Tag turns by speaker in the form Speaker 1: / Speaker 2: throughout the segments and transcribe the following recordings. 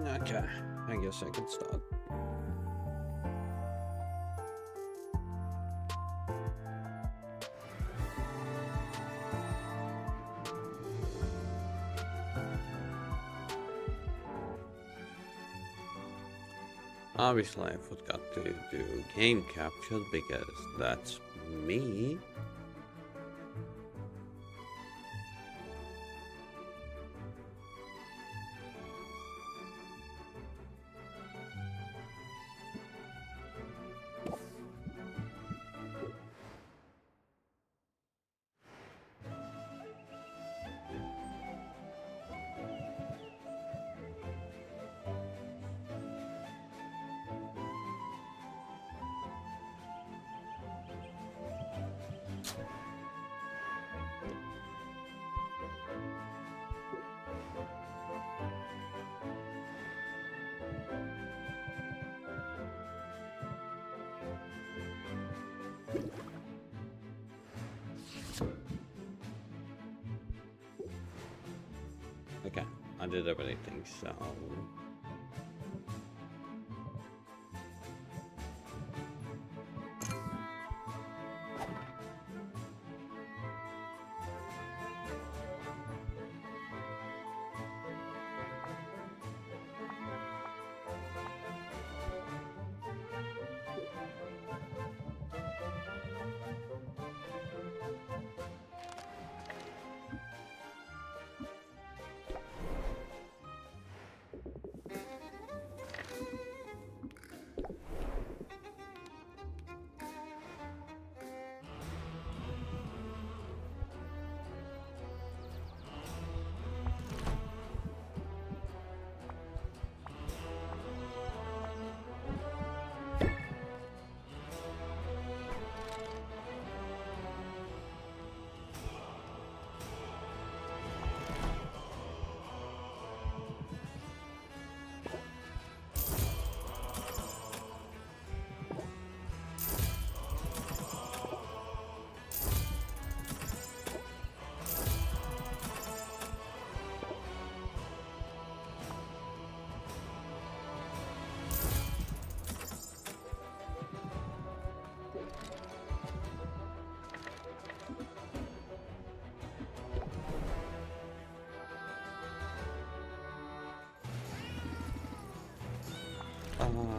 Speaker 1: Okay, I guess I can start. Obviously, I forgot to do game capture because that's me. Okay, I did everything, so...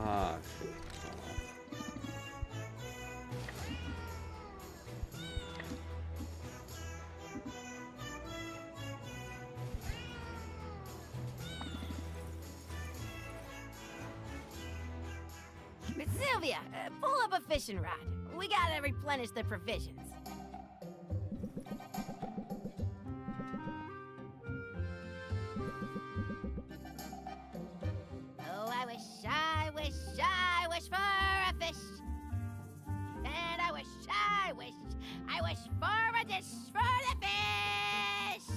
Speaker 1: Ah, shit.
Speaker 2: Miss Sylvia, pull up a fishing rod. We gotta replenish the provisions. Oh, I wish for a fish. And I wish for a dish for the fish.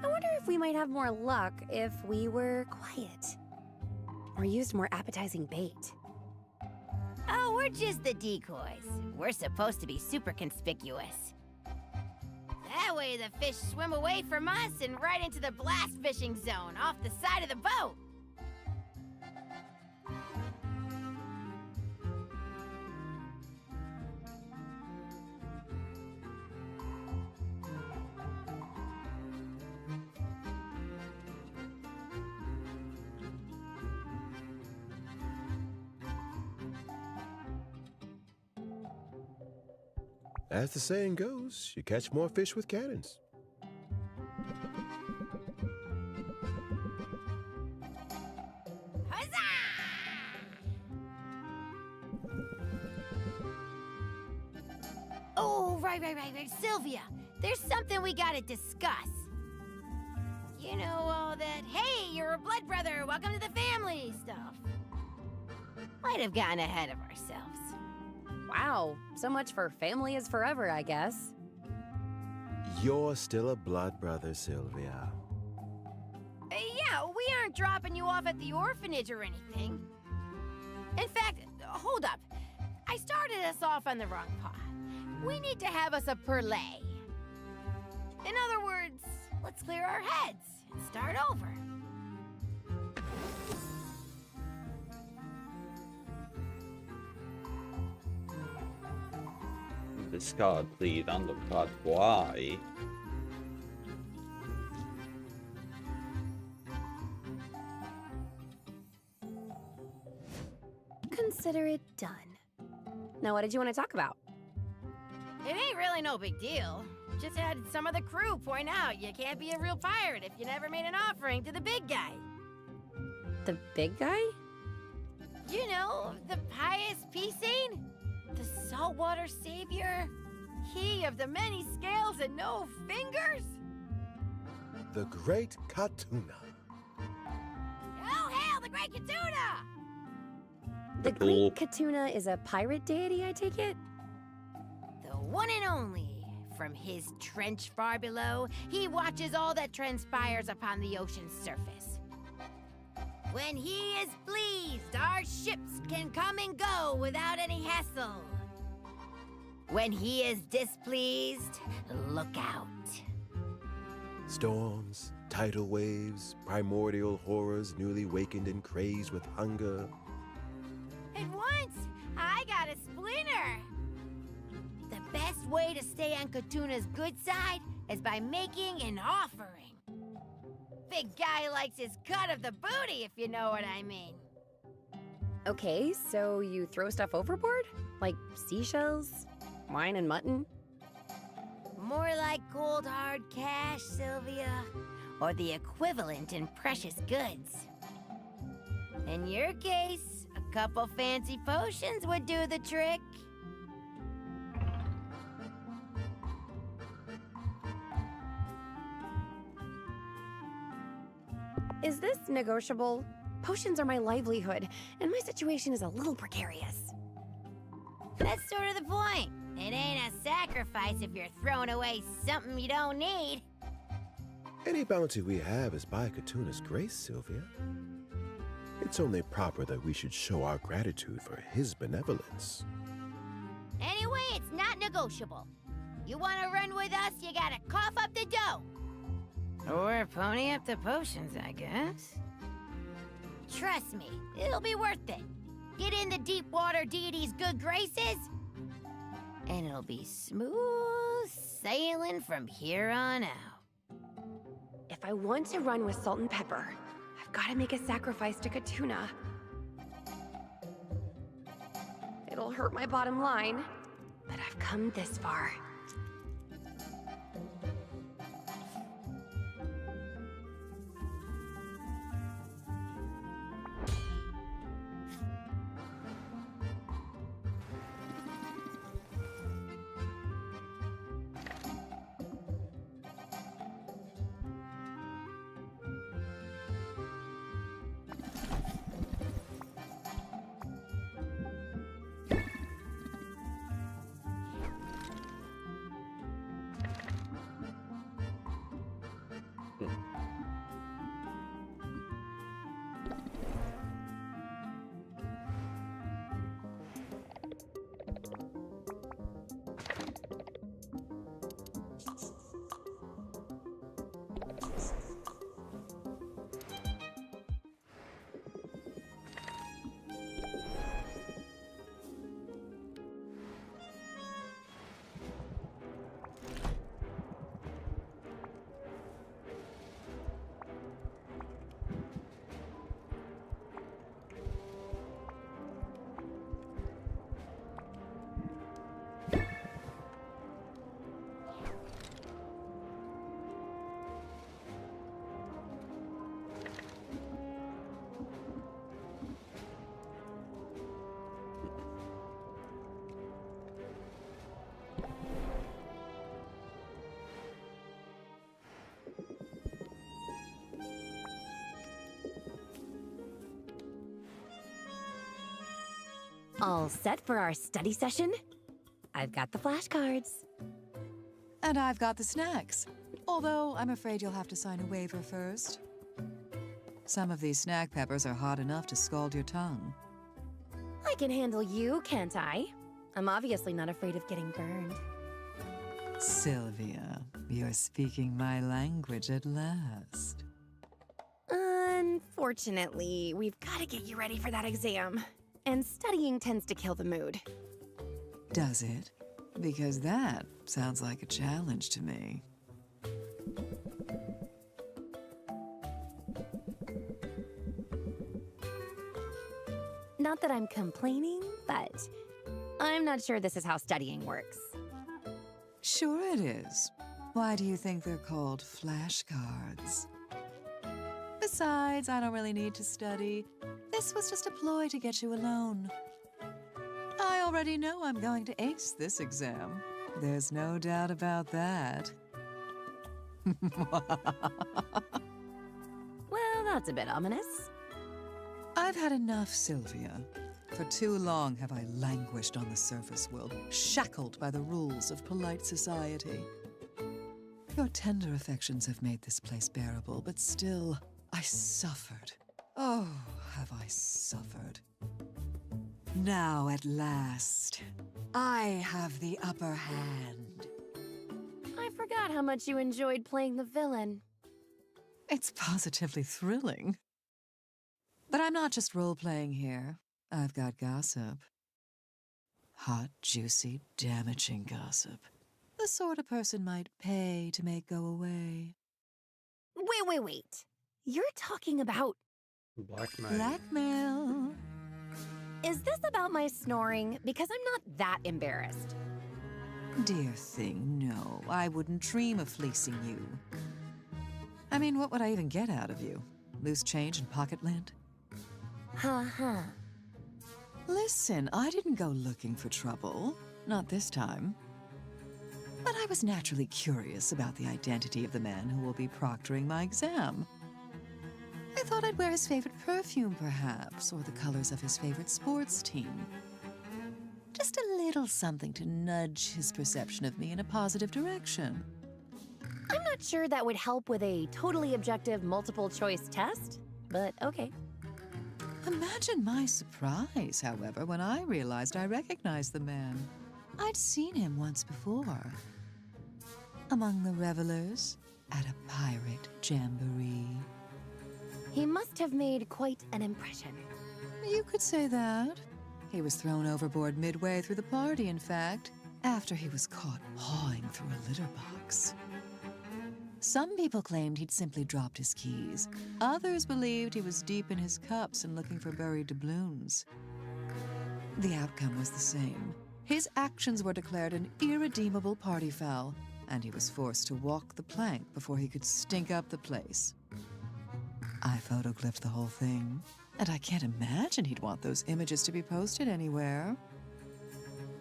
Speaker 3: I wonder if we might have more luck if we were quiet. Or used more appetizing bait.
Speaker 2: Oh, we're just the decoys. We're supposed to be super conspicuous. That way the fish swim away from us and right into the blast fishing zone off the side of the boat.
Speaker 4: As the saying goes, you catch more fish with cannons.
Speaker 2: Huzzah! Oh, right. Sylvia, there's something we gotta discuss. You know, all that, hey, you're a blood brother, welcome to the family stuff. Might have gotten ahead of ourselves.
Speaker 3: Wow, so much for family is forever, I guess.
Speaker 4: You're still a blood brother, Sylvia.
Speaker 2: Yeah, we aren't dropping you off at the orphanage or anything. In fact, hold up. I started us off on the wrong path. We need to have us a perlay. In other words, let's clear our heads and start over.
Speaker 1: Discard, please. Undercard, why?
Speaker 3: Consider it done. Now, what did you want to talk about?
Speaker 2: It ain't really no big deal. Just had some of the crew point out you can't be a real pirate if you never made an offering to the big guy.
Speaker 3: The big guy?
Speaker 2: You know, the pious Piscine? The saltwater savior? He of the many scales and no fingers?
Speaker 4: The Great Katuna.
Speaker 2: Oh, hail the Great Katuna!
Speaker 3: The
Speaker 1: Cool.
Speaker 3: Great Katuna is a pirate deity, I take it?
Speaker 2: The one and only. From his trench far below, he watches all that transpires upon the ocean's surface. When he is pleased, our ships can come and go without any hassle. When he is displeased, look out.
Speaker 4: Storms, tidal waves, primordial horrors newly wakened and crazed with hunger.
Speaker 2: And once, I got a splinter. The best way to stay on Katuna's good side is by making an offering. Big guy likes his cut of the booty, if you know what I mean.
Speaker 3: Okay, so you throw stuff overboard? Like seashells? Wine and mutton?
Speaker 2: More like cold hard cash, Sylvia. Or the equivalent in precious goods. In your case, a couple fancy potions would do the trick.
Speaker 3: Is this negotiable? Potions are my livelihood, and my situation is a little precarious.
Speaker 2: That's sort of the point. It ain't a sacrifice if you're throwing away something you don't need.
Speaker 4: Any bounty we have is by Katuna's grace, Sylvia. It's only proper that we should show our gratitude for his benevolence.
Speaker 2: Anyway, it's not negotiable. You want to run with us, you gotta cough up the dough. Or pony up the potions, I guess. Trust me, it'll be worth it. Get in the deep water deity's good graces, and it'll be smooth sailing from here on out.
Speaker 3: If I want to run with salt and pepper, I've got to make a sacrifice to Katuna. It'll hurt my bottom line, but I've come this far. All set for our study session? I've got the flashcards.
Speaker 5: And I've got the snacks. Although I'm afraid you'll have to sign a waiver first. Some of these snack peppers are hot enough to scald your tongue.
Speaker 3: I can handle you, can't I? I'm obviously not afraid of getting burned.
Speaker 5: Sylvia, You're speaking my language at last.
Speaker 3: Unfortunately, we've got to get you ready for that exam. And studying tends to kill the mood.
Speaker 5: Does it? Because that sounds like a challenge to me.
Speaker 3: Not that I'm complaining, but I'm not sure this is how studying works.
Speaker 5: Sure it is. Why do you think they're called flashcards? Besides, I don't really need to study. This was just a ploy to get you alone. I already know I'm going to ace this exam. There's no doubt about that.
Speaker 3: Well, that's a bit ominous.
Speaker 5: I've had enough, Sylvia. For too long have I languished on the surface world, shackled by the rules of polite society. Your tender affections have made this place bearable, but still, I suffered. Oh, have I suffered. Now, at last, I have the upper hand.
Speaker 3: I forgot how much you enjoyed playing the villain.
Speaker 5: It's positively thrilling. But I'm not just role-playing here. I've got gossip. Hot, juicy, damaging gossip. The sort a person might pay to make go away.
Speaker 3: Wait. You're talking about...
Speaker 1: Blackmail.
Speaker 5: Blackmail.
Speaker 3: Is this about my snoring? Because I'm not that embarrassed.
Speaker 5: Dear thing, no. I wouldn't dream of fleecing you. I mean, what would I even get out of you? Loose change and pocket lint?
Speaker 3: Huh.
Speaker 5: Listen, I didn't go looking for trouble. Not this time. But I was naturally curious about the identity of the man who will be proctoring my exam. I thought I'd wear his favorite perfume, perhaps, or the colors of his favorite sports team. Just a little something to nudge his perception of me in a positive direction.
Speaker 3: I'm not sure that would help with a totally objective multiple-choice test, but okay.
Speaker 5: Imagine my surprise, however, when I realized I recognized the man. I'd seen him once before. Among the revelers at a pirate jamboree.
Speaker 3: He must have made quite an impression.
Speaker 5: You could say that. He was thrown overboard midway through the party, in fact, after he was caught pawing through a litter box. Some people claimed he'd simply dropped his keys. Others believed he was deep in his cups and looking for buried doubloons. The outcome was the same. His actions were declared an irredeemable party foul, and he was forced to walk the plank before he could stink up the place. I photoglyphed the whole thing, and I can't imagine he'd want those images to be posted anywhere.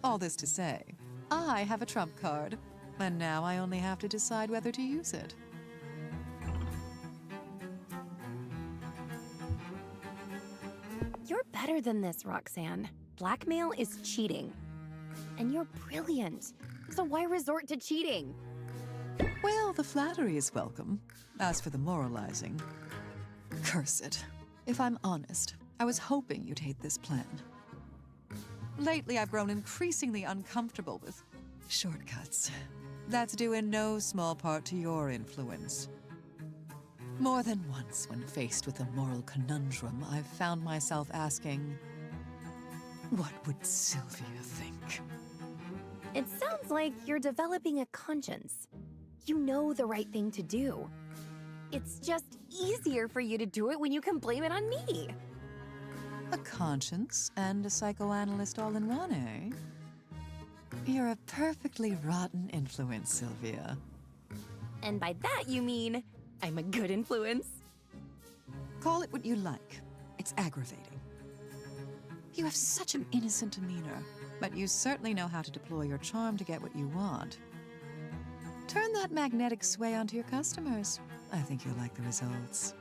Speaker 5: All this to say, I have a trump card, and now I only have to decide whether to use it.
Speaker 3: You're better than this, Roxanne. Blackmail is cheating. And you're brilliant. So why resort to cheating?
Speaker 5: Well, the flattery is welcome. As for the moralizing, curse it. If I'm honest, I was hoping you'd hate this plan. Lately, I've grown increasingly uncomfortable with shortcuts. That's due in no small part to your influence. More than once, when faced with a moral conundrum, I've found myself asking, what would Sylvia think?
Speaker 3: It sounds like you're developing a conscience. You know the right thing to do. It's just easier for you to do it when you can blame it on me.
Speaker 5: A conscience and a psychoanalyst all in one, eh? You're a perfectly rotten influence, Sylvia.
Speaker 3: And by that you mean, I'm a good influence.
Speaker 5: Call it what you like. It's aggravating. You have such an innocent demeanor, but you certainly know how to deploy your charm to get what you want. Turn that magnetic sway onto your customers. I think you'll like the results.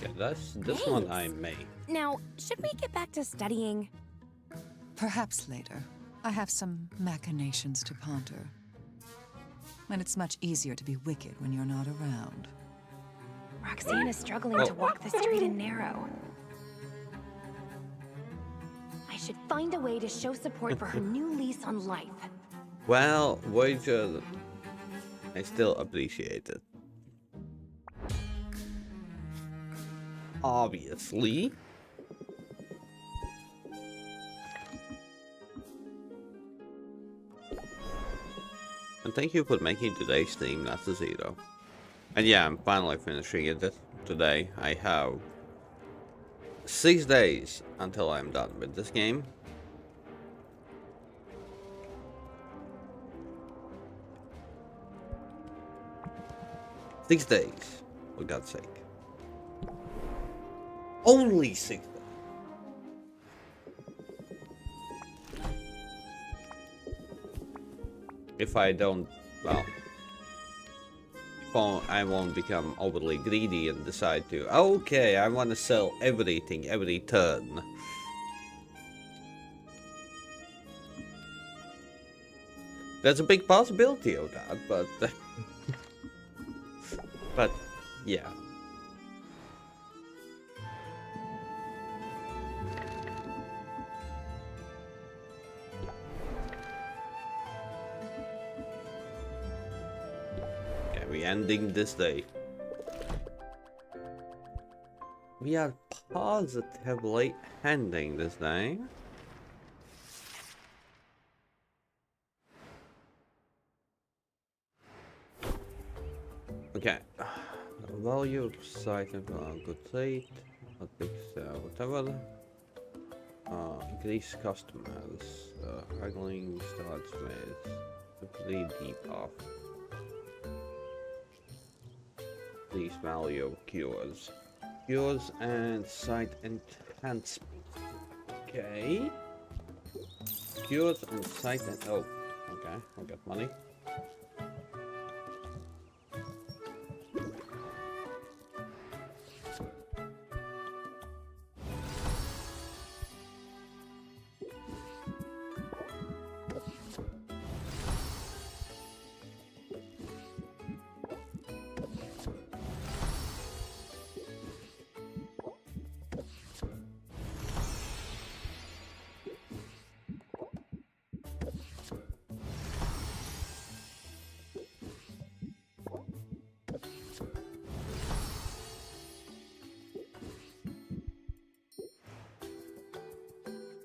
Speaker 1: Yeah, this one I made.
Speaker 3: Now, should we get back to studying?
Speaker 5: Perhaps later. I have some machinations to ponder. And it's much easier to be wicked when you're not around.
Speaker 3: Roxanne is struggling to walk the straight and narrow. I should find a way to show support for her new lease on life.
Speaker 1: Well, Voyager, I still appreciate it. Obviously. And thank you for making today's stream not a 0. And yeah, I'm finally finishing it today. I have 6 days until I'm done with this game. Six days, for God's sake. Only 6 days. If I don't, well, I won't become overly greedy and decide to, okay, I want to sell everything every turn. There's a big possibility of that, but but yeah. Okay, we're ending this day. We are positively ending this day. Okay, value of site and good rate, not big whatever. Increase customers. Haggling starts with a pretty deep off. Increase value of cures. Cures and site enhancement. Okay. Cures and site and oh, okay, I'll get money.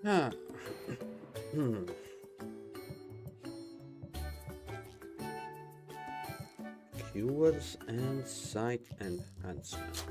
Speaker 1: Huh. Keywords and site enhancement.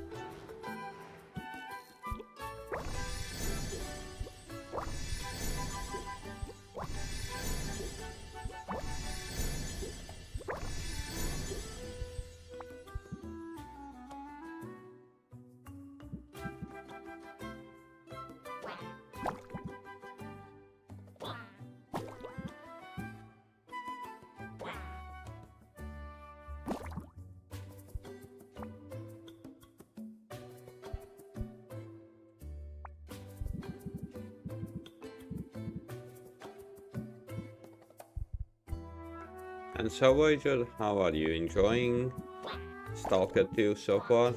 Speaker 1: And so, Voyager, how are you enjoying Stalker 2 so far?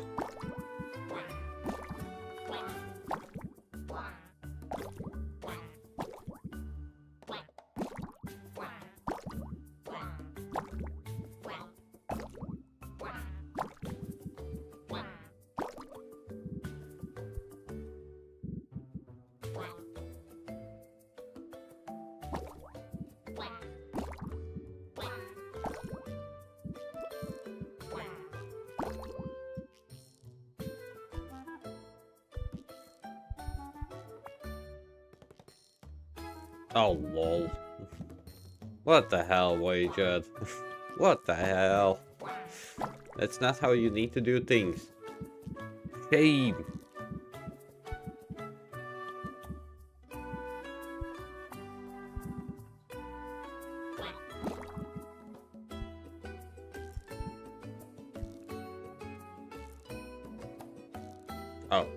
Speaker 1: Oh, lol. What the hell, Voyager? What the hell? That's not how you need to do things. Shame. Oh.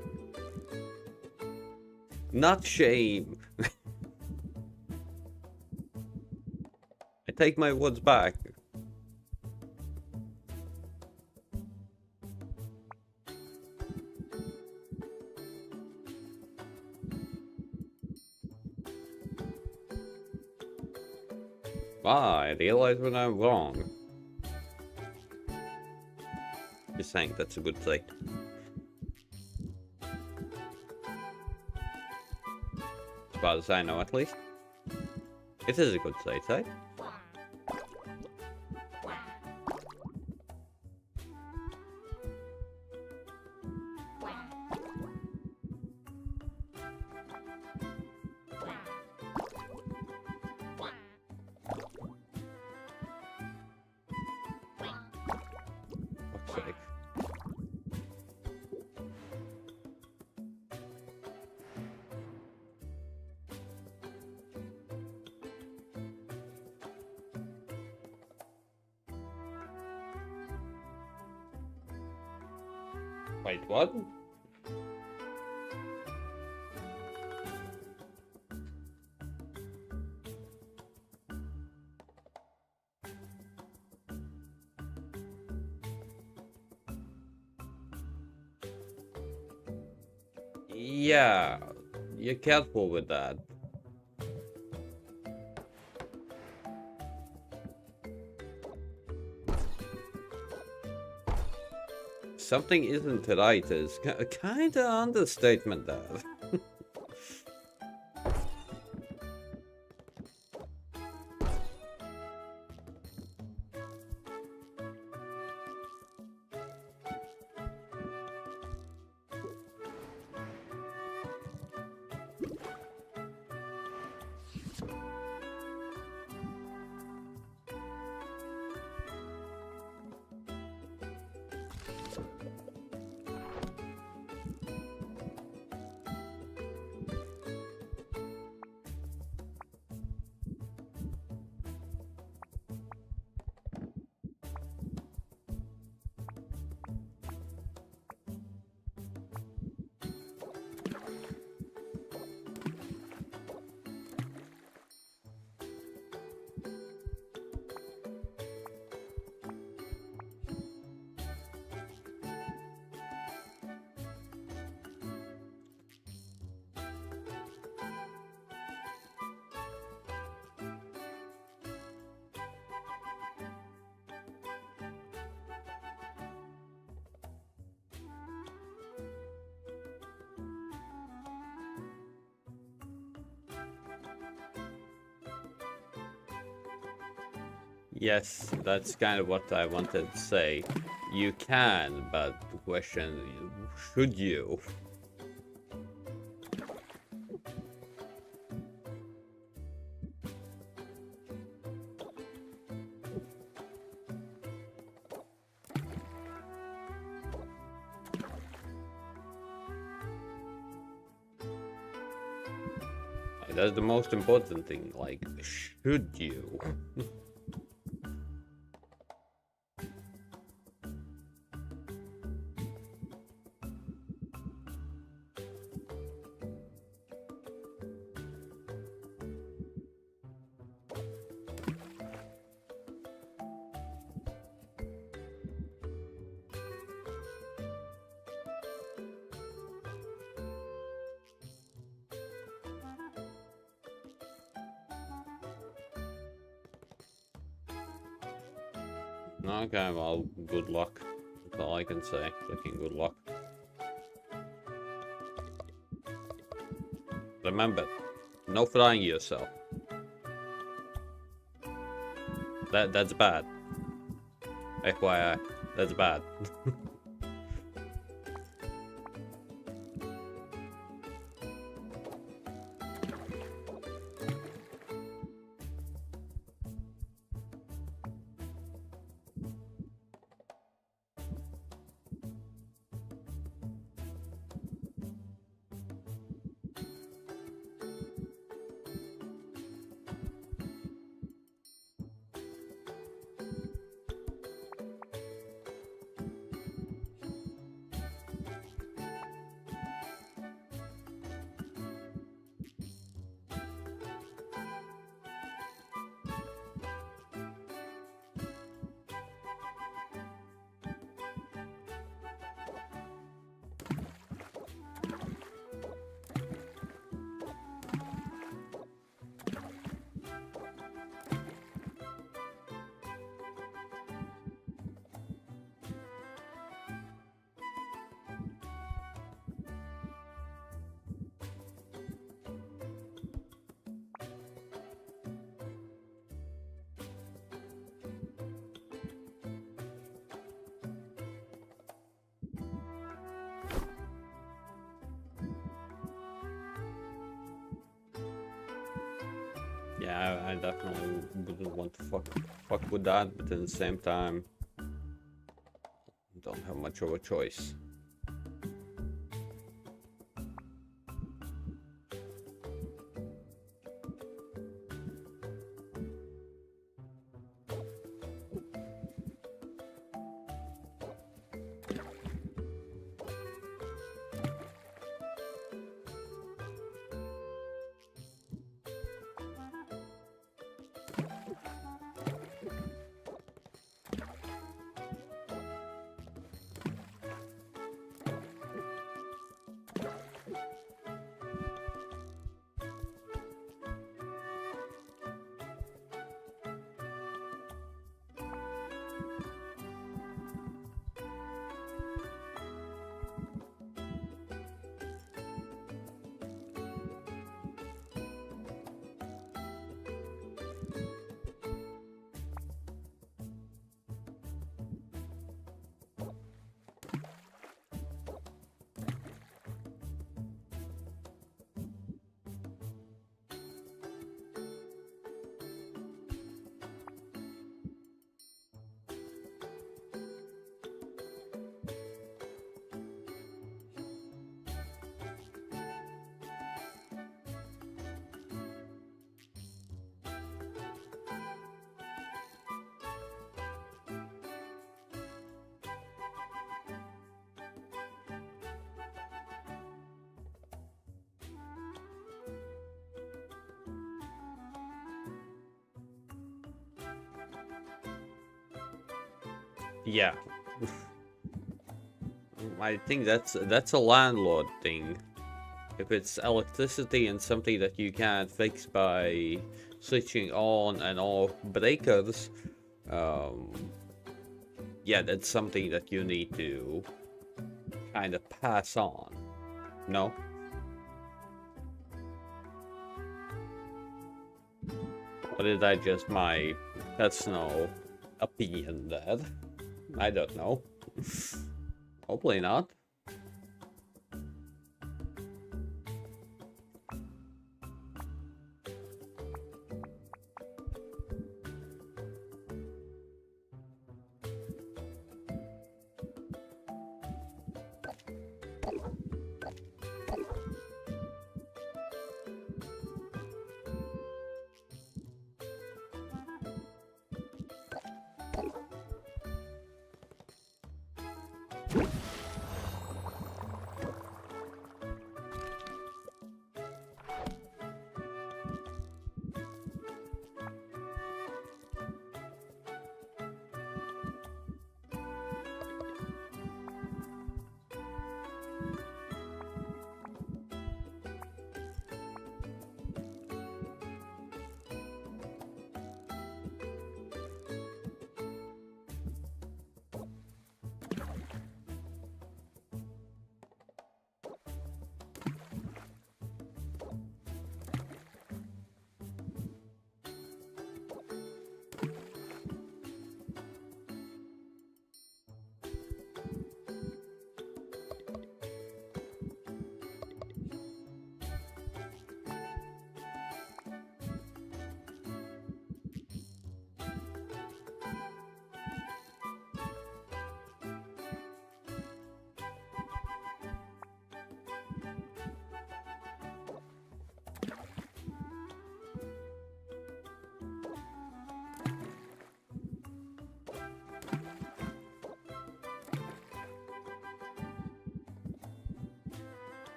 Speaker 1: Not shame. I take my words back. Ah, I realize when I'm wrong. You're saying that's a good thing. As far as I know, at least. It is a good sight, right? Fuck's sake. Wait, what? Yeah, you're careful with that. Something isn't right is kind of understatement there. Yes, that's kind of what I wanted to say. You can, but the question, should you? That's the most important thing, like, should you? Okay, well, good luck. That's all I can say. Fucking good luck. Remember, no flying yourself. That's bad. FYI, that's bad. Yeah, I definitely wouldn't want to fuck with that, but at the same time, don't have much of a choice. Yeah. I think that's a landlord thing. If it's electricity and something that you can't fix by switching on and off breakers, yeah, that's something that you need to kind of pass on. No? Or is that just my personal opinion there? I don't know. Hopefully not.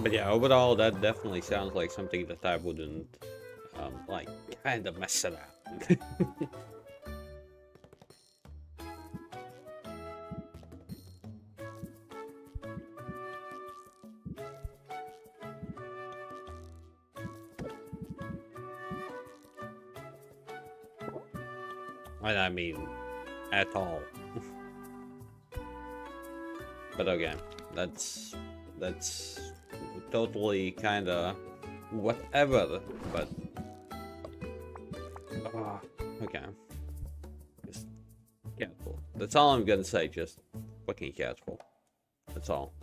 Speaker 1: But yeah, overall, that definitely sounds like something that I wouldn't, like, kind of mess it up. And I mean, at all. But again, that's totally kind of whatever. But okay, just careful. That's all I'm gonna say. Just fucking careful. That's all.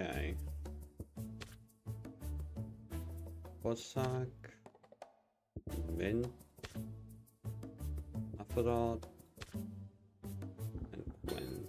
Speaker 1: Okay. Cossack. Mint. Aphrodite. And Quinn.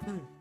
Speaker 1: Okay.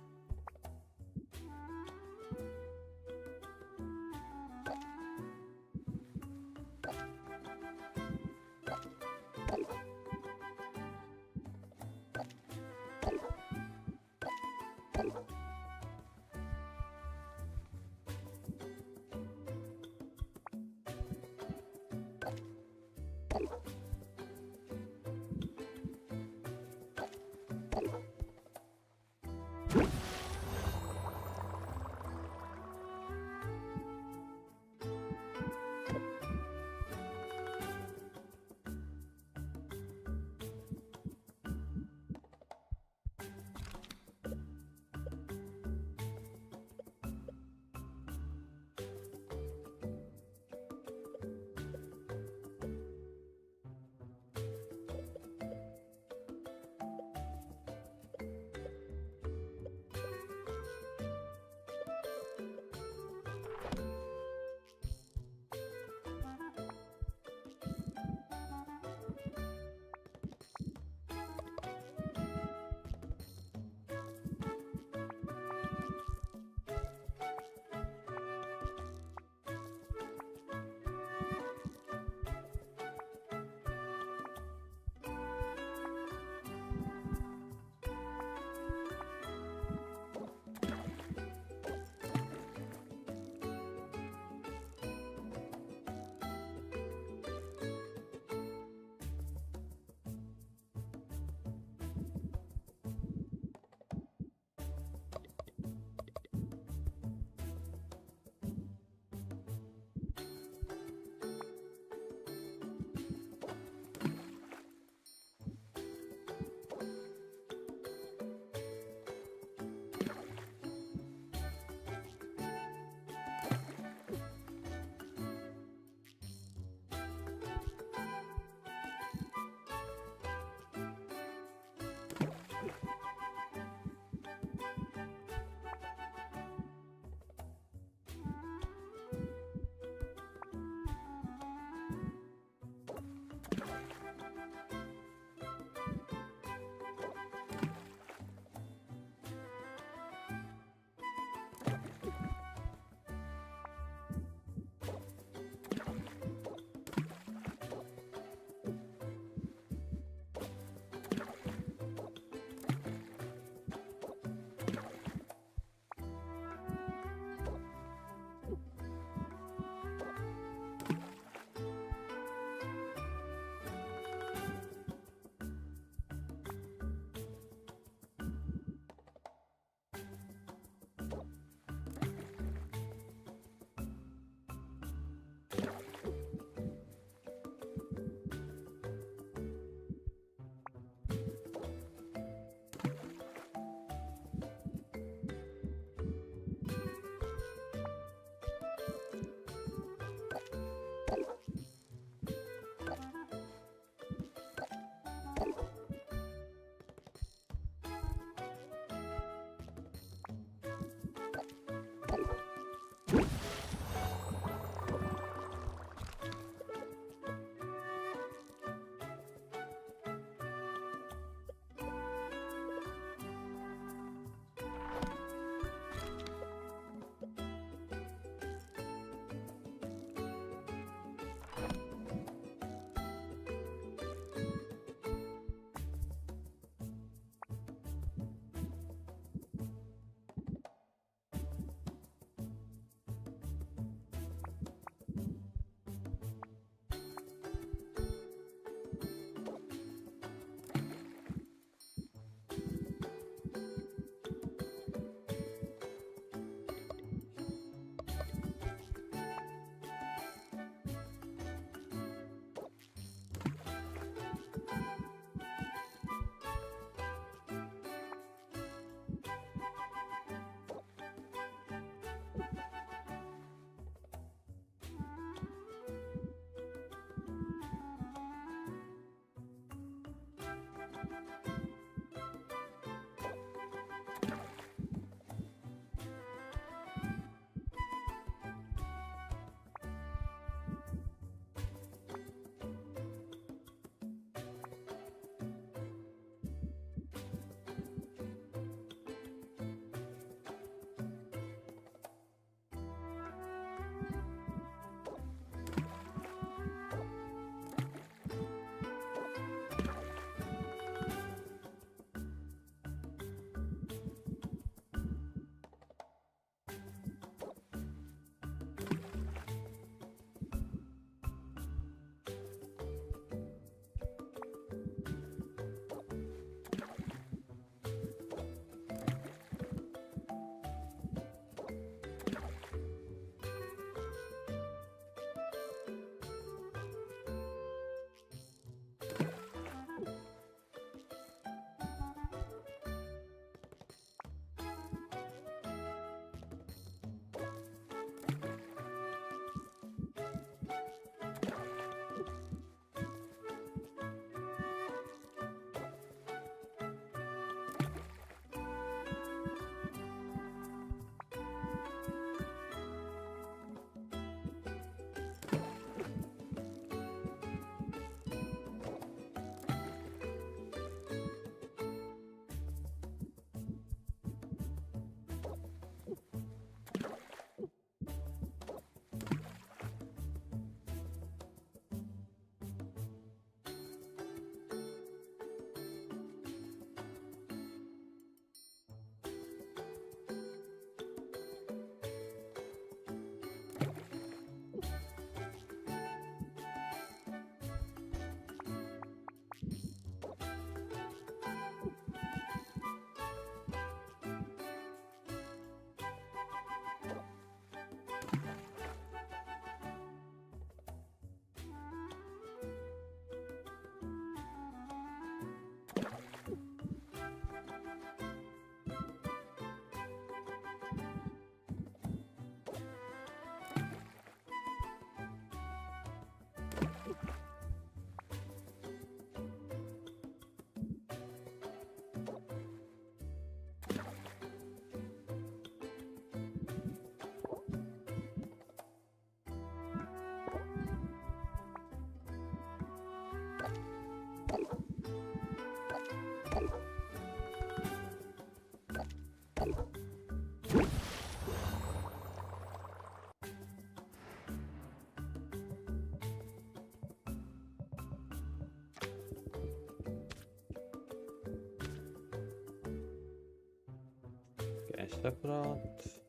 Speaker 1: separate.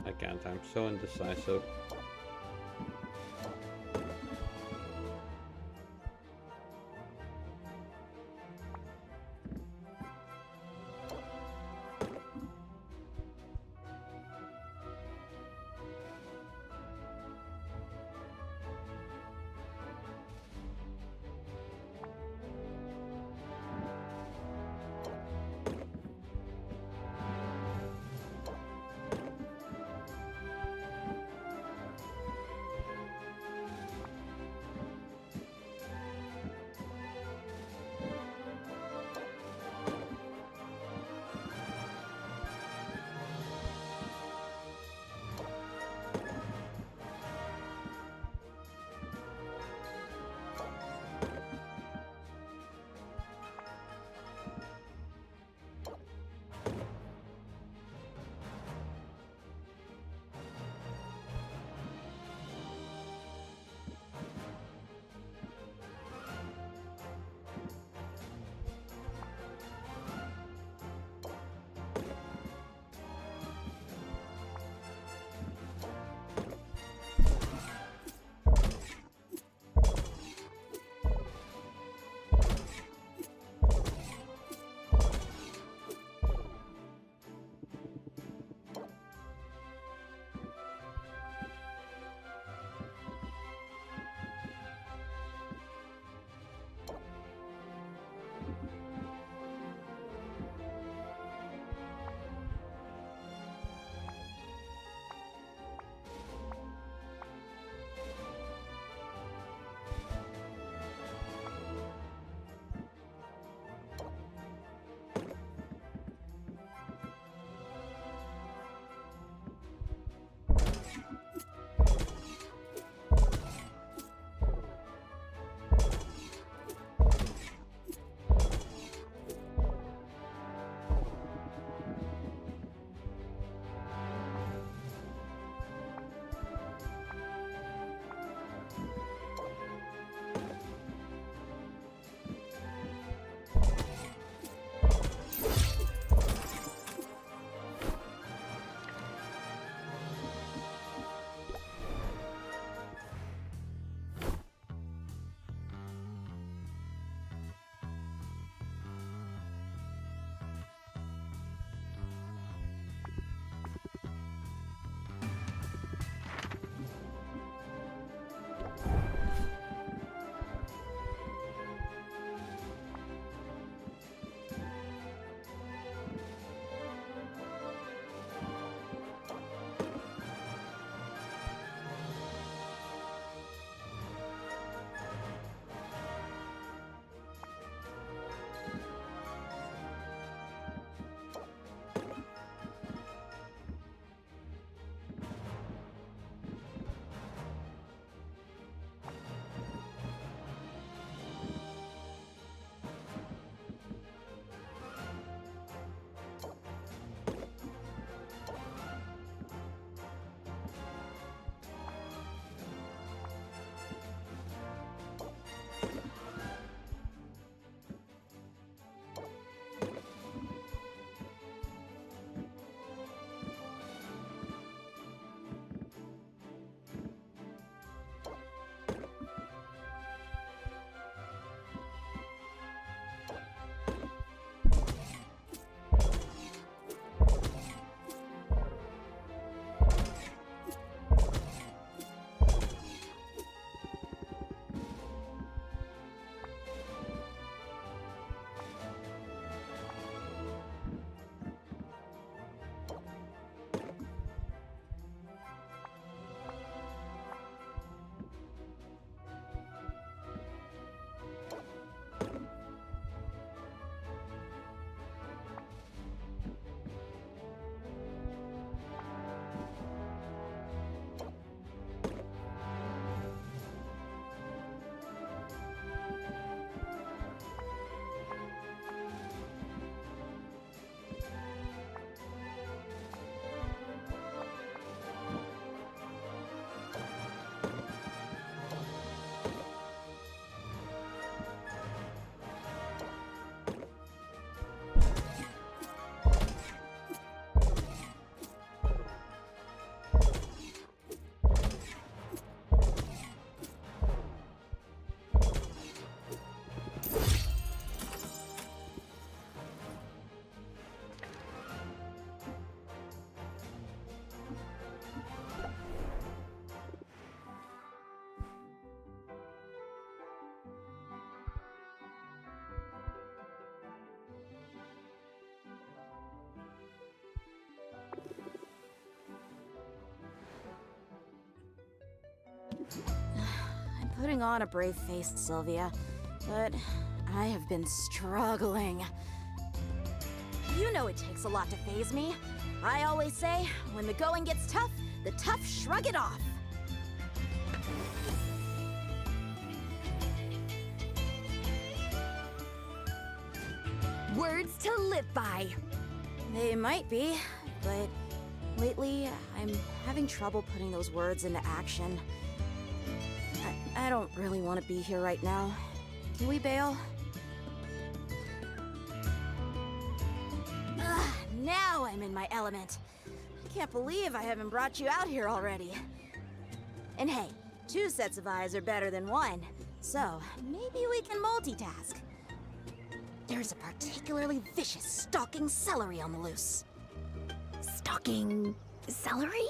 Speaker 1: I can't, I'm so indecisive.
Speaker 6: putting on a brave face, Sylvia, but I have been struggling. You know it takes a lot to faze me. I always say, when the going gets tough, the tough shrug it off.
Speaker 3: Words to live by.
Speaker 6: They might be, but lately I'm having trouble putting those words into action. I don't really want to be here right now. Can we bail? Now I'm in my element. I can't believe I haven't brought you out here already. And hey, 2 sets of eyes are better than 1, so maybe we can multitask. There's a particularly vicious stalking celery on the loose.
Speaker 3: Stalking celery?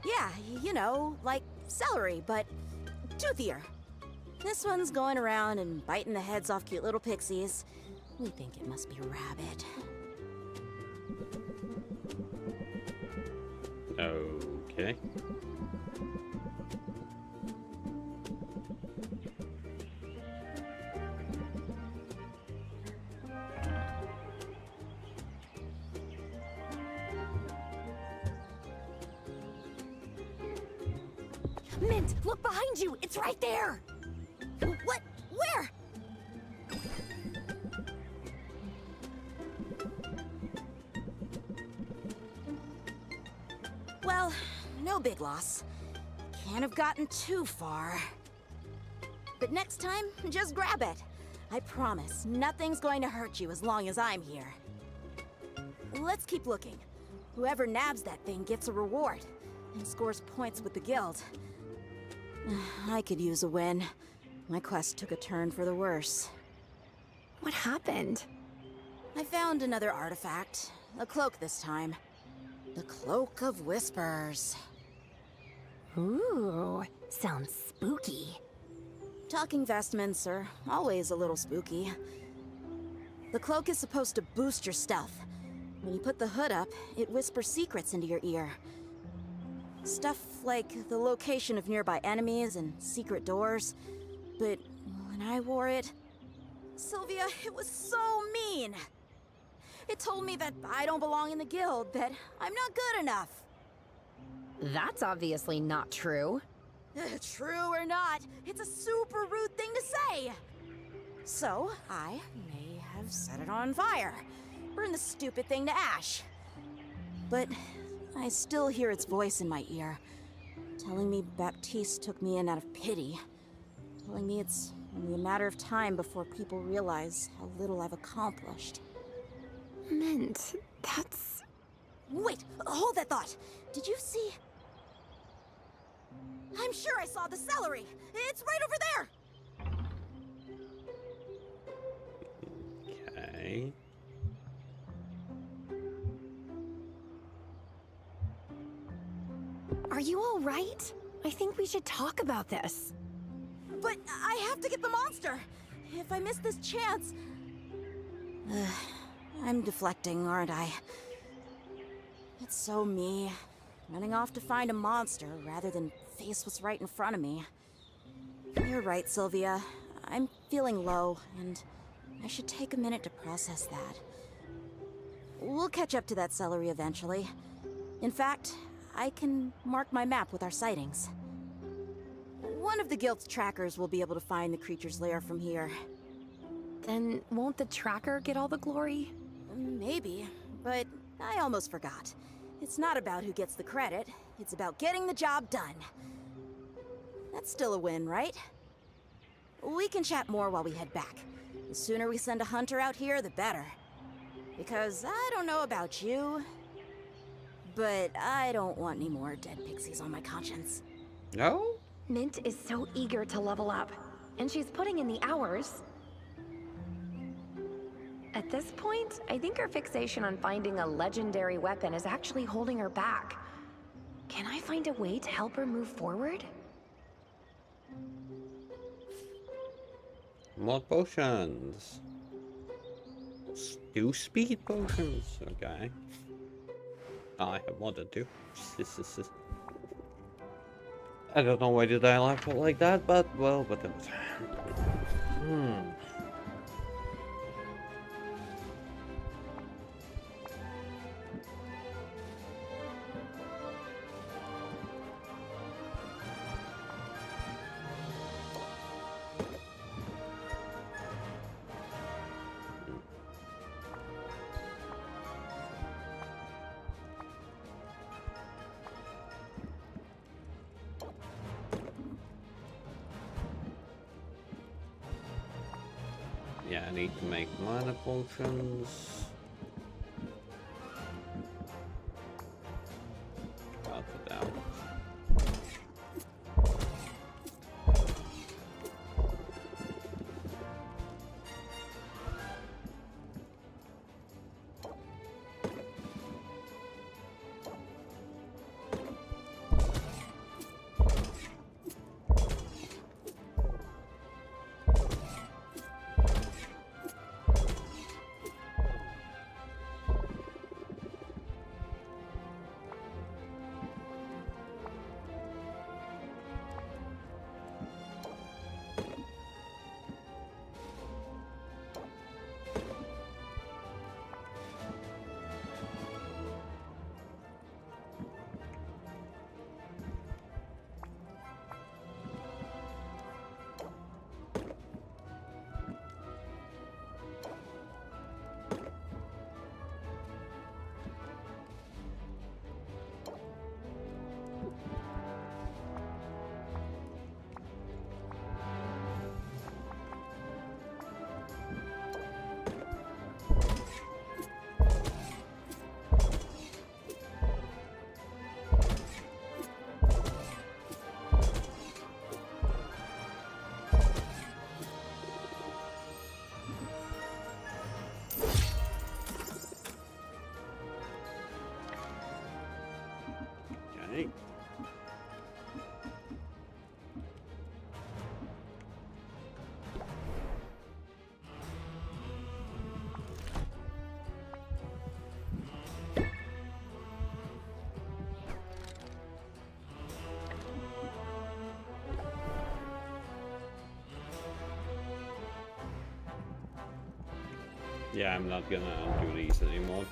Speaker 6: Yeah, you know, like celery, but toothier. This one's going around and biting the heads off cute little pixies. We think it must be rabbit.
Speaker 1: Okay.
Speaker 3: Mint, look behind you! It's right there!
Speaker 6: What? Where? Well, no big loss. Can't have gotten too far. But next time, just grab it. I promise, nothing's going to hurt you as long as I'm here. Let's keep looking. Whoever nabs that thing gets a reward and scores points with the guild. I could use a win. My quest took a turn for the worse.
Speaker 3: What happened?
Speaker 6: I found another artifact. A cloak this time. The Cloak of Whispers.
Speaker 3: Ooh, sounds spooky.
Speaker 6: Talking vestments are always a little spooky. The cloak is supposed to boost your stealth. When you put the hood up, it whispers secrets into your ear. Stuff like the location of nearby enemies and secret doors. But when I wore it, Sylvia, it was so mean. It told me that I don't belong in the guild, that I'm not good enough.
Speaker 3: That's obviously not true.
Speaker 6: True or not, it's a super rude thing to say. So, I may have set it on fire. Burn the stupid thing to ash. But I still hear its voice in my ear, telling me Baptiste took me in out of pity. Telling me it's only a matter of time before people realize how little I've accomplished.
Speaker 3: Mint, that's...
Speaker 6: Wait, hold that thought. Did you see? I'm sure I saw the celery. It's right over there.
Speaker 1: Okay.
Speaker 3: Are you all right? I think we should talk about this.
Speaker 6: But I have to get the monster. If I miss this chance... I'm deflecting, aren't I? It's so me. Running off to find a monster rather than face what's right in front of me. You're right, Sylvia. I'm feeling low, and I should take a minute to process that. We'll catch up to that celery eventually. In fact, I can mark my map with our sightings. One of the guild's trackers will be able to find the creature's lair from here.
Speaker 3: Then won't the tracker get all the glory?
Speaker 6: Maybe, but I almost forgot. It's not about who gets the credit, it's about getting the job done. That's still a win, right? We can chat more while we head back. The sooner we send a hunter out here, the better. Because I don't know about you, but I don't want any more dead pixies on my conscience.
Speaker 1: No?
Speaker 3: Mint is so eager to level up, and she's putting in the hours. At this point, I think her fixation on finding a legendary weapon is actually holding her back. Can I find a way to help her move forward?
Speaker 1: More potions. Do speed potions. Okay. I have more than two. I don't know why did I laugh like that, but well, whatever. Yeah, I need to make mana potions. I'll put down. Okay. Yeah, I'm not gonna do these anymore.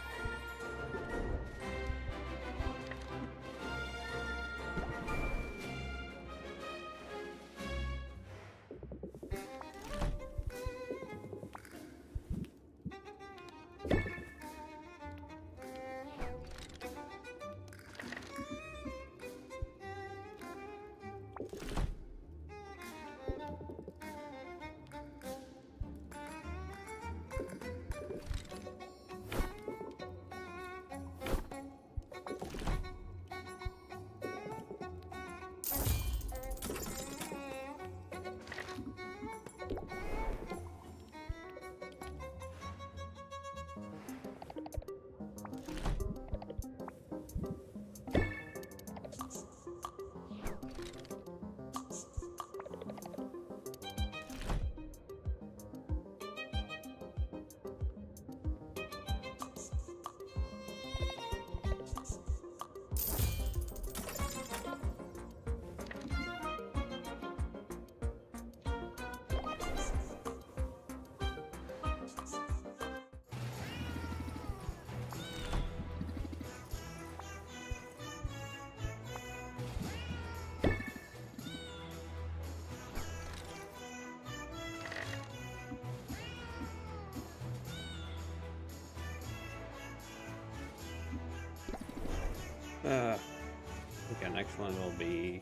Speaker 1: Okay, next one will be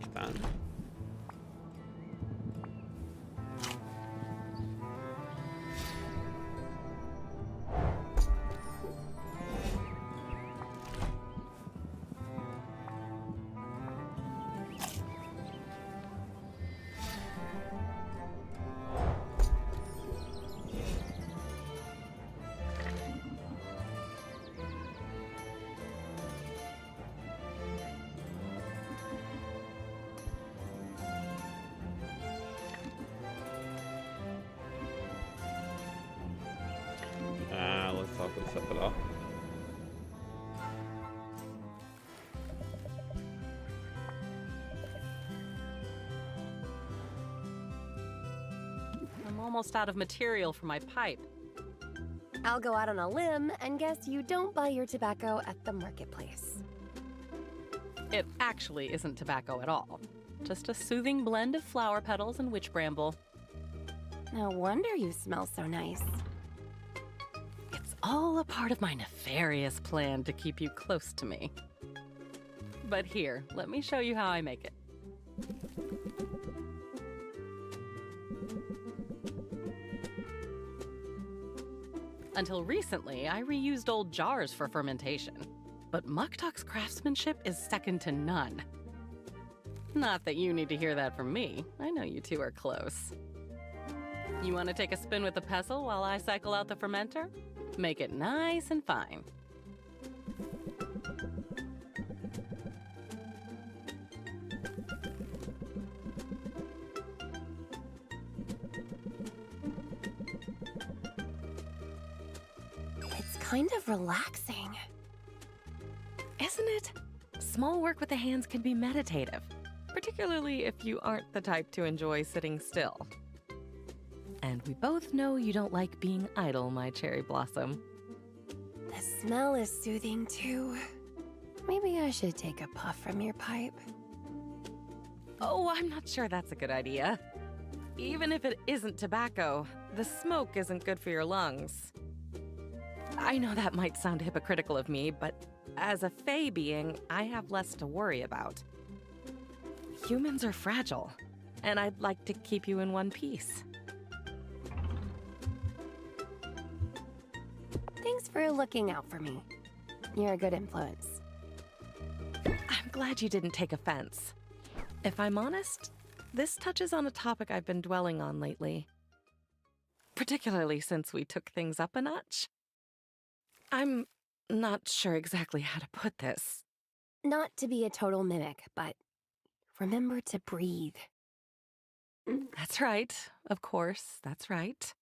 Speaker 1: expand. Let's talk and step it up.
Speaker 7: almost out of material for my pipe.
Speaker 3: I'll go out on a limb and guess you don't buy your tobacco at the marketplace.
Speaker 7: It actually isn't tobacco at all. Just a soothing blend of flower petals and witch bramble.
Speaker 3: No wonder you smell so nice.
Speaker 7: It's all a part of my nefarious plan to keep you close to me. But here, let me show you how I make it. Until recently, I reused old jars for fermentation. But Muktuk's craftsmanship is second to none. Not that you need to hear that from me. I know you two are close. You want to take a spin with the pestle while I cycle out the fermenter? Make it nice and fine.
Speaker 3: It's kind of relaxing.
Speaker 7: Isn't it? Small work with the hands can be meditative, particularly if you aren't the type to enjoy sitting still. And we both know you don't like being idle, my cherry blossom.
Speaker 3: The smell is soothing too. Maybe I should take a puff from your pipe.
Speaker 7: Oh, I'm not sure that's a good idea. Even if it isn't tobacco, the smoke isn't good for your lungs. I know that might sound hypocritical of me, but as a Fae being, I have less to worry about. Humans are fragile, and I'd like to keep you in one piece.
Speaker 3: Thanks for looking out for me. You're a good influence.
Speaker 7: I'm glad you didn't take offense. If I'm honest, this touches on a topic I've been dwelling on lately. Particularly since we took things up a notch. I'm not sure exactly how to put this.
Speaker 3: Not to be a total mimic, but remember to breathe.
Speaker 7: That's right. Of course, that's right.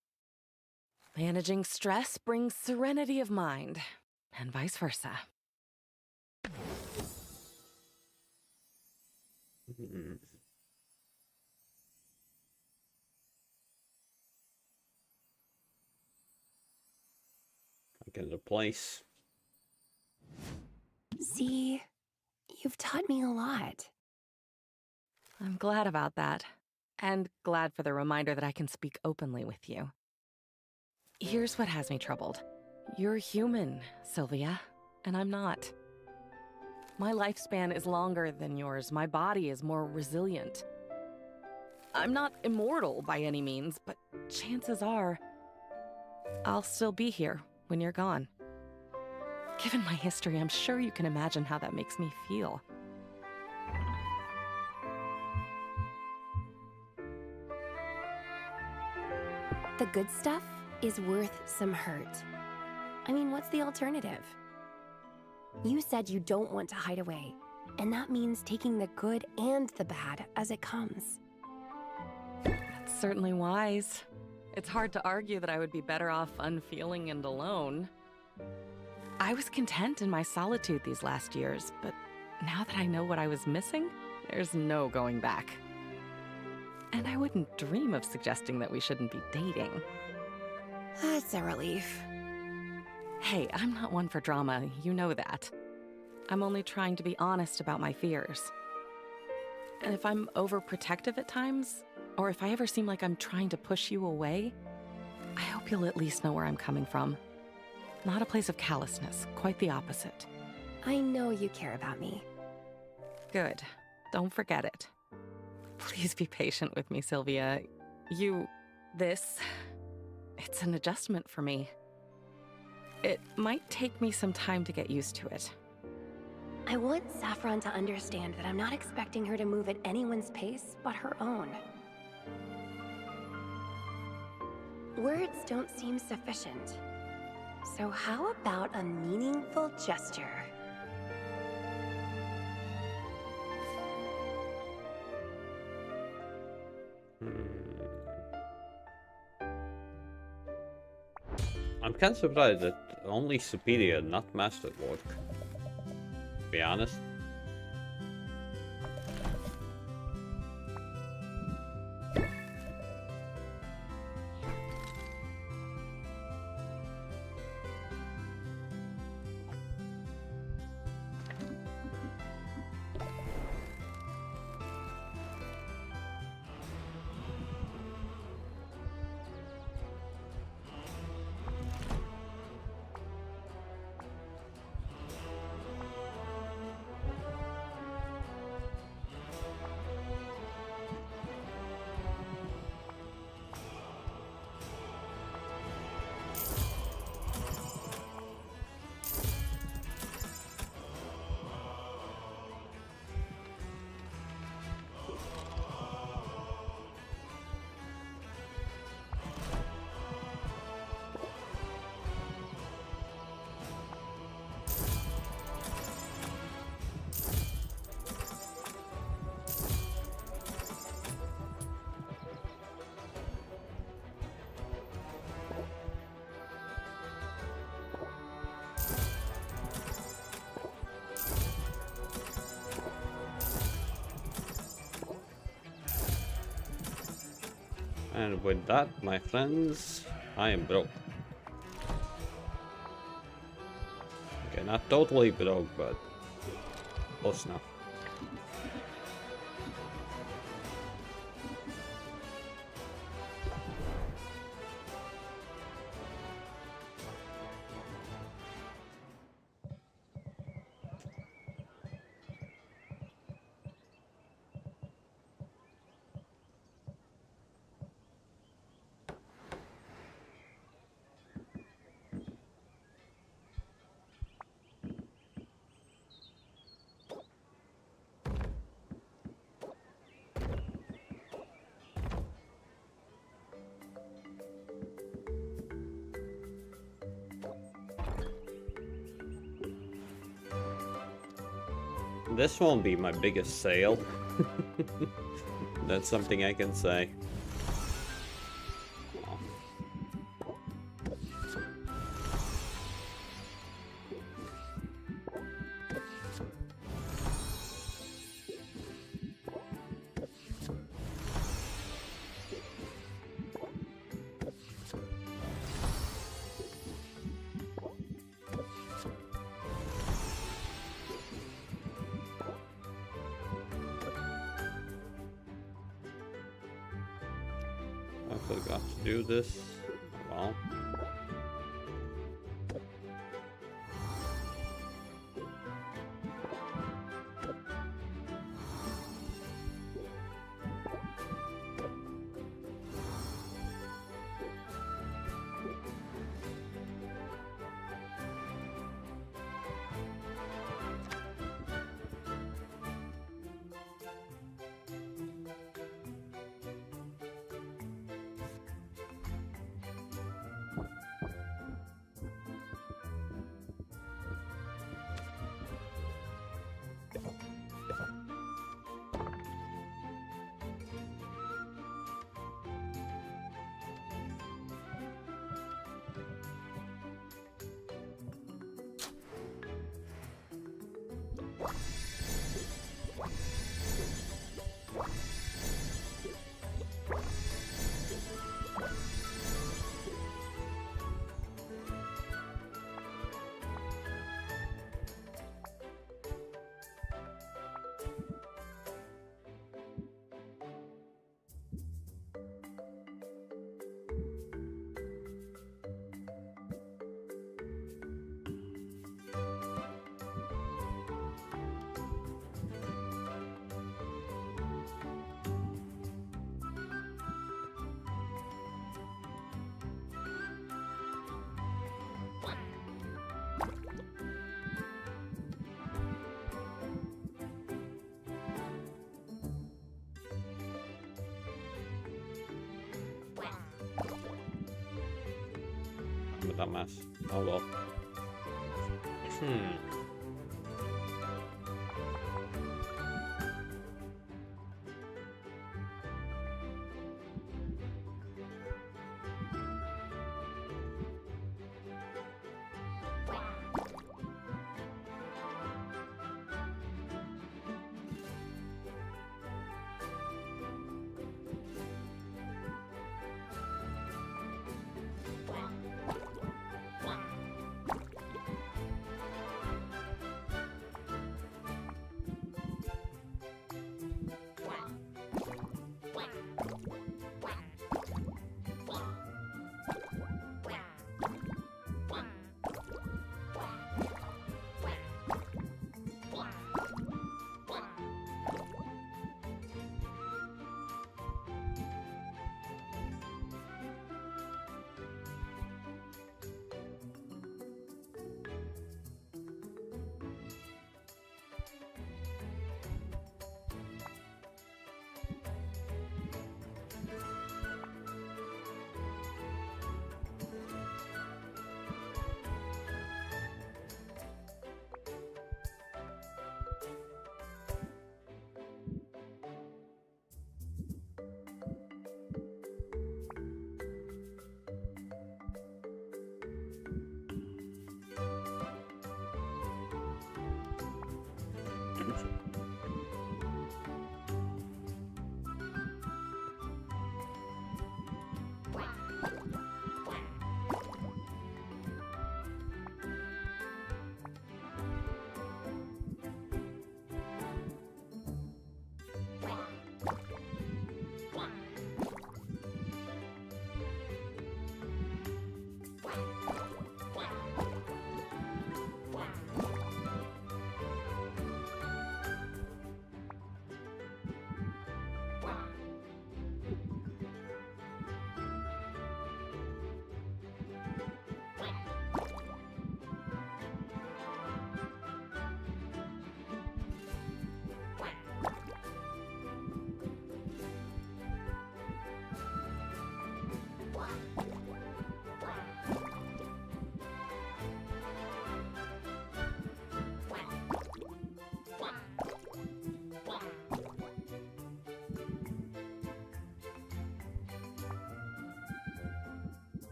Speaker 7: Managing stress brings serenity of mind, and vice versa.
Speaker 1: Back in the place.
Speaker 3: See, you've taught me a lot.
Speaker 7: I'm glad about that, and glad for the reminder that I can speak openly with you. Here's what has me troubled. You're human, Sylvia, and I'm not. My lifespan is longer than yours. My body is more resilient. I'm not immortal by any means, but chances are I'll still be here when you're gone. Given my history, I'm sure you can imagine how that makes me feel.
Speaker 3: The good stuff is worth some hurt. I mean, what's the alternative? You said you don't want to hide away, and that means taking the good and the bad as it comes.
Speaker 7: That's certainly wise. It's hard to argue that I would be better off unfeeling and alone. I was content in my solitude these last years, but now that I know what I was missing, there's no going back. And I wouldn't dream of suggesting that we shouldn't be dating.
Speaker 3: That's a relief.
Speaker 7: Hey, I'm not one for drama, you know that. I'm only trying to be honest about my fears. And if I'm overprotective at times, or if I ever seem like I'm trying to push you away, I hope you'll at least know where I'm coming from. Not a place of callousness, quite the opposite.
Speaker 3: I know you care about me.
Speaker 7: Good. Don't forget it. Please be patient with me, Sylvia. It's an adjustment for me. It might take me some time to get used to it.
Speaker 3: I want Saffron to understand that I'm not expecting her to move at anyone's pace but her own. Words don't seem sufficient. So how about a meaningful gesture?
Speaker 1: I'm kind of surprised that only superior, not mastered work. To be honest. And with that, my friends, I am broke. Okay, not totally broke, but close enough. This won't be my biggest sale. That's something I can say. I forgot to do this. Well. Dumbass. Oh well.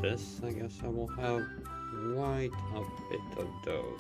Speaker 1: this, I guess I will have quite a bit of dough.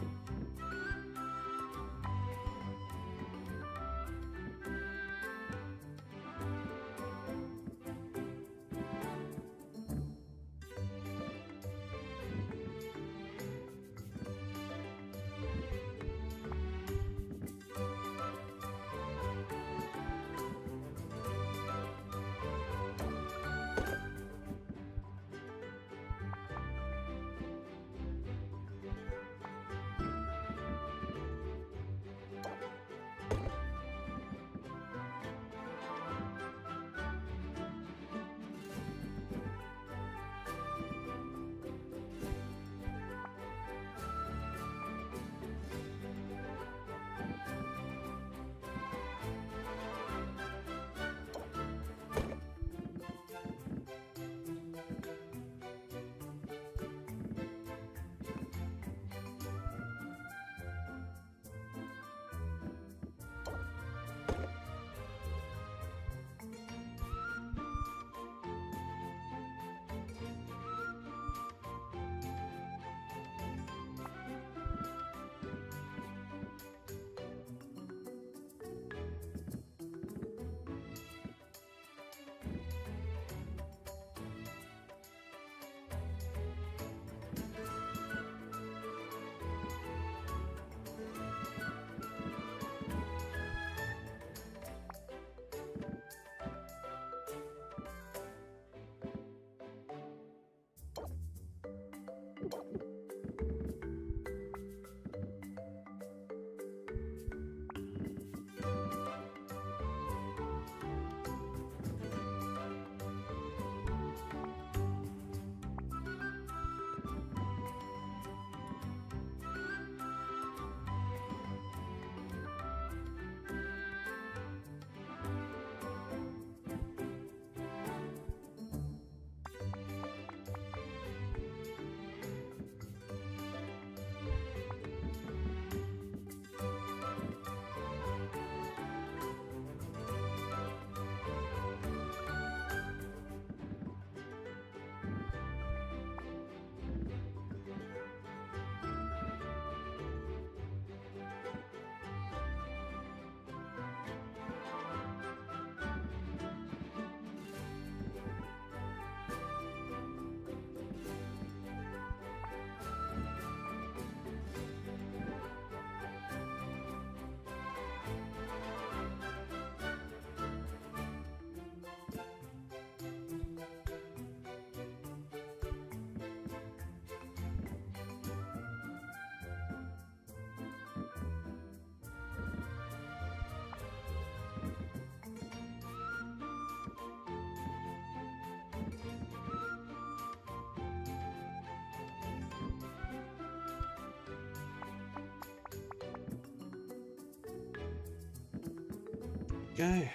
Speaker 1: Okay,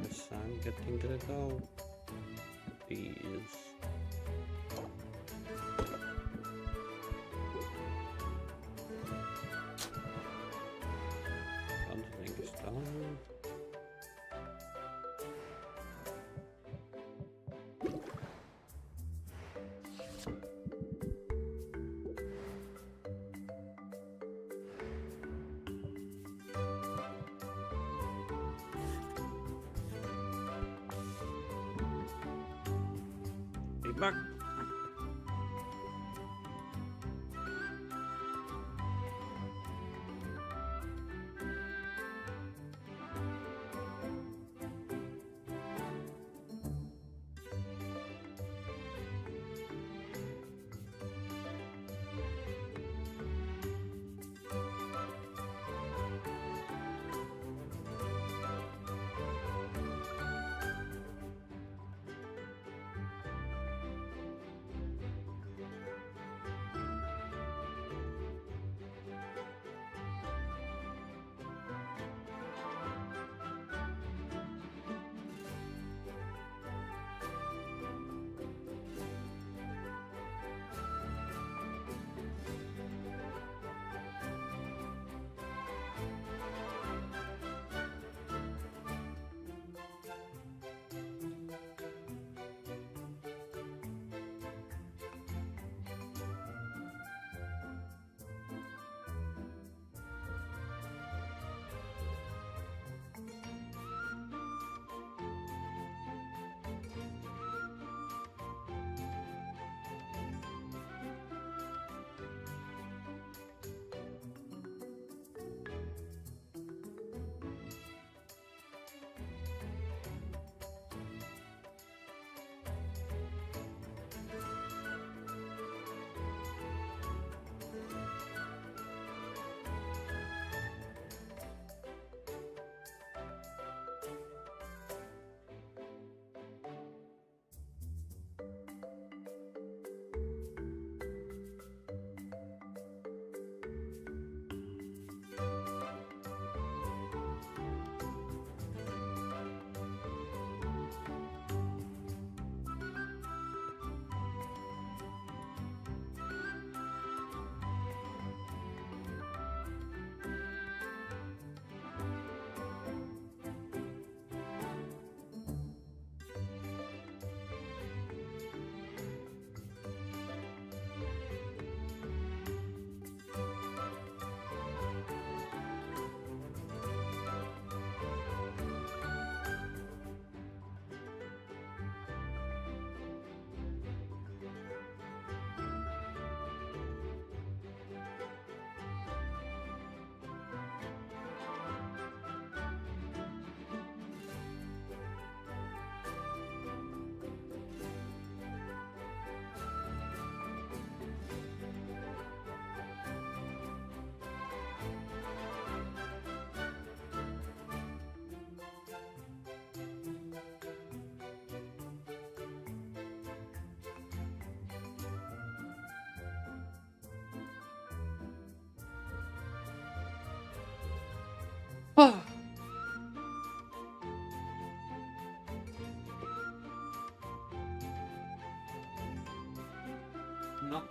Speaker 1: yes, I'm getting rid of these. Something is done. Back. No.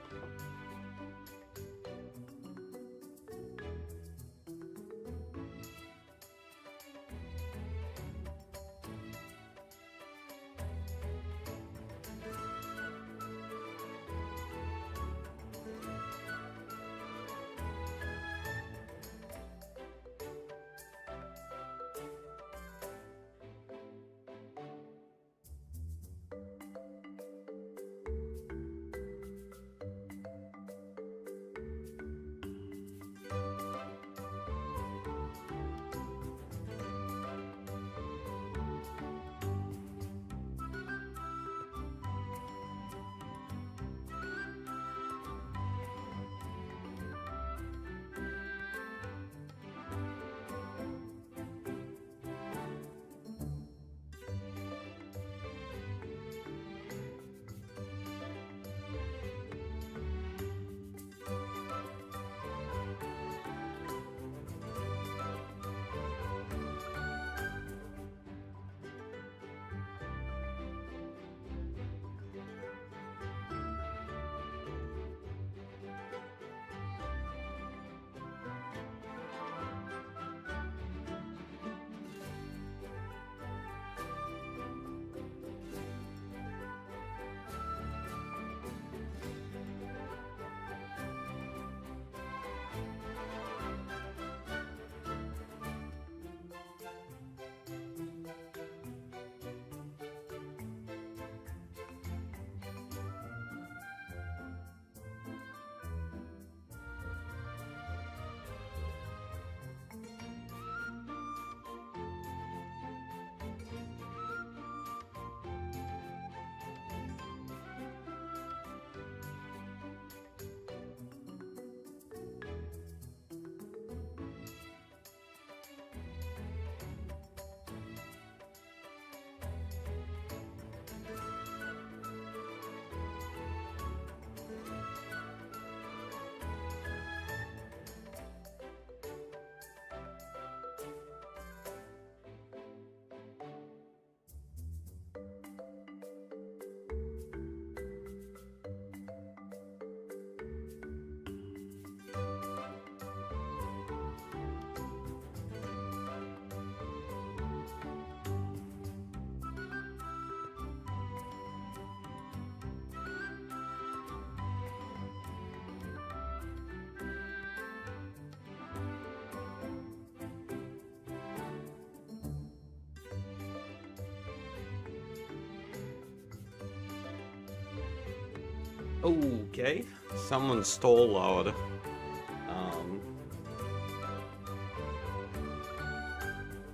Speaker 1: Okay, someone stole our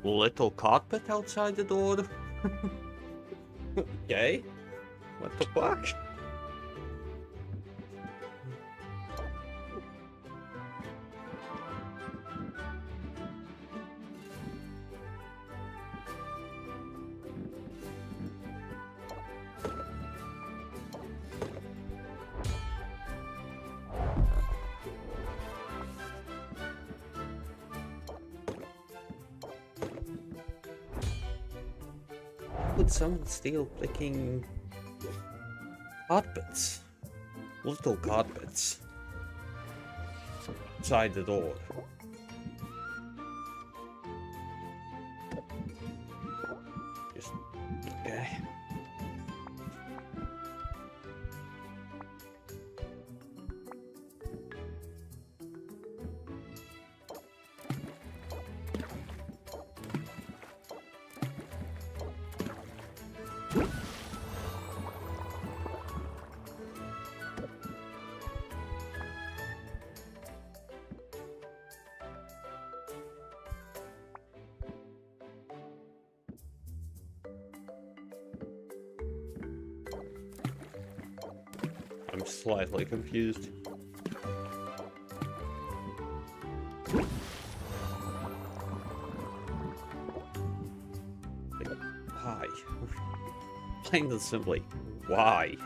Speaker 1: little carpet outside the door. Okay, what the fuck? Would someone steal freaking carpets? Little carpets outside the door. Just okay. I'm slightly confused. Like, why? Plain and simply, why?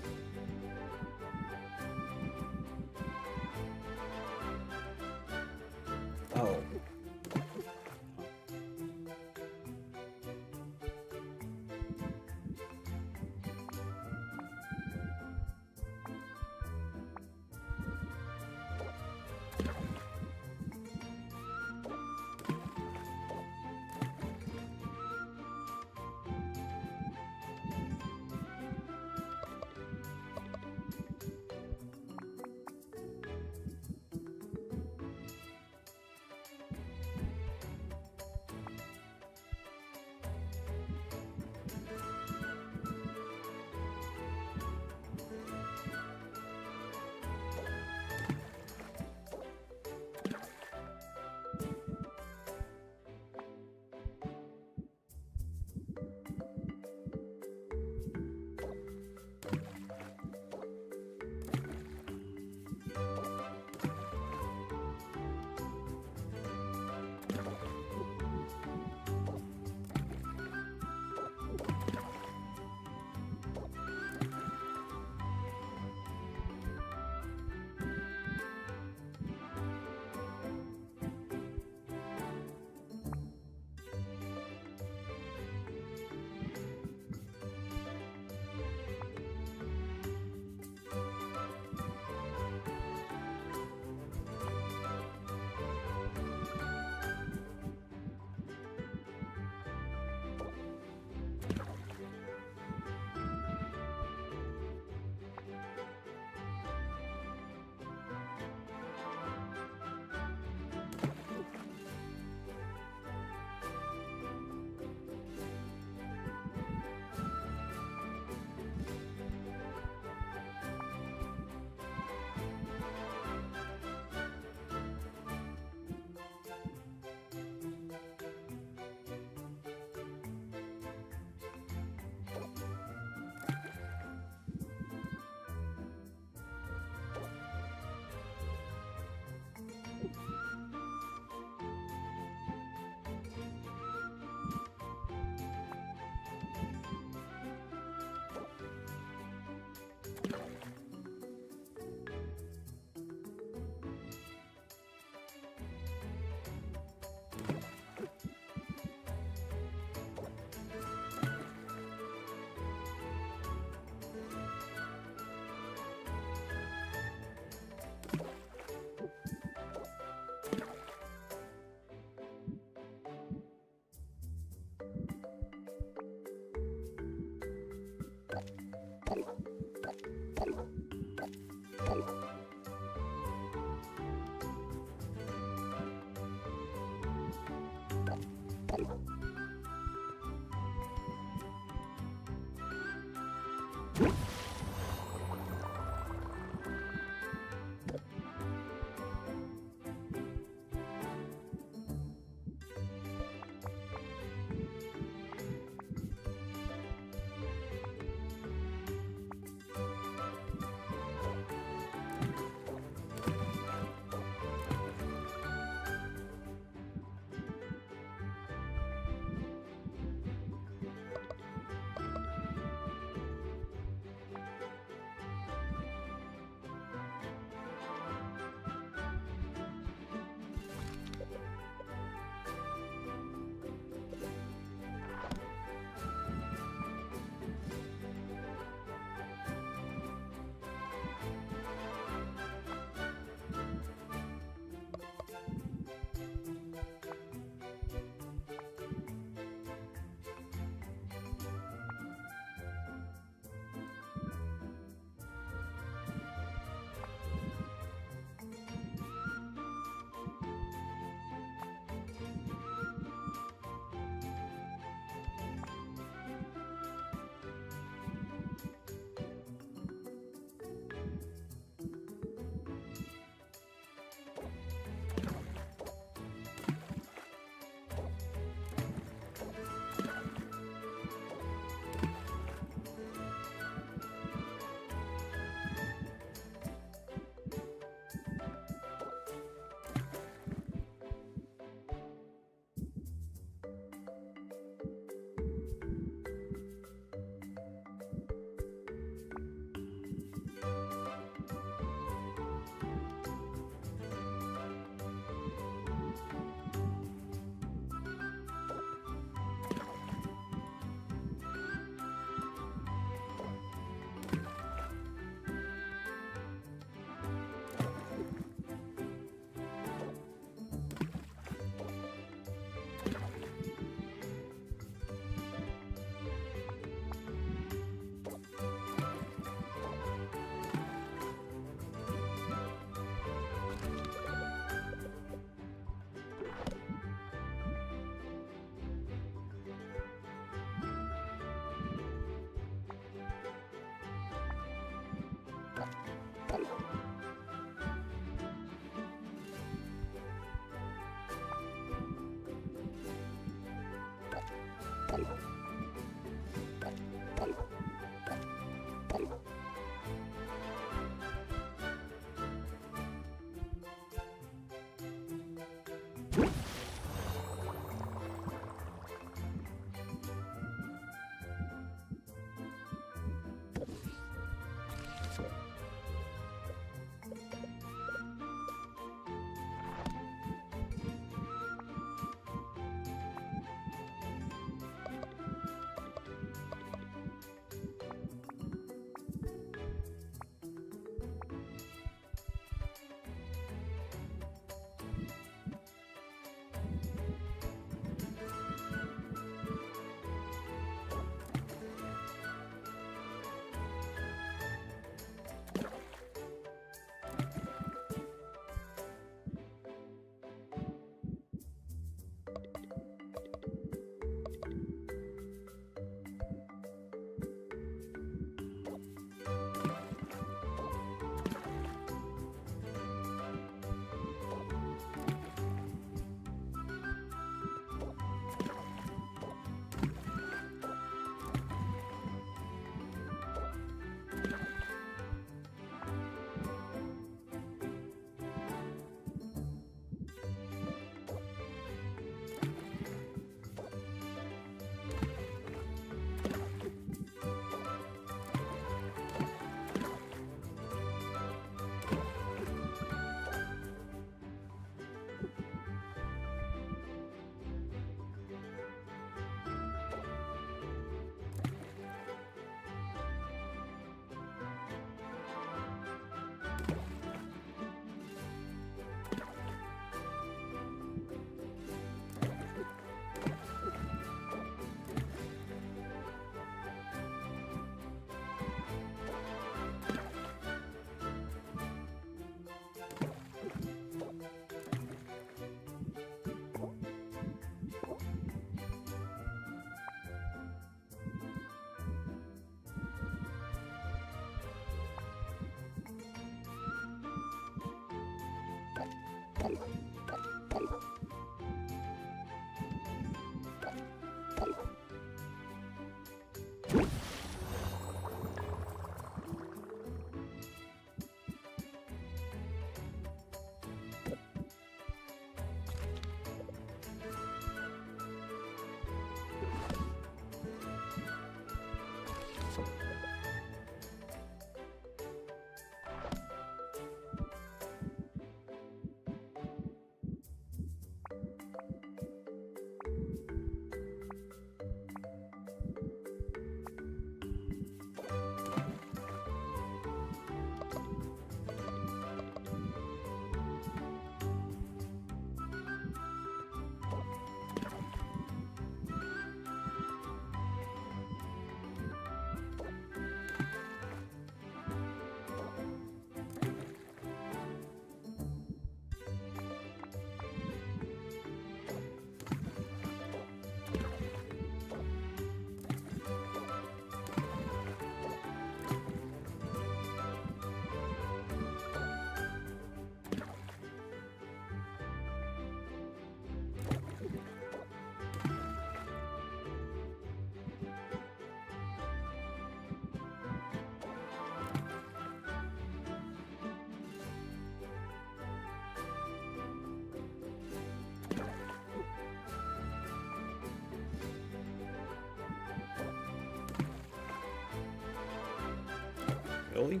Speaker 1: Really?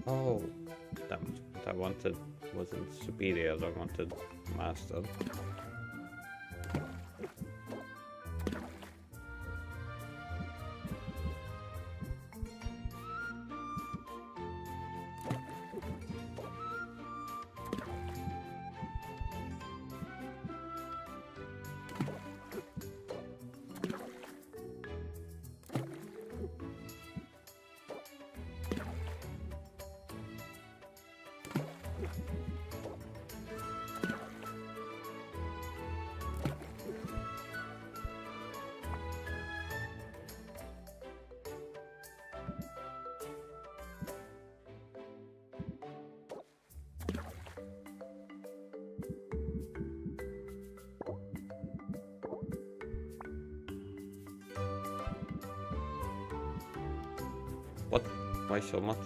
Speaker 1: Oh, damn it. What I wanted wasn't superior, I wanted master. What? Why so much?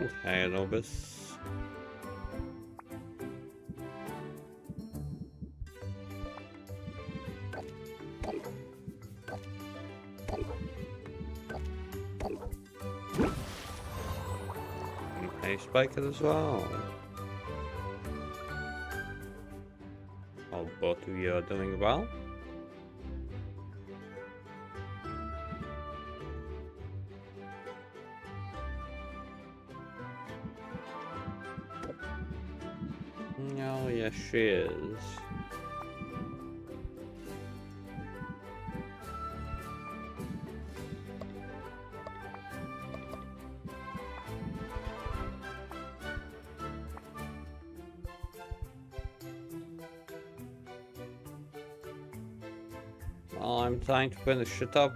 Speaker 1: Okay, Anubis. Okay, Spike it as well. Oh, both of you are doing well. Oh, yes, she is. Well, I'm trying to finish it up.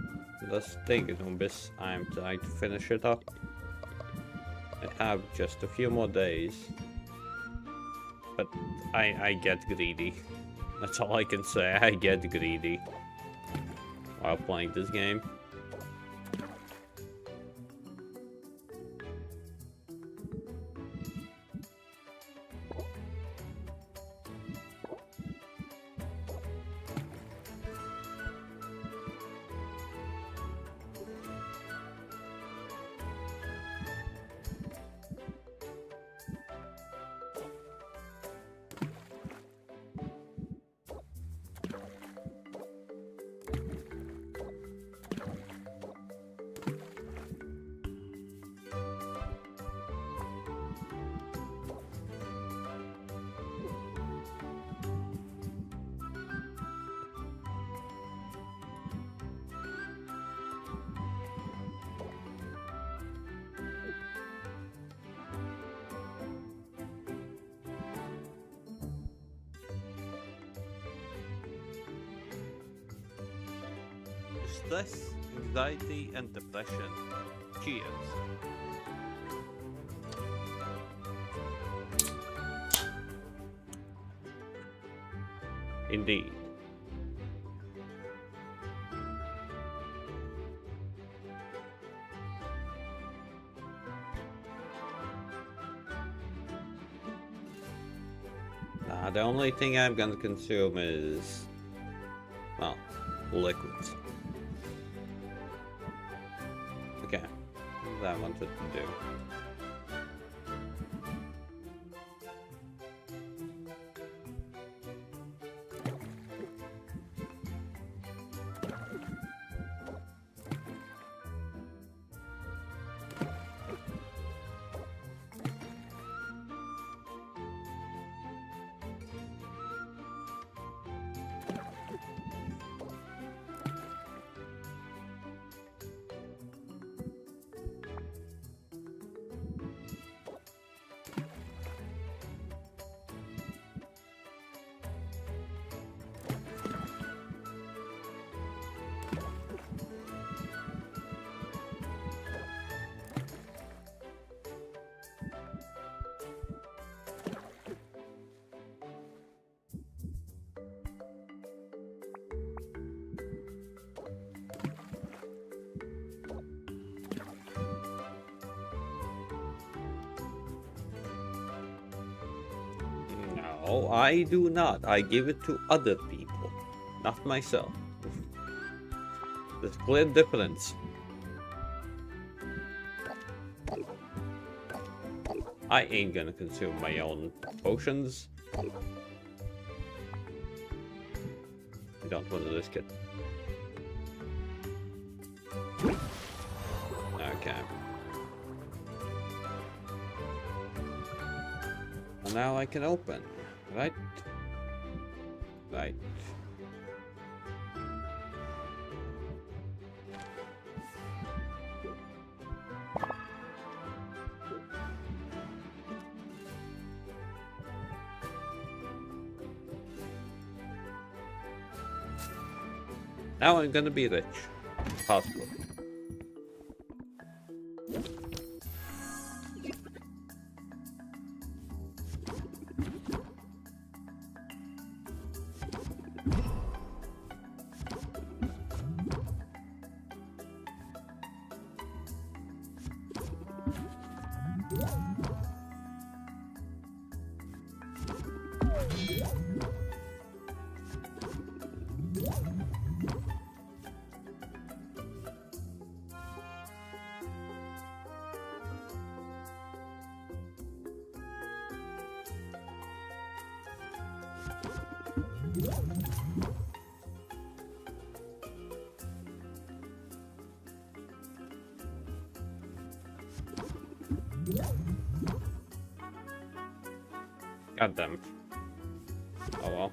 Speaker 1: That's the thing, Anubis. I'm trying to finish it up. I have just a few more days. But I get greedy. That's all I can say. I get greedy while playing this game. Stress, anxiety, and depression. Cheers. Indeed. The only thing I'm gonna consume is, well, liquids. Okay, that I wanted to do. No, I do not. I give it to other people, not myself. There's clear difference. I ain't gonna consume my own potions. I don't want to risk it. Okay. And now I can open, right? Right. Now I'm gonna be rich. Possible. God damn. Oh well.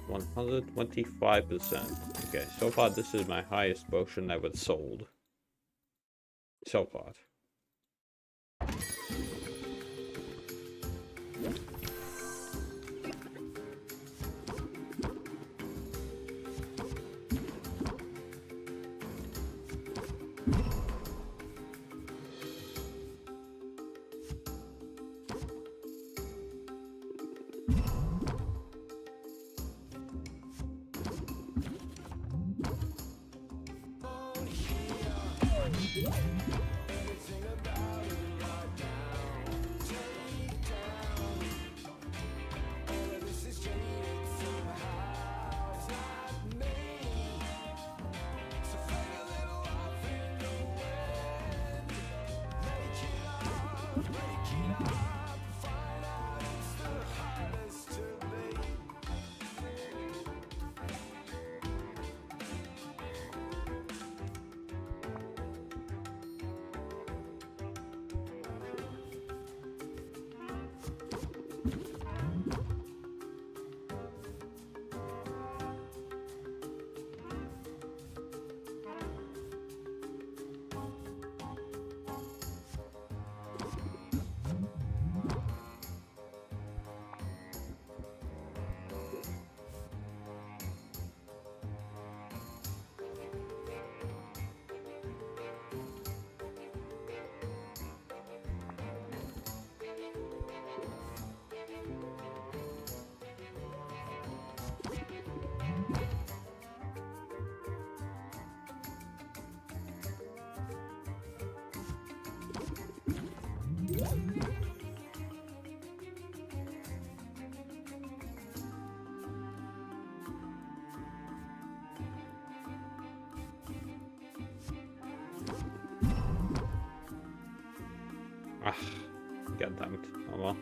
Speaker 1: One 125%. Okay, so far this is my highest potion ever sold. So far. Ah, god damn it. Oh well.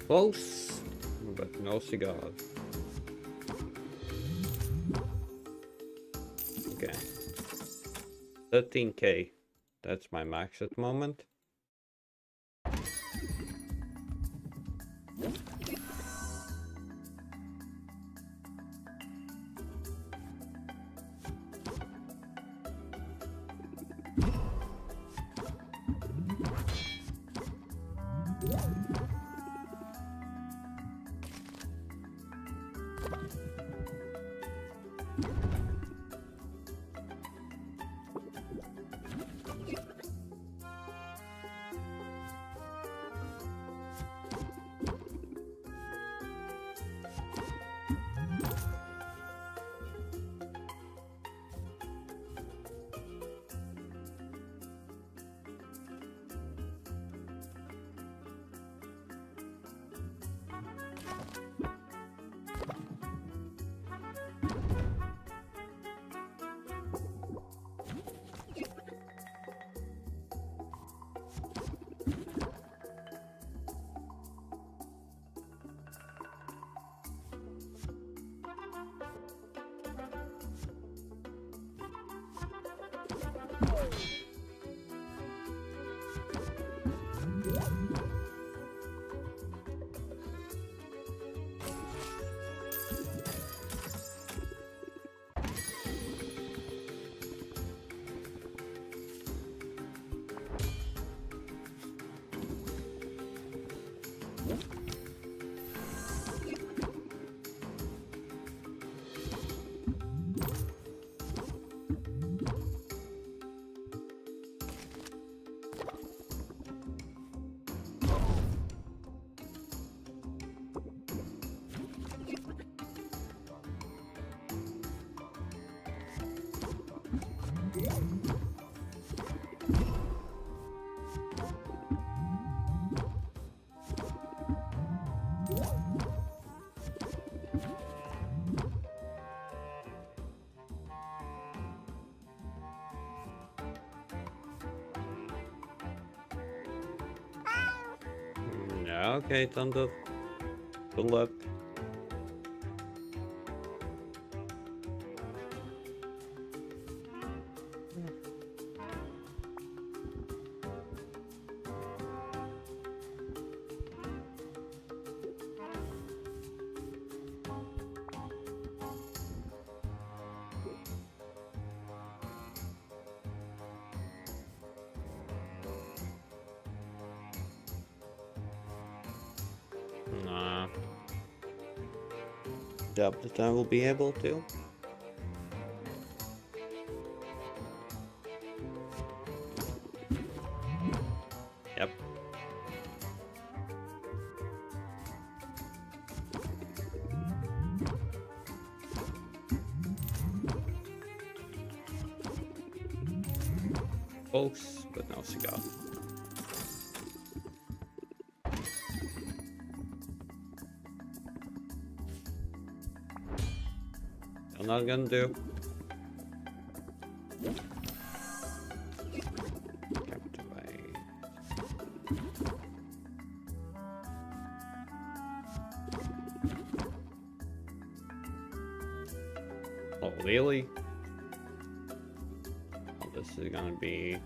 Speaker 1: Close, but no cigars. Okay. 13k. That's my max at the moment. Yeah, okay, Thunder. Good luck. Nah. Doubt that I will be able to. Yep. Close, but no cigar. I'm not gonna do. Captivate. Oh, really? Oh, this is gonna be.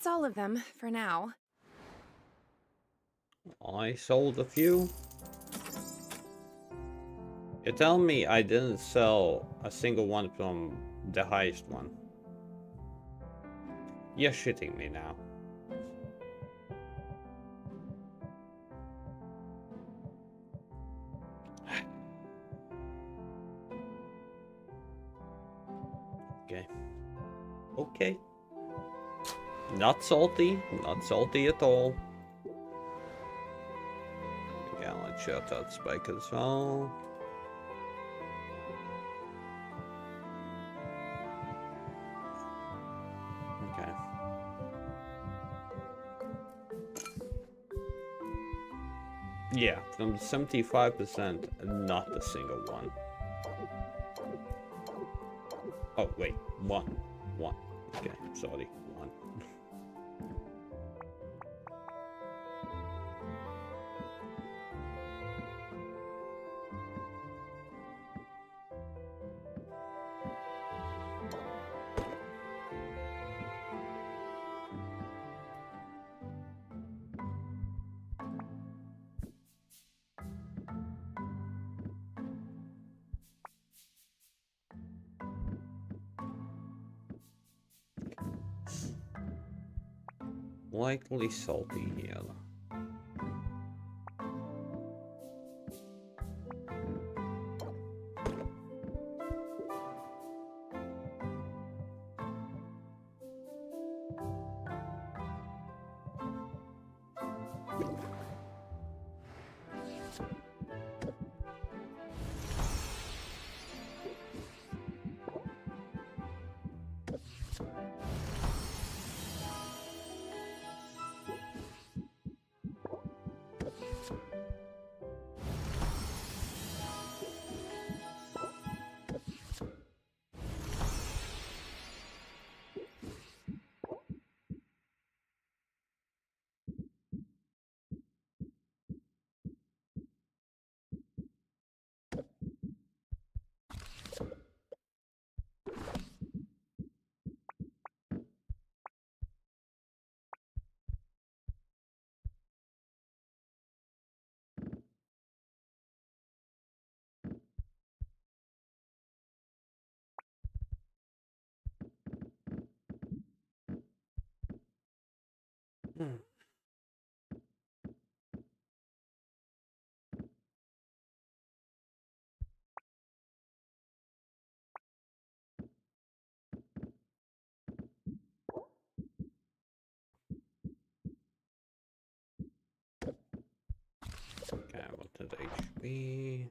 Speaker 3: That's all of them, for now.
Speaker 1: I sold a few. You tell me I didn't sell a single one from the highest one. You're shitting me now. Okay. Okay. Not salty at all. Yeah, let's shut out Spike as well. Okay. Yeah, from 75%, not a single one. Oh, wait, one. Okay, sorry, one. Likely salty here. Okay, what did HP?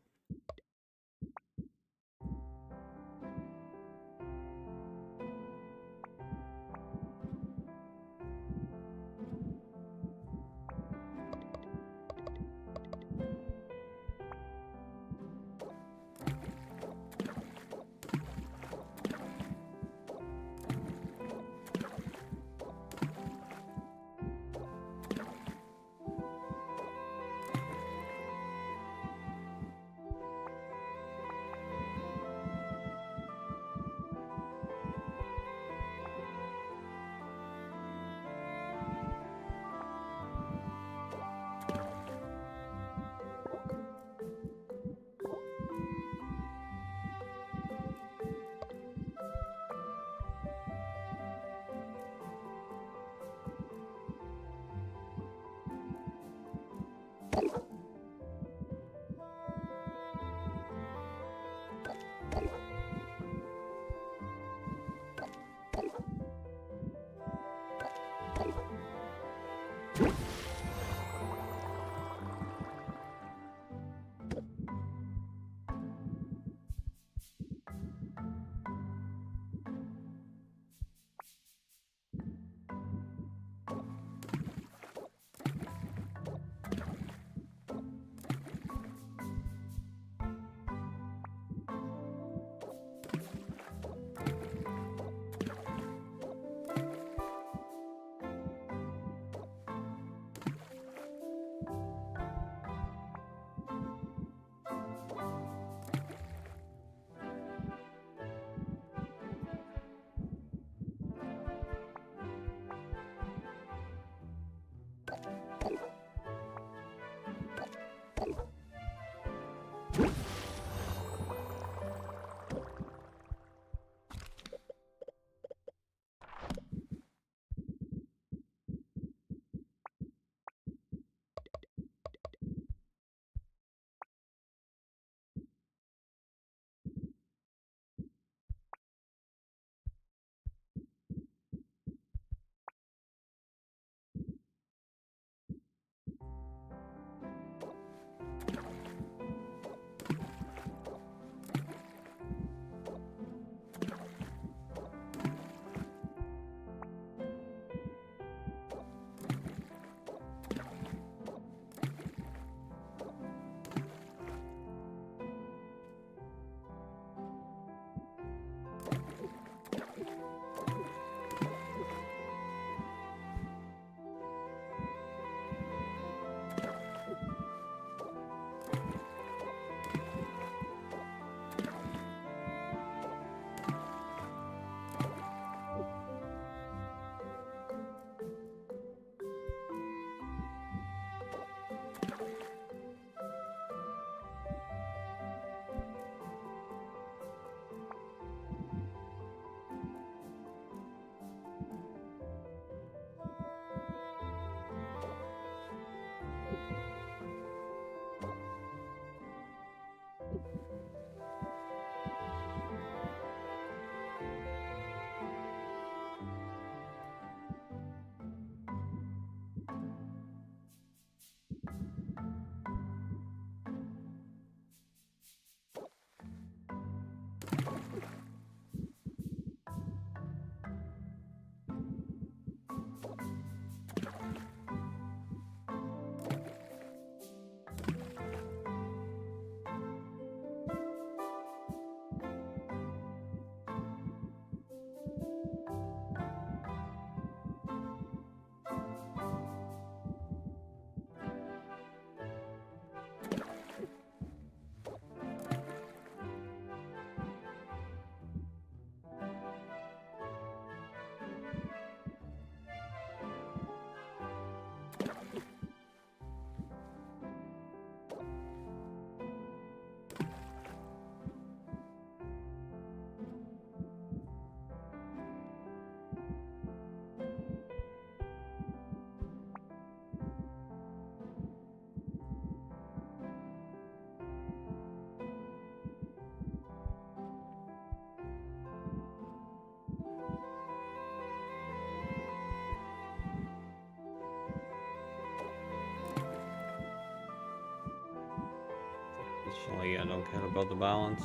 Speaker 1: Apparently I don't care about the balance.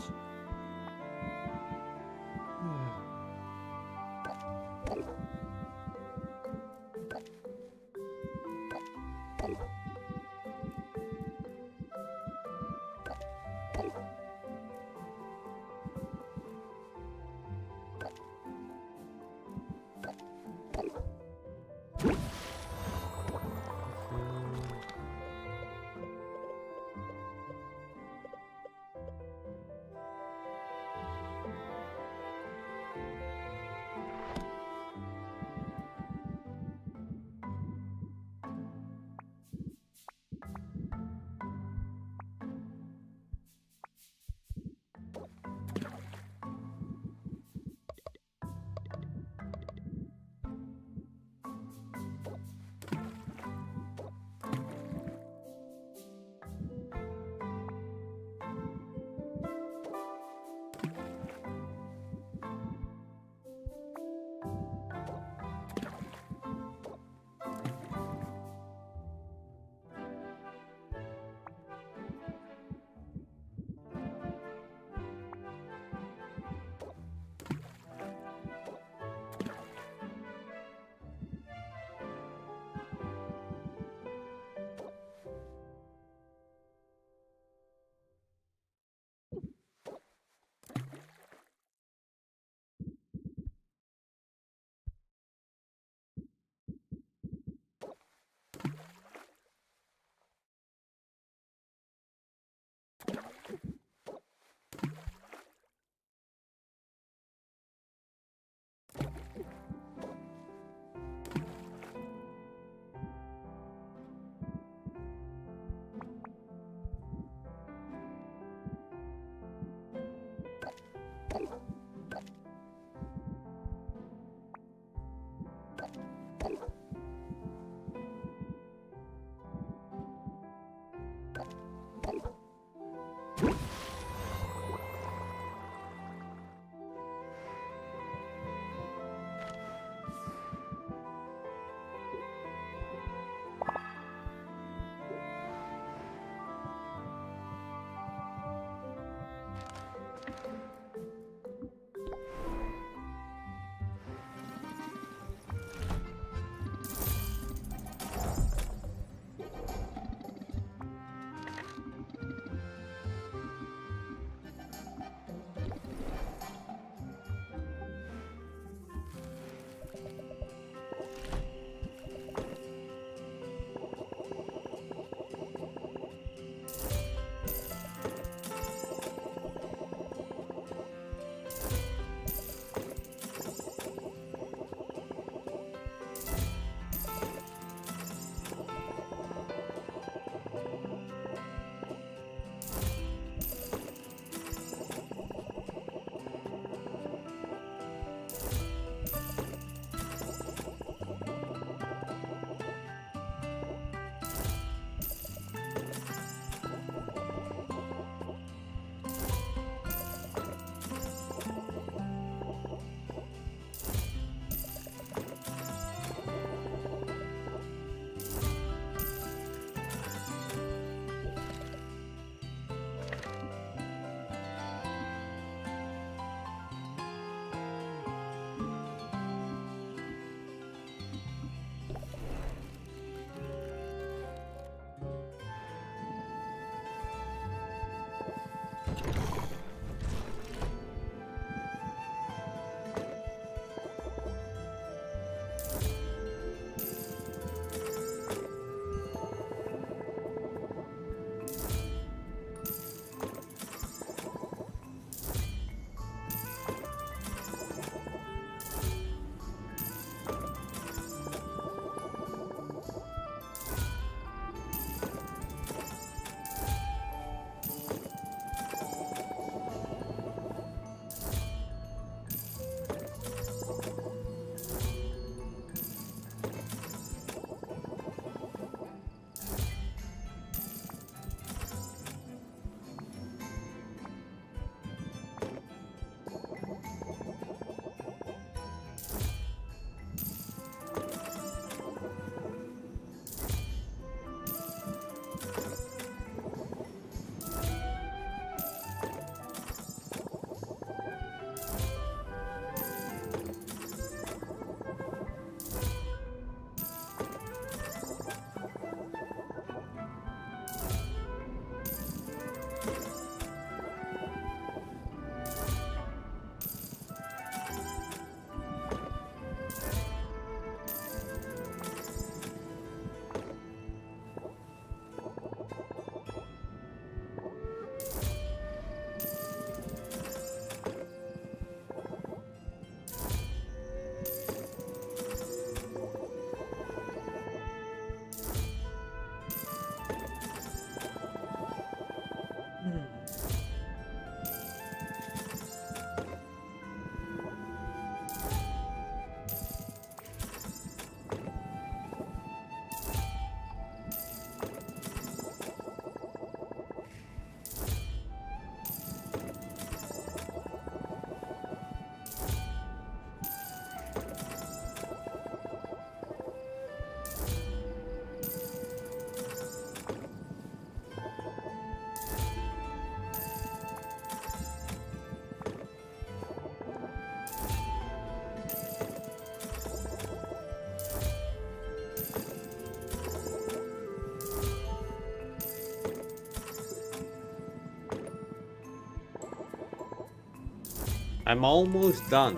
Speaker 1: I'm almost done.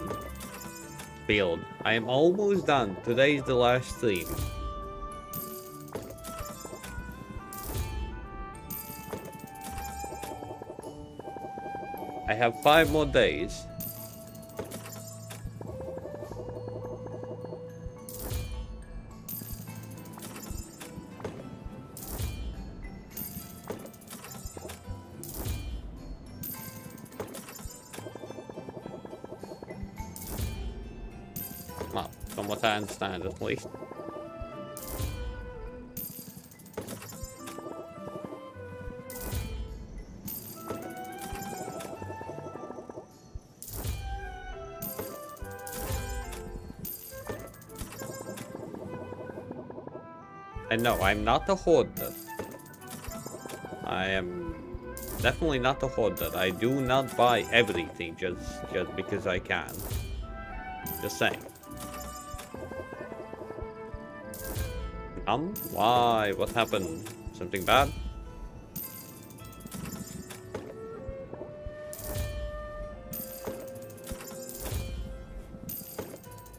Speaker 1: Build. I am almost done. Today is the last stream. I have 5 more days. Well, from what I understand at least. And no, I'm not a hoarder. I am definitely not a hoarder. I do not buy everything just because I can. Just saying. Why? What happened? Something bad?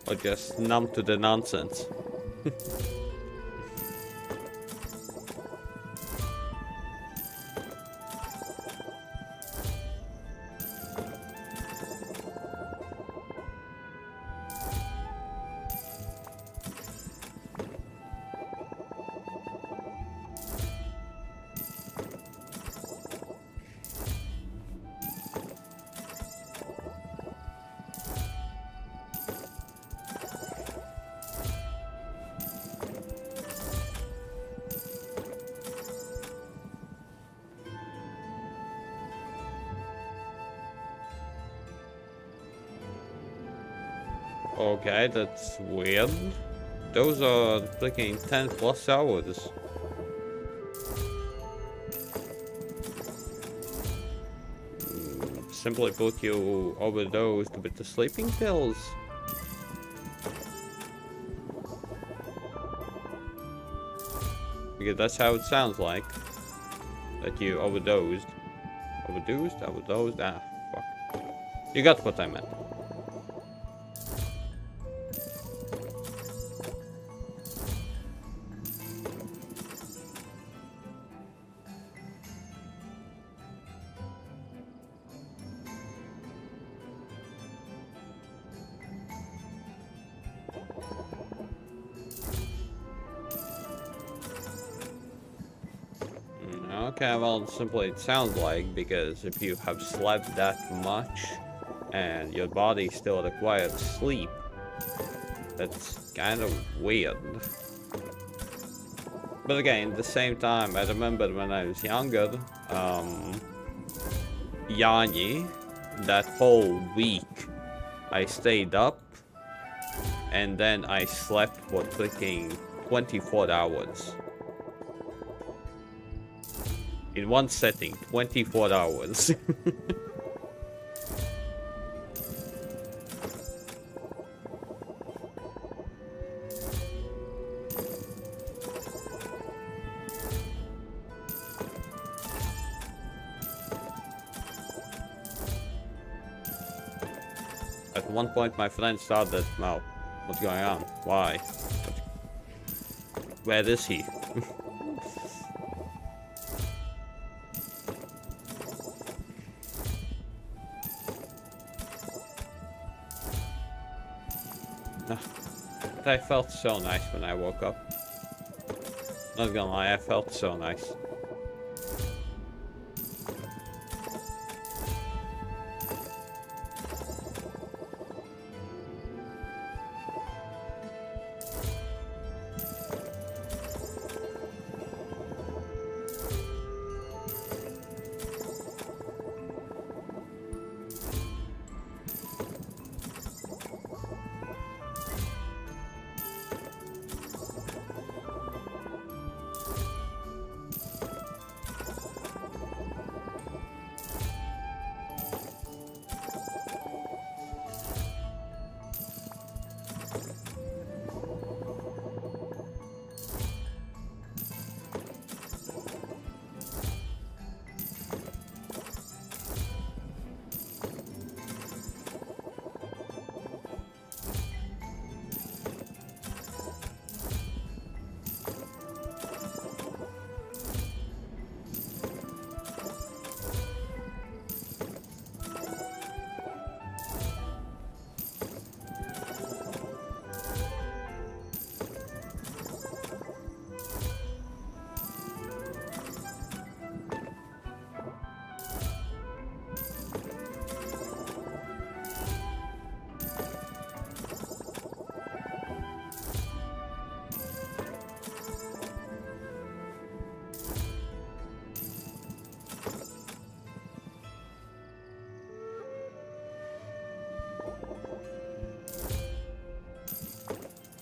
Speaker 1: Or just numb to the nonsense? Okay, that's weird. Those are freaking 10 plus hours. Simply put, you overdosed with the sleeping pills. Because that's how it sounds like. That you overdosed. Overdosed? Ah, fuck. You got what I meant. Okay, well, simply it sounds like, because if you have slept that much and your body still requires sleep, that's kind of weird. But again, at the same time, I remember when I was younger, Yani, that whole week, I stayed up and then I slept for freaking 24 hours. In one setting, 24 hours. At one point, my friend started, "Well, what's going on? Why? Where is he?" I felt so nice when I woke up. Not gonna lie, I felt so nice.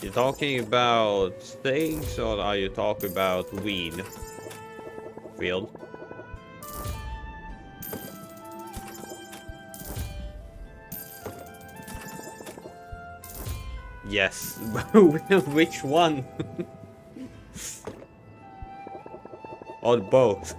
Speaker 1: You talking about things or are you talking about weed? Field? Yes. Which one? Or both?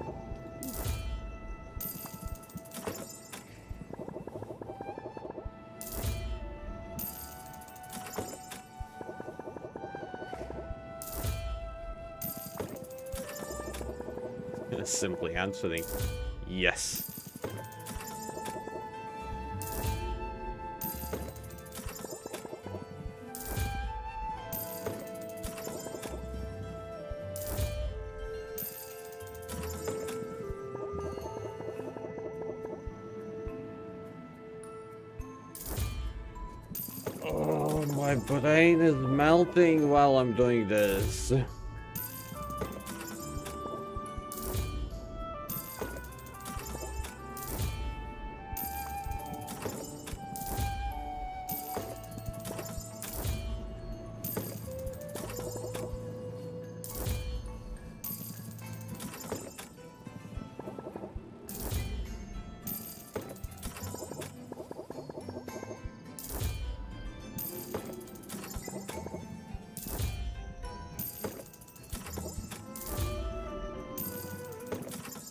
Speaker 1: Simply answering yes. Oh, my brain is melting while I'm doing this.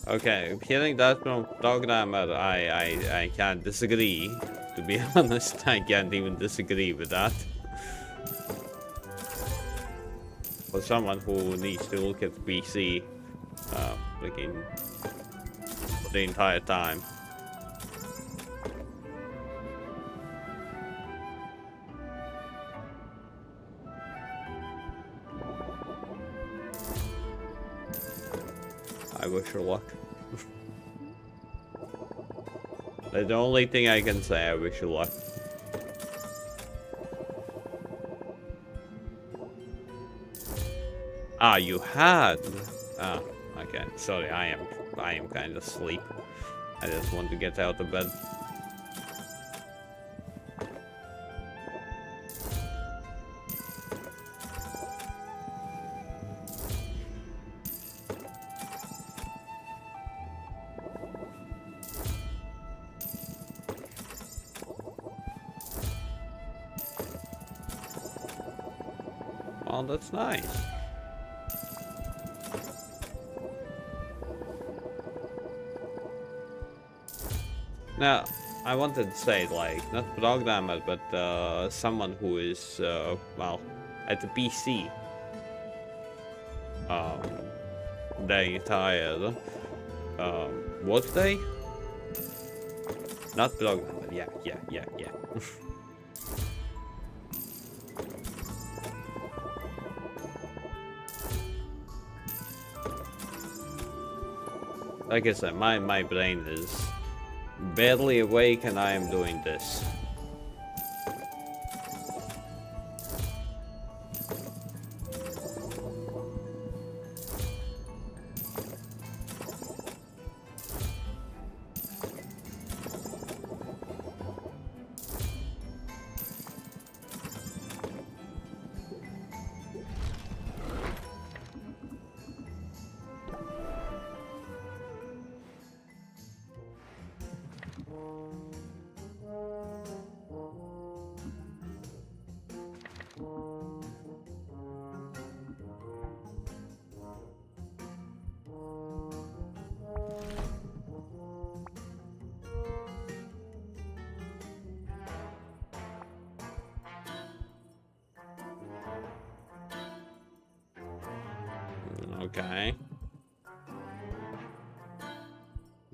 Speaker 1: Okay, hearing that from programmer, I can't disagree. To be honest, I can't even disagree with that. For someone who needs to look at the PC, freaking the entire time. I wish her luck. That's the only thing I can say. I wish you luck. Ah, you had. Ah, okay. Sorry, I am kind of asleep. I just want to get out of bed. Oh, that's nice. Now, I wanted to say, like, not programmer, but someone who is, well, at the PC. The entire workday? Not programmer, yeah. Like I said, my brain is barely awake and I am doing this. Okay.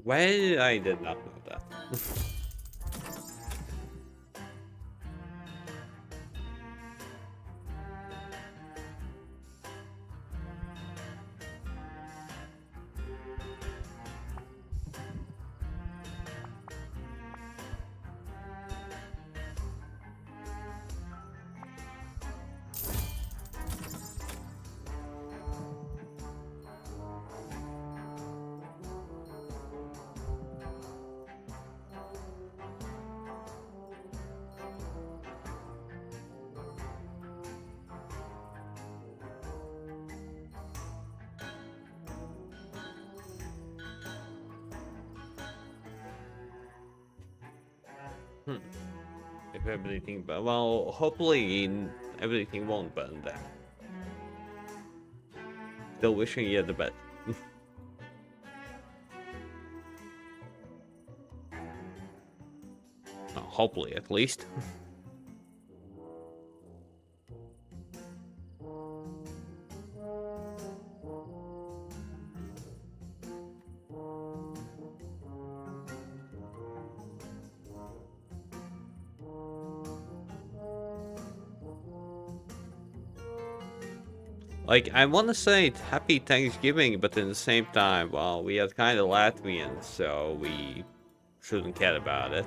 Speaker 1: Well, I did not know that. Hmm. If everything, well, hopefully everything won't burn down. Still wishing you the best. Oh, hopefully, at least. Like, I want to say Happy Thanksgiving, but at the same time, well, we are kind of Latvian, so we shouldn't care about it.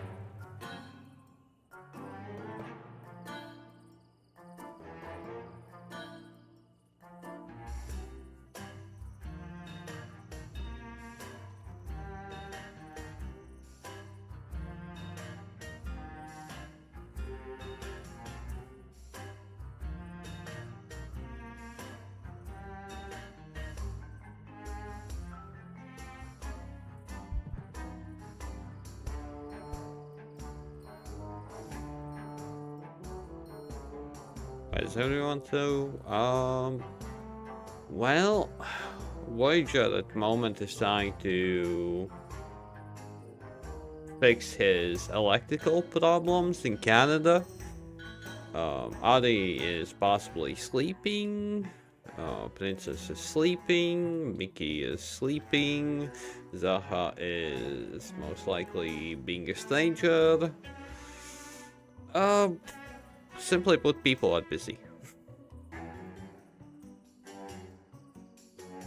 Speaker 1: Why does everyone to? Well, Voyager at the moment is trying to fix his electrical problems in Canada. Adi is possibly sleeping. Princess is sleeping. Mickey is sleeping. Zaha is most likely being a stranger. Simply put, people are busy.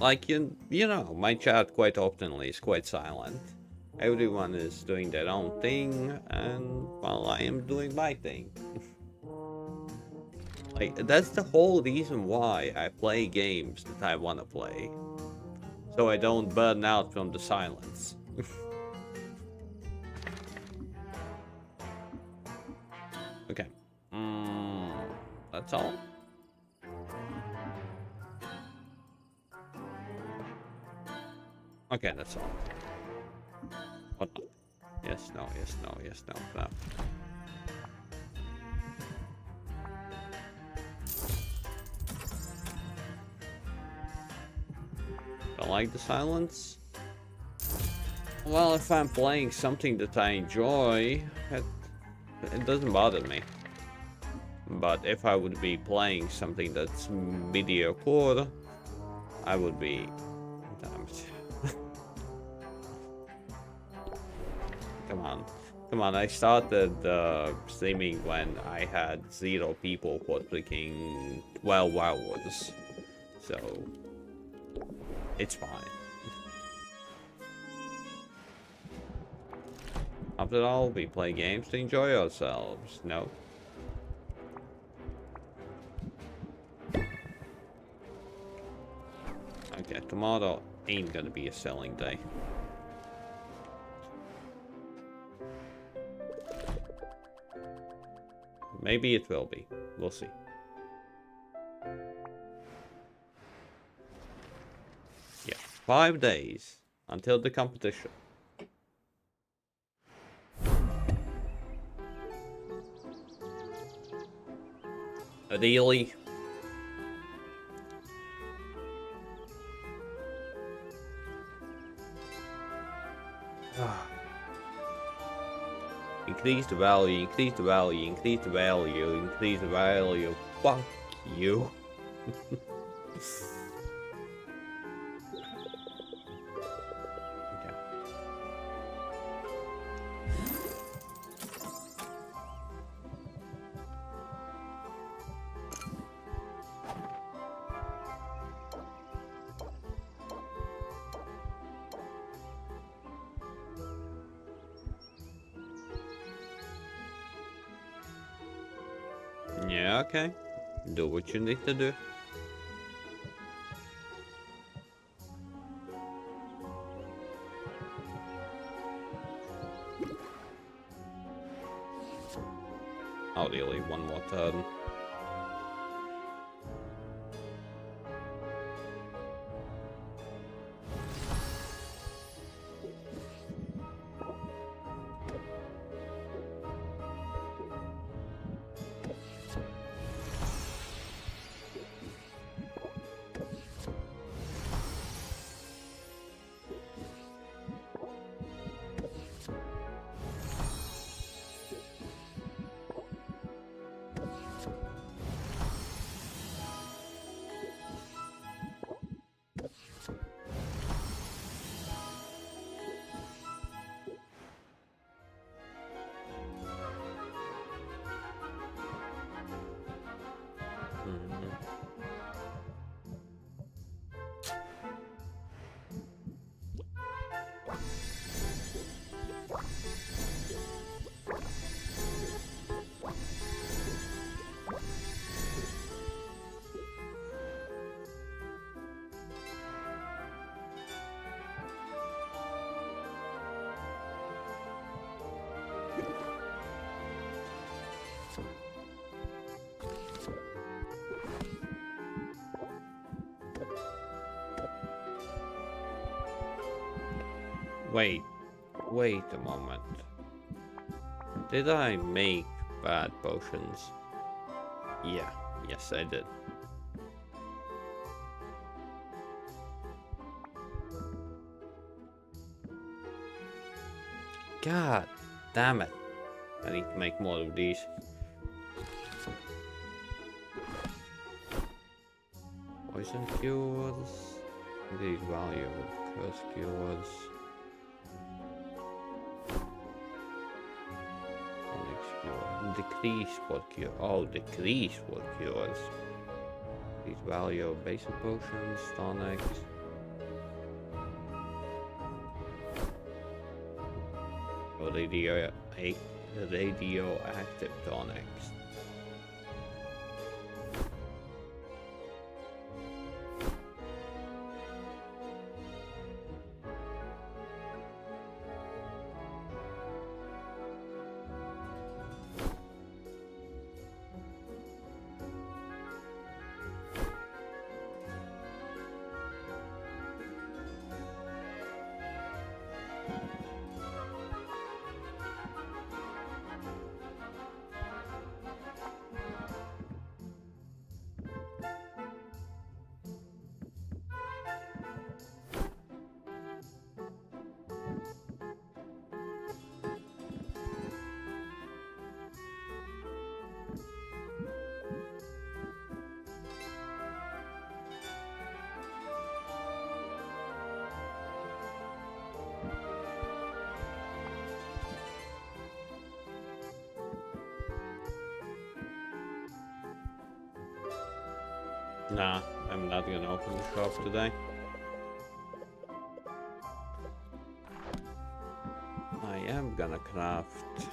Speaker 1: Like, you know, my chat quite often is quite silent. Everyone is doing their own thing, and, well, I am doing my thing. Like, that's the whole reason why I play games that I want to play. So I don't burn out from the silence. Okay. That's all? Okay, that's all. What? Yes, no, yes, no, yes, no, no. Don't like the silence? Well, if I'm playing something that I enjoy, it doesn't bother me. But if I would be playing something that's mediocre, I would be... Damn it. Come on. Come on, I started streaming when I had 0 people for freaking 12 hours. So, it's fine. After all, we play games to enjoy ourselves, no? Okay, tomorrow ain't gonna be a selling day. Maybe it will be. We'll see. Yeah, 5 days until the competition. Ideally, increase the value, increase the value, increase the value, increase the value. Fuck you. Okay. Yeah, okay. Do what you need to do. I'll really one more turn. Wait. Wait a moment. Did I make bad potions? Yeah. Yes, I did. God damn it. I need to make more of these. Poison cures. Indeed valuable. Curse cures. Onyx cure. Decrease what cure. Oh, decrease what cures. These value basic potions, tonics. Radioactive tonics. Nah, I'm not gonna open the shop today. I am gonna craft. Wait.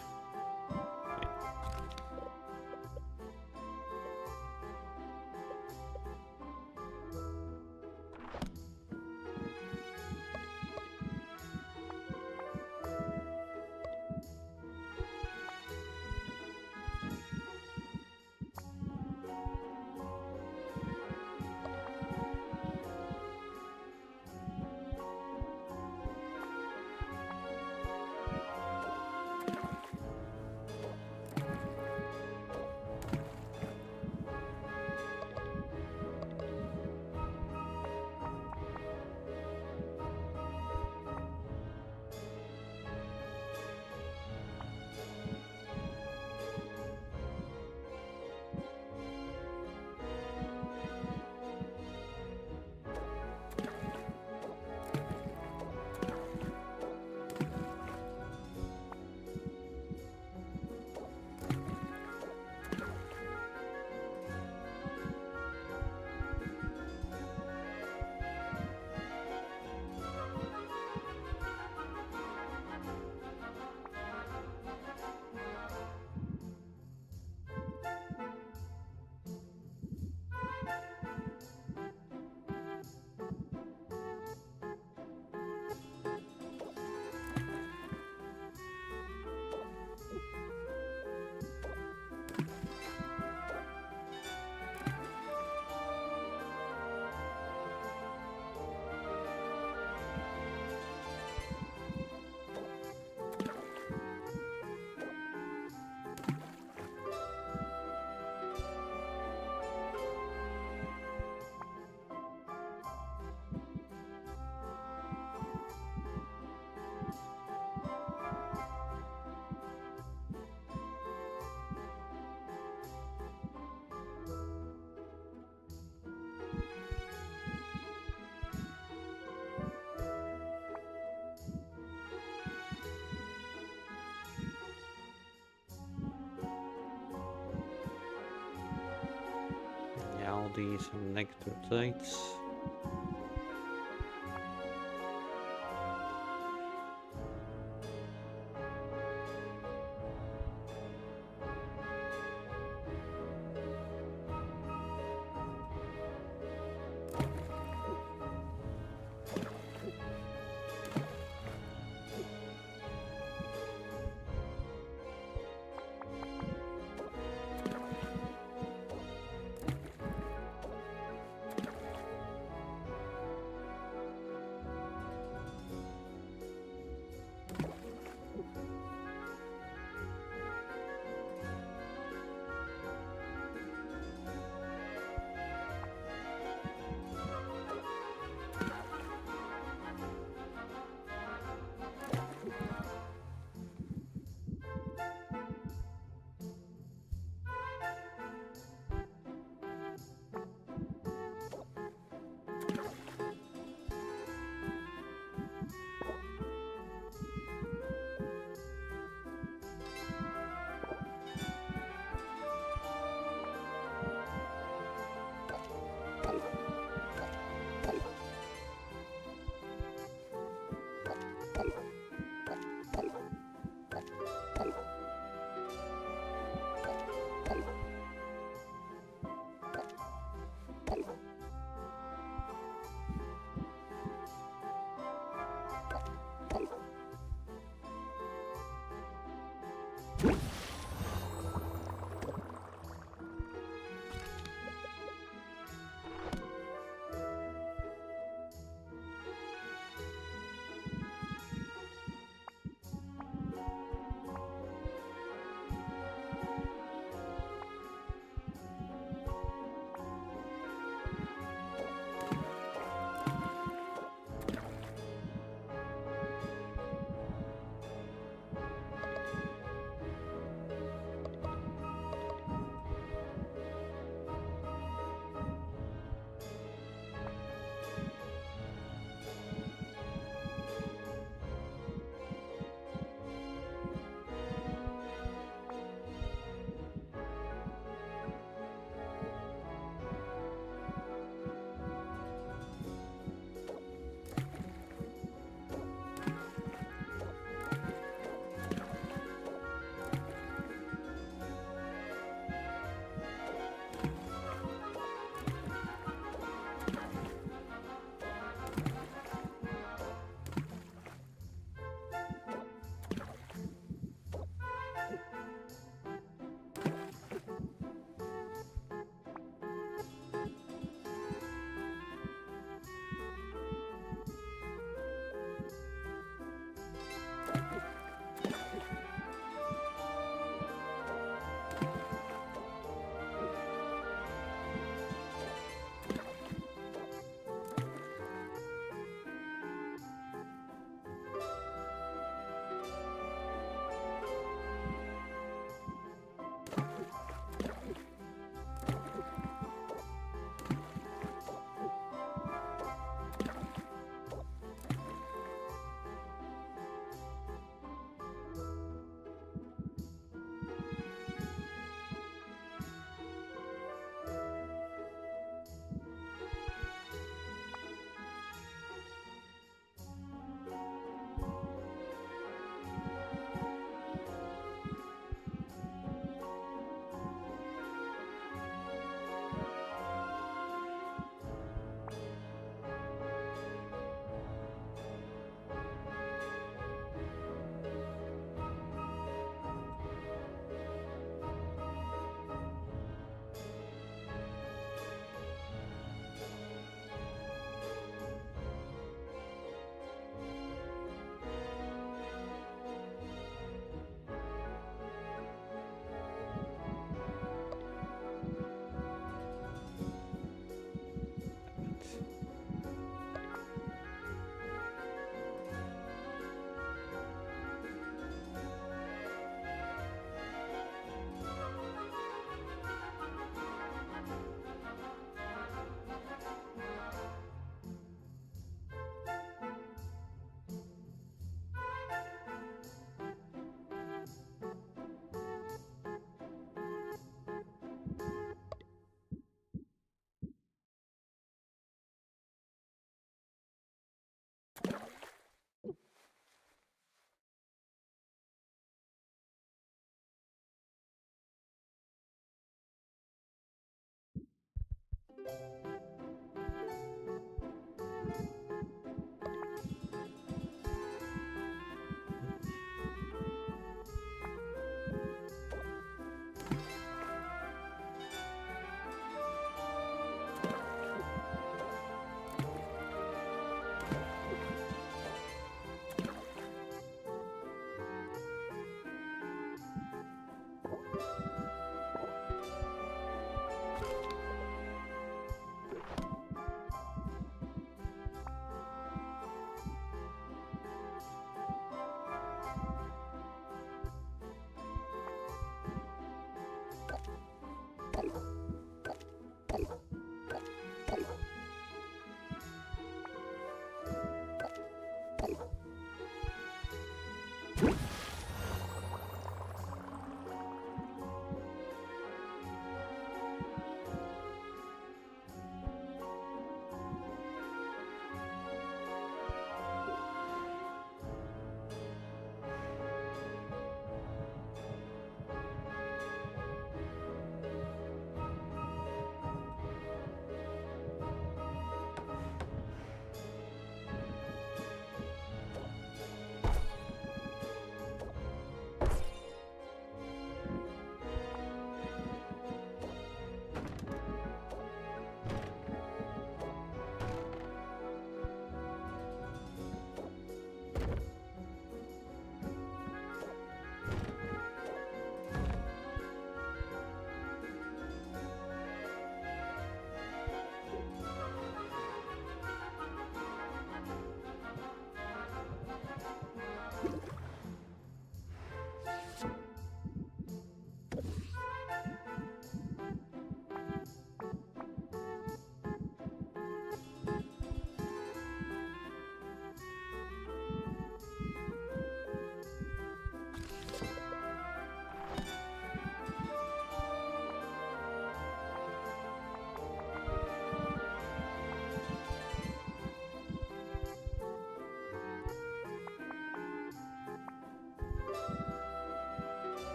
Speaker 1: Yeah, all these some negative traits.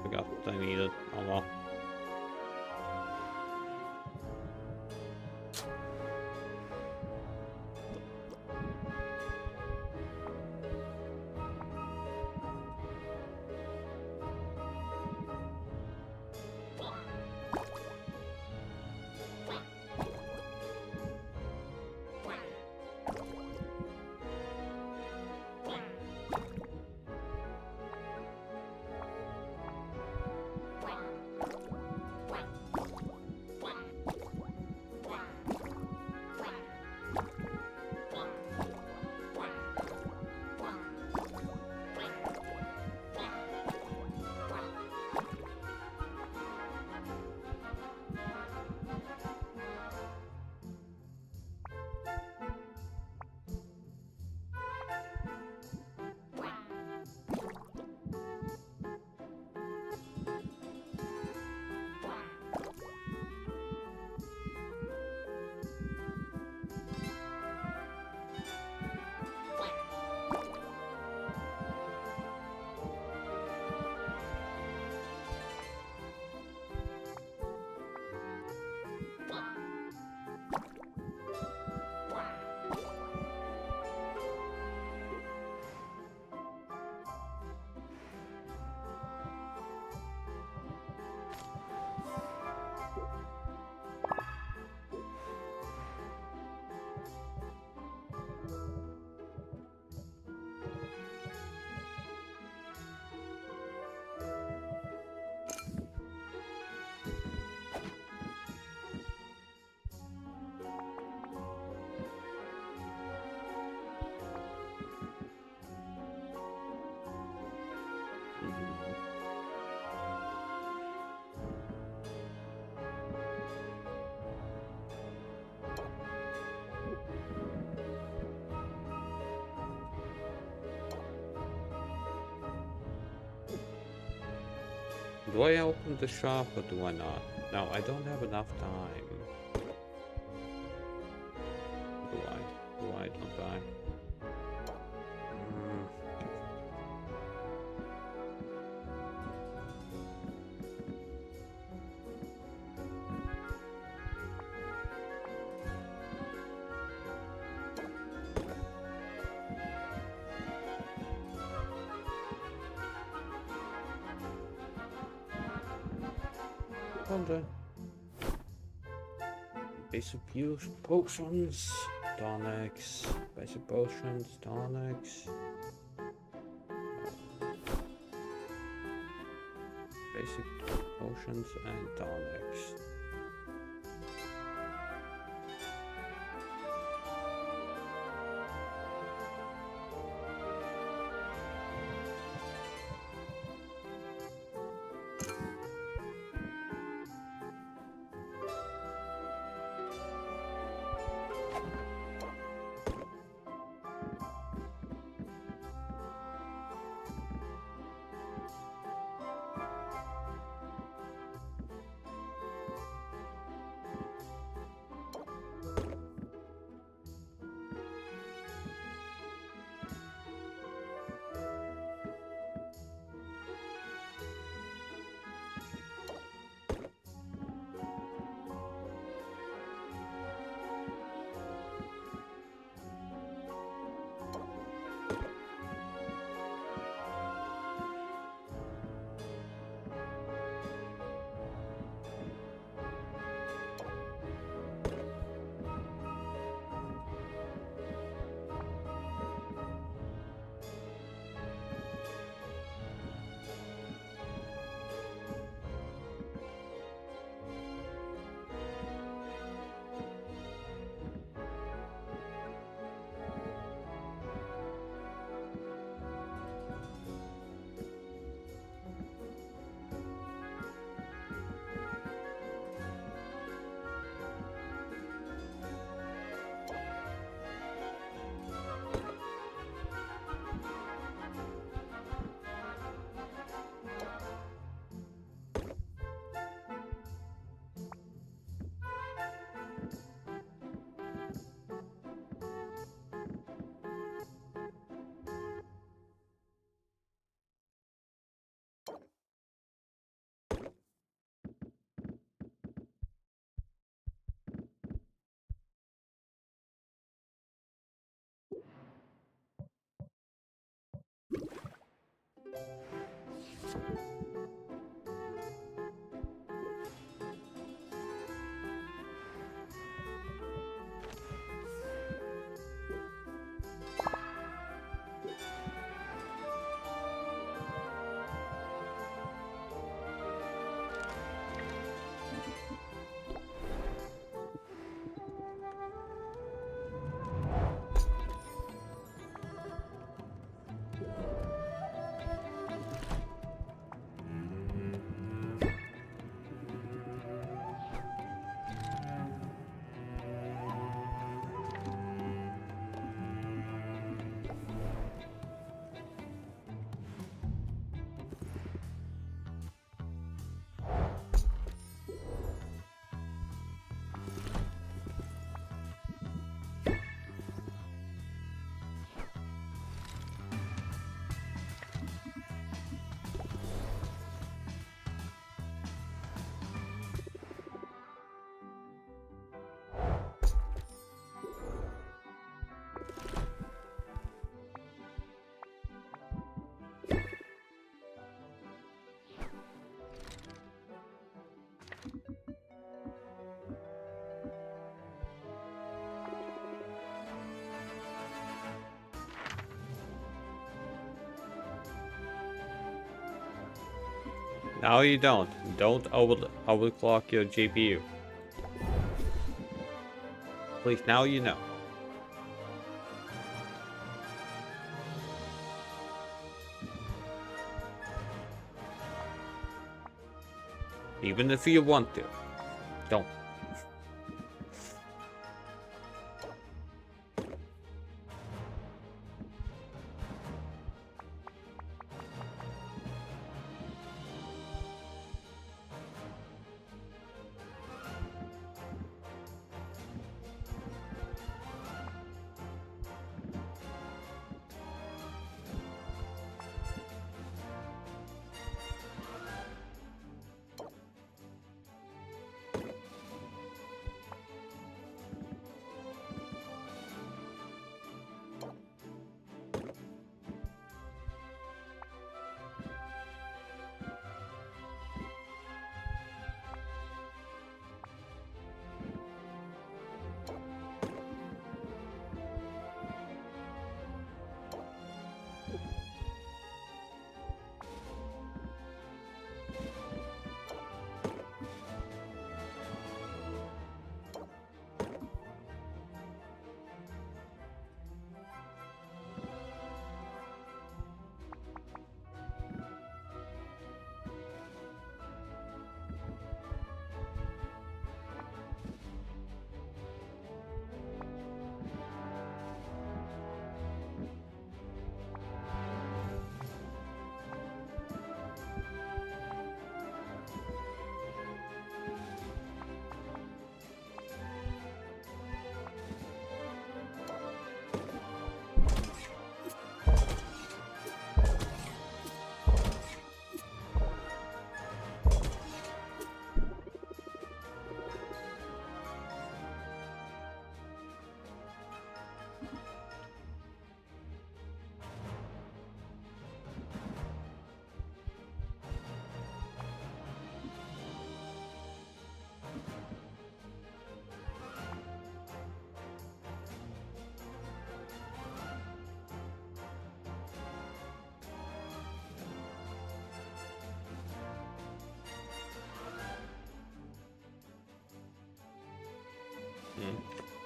Speaker 1: Forgot what I needed. Oh well. Do I open the shop or do I not? No, I don't have enough time. Do I? Do I? Don't I? Wonder. Basic use potions, tonics, basic potions, tonics. Basic potions and tonics. Now you don't. Don't overclock your GPU. Please, now you know. Even if you want to. Don't.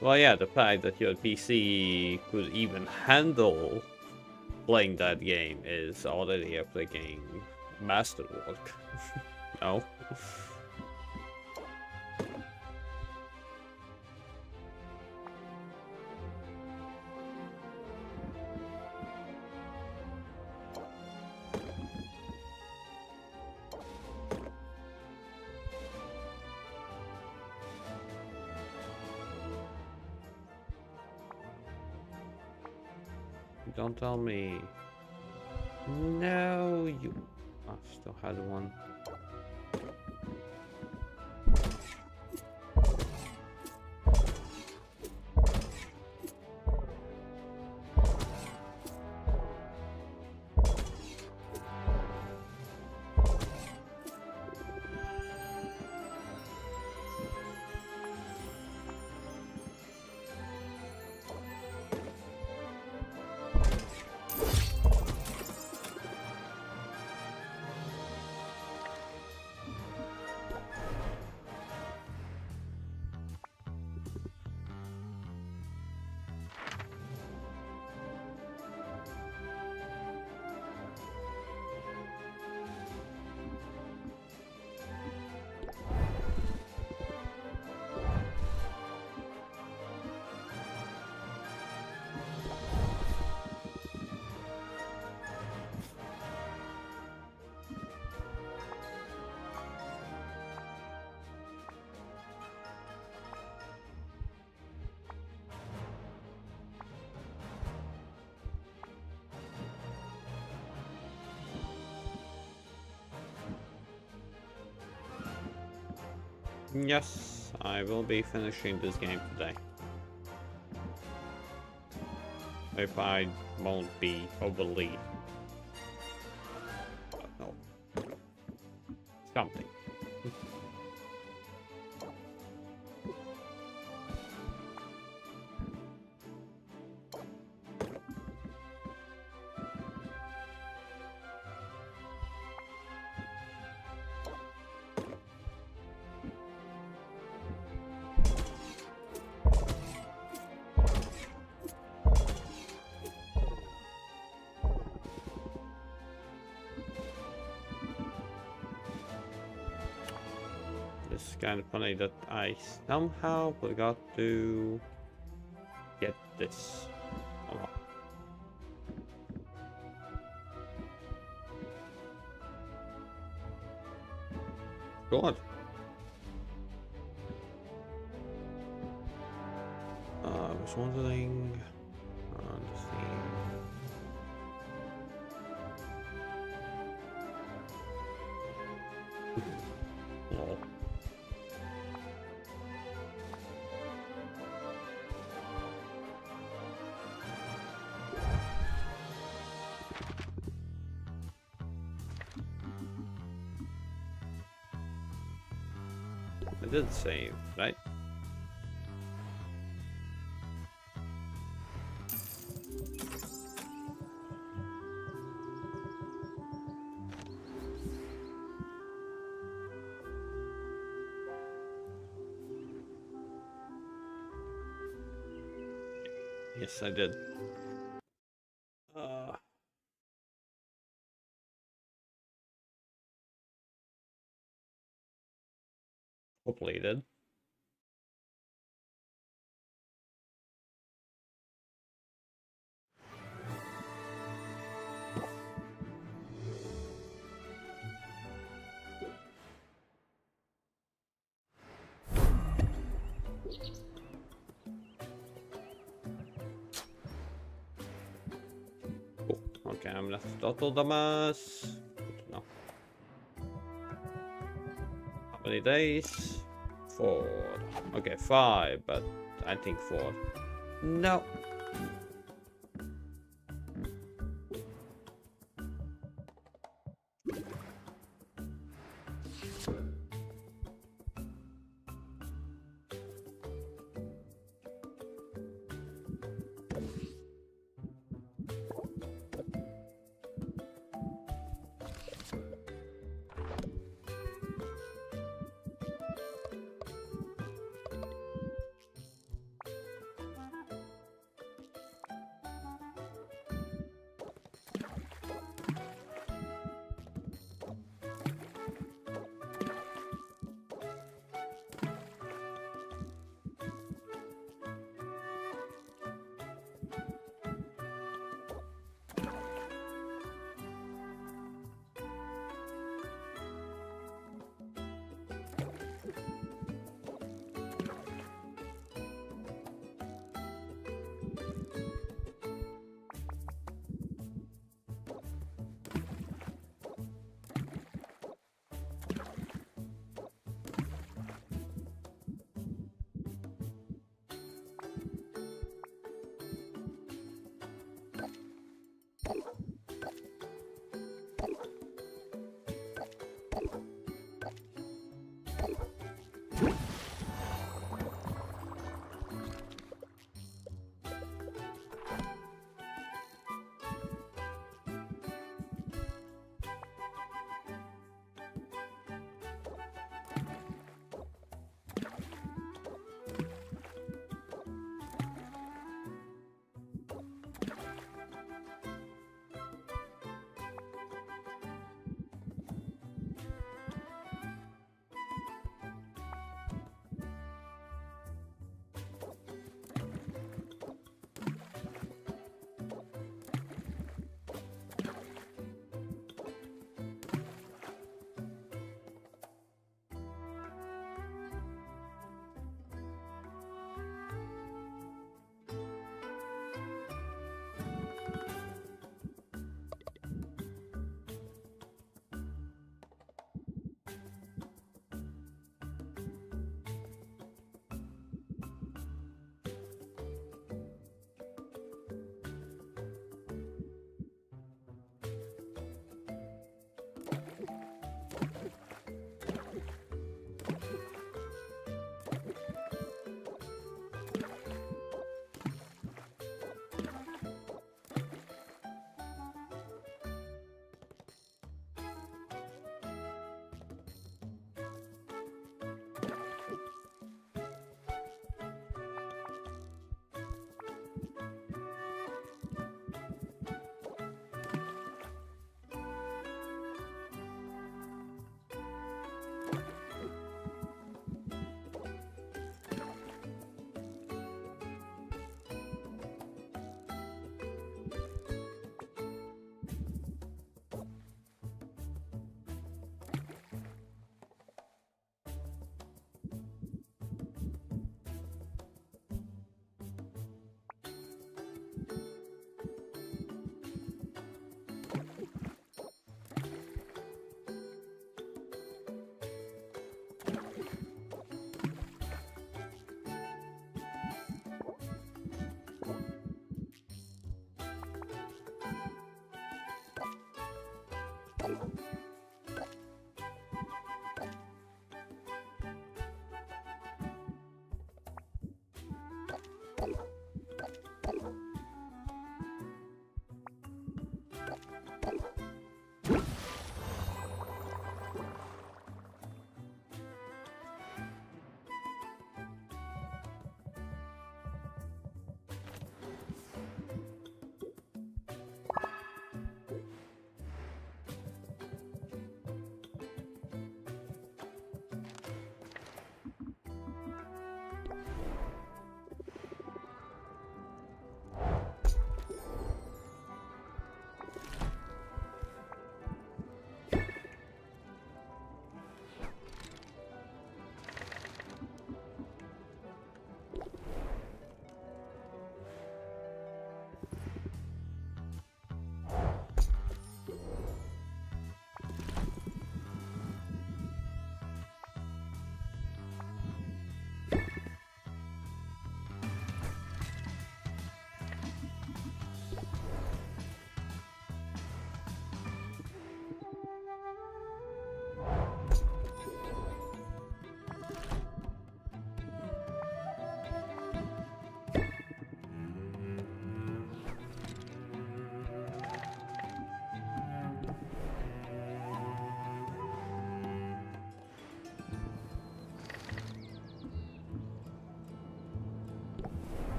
Speaker 1: Well, yeah, the fact that your PC could even handle playing that game is already a freaking masterwork. No? Don't tell me. No, you. I still had one. Yes, I will be finishing this game today. If I won't be overly... no. Something. kind of funny that I somehow forgot to get this. Oh, well. God. I was wondering on the theme. Lol. I did save, right? Yes, I did. Hopefully it did. Oh, okay, I'm left total damas. No. How many days? 4. Okay, 5, but I think 4. No.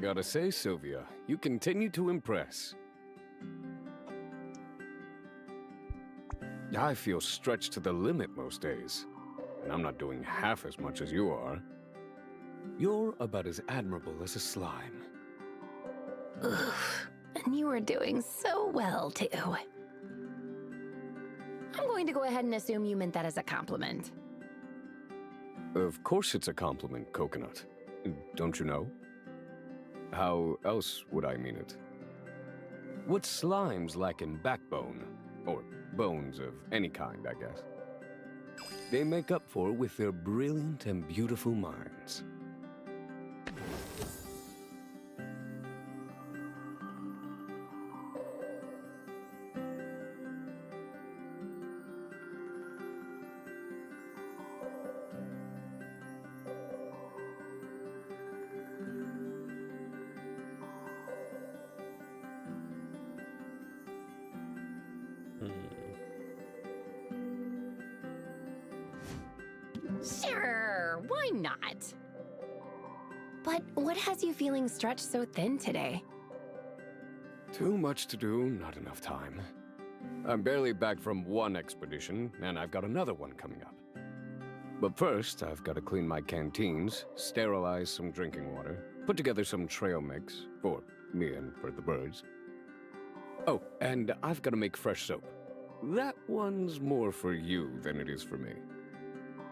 Speaker 8: gotta say, Sylvia, you continue to impress. I feel stretched to the limit most days, and I'm not doing half as much as you are. You're about as admirable as a slime.
Speaker 3: Oof. And you are doing so well, too. I'm going to go ahead and assume you meant that as a compliment.
Speaker 8: Of course it's a compliment, Coconut. Don't you know? How else would I mean it? What slimes lack in backbone, or bones of any kind, I guess, they make up for with their brilliant and beautiful minds.
Speaker 3: Sure, why not? But what has you feeling stretched so thin today?
Speaker 8: Too much to do, not enough time. I'm barely back from one expedition, and I've got another one coming up. But first, I've got to clean my canteens, sterilize some drinking water, put together some trail mix, for me and for the birds. Oh, and I've got to make fresh soap. That one's more for you than it is for me.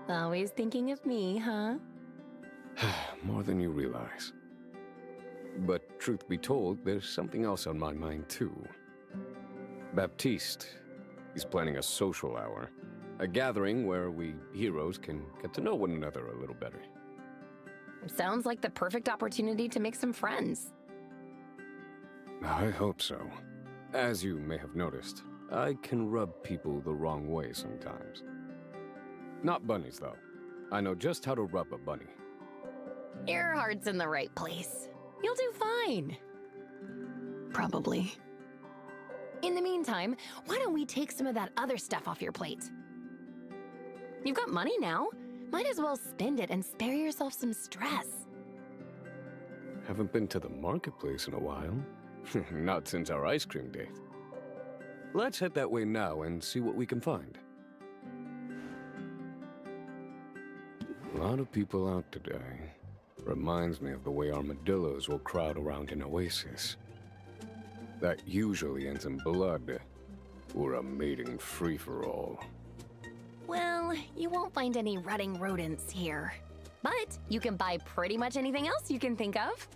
Speaker 3: Always thinking of me, huh?
Speaker 8: More than you realize. But truth be told, there's something else on my mind too. Baptiste, he's planning a social hour. A gathering where we heroes can get to know one another a little better.
Speaker 3: Sounds like the perfect opportunity to make some friends.
Speaker 8: I hope so. As you may have noticed, I can rub people the wrong way sometimes. Not bunnies, though. I know just how to rub a bunny.
Speaker 3: Your heart's in the right place. You'll do fine. Probably. In the meantime, why don't we take some of that other stuff off your plate? You've got money now. Might as well spend it and spare yourself some stress.
Speaker 8: Haven't been to the marketplace in a while. Not since our ice cream date. Let's head that way now and see what we can find. A lot of people out today. Reminds me of the way armadillos will crowd around an oasis. That usually ends in blood, or a mating free-for-all.
Speaker 3: Well, you won't find any rutting rodents here. But you can buy pretty much anything else you can think of.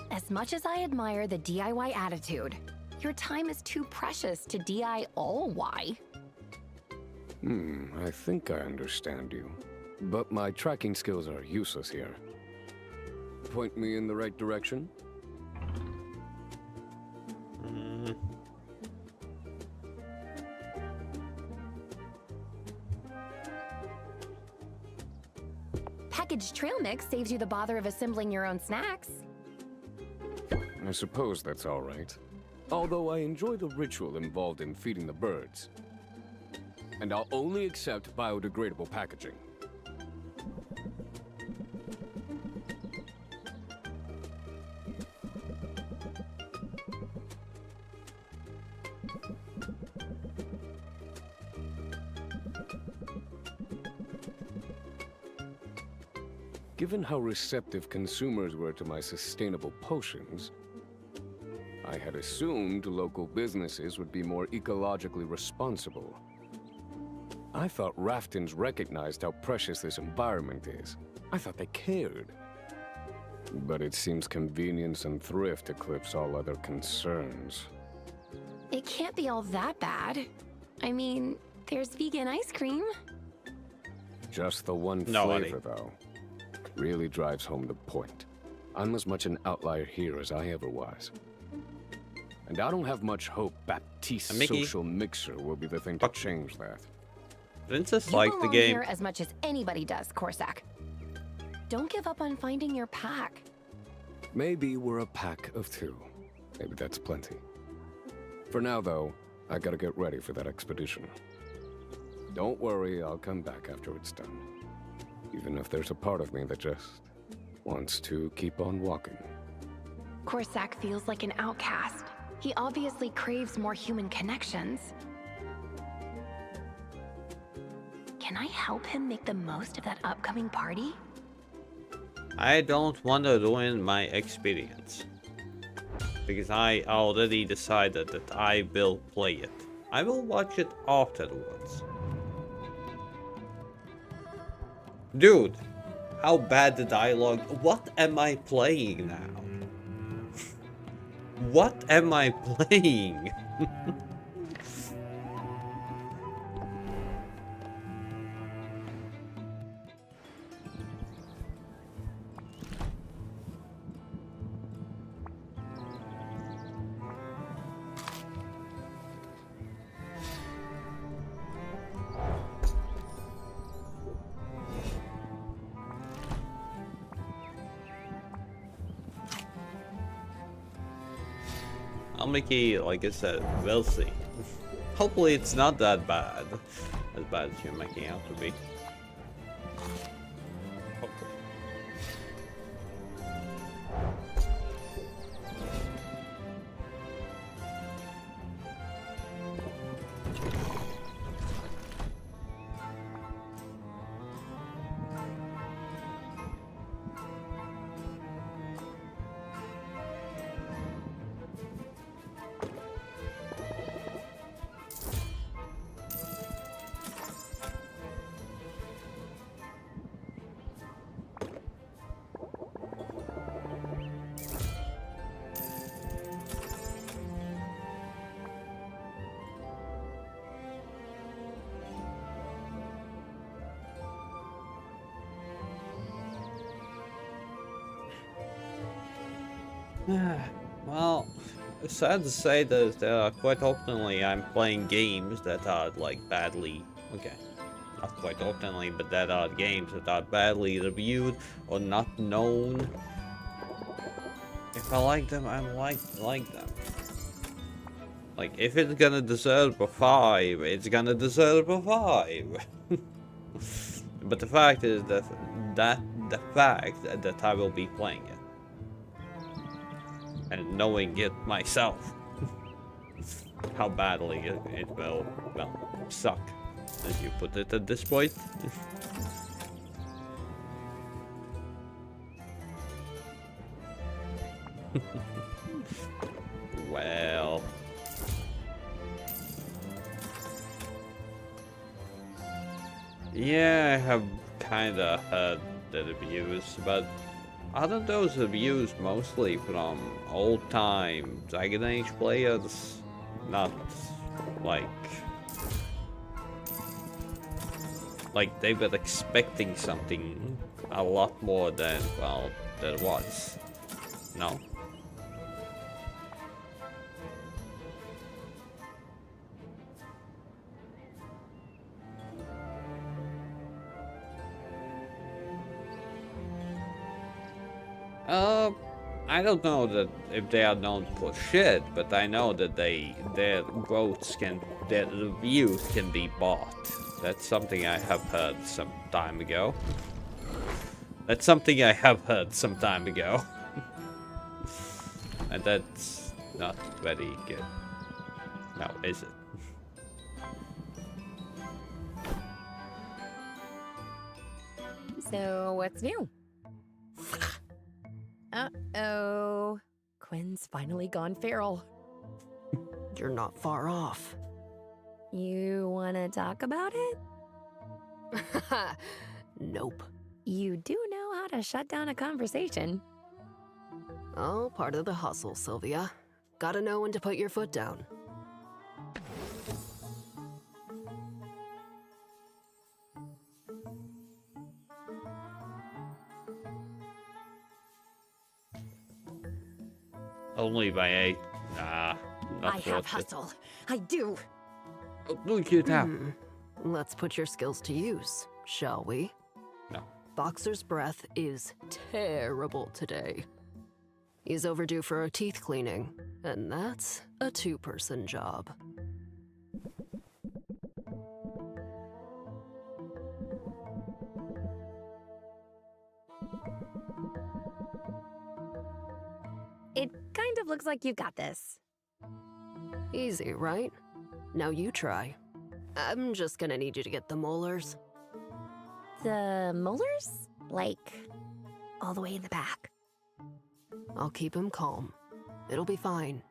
Speaker 3: As much as I admire the DIY attitude, your time is too precious to DI all Y.
Speaker 8: I think I understand you. But my tracking skills are useless here. Point me in the right direction?
Speaker 3: Packaged trail mix saves you the bother of assembling your own snacks.
Speaker 8: I suppose that's all right. Although I enjoy the ritual involved in feeding the birds. And I'll only accept biodegradable packaging. Given how receptive consumers were to my sustainable potions, I had assumed local businesses would be more ecologically responsible. I thought Raftons recognized how precious this environment is. I thought they cared. But it seems convenience and thrift eclipse all other concerns.
Speaker 3: It can't be all that bad. I mean, there's vegan ice cream.
Speaker 8: Just the one flavor, though. Really drives home the point. I'm as much an outlier here as I ever was. And I don't have much hope Baptiste's social mixer will be the thing to change that.
Speaker 1: Princess
Speaker 3: You
Speaker 1: liked the
Speaker 3: belong
Speaker 1: game.
Speaker 3: here as much as anybody does, Corsac. Don't give up on finding your pack.
Speaker 8: Maybe we're a pack of two. Maybe that's plenty. For now, though, I gotta get ready for that expedition. Don't worry, I'll come back after it's done. Even if there's a part of me that just wants to keep on walking.
Speaker 3: Corsac feels like an outcast. He obviously craves more human connections. Can I help him make the most of that upcoming party?
Speaker 1: I don't want to ruin my experience. Because I already decided that I will play it. I will watch it afterwards. Dude, how bad the dialogue. What am I playing now? What am I playing? Mickey, like I said, we'll see. Hopefully it's not that bad. As bad as you're making out to be. Hopefully. Well, it's sad to say that quite oftenly I'm playing games that are like badly, okay, not quite oftenly, but that are games that are badly reviewed or not known. If I like them, I like them. Like, if it's gonna deserve a 5, it's gonna deserve a 5. But the fact is that the fact that I will be playing it. And knowing it myself, how badly it will, well, suck, as you put it at this point. Well, yeah, I have kinda heard the reviews, but aren't those reviews mostly from old-time Dragon Age players? Not like they were expecting something a lot more than, well, there was. No? I don't know that if they are known for shit, but I know that their reviews can be bought. That's something I have heard some time ago. That's something I have heard some time ago. And that's not very good. Now, is it?
Speaker 3: So, what's new? Uh-oh. Quinn's finally gone feral.
Speaker 9: You're not far off.
Speaker 3: You wanna talk about it?
Speaker 9: Nope.
Speaker 3: You do know how to shut down a conversation.
Speaker 9: Oh, part of the hustle, Sylvia. Gotta know when to put your foot down.
Speaker 1: Only by 8. Nah, not
Speaker 3: I have
Speaker 1: worth it.
Speaker 3: hustle. I do.
Speaker 1: Oh, look at that.
Speaker 9: Let's put your skills to use, shall we?
Speaker 1: No.
Speaker 9: Boxer's breath is terrible today. He's overdue for a teeth cleaning, and that's a 2-person job.
Speaker 3: It of looks like you've got this.
Speaker 9: Easy, right? Now you try. I'm just gonna need you to get the molars.
Speaker 3: The molars? Like, all the way in the back.
Speaker 9: I'll keep him calm. It'll be fine.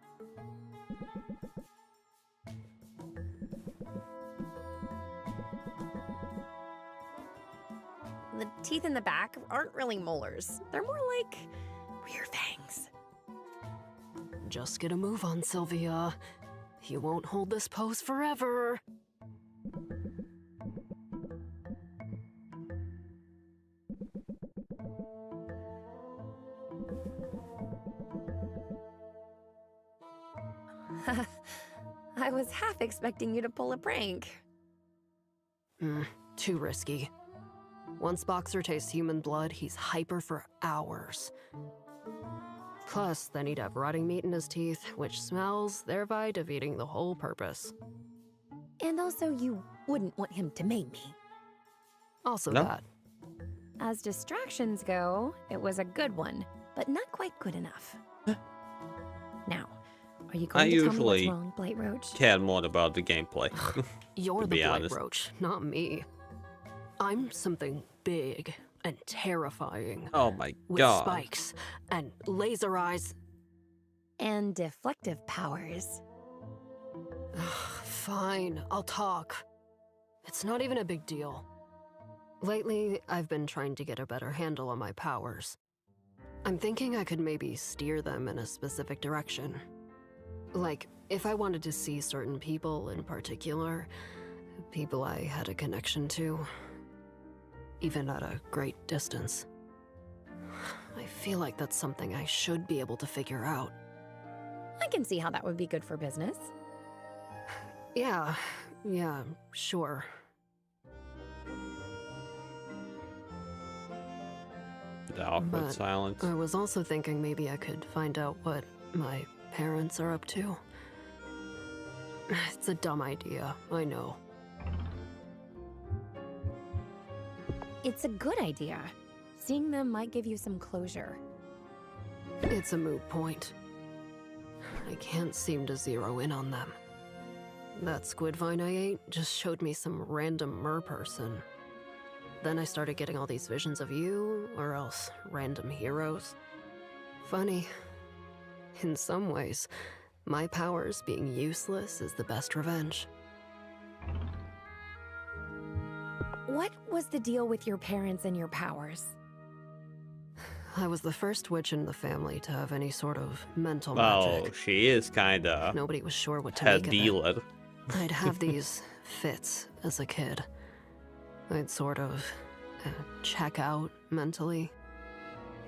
Speaker 3: The teeth in the back aren't really molars. They're more like rear fangs.
Speaker 9: Just get a move on, Sylvia. You won't hold this pose forever.
Speaker 3: I was half expecting you to pull a prank.
Speaker 9: Too risky. Once Boxer tastes human blood, he's hyper for hours. Plus, then he'd have rotting meat in his teeth, which smells, thereby defeating the whole purpose.
Speaker 3: And also, you wouldn't want him to maim me.
Speaker 9: Also
Speaker 1: No.
Speaker 9: that.
Speaker 3: As distractions go, it was a good one, but not quite good enough. Now, are you going
Speaker 1: I
Speaker 3: to tell me
Speaker 1: usually
Speaker 3: what's wrong, Blight Roach?
Speaker 1: Care more about the gameplay.
Speaker 9: You're
Speaker 1: to
Speaker 9: the
Speaker 1: be
Speaker 9: Blight
Speaker 1: honest.
Speaker 9: Roach, not me. I'm something big and terrifying.
Speaker 1: Oh my
Speaker 9: With
Speaker 1: god.
Speaker 9: spikes and laser eyes.
Speaker 3: And deflective powers.
Speaker 9: Fine, I'll talk. It's not even a big deal. Lately, I've been trying to get a better handle on my powers. I'm thinking I could maybe steer them in a specific direction. Like, if I wanted to see certain people in particular, people I had a connection to, even at a great distance. I feel like that's something I should be able to figure out.
Speaker 3: I can see how that would be good for business.
Speaker 9: Yeah, sure.
Speaker 1: The awkward
Speaker 9: But
Speaker 1: silence.
Speaker 9: I was also thinking maybe I could find out what my parents are up to. It's a dumb idea, I know.
Speaker 3: It's a good idea. Seeing them might give you some closure.
Speaker 9: It's a moot point. I can't seem to zero in on them. That squid vine I ate just showed me some random mer person. Then I started getting all these visions of you, or else random heroes. Funny. In some ways, my powers being useless is the best revenge.
Speaker 3: What was the deal with your parents and your powers?
Speaker 9: I was the first witch in the family to have any sort of mental
Speaker 1: Oh,
Speaker 9: magic.
Speaker 1: she is kinda
Speaker 9: Nobody was sure what to
Speaker 1: a
Speaker 9: make of it.
Speaker 1: dealer.
Speaker 9: I'd have these fits as a kid. I'd sort of check out mentally.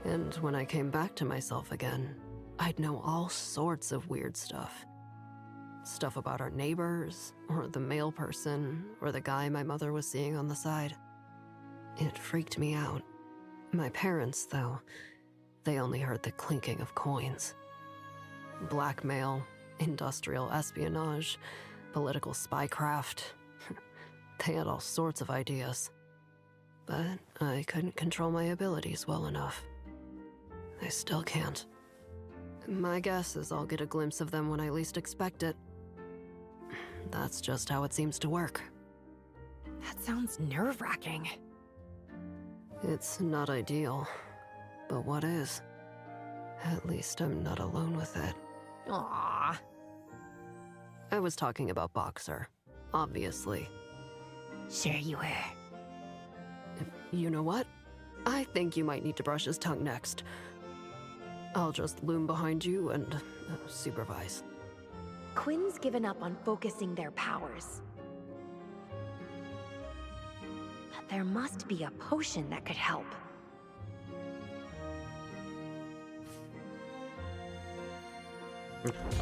Speaker 9: And when I came back to myself again, I'd know all sorts of weird stuff. Stuff about our neighbors, or the male person, or the guy my mother was seeing on the side. It freaked me out. My parents, though, they only heard the clinking of coins. Blackmail, industrial espionage, political spycraft. They had all sorts of ideas. But I couldn't control my abilities well enough. I still can't. My guess is I'll get a glimpse of them when I least expect it. That's just how it seems to work.
Speaker 3: That sounds nerve-wracking.
Speaker 9: It's not ideal, but what is? At least I'm not alone with it.
Speaker 3: Aww.
Speaker 9: I was talking about Boxer, obviously.
Speaker 3: Sure you were.
Speaker 9: You know what? I think you might need to brush his tongue next. I'll just loom behind you and supervise.
Speaker 3: Quinn's given up on focusing their powers. But there must be a potion that could help.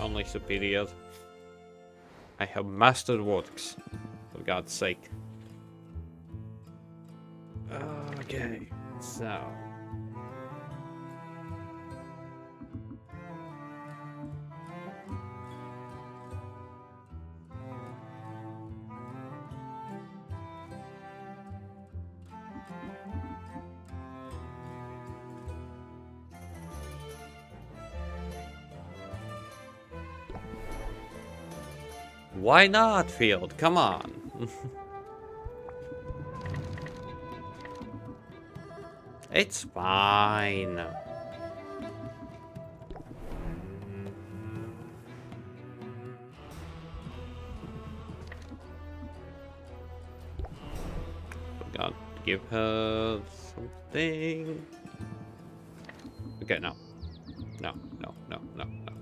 Speaker 1: Only superior. I have mastered works. For God's sake. Okay, so. Why not, Field? Come on. It's fine. Forgot to give her something. Okay, no. No, no, no, no, no.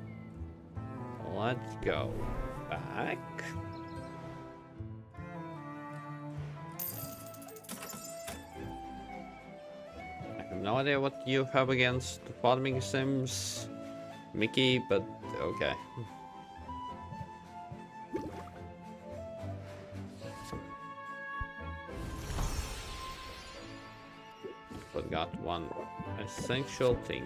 Speaker 1: Let's go back. I have no idea what you have against farming sims, Mickey, but okay. Forgot one essential thing.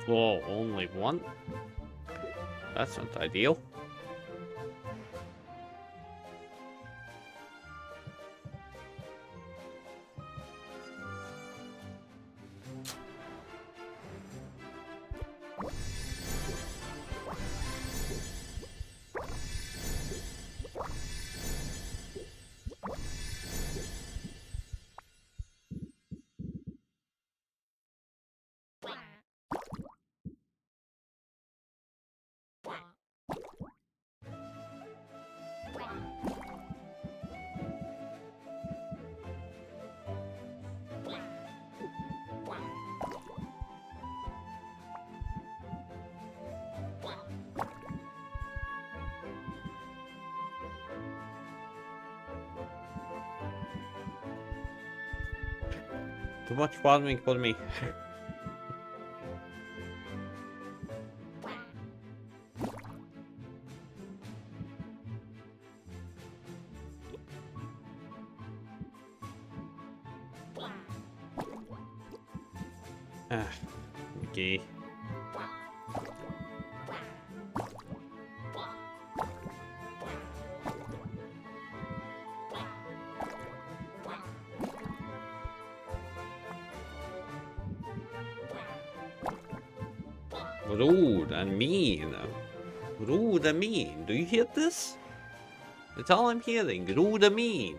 Speaker 1: Whoa, only one? That's not ideal. Too much farming for me. Okay. Rude and mean. Rude and mean. Do you hear this? That's all I'm hearing. Rude and mean.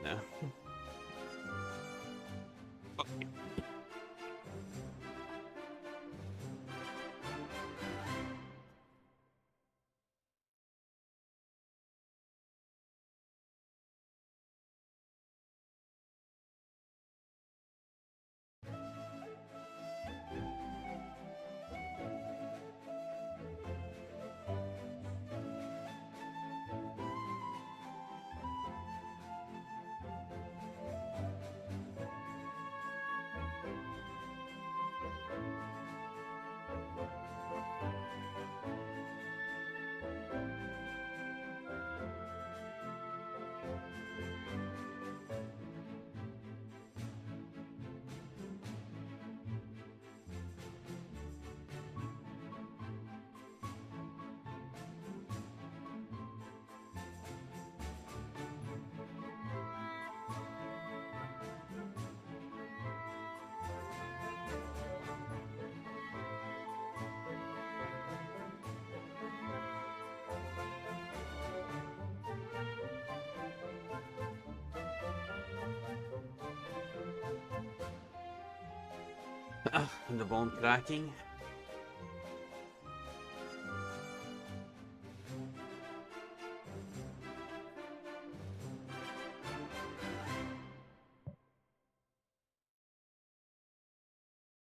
Speaker 1: The bone cracking.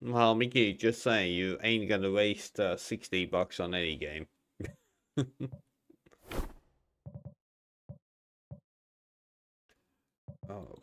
Speaker 1: Well, Mickey, just saying, you ain't gonna waste $60 on any game. Oh.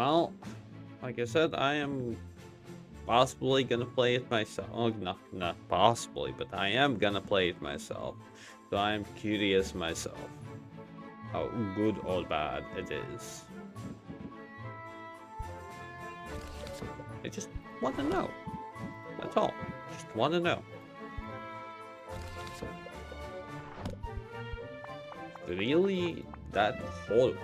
Speaker 1: Well, like I said, I am possibly gonna play it myself. Oh, not possibly, but I am gonna play it myself. So I am curious myself how good or bad it is. I just want to know. That's all. Just want to know. Really that horrible?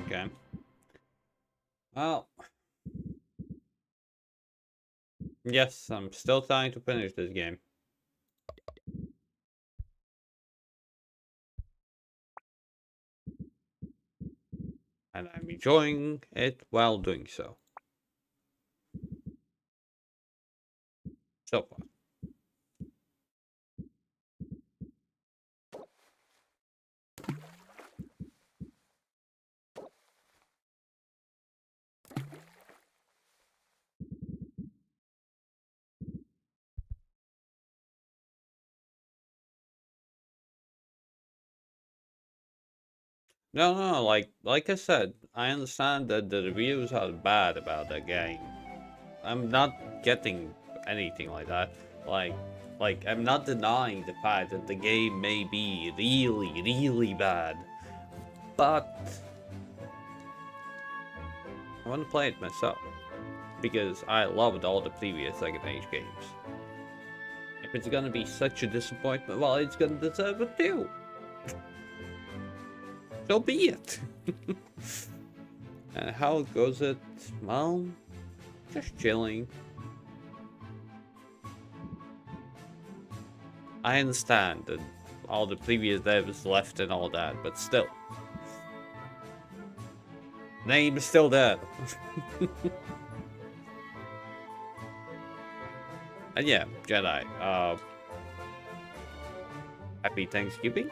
Speaker 1: Okay. Well, yes, I'm still trying to finish this game. And I'm enjoying it while doing so. So far. No, like I said, I understand that the reviews are bad about the game. I'm not getting anything like that. Like I'm not denying the fact that the game may be really, really bad, but I want to play it myself because I loved all the previous Second Age games. If it's gonna be such a disappointment, well, it's gonna deserve it too. So be it. And how goes it? Well, just chilling. I understand that all the previous devs left and all that, but still. Name is still there. And yeah, Jedi. Happy Thanksgiving.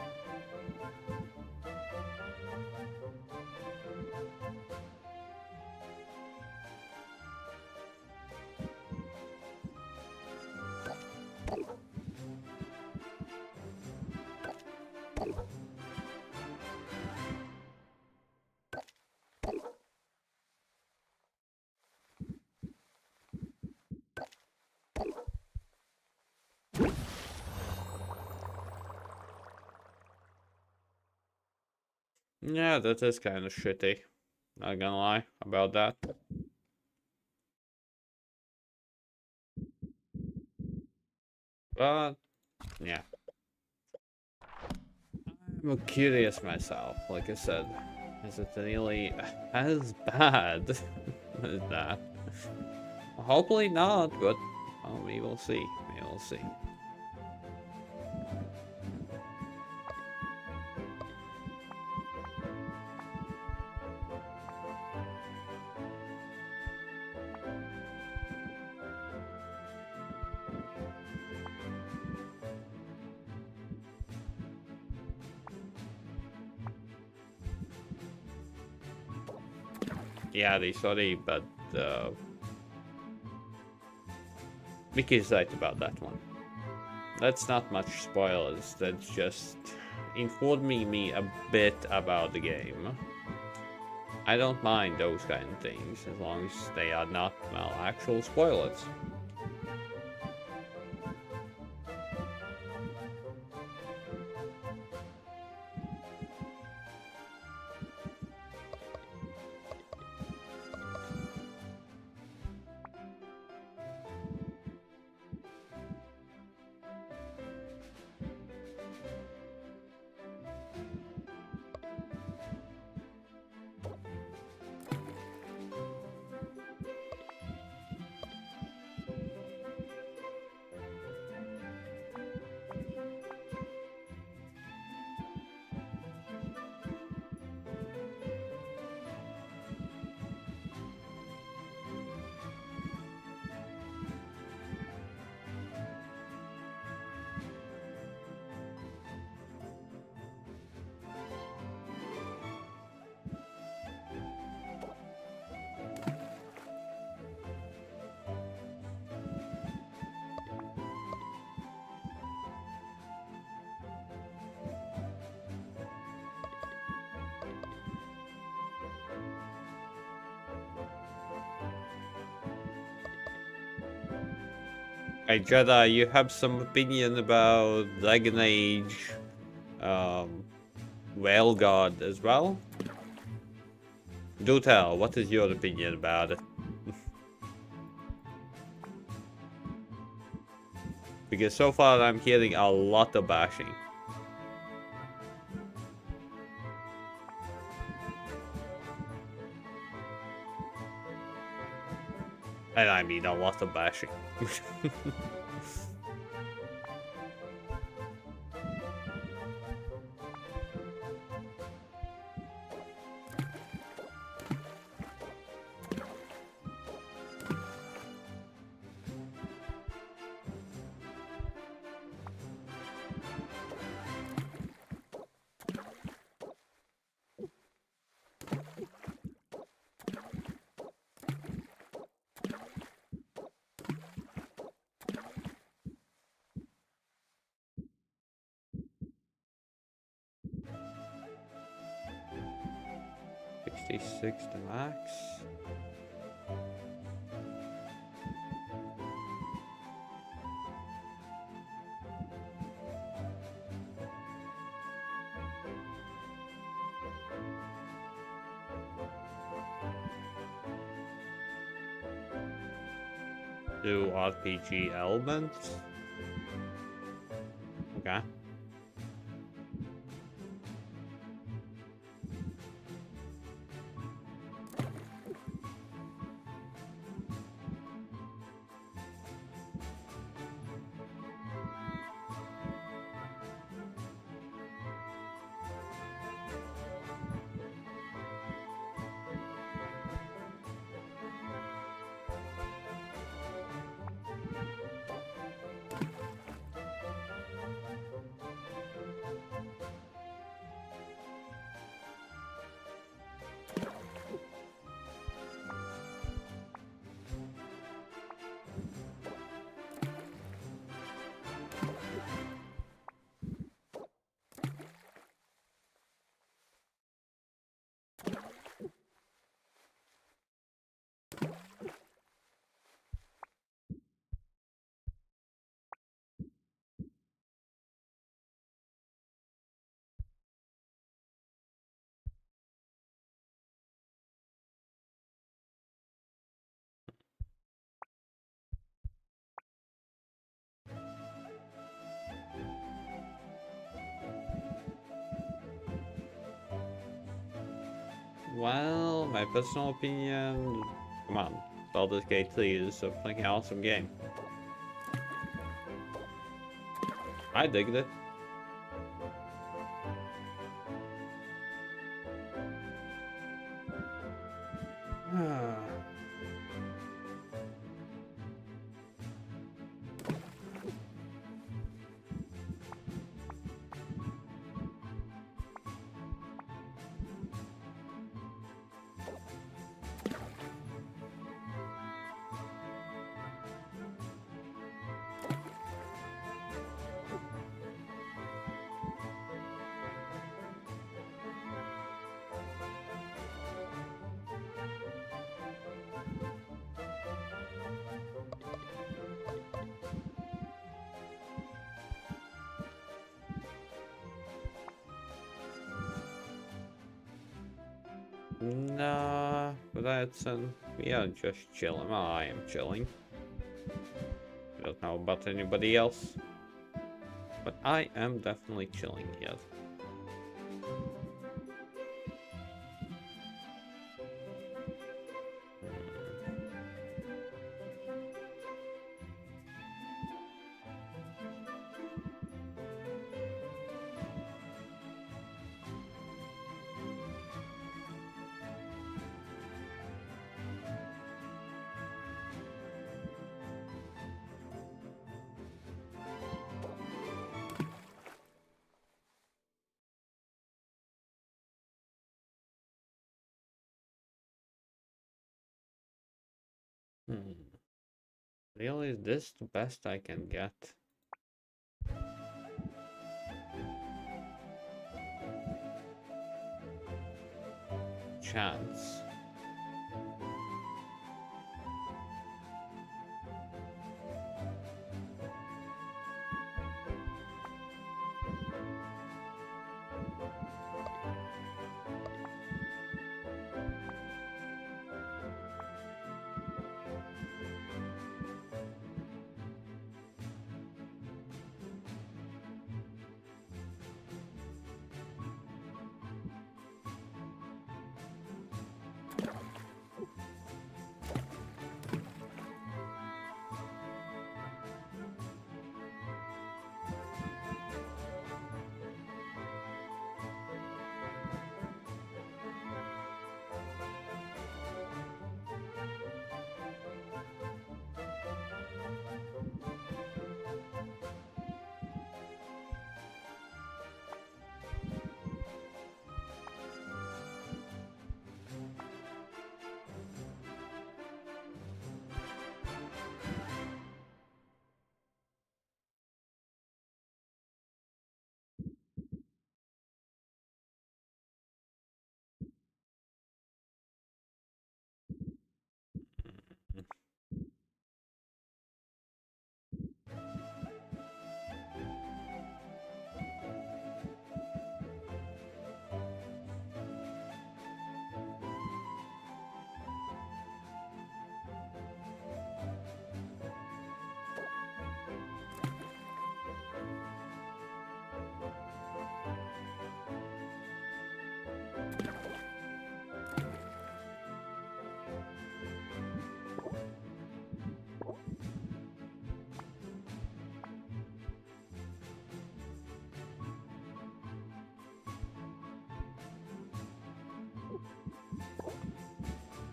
Speaker 1: Yeah, that is kind of shitty. Not gonna lie about that. But, yeah. I'm curious myself, like I said. Is it really as bad as that? Hopefully not, but well, we will see. We will see. Yeah, sorry, but Mickey's right about that one. That's not much spoilers. That's just informing me a bit about the game. I don't mind those kind of things as long as they are not, well, actual spoilers. Hey Jedi, you have some opinion about Dragon Age, Whale God as well? Do tell, what is your opinion about it? Because so far I'm hearing a lot of bashing. And I mean a lot of bashing. $66 the max. Do RPG elements. Okay. Well, my personal opinion, come on, Baldur's Gate 3 is a fucking awesome game. I digged it. Nah, but we are just chilling. Well, I am chilling. I don't know about anybody else, but I am definitely chilling here. Really, is this the best I can get? Chance.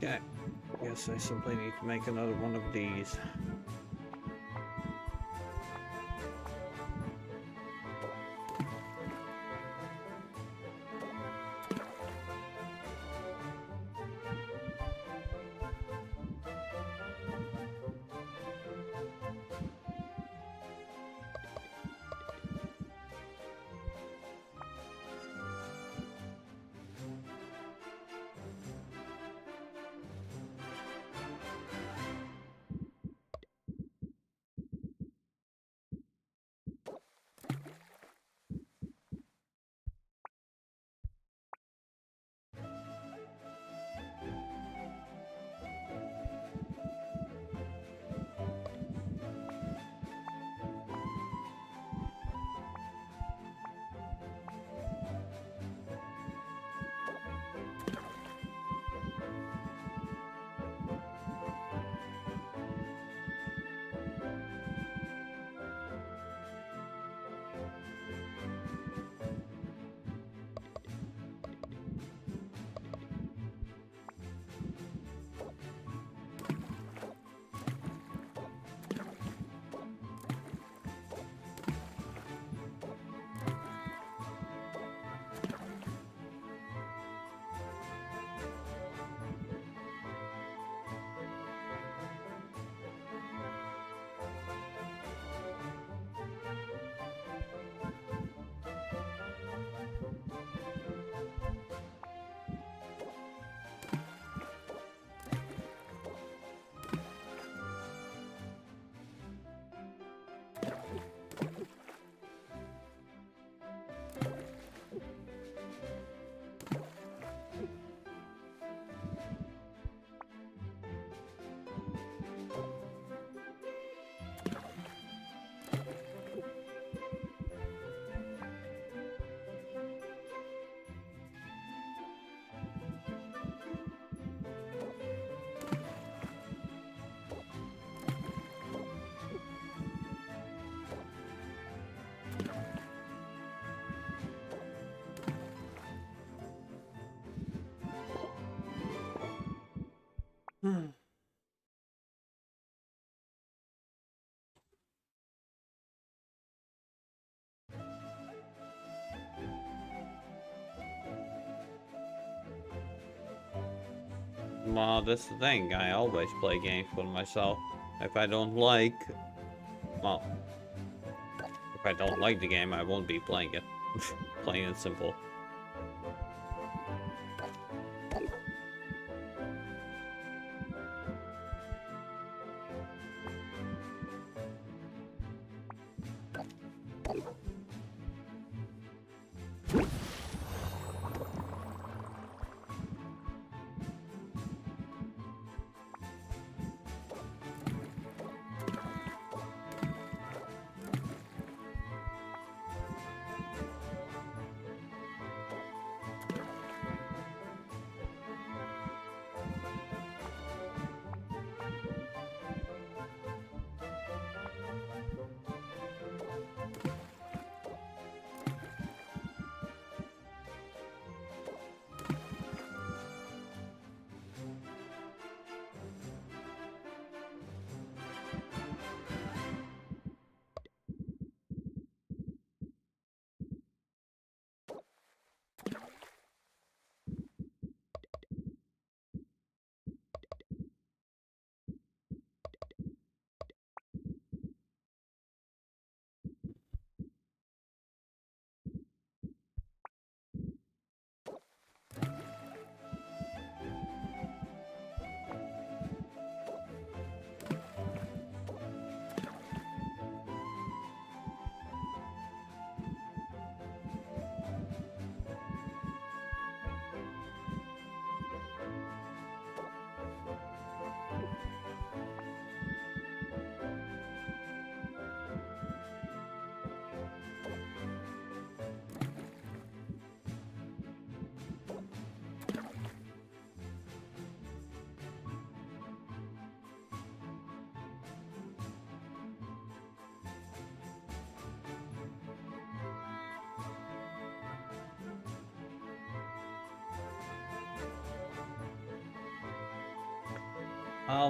Speaker 1: Okay. Guess I simply need to make another one of these. Well, that's the thing. I always play games for myself. If I don't like... Well... If I don't like the game, I won't be playing it. Plain and simple.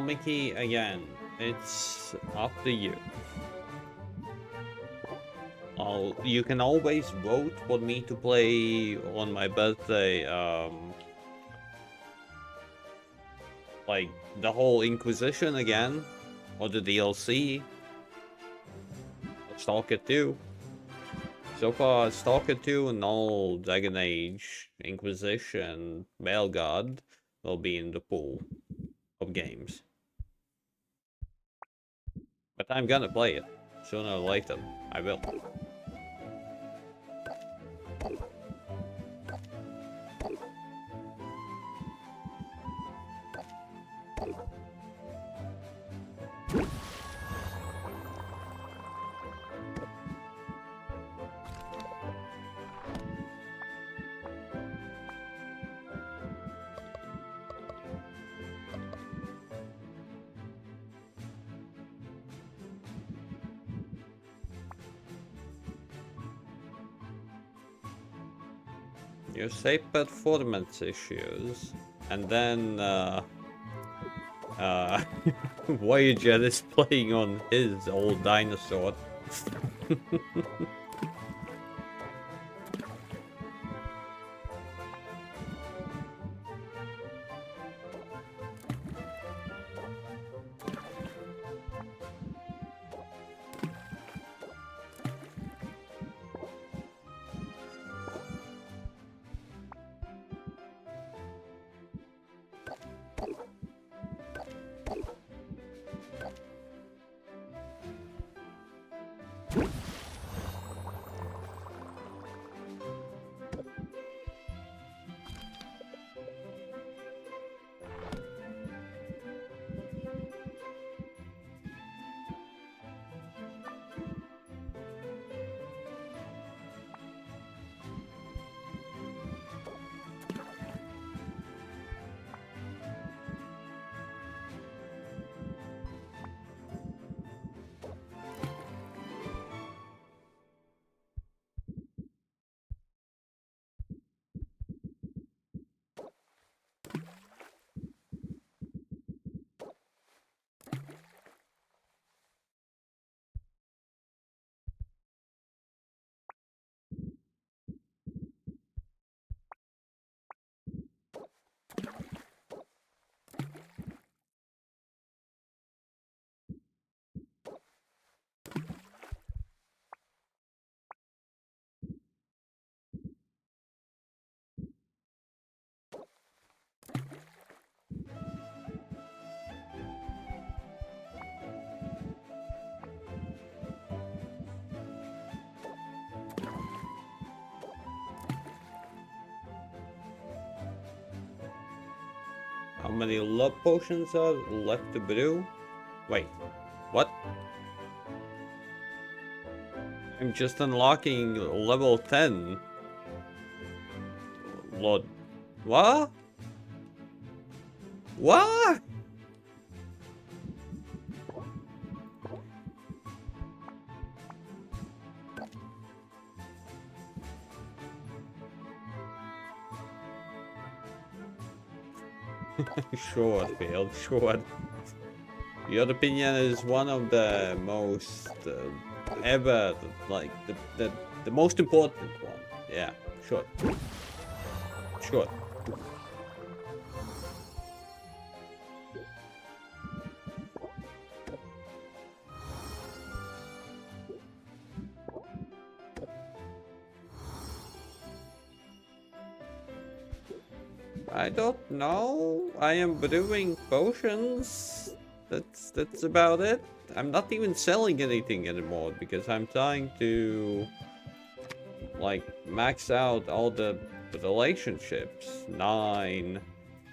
Speaker 1: Mickey, again, it's up to you. You can always vote for me to play on my birthday, like the whole Inquisition again, or the DLC, or Stalker 2. So far, Stalker 2 and all Dragon Age, Inquisition, Mailguard will be in the pool of games. But I'm gonna play it. Sooner or later, I will. You say performance issues, and then Voyager is playing on his old dinosaur. How many love potions are left to brew? Wait, what? I'm just unlocking level 10. Lord. What? What? Sure, Field, sure. Your opinion is one of the most ever, like the most important one. Yeah, sure. Sure. I don't know. I am brewing potions. That's about it. I'm not even selling anything anymore because I'm trying to like max out all the relationships. 9,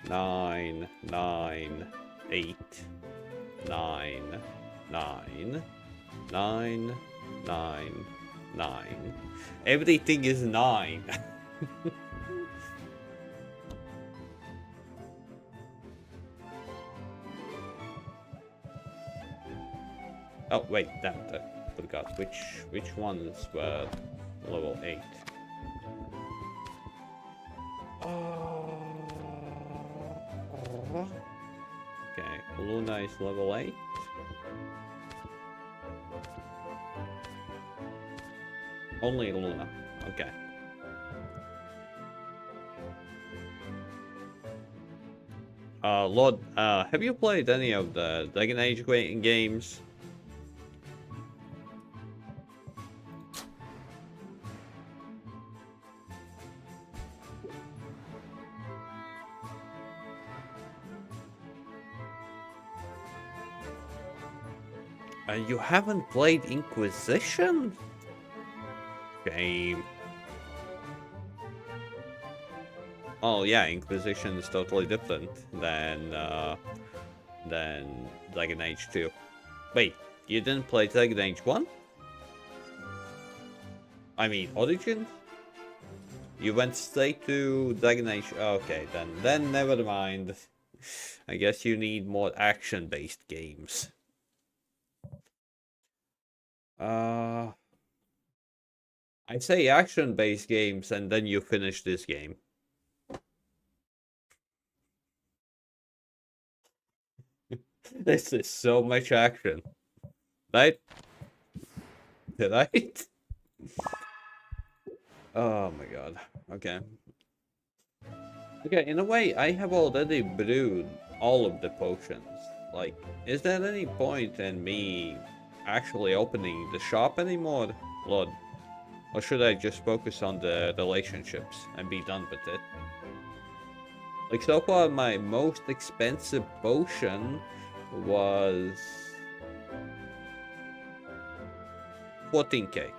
Speaker 1: 9, 9, 8, 9, 9, 9, 9, 9. Everything is 9. Oh wait, damn it, I forgot which ones were level 8. Okay, Luna is level 8. Only Luna. Okay. Lord, have you played any of the Dragon Age games? You haven't played Inquisition? Shame. Oh yeah, Inquisition is totally different than Dragon Age 2. Wait, you didn't play Dragon Age 1? I mean, Origins? You went straight to Dragon Age. Okay, then never mind. I guess you need more action-based games. I say action-based games, and then you finish this game. This is so much action. Right? Right? Oh my god. Okay. Okay, in a way, I have already brewed all of the potions. Like, is there any point in me actually opening the shop anymore, Lord? Or should I just focus on the relationships and be done with it? Like, so far, my most expensive potion was 14k.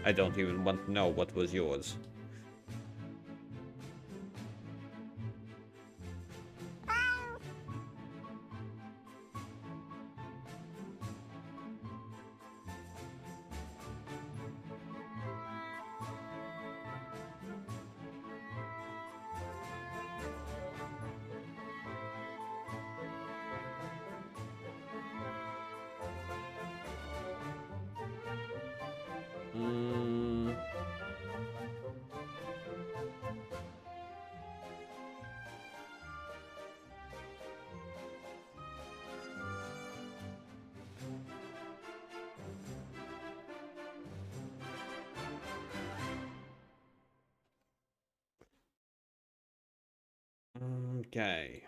Speaker 1: I don't even want to know what was yours. Okay.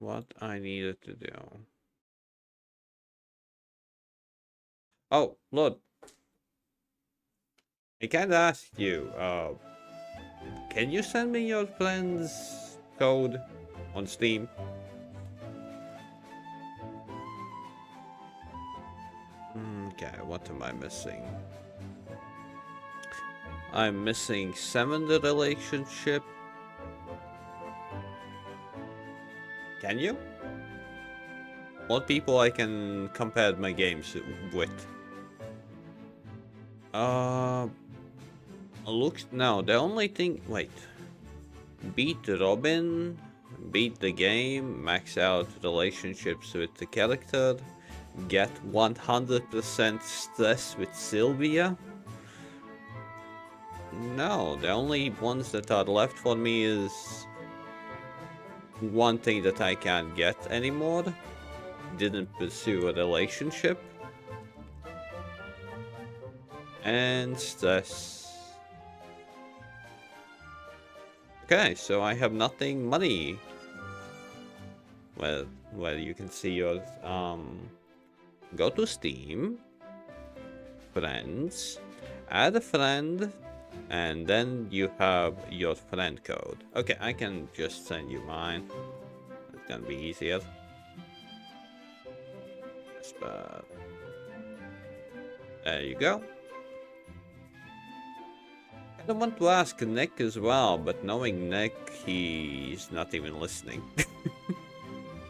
Speaker 1: What I needed to do. Oh, Lord. I can't ask you, can you send me your friend's code on Steam? Okay, what am I missing? I'm missing 7 the relationship. Can you? What people I can compare my games with? Looks no. The only thing. Wait. Beat Robin, beat the game, max out relationships with the character, get 100% stress with Sylvia. No, the only ones that are left for me is one thing that I can't get anymore. Didn't pursue a relationship. And stress. Okay, so I have nothing money. Well, you can see your go to Steam, friends, add a friend, and then you have your friend code. Okay, I can just send you mine. It's gonna be easier. But there you go. I don't want to ask Nick as well, but knowing Nick, he's not even listening.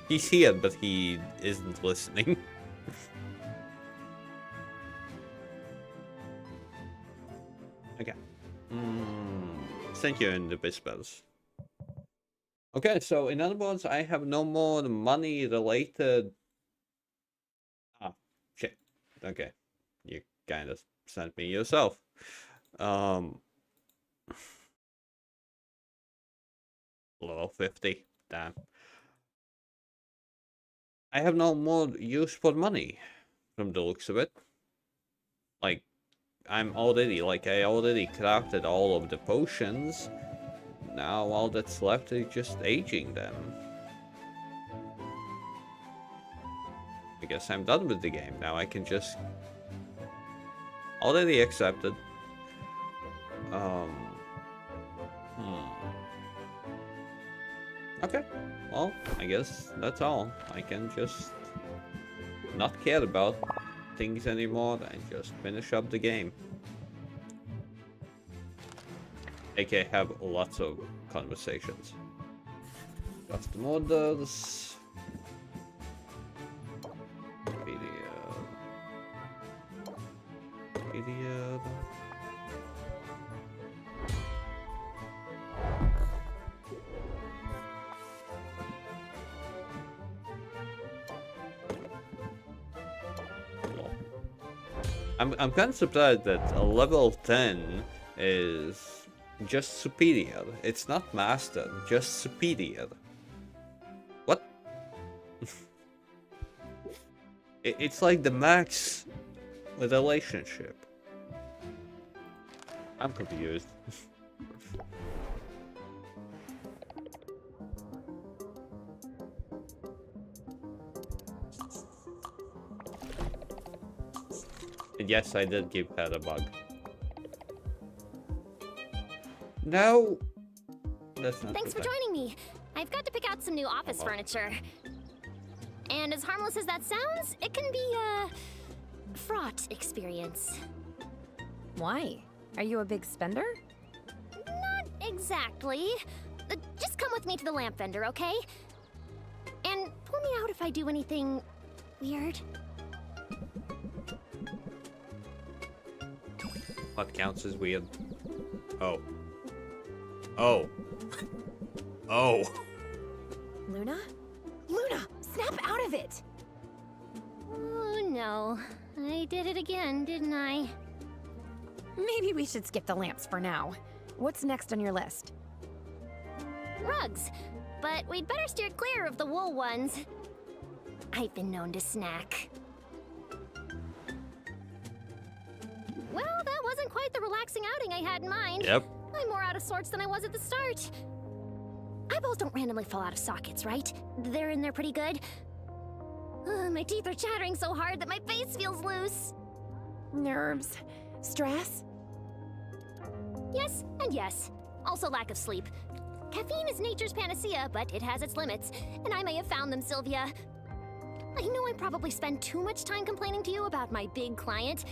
Speaker 1: He's here, but he isn't listening. Okay. Thank you in the whispers. Okay, so in other words, I have no more money related. Ah, shit. Okay. You kind of sent me yourself. Level 50. Damn. I have no more use for money, from the looks of it. Like, I already crafted all of the potions. Now all that's left is just aging them. I guess I'm done with the game. Now I can just... Already accepted. Okay, well, I guess that's all. I can just not care about things anymore and just finish up the game. aka have lots of conversations. Custom orders. Video. I'm kind of surprised that a level 10 is just superior. It's not master, just superior. What? It's like the max relationship. I'm confused. And yes, I did give Pat a bug. No, that's not.
Speaker 10: Thanks for joining me. I've got to pick out some new office furniture. And as harmless as that sounds, it can be a fraught experience.
Speaker 3: Why? Are you a big spender?
Speaker 10: Not exactly. Just come with me to the lamp vendor, okay? And pull me out if I do anything weird.
Speaker 1: What counts as weird? Oh. Oh. Oh.
Speaker 3: Luna? Luna, snap out of it!
Speaker 10: Oh no, I did it again, didn't I?
Speaker 3: Maybe we should skip the lamps for now. What's next on your list?
Speaker 10: Rugs, but we'd better steer clear of the wool ones. I've been known to snack. Well, that wasn't quite the relaxing outing I had in mind.
Speaker 1: Yep.
Speaker 10: I'm more out of sorts than I was at the start. Eyeballs don't randomly fall out of sockets, right? They're in there pretty good. My teeth are chattering so hard that my face feels loose.
Speaker 3: Nerves. Stress?
Speaker 10: Yes, and yes. Also lack of sleep. Caffeine is nature's panacea, but it has its limits, and I may have found them, Sylvia. I know I probably spend too much time complaining to you about my big client,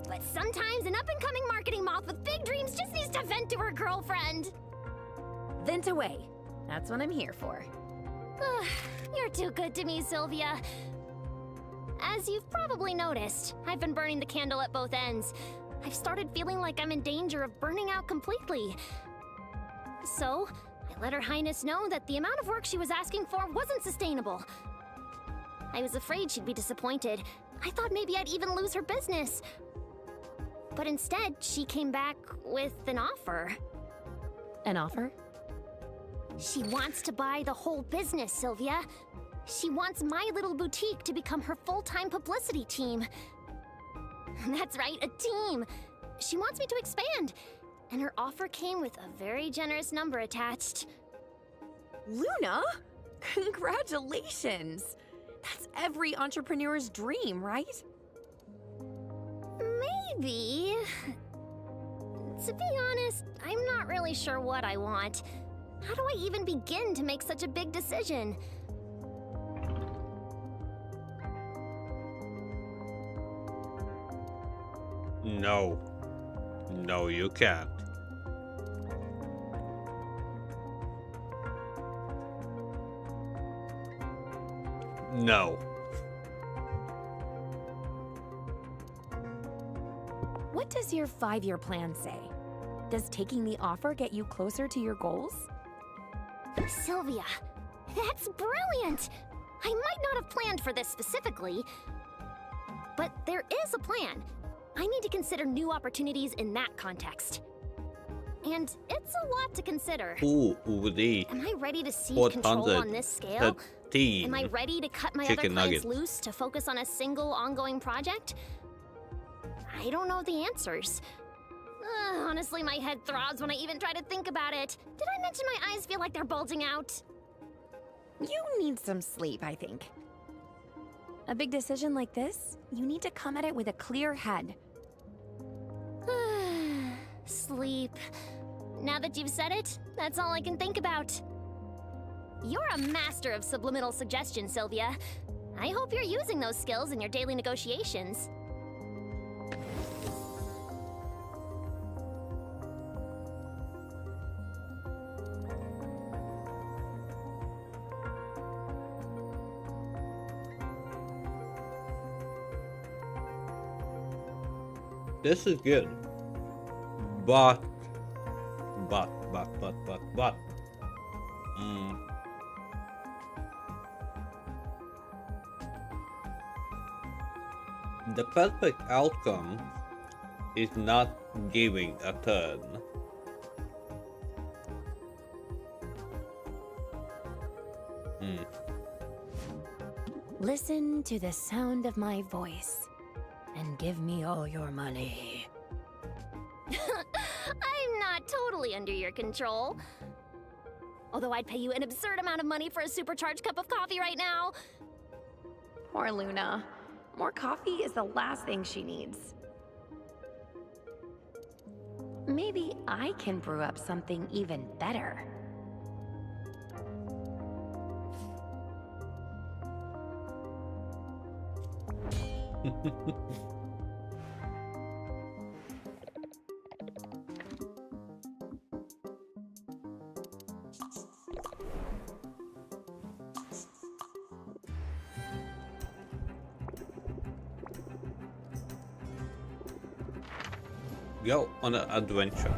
Speaker 10: but sometimes an up-and-coming marketing moth with big dreams just needs to vent to her girlfriend.
Speaker 3: Vent away. That's what I'm here for.
Speaker 10: You're too good to me, Sylvia. As you've probably noticed, I've been burning the candle at both ends. I've started feeling like I'm in danger of burning out completely. So, I let Her Highness know that the amount of work she was asking for wasn't sustainable. I was afraid she'd be disappointed. I thought maybe I'd even lose her business. But instead, she came back with an offer.
Speaker 3: An offer?
Speaker 10: She wants to buy the whole business, Sylvia. She wants my little boutique to become her full-time publicity team. That's right, a team. She wants me to expand, and her offer came with a very generous number attached.
Speaker 3: Luna? Congratulations! That's every entrepreneur's dream, right?
Speaker 10: Maybe. To be honest, I'm not really sure what I want. How do I even begin to make such a big decision?
Speaker 1: No. No, you can't. No.
Speaker 3: What does your 5-year plan say? Does taking the offer get you closer to your goals?
Speaker 10: Sylvia, that's brilliant! I might not have planned for this specifically, but there is a plan. I need to consider new opportunities in that context. And it's a lot to consider.
Speaker 1: Ooh, the
Speaker 10: Am I ready to cede control on this scale?
Speaker 1: 13
Speaker 10: Am I ready to cut my
Speaker 1: chicken
Speaker 10: other clients
Speaker 1: nuggets.
Speaker 10: loose to focus on a single ongoing project? I don't know the answers. Honestly, my head throbs when I even try to think about it. Did I mention my eyes feel like they're bulging out?
Speaker 3: You need some sleep, I think. A big decision like this, you need to come at it with a clear head.
Speaker 10: Sleep. Now that you've said it, that's all I can think about. You're a master of subliminal suggestion, Sylvia. I hope you're using those skills in your daily negotiations.
Speaker 1: This is good. But. The perfect outcome is not giving a turn.
Speaker 3: Listen to the sound of my voice and give me all your money.
Speaker 10: I'm not totally under your control. Although I'd pay you an absurd amount of money for a supercharged cup of coffee right now.
Speaker 3: Poor Luna. More coffee is the last thing she needs. Maybe I can brew up something even better.
Speaker 1: Go on an adventure.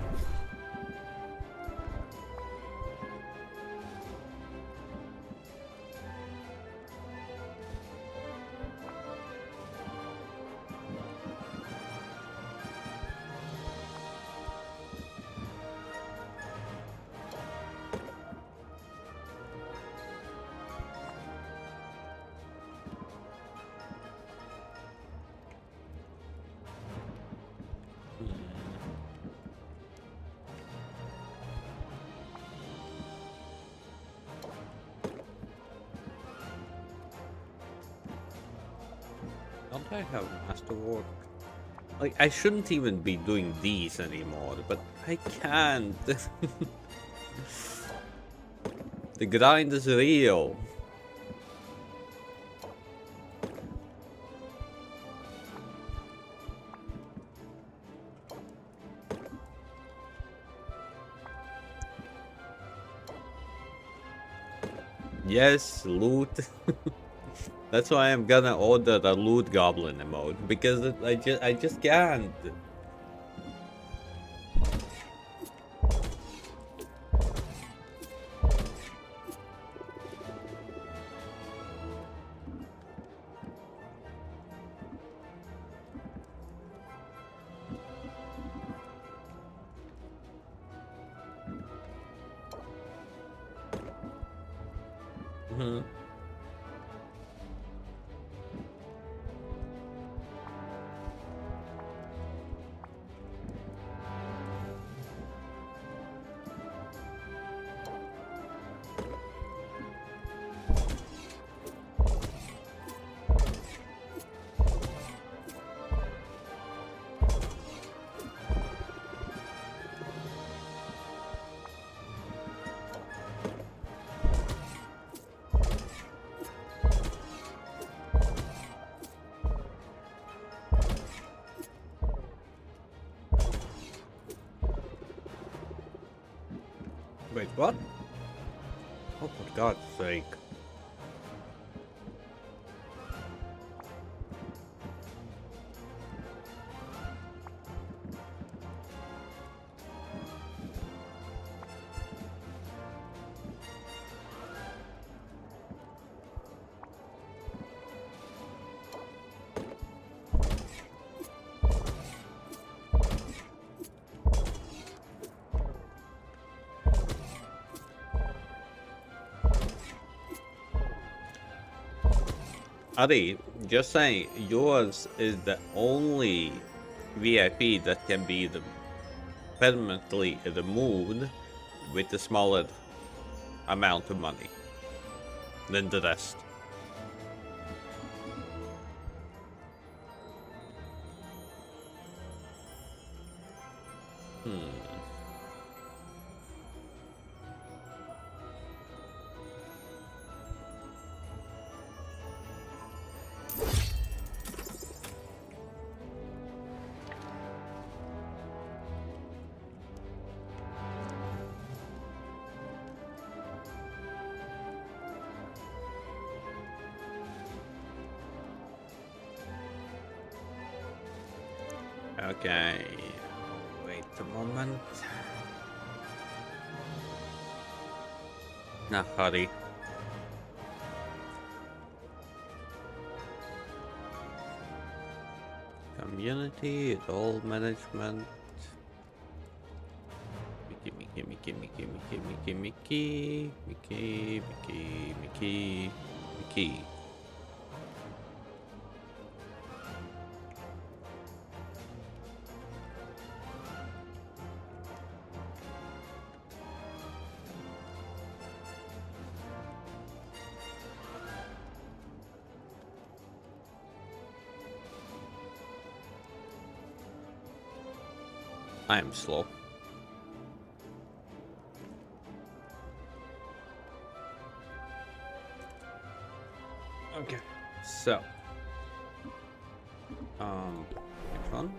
Speaker 1: Don't I have masterwork? Like, I shouldn't even be doing these anymore, but I can't. The grind is real. Yes, loot. That's why I'm gonna order the loot goblin emote, because I just can't. Wait, what? Oh, for God's sake. Adi, just saying, yours is the only VIP that can be permanently removed with a smaller amount of money than the rest. Okay, wait a moment. Nah, hurry. Community, role management. Mickey. I am slow. Okay, so next one.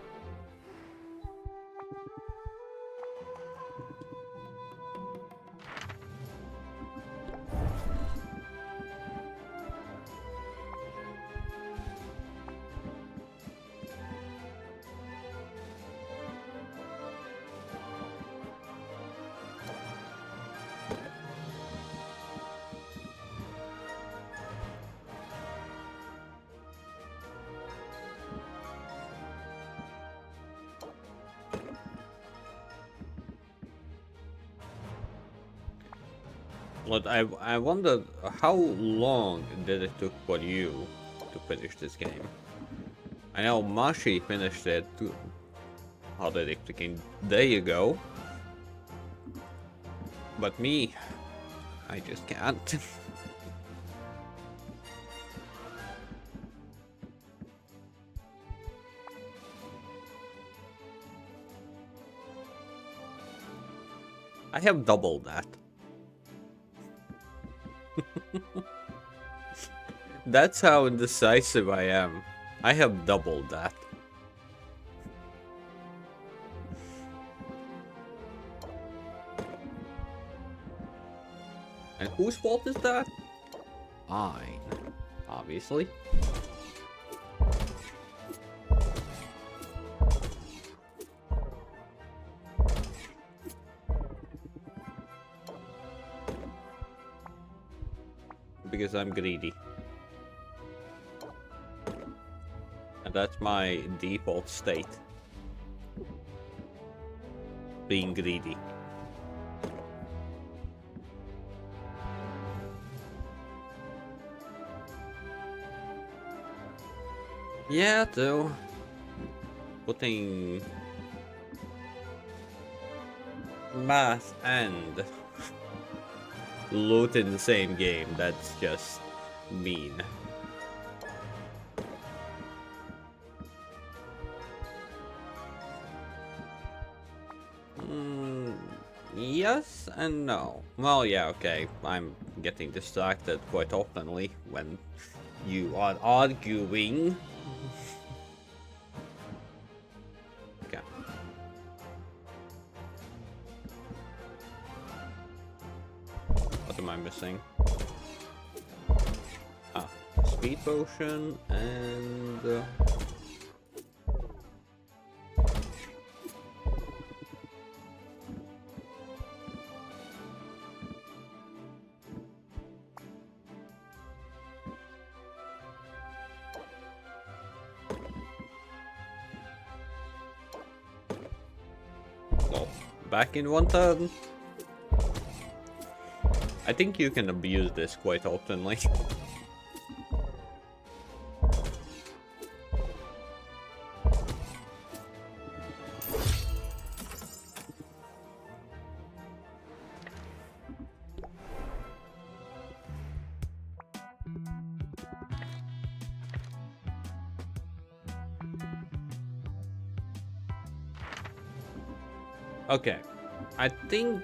Speaker 1: But I wondered how long did it took for you to finish this game? I know Mashi finished it already freaking day ago. But me, I just can't. I have doubled that. That's how indecisive I am. I have doubled that. And whose fault is that? Mine, obviously. Because I'm greedy. And that's my default state. Being greedy. Yeah, though. Putting math and loot in the same game, that's just mean. Yes and no. Well, yeah, okay. I'm getting distracted quite oftenly when you are arguing. Okay. What am I missing? Ah, speed potion and... back in one turn. I think you can abuse this quite oftenly. Okay, I think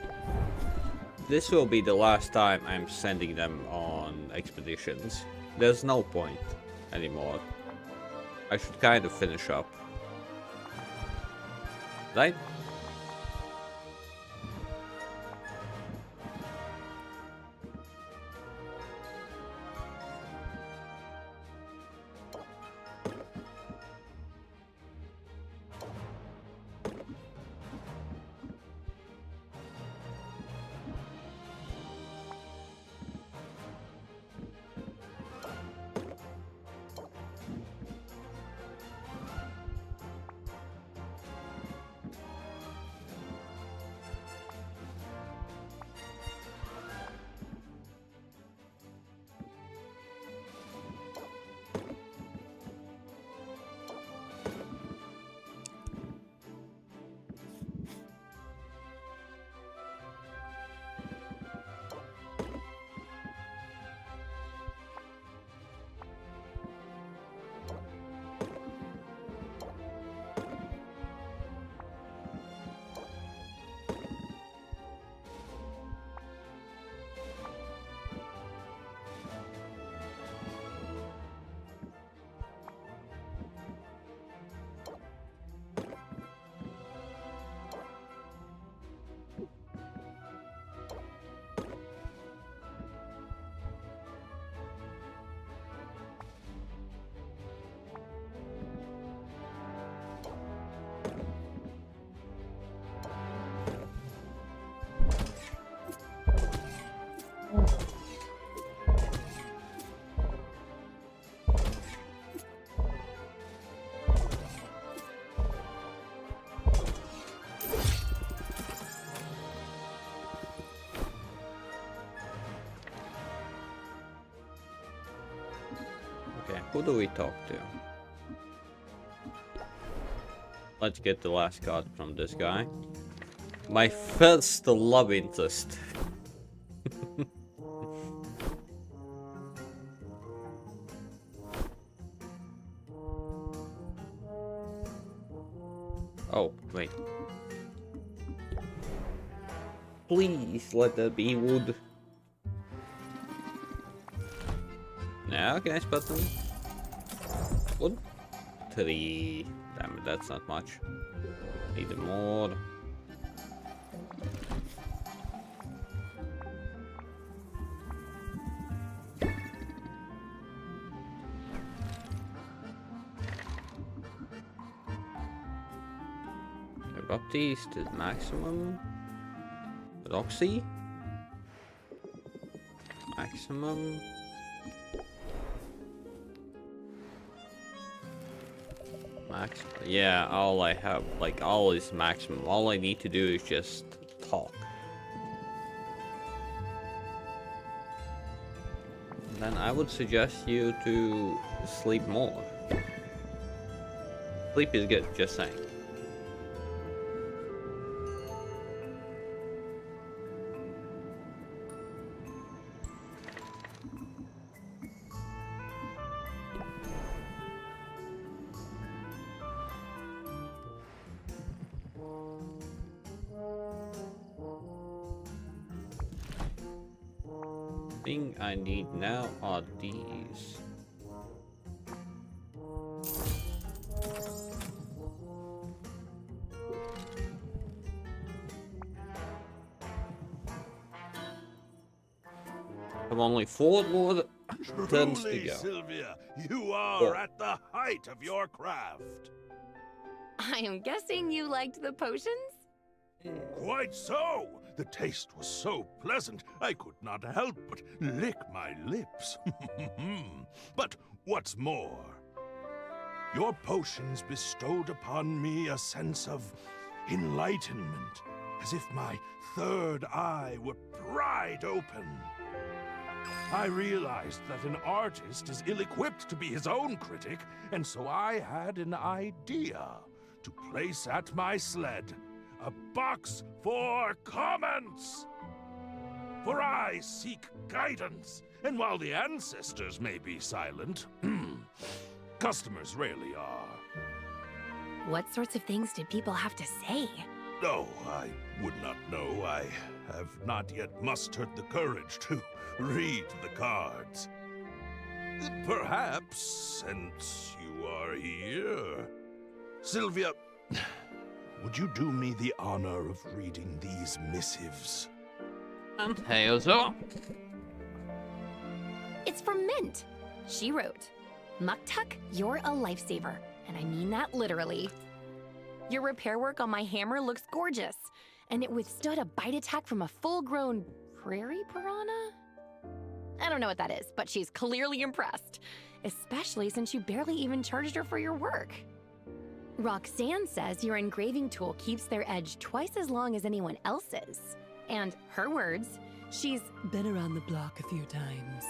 Speaker 1: this will be the last time I'm sending them on expeditions. There's no point anymore. I should kind of finish up. Right? Okay, who do we talk to? Let's get the last card from this guy. My first love interest. Oh, wait. Please let that be wood. Now can I spot them? Wood? 3. Damn it, that's not much. Need more. Baptiste to maximum. Roxy. Maximum. Max. Yeah, all I have, like, all is maximum. All I need to do is just talk. Then I would suggest you to sleep more. Sleep is good, just saying. Thing I need now are these. Have only 4 more turns to go.
Speaker 11: Sylvia, you are
Speaker 1: 4.
Speaker 11: at the height of your craft.
Speaker 3: I am guessing you liked the potions?
Speaker 11: Quite so. The taste was so pleasant, I could not help but lick my lips. But what's more, your potions bestowed upon me a sense of enlightenment, as if my third eye were pried open. I realized that an artist is ill-equipped to be his own critic, and so I had an idea to place at my sled a box for comments. For I seek guidance, and while the ancestors may be silent, customers rarely are.
Speaker 3: What sorts of things did people have to say?
Speaker 11: No, I would not know. I have not yet mustered the courage to read the cards. Perhaps, since you are here, Sylvia, would you do me the honor of reading these missives?
Speaker 1: And here's up.
Speaker 3: It's from Mint. She wrote, "Muktuk, you're a lifesaver, and I mean that literally. Your repair work on my hammer looks gorgeous, and it withstood a bite attack from a full-grown prairie piranha? I don't know what that is, but she's clearly impressed, especially since you barely even charged her for your work. Roxanne says your engraving tool keeps their edge twice as long as anyone else's. And her words, she's been around the block a few times.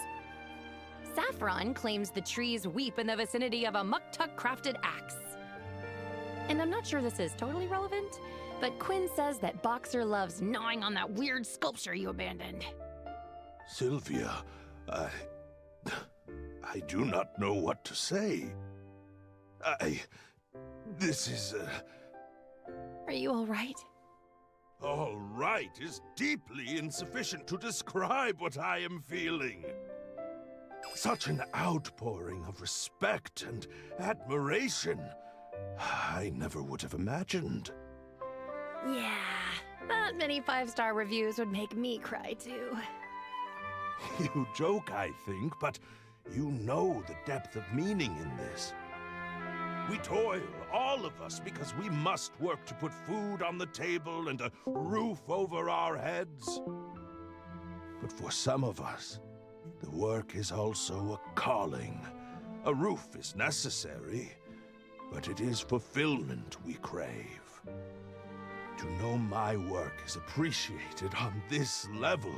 Speaker 3: Saffron claims the trees weep in the vicinity of a Muktuk-crafted axe. And I'm not sure this is totally relevant, but Quinn says that Boxer loves gnawing on that weird sculpture you abandoned."
Speaker 11: Sylvia, I do not know what to say. This is,
Speaker 3: Are you all right?
Speaker 11: all right is deeply insufficient to describe what I am feeling. Such an outpouring of respect and admiration. I never would have imagined.
Speaker 3: Yeah, that many 5-star reviews would make me cry too.
Speaker 11: You joke, I think, but you know the depth of meaning in this. We toil, all of us, because we must work to put food on the table and a roof over our heads. But for some of us, the work is also a calling. A roof is necessary, but it is fulfillment we crave. To know my work is appreciated on this level,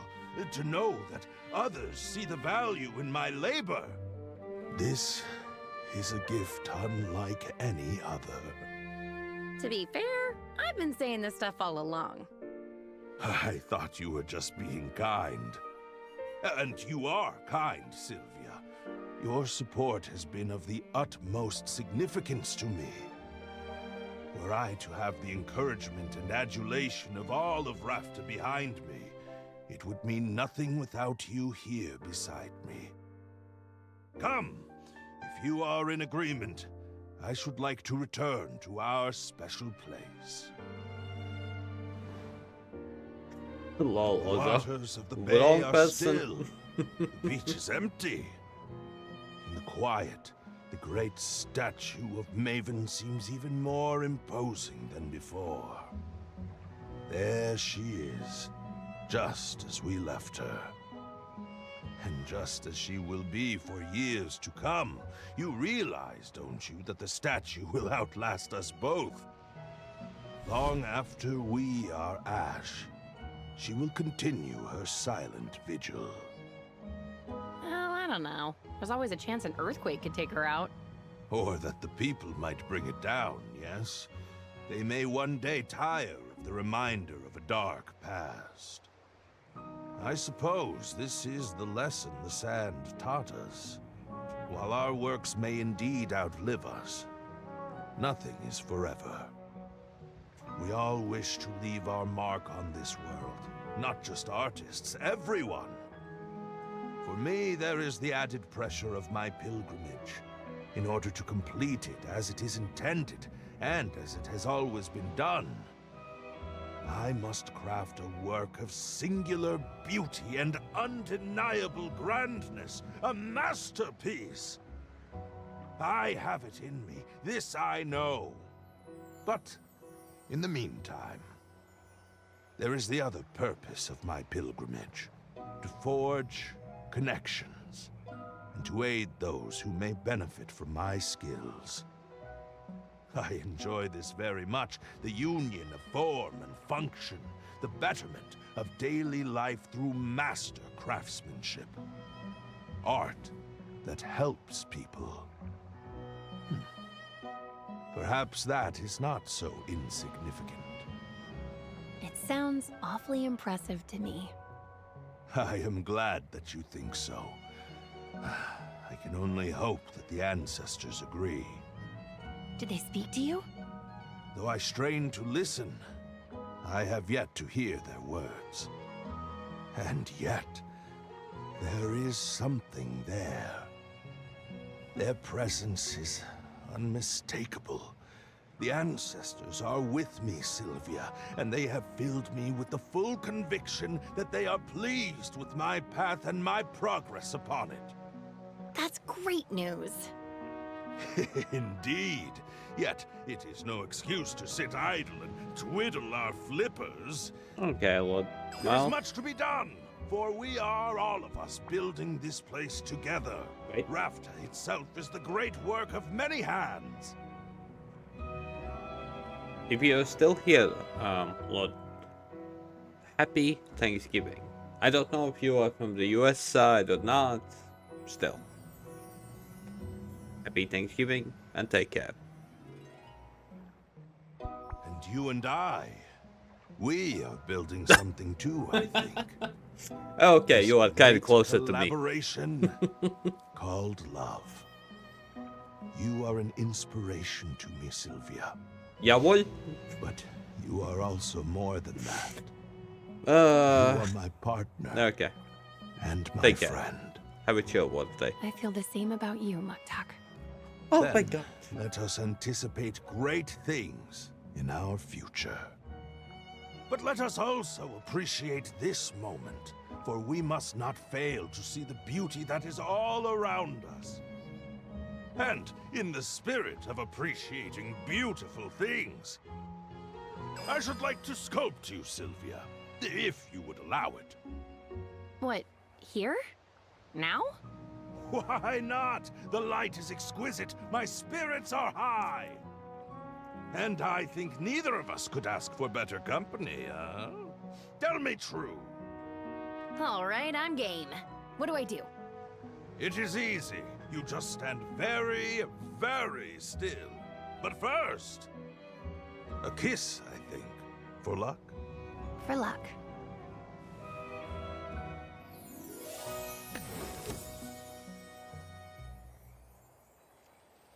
Speaker 11: to know that others see the value in my labor, this is a gift unlike any other.
Speaker 3: To be fair, I've been saying this stuff all along.
Speaker 11: I thought you were just being kind. And you are kind, Sylvia. Your support has been of the utmost significance to me. Were I to have the encouragement and adulation of all of Rafta behind me, it would mean nothing without you here beside me. Come, if you are in agreement, I should like to return to our special place.
Speaker 1: Lol,
Speaker 11: The
Speaker 1: also.
Speaker 11: waters of the
Speaker 1: Wrong
Speaker 11: bay are
Speaker 1: person.
Speaker 11: still. The beach is empty. In the quiet, the great statue of Maven seems even more imposing than before. There she is, just as we left her. And just as she will be for years to come. You realize, don't you, that the statue will outlast us both? Long after we are ash, she will continue her silent vigil.
Speaker 3: Oh, I don't know. There's always a chance an earthquake could take her out.
Speaker 11: Or that the people might bring it down, yes? They may one day tire of the reminder of a dark past. I suppose this is the lesson the sand taught us. While our works may indeed outlive us, nothing is forever. We all wish to leave our mark on this world. Not just artists, everyone. For me, there is the added pressure of my pilgrimage. In order to complete it as it is intended, and as it has always been done, I must craft a work of singular beauty and undeniable grandness, a masterpiece. I have it in me, this I know. But in the meantime, there is the other purpose of my pilgrimage, to forge connections, and to aid those who may benefit from my skills. I enjoy this very much, the union of form and function, the betterment of daily life through master craftsmanship. Art that helps people. Perhaps that is not so insignificant.
Speaker 3: It sounds awfully impressive to me.
Speaker 11: I am glad that you think so. I can only hope that the ancestors agree.
Speaker 3: Did they speak to you?
Speaker 11: Though I strain to listen, I have yet to hear their words. And yet, there is something there. Their presence is unmistakable. The ancestors are with me, Sylvia, and they have filled me with the full conviction that they are pleased with my path and my progress upon it.
Speaker 3: That's great news.
Speaker 11: Indeed. Yet, it is no excuse to sit idle and twiddle our flippers.
Speaker 1: Okay, Lord.
Speaker 11: There's
Speaker 1: Well,
Speaker 11: much to be done, for we are all of us building this place together.
Speaker 1: Right.
Speaker 11: Rafta itself is the great work of many hands.
Speaker 1: if you're still here, Lord, happy Thanksgiving. I don't know if you are from the US side or not. Still. Happy Thanksgiving and take care.
Speaker 11: And you and I, we are building something too, I think.
Speaker 1: Okay, you are kind of
Speaker 11: Great
Speaker 1: closer to me.
Speaker 11: collaboration called love. You are an inspiration to me, Sylvia.
Speaker 1: Yeah, boy.
Speaker 11: But you are also more than that. You
Speaker 1: Uh,
Speaker 11: are my partner
Speaker 1: okay.
Speaker 11: and my
Speaker 1: Take care.
Speaker 11: friend.
Speaker 1: Have a chill one day.
Speaker 3: I feel the same about you, Muktak.
Speaker 1: Oh
Speaker 11: Then
Speaker 1: my god.
Speaker 11: Let us anticipate great things in our future. But let us also appreciate this moment, for we must not fail to see the beauty that is all around us. And in the spirit of appreciating beautiful things, I should like to sculpt you, Sylvia, if you would allow it.
Speaker 3: What, here? Now?
Speaker 11: Why not? The light is exquisite. My spirits are high. And I think neither of us could ask for better company, huh? Tell me true.
Speaker 3: All right, I'm game. What do I do?
Speaker 11: It is easy. You just stand very, very still. But first, a kiss, I think. For luck?
Speaker 3: For luck.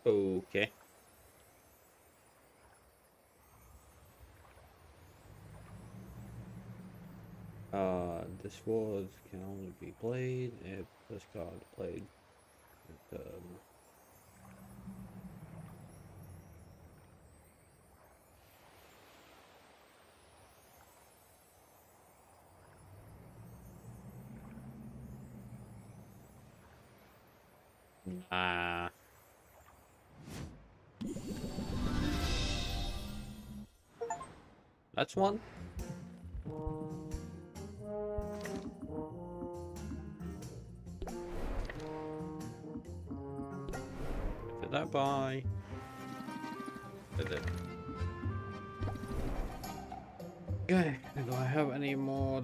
Speaker 1: Okay. This word can only be played if this card played. With, that's one. Did I buy? Did it? Okay, do I have any more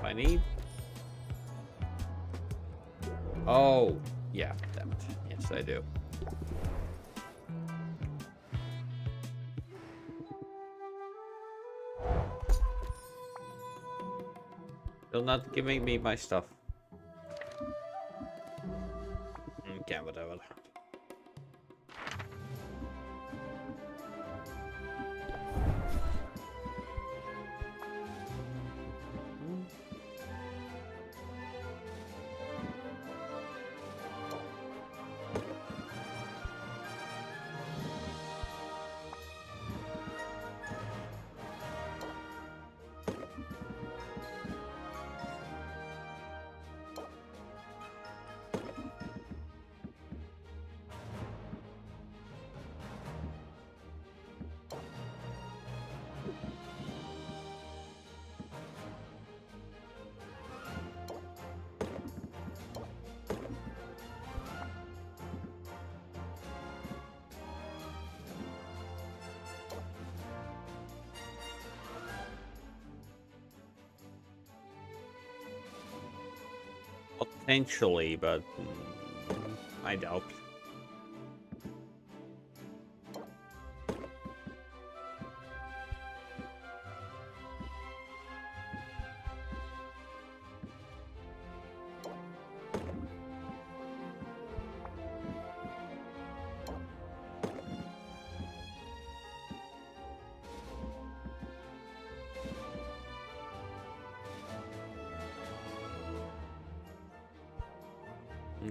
Speaker 1: I need? Oh, yeah, damn it. Yes, I do. Still not giving me my stuff. Okay, whatever. Potentially, but I doubt.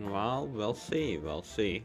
Speaker 1: Well, we'll see, we'll see.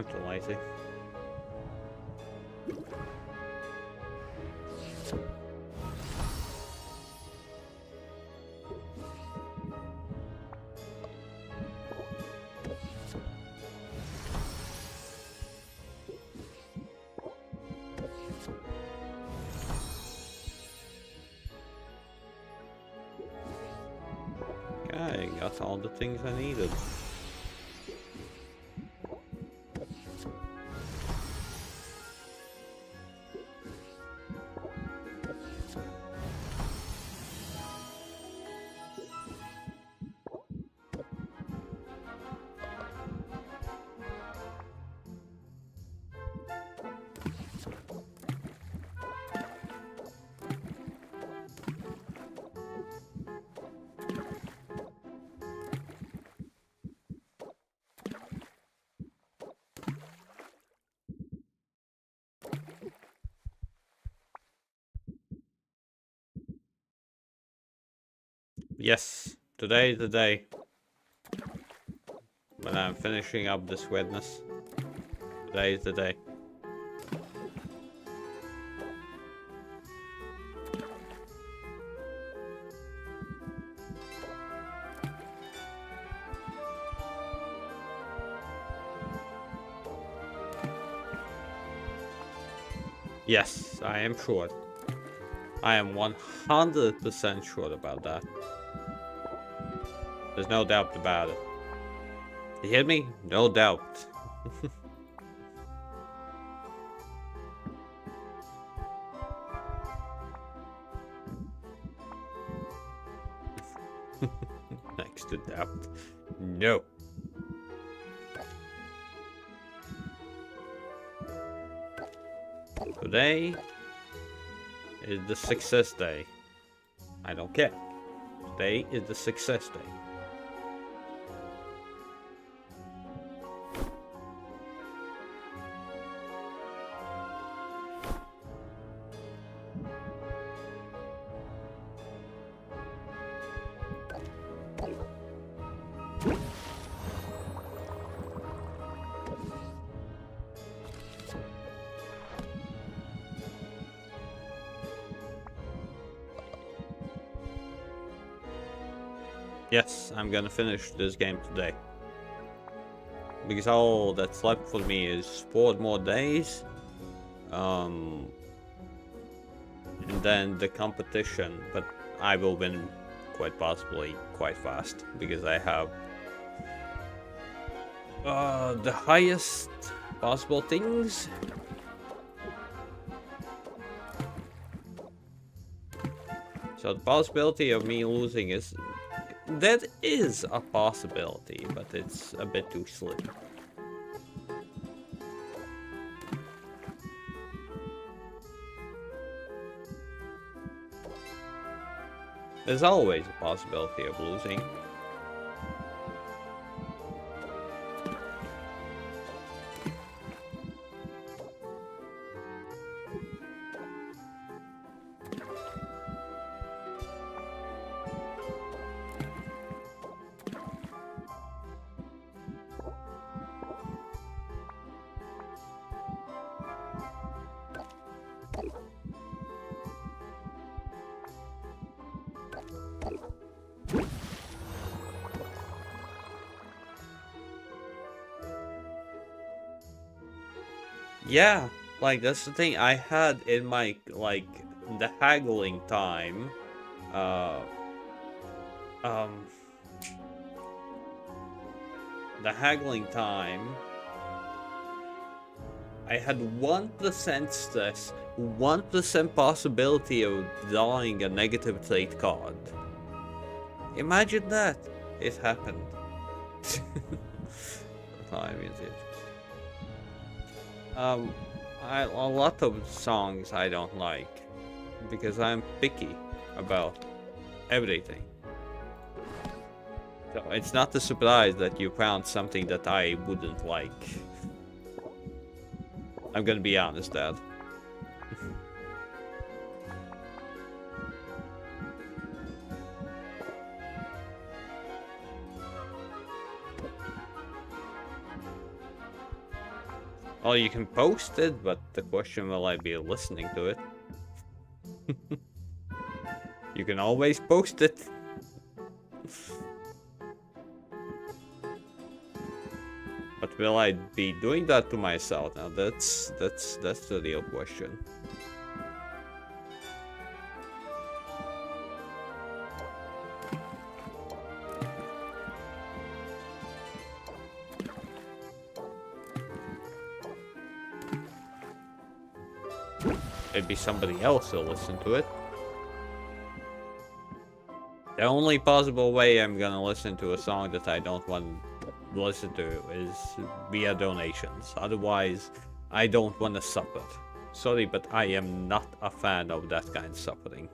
Speaker 1: I'm too lazy. Okay, got all the things I needed. Yes, today is the day when I'm finishing up this witness. Today is the day. Yes, I am sure. I am 100% sure about that. There's no doubt about it. You hear me? No doubt. Next to doubt. No. Today is the success day. I don't care. Today is the success day. Yes, I'm gonna finish this game today. Because all that's left for me is 4 more days. And then the competition, but I will win quite possibly quite fast. Because I have the highest possible things. So the possibility of me losing is... That is a possibility, but it's a bit too slim. There's always a possibility of losing. Yeah, like that's the thing I had in my the haggling time. The haggling time. I had 1% stress, 1% possibility of drawing a negative trait card. Imagine that. It happened. I mean, a lot of songs I don't like because I'm picky about everything. So it's not a surprise that you found something that I wouldn't like. I'm gonna be honest, Dad. Well, you can post it, but the question, will I be listening to it? You can always post it. But will I be doing that to myself? Now that's the real question. Maybe somebody else will listen to it. The only possible way I'm gonna listen to a song that I don't want to listen to is via donations. Otherwise, I don't want to suffer. Sorry, but I am not a fan of that kind of suffering.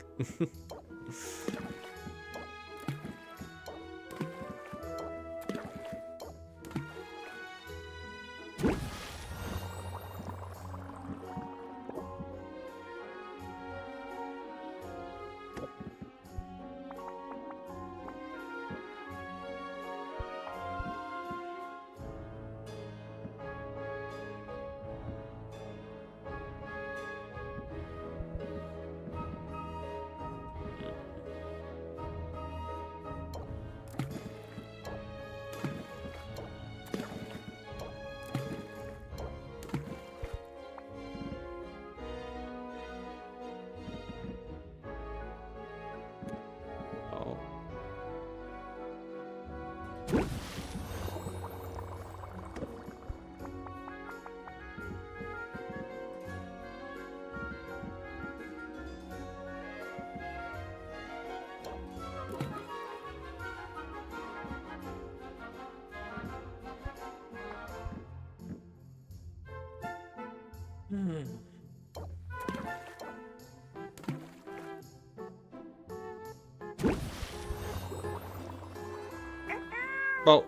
Speaker 1: Well,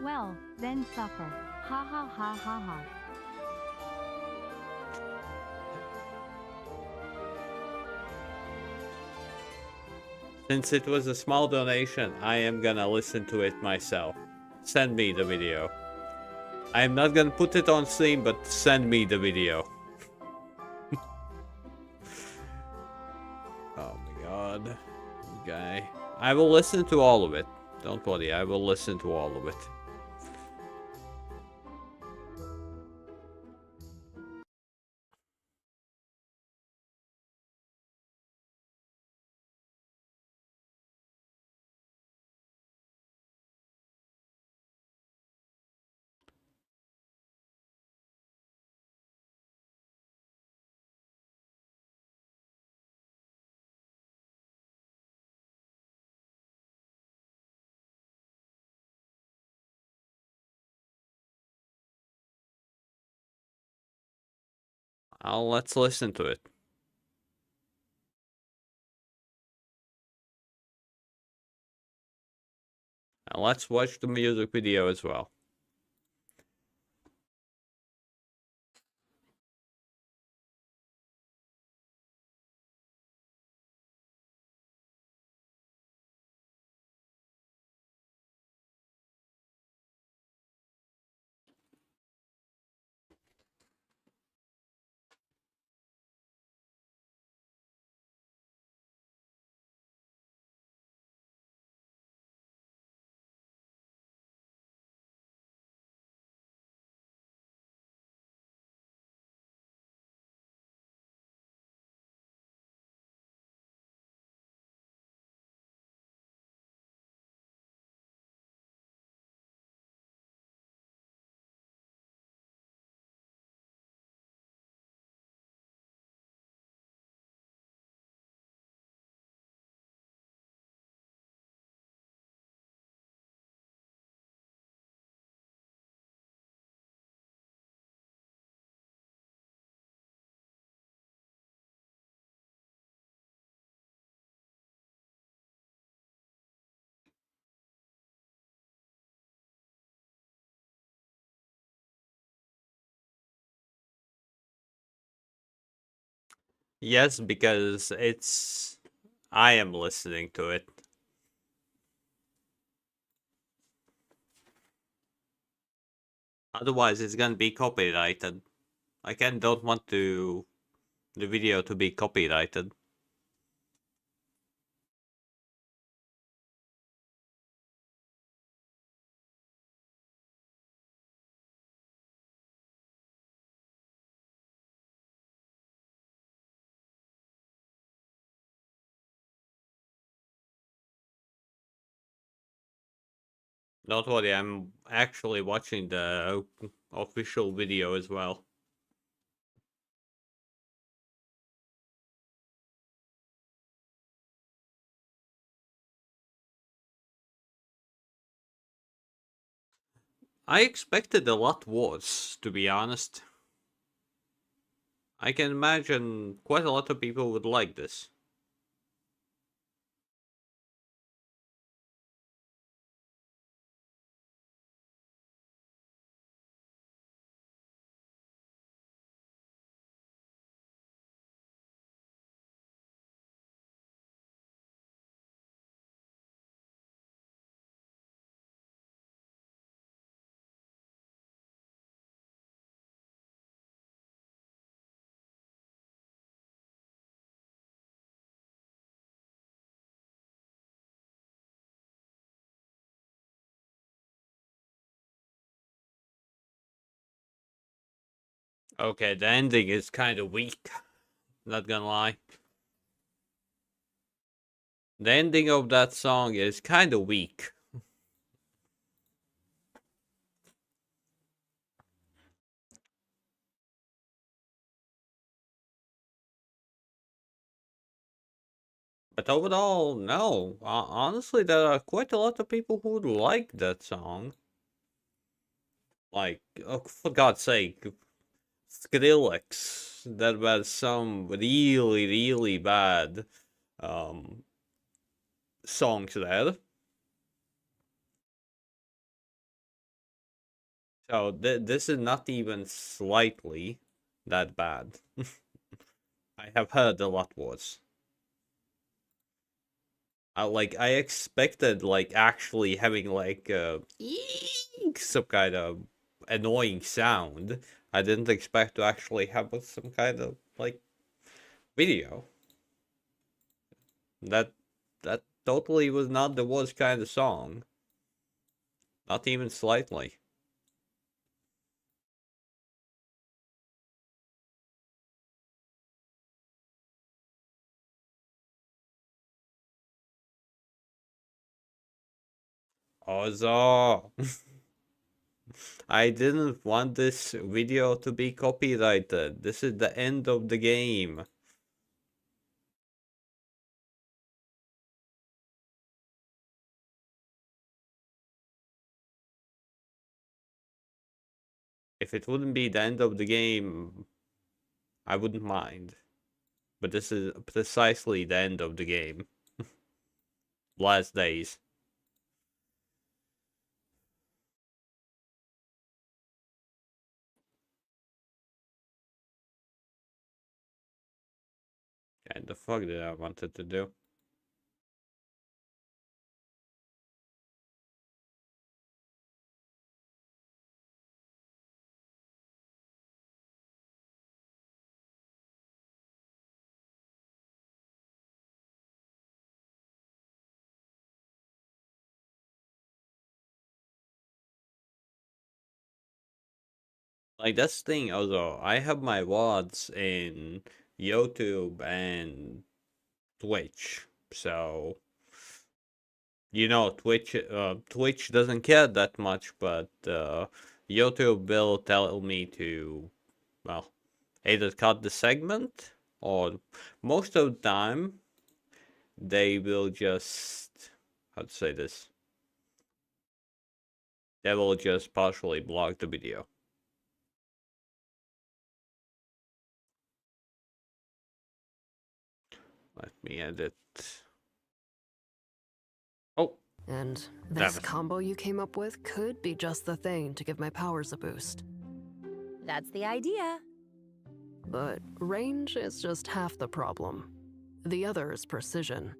Speaker 12: Well, then suffer. Ha ha ha ha ha.
Speaker 1: since it was a small donation, I am gonna listen to it myself. Send me the video. I am not gonna put it on stream, but send me the video. Oh my god. Okay. I will listen to all of it. Don't worry, I will listen to all of it. Let's listen to it. And let's watch the music video as well. Yes, because I am listening to it. Otherwise, it's gonna be copyrighted. I don't want the video to be copyrighted. Don't worry, I'm actually watching the official video as well. I expected a lot worse, to be honest. I can imagine quite a lot of people would like this. Okay, the ending is kind of weak. Not gonna lie. The ending of that song is kind of weak. But overall, no. Honestly, there are quite a lot of people who would like that song. Like, oh, for God's sake, Skrillex. That was some really, really bad songs there. So this is not even slightly that bad. I have heard a lot worse. I expected like actually having like some kind of annoying sound. I didn't expect to actually have some kind of like video. That totally was not the worst kind of song. Not even slightly. Also, I didn't want this video to be copyrighted. This is the end of the game. If it wouldn't be the end of the game, I wouldn't mind. But this is precisely the end of the game. Last days. And the fuck did I wanted to do? Like that's the thing also, I have my VODs in YouTube and Twitch. So you know Twitch doesn't care that much, but YouTube will tell me to, well, either cut the segment or most of the time they will just, how to say this, they will just partially block the video. Let me edit. Oh,
Speaker 9: And this combo you came up with could be just the thing to give my powers a boost.
Speaker 3: That's the idea.
Speaker 9: But range is just half the problem. The other is precision.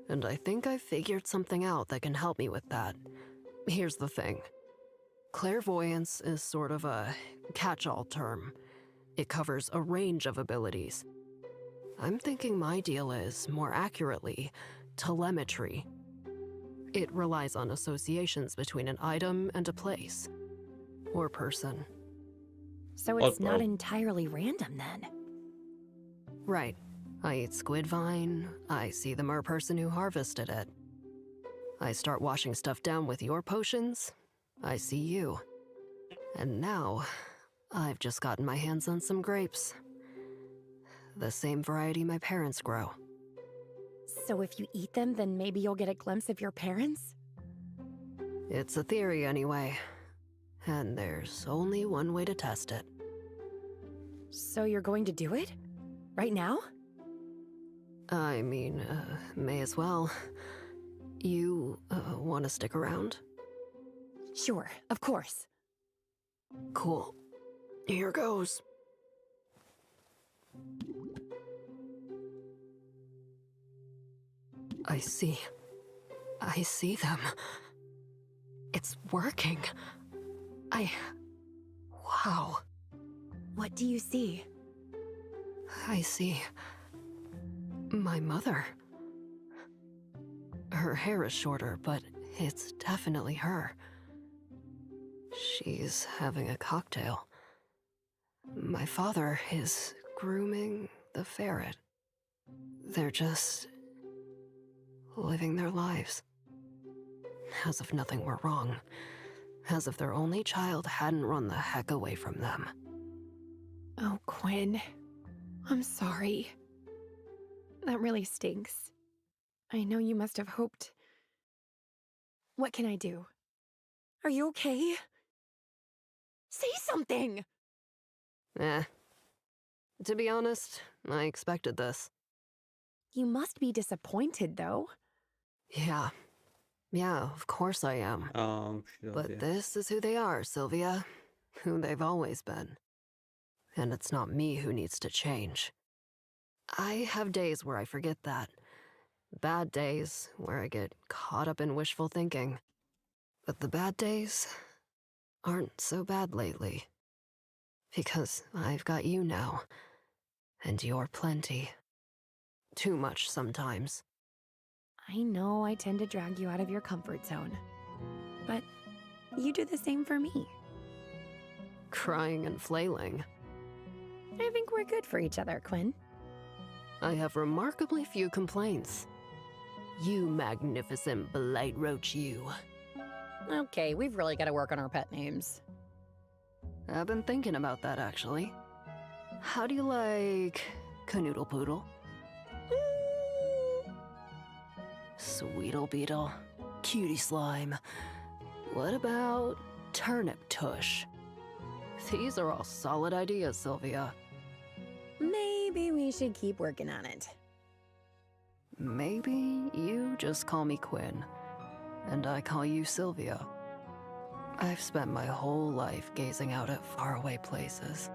Speaker 9: And I think I figured something out that can help me with that. Here's the thing. Clairvoyance is sort of a catch-all term. It covers a range of abilities. I'm thinking my deal is, more accurately, telemetry. It relies on associations between an item and a place. Or person.
Speaker 3: So
Speaker 1: What
Speaker 3: it's not
Speaker 1: about-
Speaker 3: entirely random then.
Speaker 9: Right. I eat squid vine, I see the merperson who harvested it. I start washing stuff down with your potions, I see you. And now, I've just gotten my hands on some grapes. The same variety my parents grow.
Speaker 3: So if you eat them, then maybe you'll get a glimpse of your parents?
Speaker 9: It's a theory anyway. And there's only one way to test it.
Speaker 3: So you're going to do it? Right now?
Speaker 9: I mean, may as well. You, want to stick around?
Speaker 3: Sure, of course.
Speaker 9: Cool. Here goes. I see them. It's working. Wow.
Speaker 3: What do you see?
Speaker 9: I see my mother. Her hair is shorter, but it's definitely her. She's having a cocktail. My father is grooming the ferret. They're just living their lives. As if nothing were wrong. As if their only child hadn't run the heck away from them.
Speaker 3: Oh, Quinn. I'm sorry. That really stinks. I know you must have hoped. What can I do? Are you okay? Say something!
Speaker 9: To be honest, I expected this.
Speaker 3: You must be disappointed, though.
Speaker 9: Yeah, of course I am.
Speaker 1: Sure,
Speaker 9: But
Speaker 1: yeah.
Speaker 9: this is who they are, Sylvia. Who they've always been. And it's not me who needs to change. I have days where I forget that. Bad days where I get caught up in wishful thinking. But the bad days aren't so bad lately. Because I've got you now. And you're plenty. Too much sometimes.
Speaker 3: I know I tend to drag you out of your comfort zone. But you do the same for me.
Speaker 9: Crying and flailing.
Speaker 3: I think we're good for each other, Quinn.
Speaker 9: I have remarkably few complaints. You magnificent blight roach, you.
Speaker 3: Okay, we've really got to work on our pet names.
Speaker 9: I've been thinking about that, actually. How do you like Canoodle Poodle? Sweetle Beetle? Cutie Slime? What about Turnip Tush? These are all solid ideas, Sylvia.
Speaker 3: Maybe we should keep working on it.
Speaker 9: Maybe you just call me Quinn, and I call you Sylvia. I've spent my whole life gazing out at faraway places.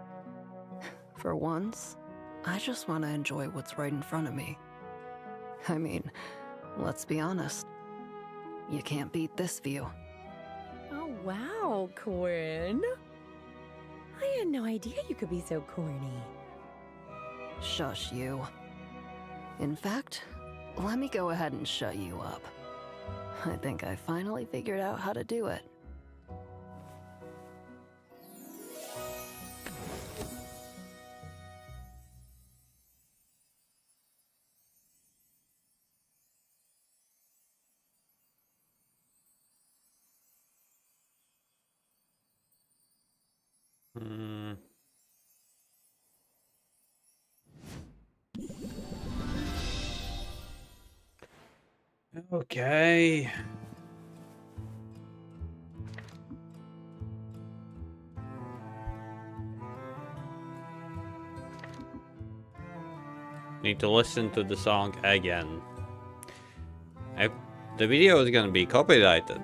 Speaker 9: For once, I just want to enjoy what's right in front of me. I mean, let's be honest. You can't beat this view.
Speaker 3: Oh, wow, Quinn. I had no idea you could be so corny.
Speaker 9: Shush you. In fact, let me go ahead and shut you up. I think I finally figured out how to do it.
Speaker 1: Okay. Need to listen to the song again. The video is gonna be copyrighted.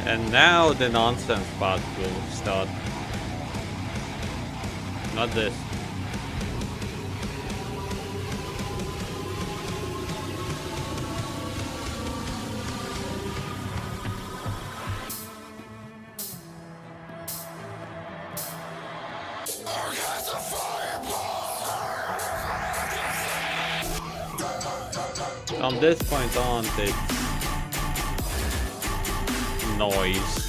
Speaker 1: And now the nonsense part will start. Not this. From this point on, it's noise.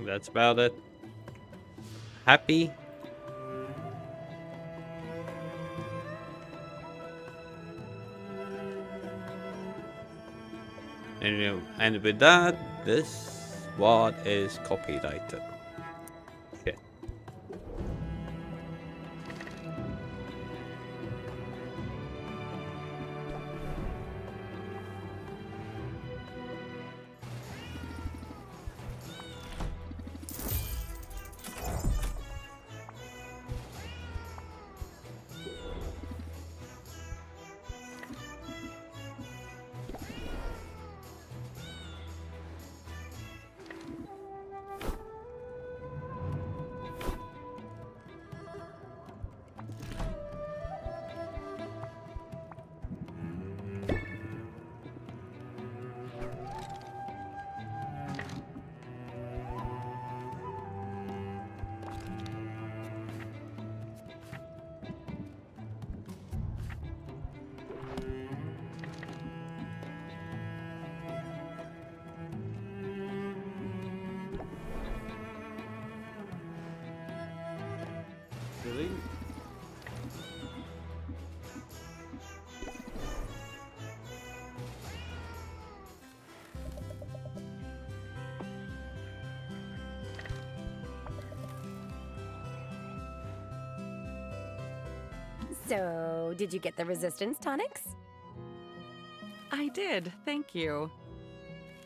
Speaker 1: That's about it. Happy? And with that, this what is copyrighted. Shit. Really?
Speaker 3: So, did you get the resistance tonics?
Speaker 7: I did, thank you.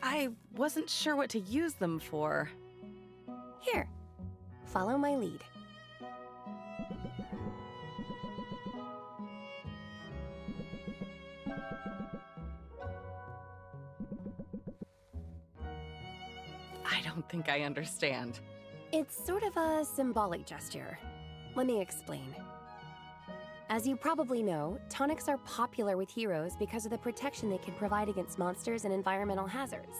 Speaker 7: I wasn't sure what to use them for.
Speaker 3: Here, follow my lead.
Speaker 7: I don't think I understand.
Speaker 3: It's sort of a symbolic gesture. Let me explain. As you probably know, tonics are popular with heroes because of the protection they can provide against monsters and environmental hazards.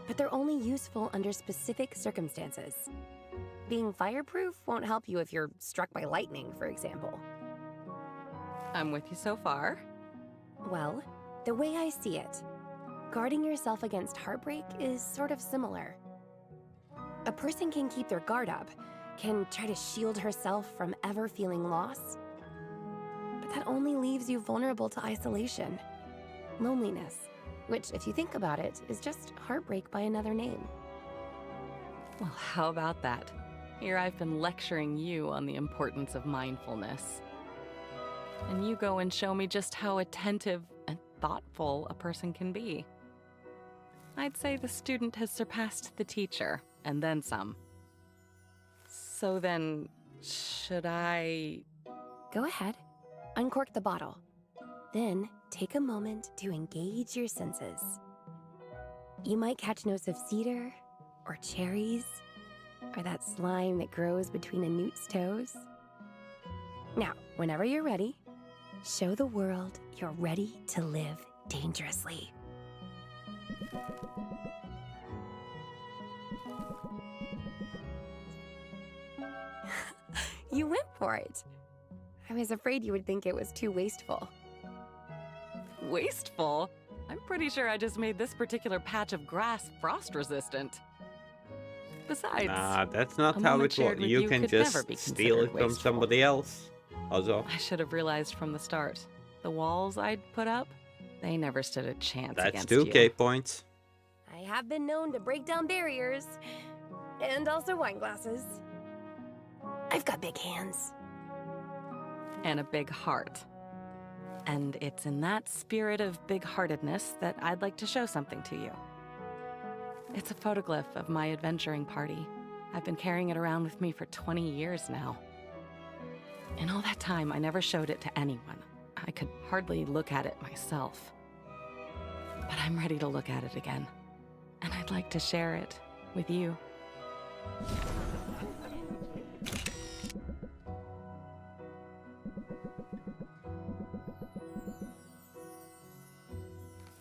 Speaker 3: But they're only useful under specific circumstances. Being fireproof won't help you if you're struck by lightning, for example.
Speaker 7: I'm with you so far.
Speaker 3: Well, the way I see it, guarding yourself against heartbreak is sort of similar. A person can keep their guard up, can try to shield herself from ever feeling loss. But that only leaves you vulnerable to isolation, loneliness, which, if you think about it, is just heartbreak by another name.
Speaker 7: Well, how about that? Here I've been lecturing you on the importance of mindfulness. And you go and show me just how attentive and thoughtful a person can be. I'd say the student has surpassed the teacher, and then some. So then, should I...
Speaker 3: Go ahead, uncork the bottle. Then take a moment to engage your senses. You might catch notes of cedar, or cherries, or that slime that grows between a newt's toes. Now, whenever you're ready, show the world you're ready to live dangerously. You went for it. I was afraid you would think it was too wasteful.
Speaker 7: Wasteful? I'm pretty sure I just made this particular patch of grass frost-resistant. Besides,
Speaker 1: Nah, that's not
Speaker 7: a
Speaker 1: how
Speaker 7: moment
Speaker 1: it
Speaker 7: shared
Speaker 1: works.
Speaker 7: with
Speaker 1: You
Speaker 7: you
Speaker 1: can
Speaker 7: could
Speaker 1: just
Speaker 7: never be
Speaker 1: steal it
Speaker 7: considered
Speaker 1: from
Speaker 7: wasteful.
Speaker 1: somebody else. Also,
Speaker 7: I should have realized from the start. The walls I'd put up, they never stood a chance
Speaker 1: that's
Speaker 7: against
Speaker 1: 2K
Speaker 7: you.
Speaker 1: points.
Speaker 3: I have been known to break down barriers, and also wine glasses. I've got big hands.
Speaker 7: And a big heart. And it's in that spirit of big-heartedness that I'd like to show something to you. It's a photoglyph of my adventuring party. I've been carrying it around with me for 20 years now. In all that time, I never showed it to anyone. I could hardly look at it myself. But I'm ready to look at it again. And I'd like to share it with you.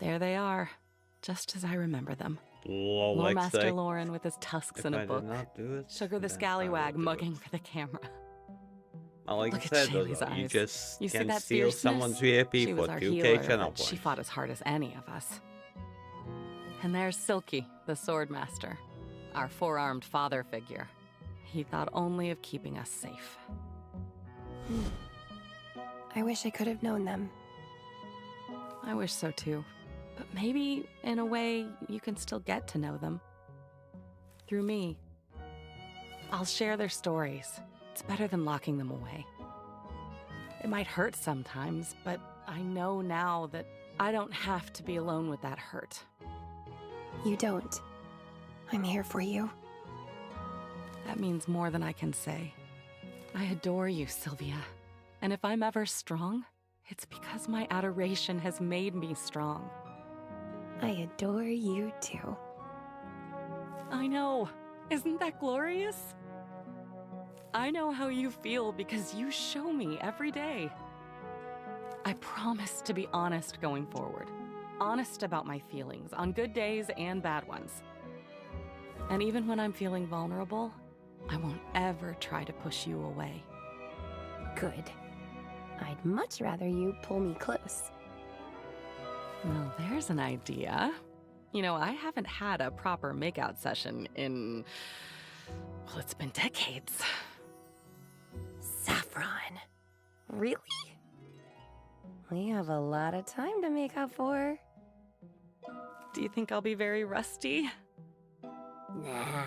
Speaker 7: There they are, just as I remember them.
Speaker 1: Lol,
Speaker 7: Lore
Speaker 1: like
Speaker 7: Master
Speaker 1: say,
Speaker 7: Lauren with his tusks
Speaker 1: if
Speaker 7: in
Speaker 1: I
Speaker 7: a
Speaker 1: did
Speaker 7: book.
Speaker 1: not do it,
Speaker 7: Sugar the
Speaker 1: then I
Speaker 7: Scallywag
Speaker 1: will do
Speaker 7: mugging
Speaker 1: it.
Speaker 7: for the camera.
Speaker 1: Like
Speaker 7: Look
Speaker 1: I
Speaker 7: at
Speaker 1: said,
Speaker 7: Shaylee's
Speaker 1: though, you
Speaker 7: eyes.
Speaker 1: just
Speaker 7: You see
Speaker 1: can
Speaker 7: that
Speaker 1: steal
Speaker 7: fierceness?
Speaker 1: someone's VIP
Speaker 7: She
Speaker 1: for
Speaker 7: was our
Speaker 1: 2K
Speaker 7: healer,
Speaker 1: channel
Speaker 7: but she
Speaker 1: points.
Speaker 7: fought as hard as any of us. And there's Silky, the sword master, our four-armed father figure. He thought only of keeping us safe.
Speaker 3: I wish I could have known them.
Speaker 7: I wish so too. But maybe, in a way, you can still get to know them. Through me. I'll share their stories. It's better than locking them away. It might hurt sometimes, but I know now that I don't have to be alone with that hurt.
Speaker 3: You don't. I'm here for you.
Speaker 7: That means more than I can say. I adore you, Sylvia. And if I'm ever strong, it's because my adoration has made me strong.
Speaker 3: I adore you too.
Speaker 7: I know. Isn't that glorious? I know how you feel because you show me every day. I promise to be honest going forward. Honest about my feelings, on good days and bad ones. And even when I'm feeling vulnerable, I won't ever try to push you away.
Speaker 3: Good. I'd much rather you pull me close.
Speaker 7: Well, there's an idea. You know, I haven't had a proper makeout session in... well, it's been decades.
Speaker 3: Saffron. Really? We have a lot of time to make up for.
Speaker 7: Do you think I'll be very rusty?
Speaker 3: Nah.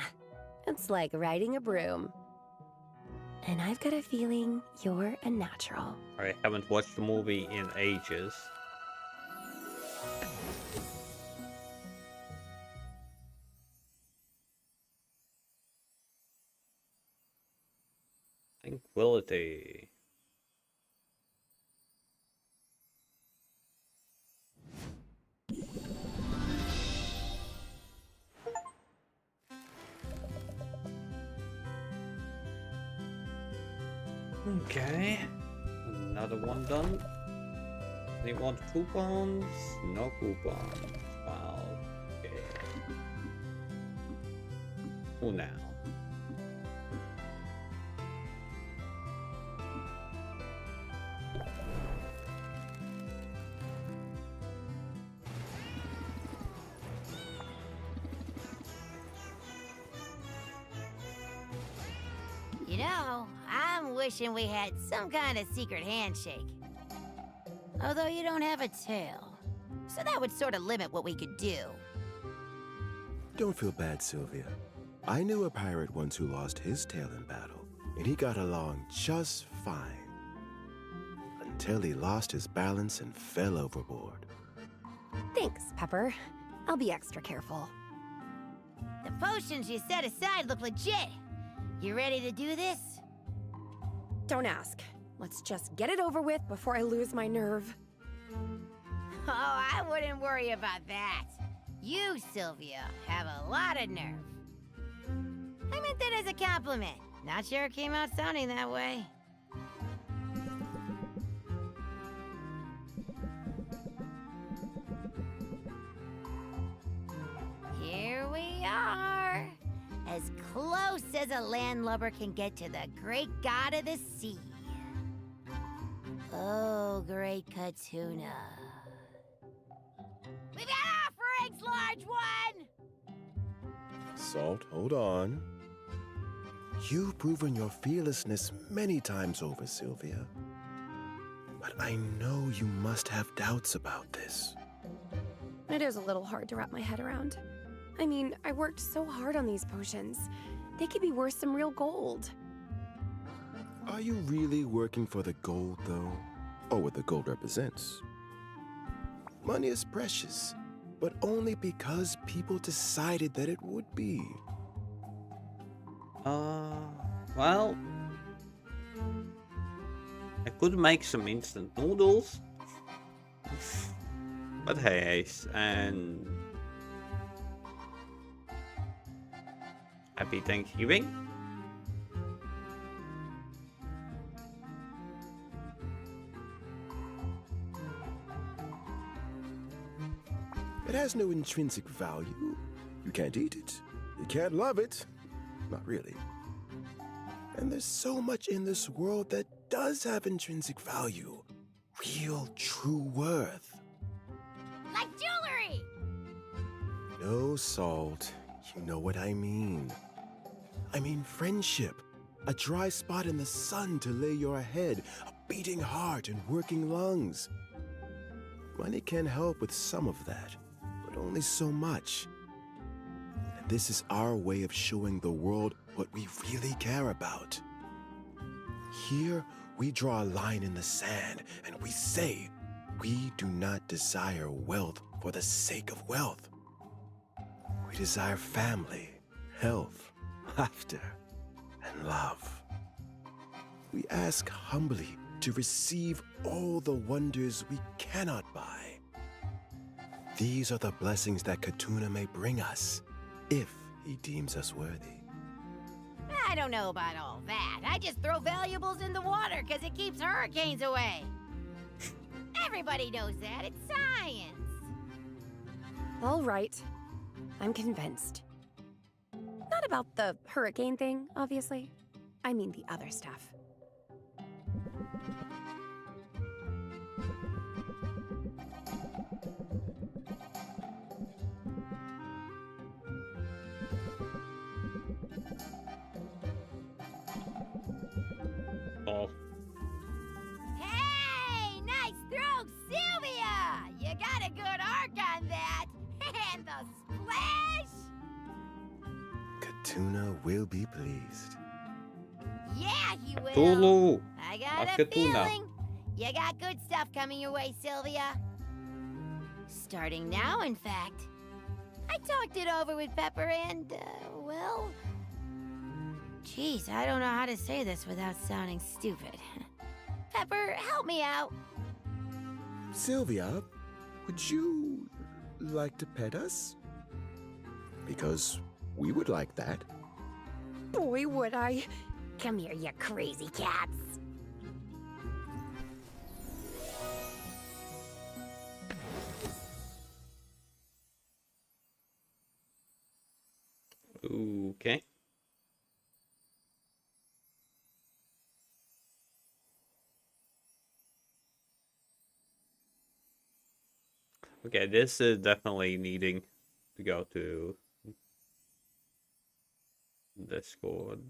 Speaker 3: It's like riding a broom. And I've got a feeling you're a natural.
Speaker 1: I haven't watched the movie in ages. Tranquility. Okay, another one done. They want coupons? No coupons. Wow. Okay. Who now?
Speaker 2: wishing we had some kind of secret handshake. Although you don't have a tail. So that would sort of limit what we could do.
Speaker 4: Don't feel bad, Sylvia. I knew a pirate once who lost his tail in battle, and he got along just fine. Until he lost his balance and fell overboard.
Speaker 3: Thanks, Pepper. I'll be extra careful.
Speaker 2: The potions you set aside look legit. You ready to do this?
Speaker 3: Don't ask. Let's just get it over with before I lose my nerve.
Speaker 2: Oh, I wouldn't worry about that. You, Sylvia, have a lot of nerve. I meant that as a compliment. Not sure it came out sounding that way. Here we are. As close as a landlubber can get to the great god of the sea. Oh, great Katuna. We've got offerings, large one!
Speaker 4: Salt, hold on. You've proven your fearlessness many times over, Sylvia. But I know you must have doubts about this.
Speaker 3: It is a little hard to wrap my head around. I mean, I worked so hard on these potions. They could be worth some real gold.
Speaker 4: Are you really working for the gold, though? Or what the gold represents? Money is precious, but only because people decided that it would be.
Speaker 1: Well, I could make some instant noodles. But hey, and happy Thanksgiving.
Speaker 4: It has no intrinsic value. You can't eat it. You can't love it. Not really. And there's so much in this world that does have intrinsic value. Real, true worth.
Speaker 2: Like jewelry!
Speaker 4: No, Salt. You know what I mean. I mean friendship. A dry spot in the sun to lay your head. A beating heart and working lungs. Money can help with some of that, but only so much. And this is our way of showing the world what we really care about. Here, we draw a line in the sand and we say, we do not desire wealth for the sake of wealth. We desire family, health, laughter, and love. We ask humbly to receive all the wonders we cannot buy. These are the blessings that Katuna may bring us, if he deems us worthy.
Speaker 2: I don't know about all that. I just throw valuables in the water because it keeps hurricanes away. Everybody knows that. It's science.
Speaker 3: All right. I'm convinced. Not about the hurricane thing, obviously. I mean the other stuff.
Speaker 1: Oh.
Speaker 2: Hey, nice throw, Sylvia! You got a good arc on that. And the splash!
Speaker 4: Katuna will be pleased.
Speaker 2: Yeah, he will.
Speaker 1: Tulu.
Speaker 2: I got a
Speaker 1: Katuna.
Speaker 2: feeling you got good stuff coming your way, Sylvia. Starting now, in fact. I talked it over with Pepper and, well... Geez, I don't know how to say this without sounding stupid. Pepper, help me out.
Speaker 4: Sylvia, would you like to pet us? Because we would like that.
Speaker 3: Boy, would I. Come here, you crazy cats.
Speaker 1: Okay. Okay, this is definitely needing to go to Discord.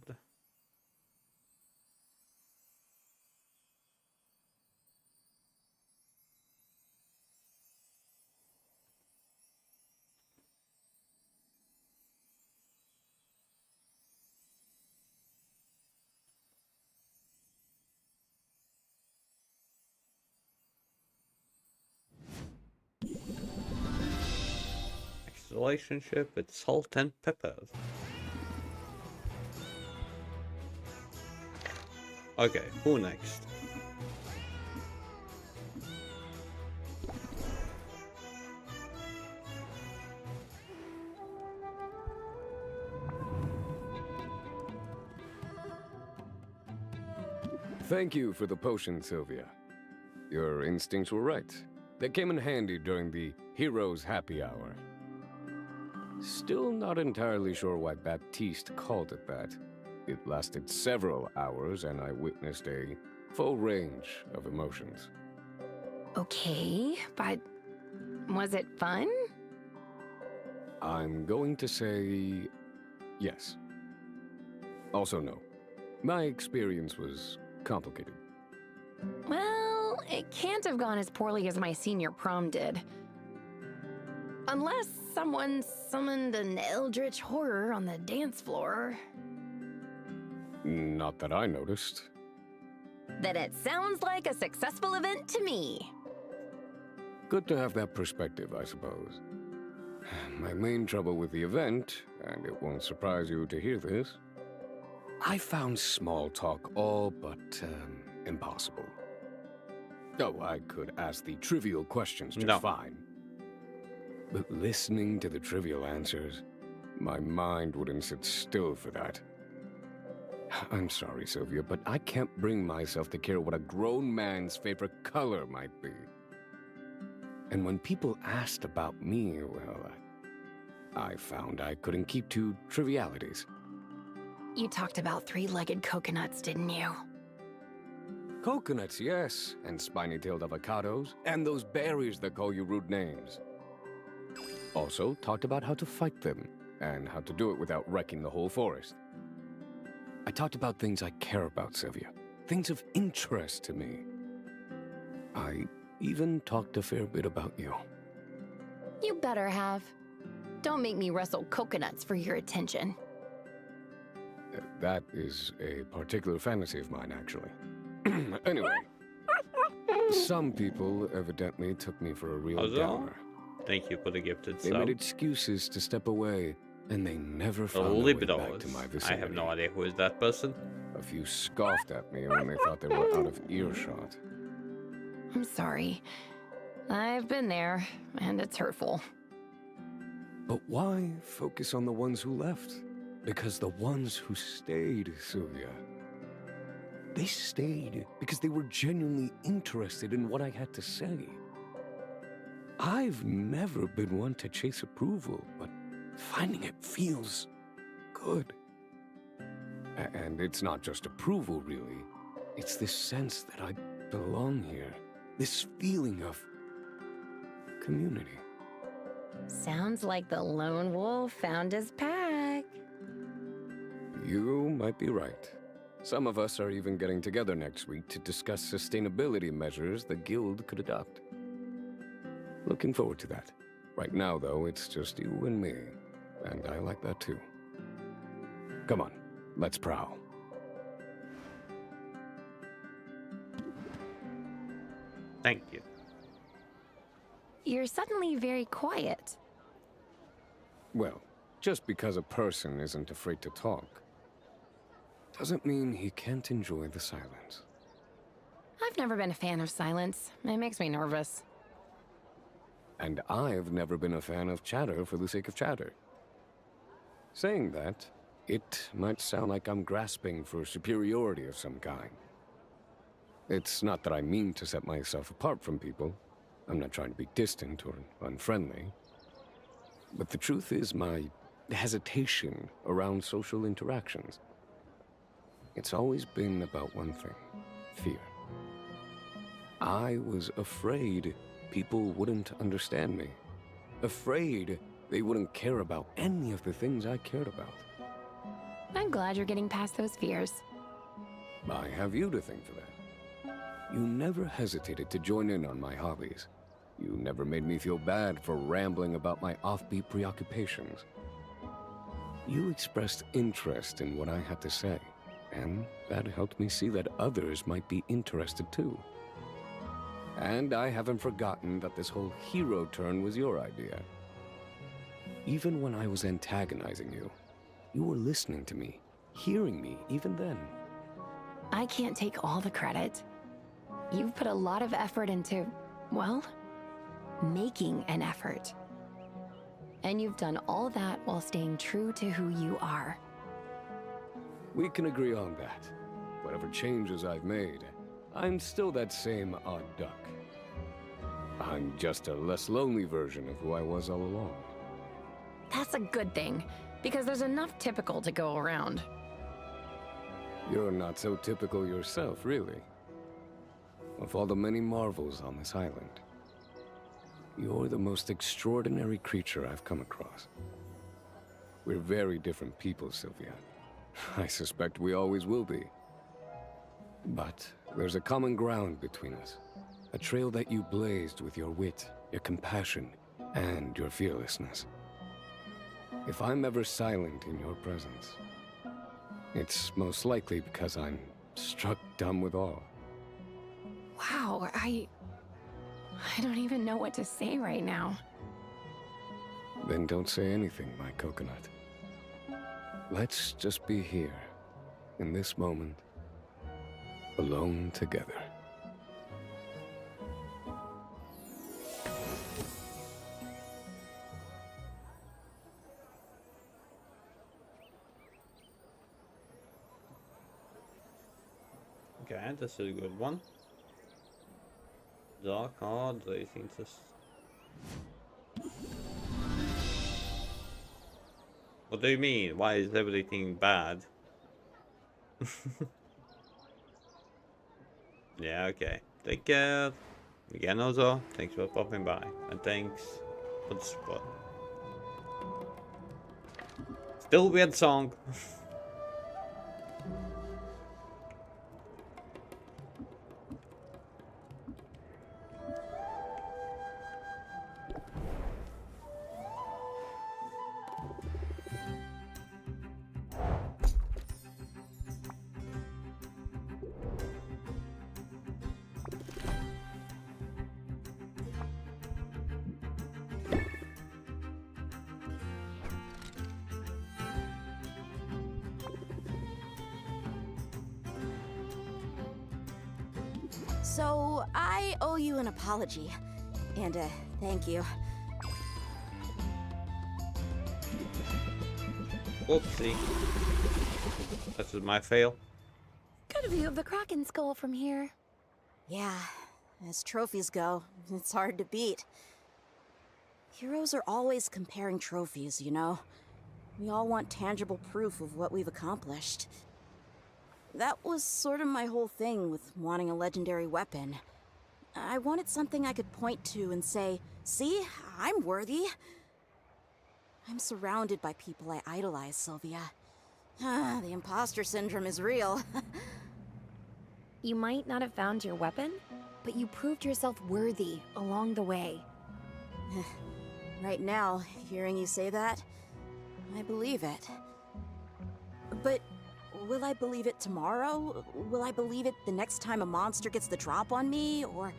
Speaker 1: relationship with salt and peppers. Okay, who next?
Speaker 8: Thank you for the potion, Sylvia. Your instincts were right. They came in handy during the Hero's Happy Hour. Still not entirely sure why Baptiste called it that. It lasted several hours, and I witnessed a full range of emotions.
Speaker 3: Okay, but was it fun?
Speaker 8: I'm going to say yes. Also no. My experience was complicated.
Speaker 3: Well, it can't have gone as poorly as my senior prom did. Unless someone summoned an eldritch horror on the dance floor.
Speaker 8: Not that I noticed.
Speaker 3: Then it sounds like a successful event to me.
Speaker 8: Good to have that perspective, I suppose. My main trouble with the event, and it won't surprise you to hear this, I found small talk all but impossible. Oh, I could ask the trivial questions just fine. But listening to the trivial answers, my mind wouldn't sit still for that. I'm sorry, Sylvia, but I can't bring myself to care what a grown man's favorite color might be. And when people asked about me, well, I found I couldn't keep to trivialities.
Speaker 3: You talked about three-legged coconuts, didn't you?
Speaker 8: Coconuts, yes, and spiny-tailed avocados, and those berries that call you rude names. Also talked about how to fight them, and how to do it without wrecking the whole forest. I talked about things I care about, Sylvia. Things of interest to me. I even talked a fair bit about you.
Speaker 3: You better have. Don't make me wrestle coconuts for your attention.
Speaker 8: That is a particular fantasy of mine, actually. Anyway, some people evidently took me for a real downer.
Speaker 1: Thank you for the gifted
Speaker 8: They
Speaker 1: sub.
Speaker 8: made excuses to step away, and they never found their way back to my vicinity.
Speaker 1: I have no idea who is that person.
Speaker 8: A few scoffed at me when they thought they were out of earshot.
Speaker 3: I'm sorry. I've been there, and it's hurtful.
Speaker 8: But why focus on the ones who left? Because the ones who stayed, Sylvia, they stayed because they were genuinely interested in what I had to say. I've never been one to chase approval, but finding it feels good. And it's not just approval, really. It's this sense that I belong here. This feeling of community.
Speaker 3: Sounds like the lone wolf found his pack.
Speaker 8: You might be right. Some of us are even getting together next week to discuss sustainability measures the guild could adopt. Looking forward to that. Right now, though, it's just you and me. And I like that too. Come on, let's prowl.
Speaker 1: Thank you.
Speaker 3: You're suddenly very quiet.
Speaker 8: Well, just because a person isn't afraid to talk, doesn't mean he can't enjoy the silence.
Speaker 3: I've never been a fan of silence. It makes me nervous.
Speaker 8: And I've never been a fan of chatter for the sake of chatter. Saying that, it might sound like I'm grasping for superiority of some kind. It's not that I mean to set myself apart from people. I'm not trying to be distant or unfriendly. But the truth is my hesitation around social interactions. It's always been about one thing: fear. I was afraid people wouldn't understand me. Afraid they wouldn't care about any of the things I cared about.
Speaker 3: I'm glad you're getting past those fears.
Speaker 8: I have you to thank for that. You never hesitated to join in on my hobbies. You never made me feel bad for rambling about my offbeat preoccupations. You expressed interest in what I had to say, and that helped me see that others might be interested too. And I haven't forgotten that this whole hero turn was your idea. Even when I was antagonizing you, you were listening to me, hearing me even then.
Speaker 3: I can't take all the credit. You've put a lot of effort into, well, making an effort. And you've done all that while staying true to who you are.
Speaker 8: We can agree on that. Whatever changes I've made, I'm still that same odd duck. I'm just a less lonely version of who I was all along.
Speaker 3: That's a good thing, because there's enough typical to go around.
Speaker 8: You're not so typical yourself, really. Of all the many marvels on this island, you're the most extraordinary creature I've come across. We're very different people, Sylvia. I suspect we always will be. But there's a common ground between us. A trail that you blazed with your wit, your compassion, and your fearlessness. If I'm ever silent in your presence, it's most likely because I'm struck dumb with awe.
Speaker 3: Wow, I don't even know what to say right now.
Speaker 8: Then don't say anything, my coconut. Let's just be here, in this moment, alone together.
Speaker 1: Okay, this is a good one. Dark card, I think this. What do you mean? Why is everything bad? Yeah, okay. Take care. Again, also, thanks for popping by. And thanks for the support. Still weird song.
Speaker 6: So, I owe you an apology. And, thank you.
Speaker 1: Whoopsie. This is my fail.
Speaker 3: Good view of the Kraken skull from here.
Speaker 6: Yeah, as trophies go, it's hard to beat. Heroes are always comparing trophies, you know? We all want tangible proof of what we've accomplished. That was sort of my whole thing with wanting a legendary weapon. I wanted something I could point to and say, see, I'm worthy. I'm surrounded by people I idolize, Sylvia. The imposter syndrome is real.
Speaker 3: You might not have found your weapon, but you proved yourself worthy along the way.
Speaker 6: Right now, hearing you say that, I believe it. But will I believe it tomorrow? Will I believe it the next time a monster gets the drop on me? Or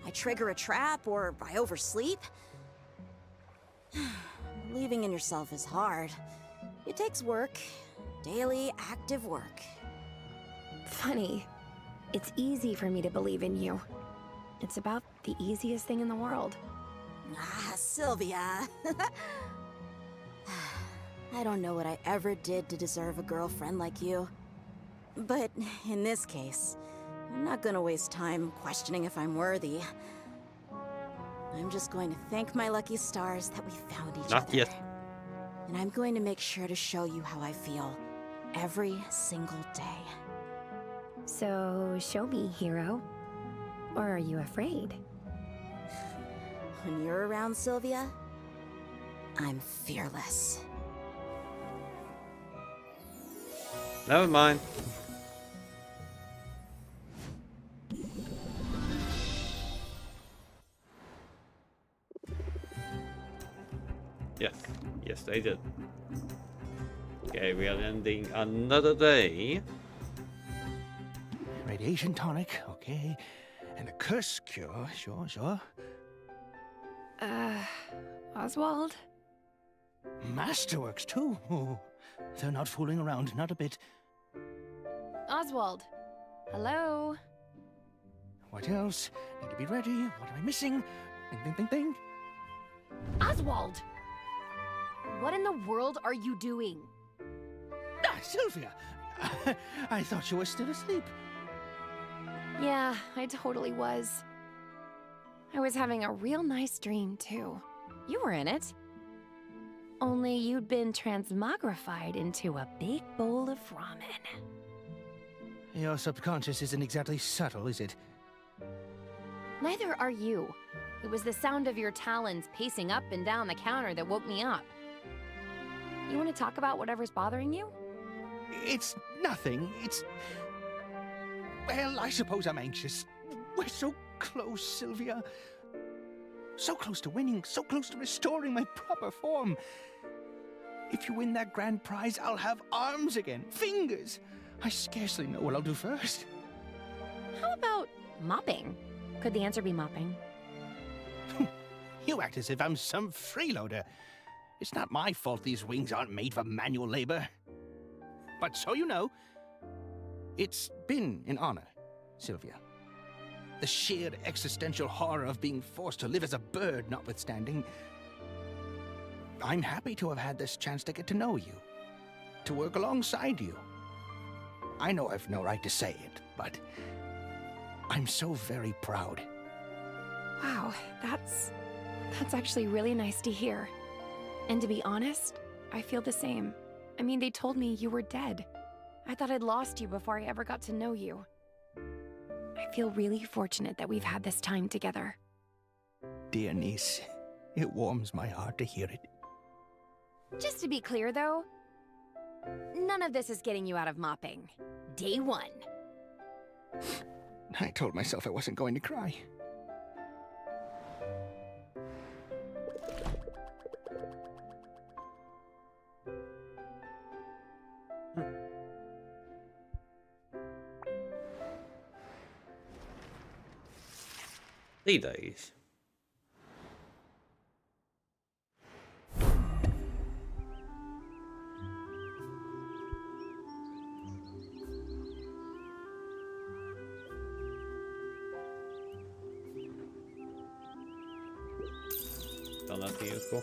Speaker 6: I trigger a trap? Or I oversleep? Believing in yourself is hard. It takes work. Daily, active work.
Speaker 3: Funny. It's easy for me to believe in you. It's about the easiest thing in the world.
Speaker 6: Ah, Sylvia. I don't know what I ever did to deserve a girlfriend like you. But in this case, I'm not gonna waste time questioning if I'm worthy. I'm just going to thank my lucky stars that we found each other.
Speaker 1: Not yet.
Speaker 6: And I'm going to make sure to show you how I feel every single day.
Speaker 3: So, show me, hero. Or are you afraid?
Speaker 6: When you're around, Sylvia, I'm fearless.
Speaker 1: Never mind. Yes, they did. Okay, we are ending another day.
Speaker 13: Radiation tonic, okay. And a curse cure, sure.
Speaker 3: Oswald?
Speaker 13: masterworks, too. Oh, they're not fooling around, not a bit.
Speaker 3: Oswald. Hello?
Speaker 13: What else? Need to be ready. What am I missing? Ding, ding, ding, ding.
Speaker 3: Oswald! What in the world are you doing?
Speaker 13: Ah, Sylvia! I thought you were still asleep.
Speaker 3: Yeah, I totally was. I was having a real nice dream, too.
Speaker 7: You were in it.
Speaker 3: Only you'd been transmogrified into a big bowl of ramen.
Speaker 13: Your subconscious isn't exactly subtle, is it?
Speaker 3: Neither are you. It was the sound of your talons pacing up and down the counter that woke me up. You want to talk about whatever's bothering you?
Speaker 13: It's nothing. It's... Well, I suppose I'm anxious. We're so close, Sylvia. So close to winning, so close to restoring my proper form. If you win that grand prize, I'll have arms again, fingers. I scarcely know what I'll do first.
Speaker 3: How about mopping? Could the answer be mopping?
Speaker 13: You act as if I'm some freeloader. It's not my fault these wings aren't made for manual labor. But so you know, it's been an honor, Sylvia. The sheer existential horror of being forced to live as a bird notwithstanding, I'm happy to have had this chance to get to know you, to work alongside you. I know I've no right to say it, but I'm so very proud.
Speaker 3: Wow, that's actually really nice to hear. And to be honest, I feel the same. I mean, they told me you were dead. I thought I'd lost you before I ever got to know you. I feel really fortunate that we've had this time together.
Speaker 13: Dear niece, it warms my heart to hear it.
Speaker 3: Just to be clear, though, none of this is getting you out of mopping. Day one.
Speaker 13: I told myself I wasn't going to cry.
Speaker 1: Days. Still nothing useful.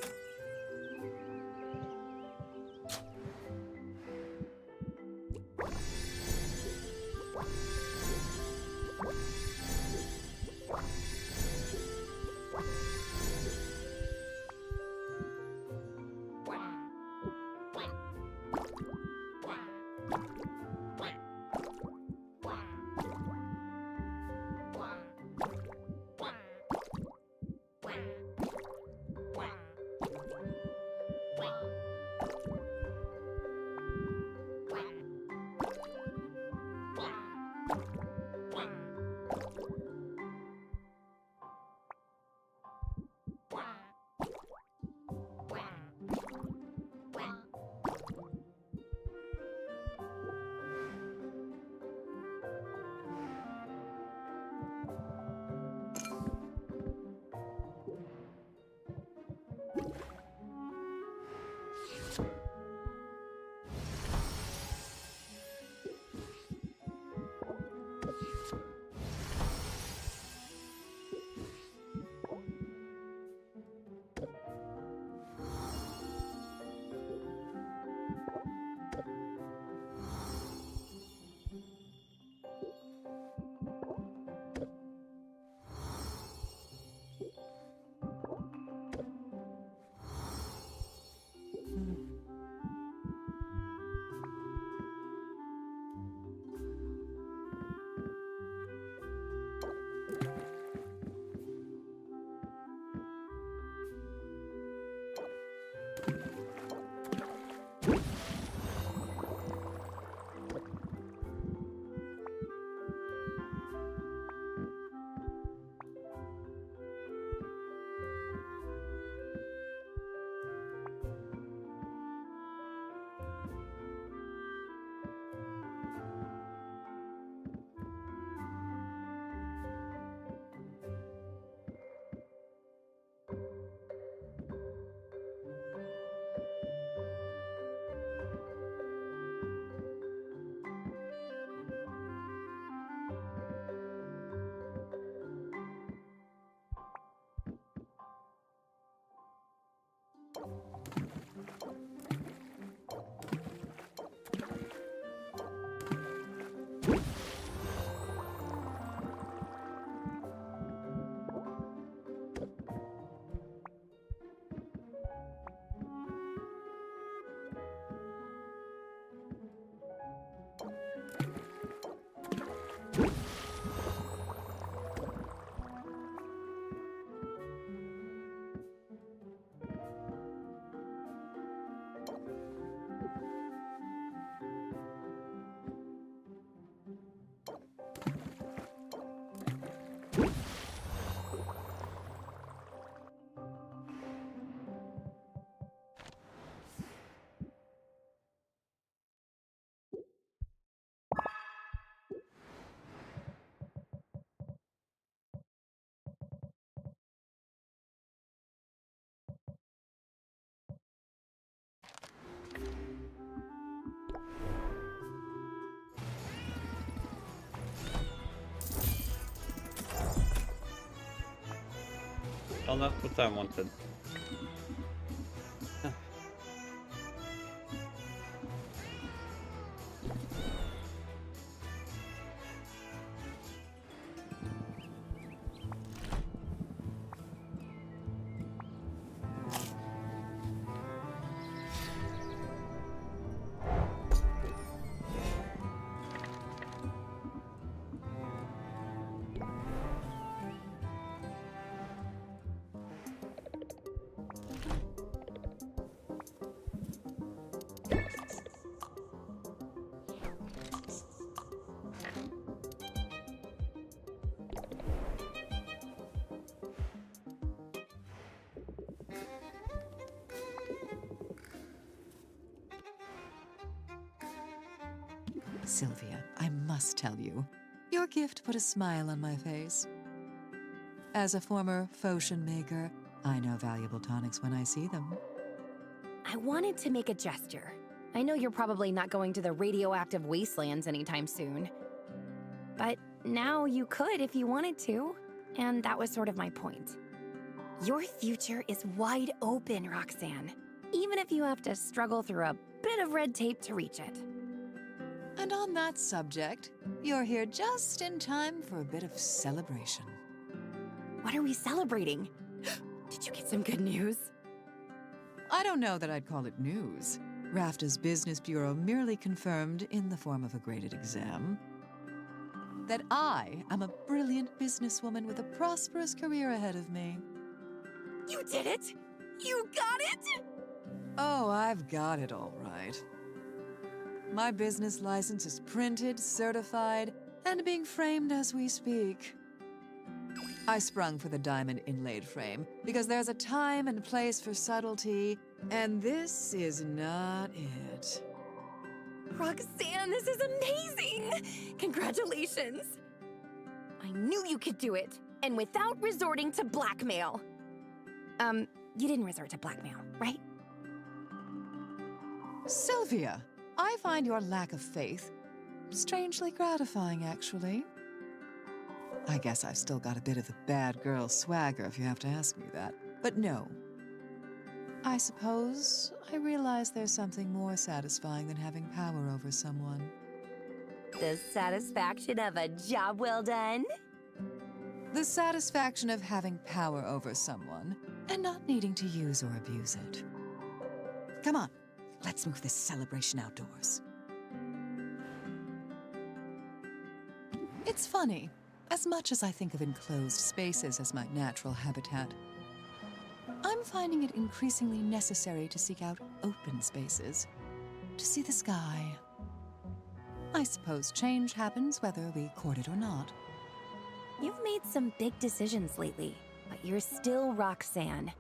Speaker 1: not what I wanted.
Speaker 5: Sylvia, I must tell you, your gift put a smile on my face. As a former potion maker, I know valuable tonics when I see them.
Speaker 3: I wanted to make a gesture. I know you're probably not going to the radioactive wastelands anytime soon. But now you could if you wanted to, and that was sort of my point. Your future is wide open, Roxanne, even if you have to struggle through a bit of red tape to reach it.
Speaker 5: And on that subject, you're here just in time for a bit of celebration.
Speaker 3: What are we celebrating? Did you get some good news?
Speaker 5: I don't know that I'd call it news. RAFTA's Business Bureau merely confirmed, in the form of a graded exam, that I am a brilliant businesswoman with a prosperous career ahead of me.
Speaker 3: You did it! You got it!
Speaker 5: Oh, I've got it all right. My business license is printed, certified, and being framed as we speak. I sprung for the diamond inlaid frame because there's a time and place for subtlety, and this is not it.
Speaker 3: Roxanne, this is amazing! Congratulations! I knew you could do it, and without resorting to blackmail. You didn't resort to blackmail, right?
Speaker 5: Sylvia, I find your lack of faith strangely gratifying, actually. I guess I've still got a bit of the bad girl swagger, if you have to ask me that. But no. I suppose I realize there's something more satisfying than having power over someone.
Speaker 3: The satisfaction of a job well done?
Speaker 5: The satisfaction of having power over someone and not needing to use or abuse it. Come on, let's move this celebration outdoors. It's funny. As much as I think of enclosed spaces as my natural habitat, I'm finding it increasingly necessary to seek out open spaces, to see the sky. I suppose change happens whether we court it or not.
Speaker 3: You've made some big decisions lately, but you're still Roxanne.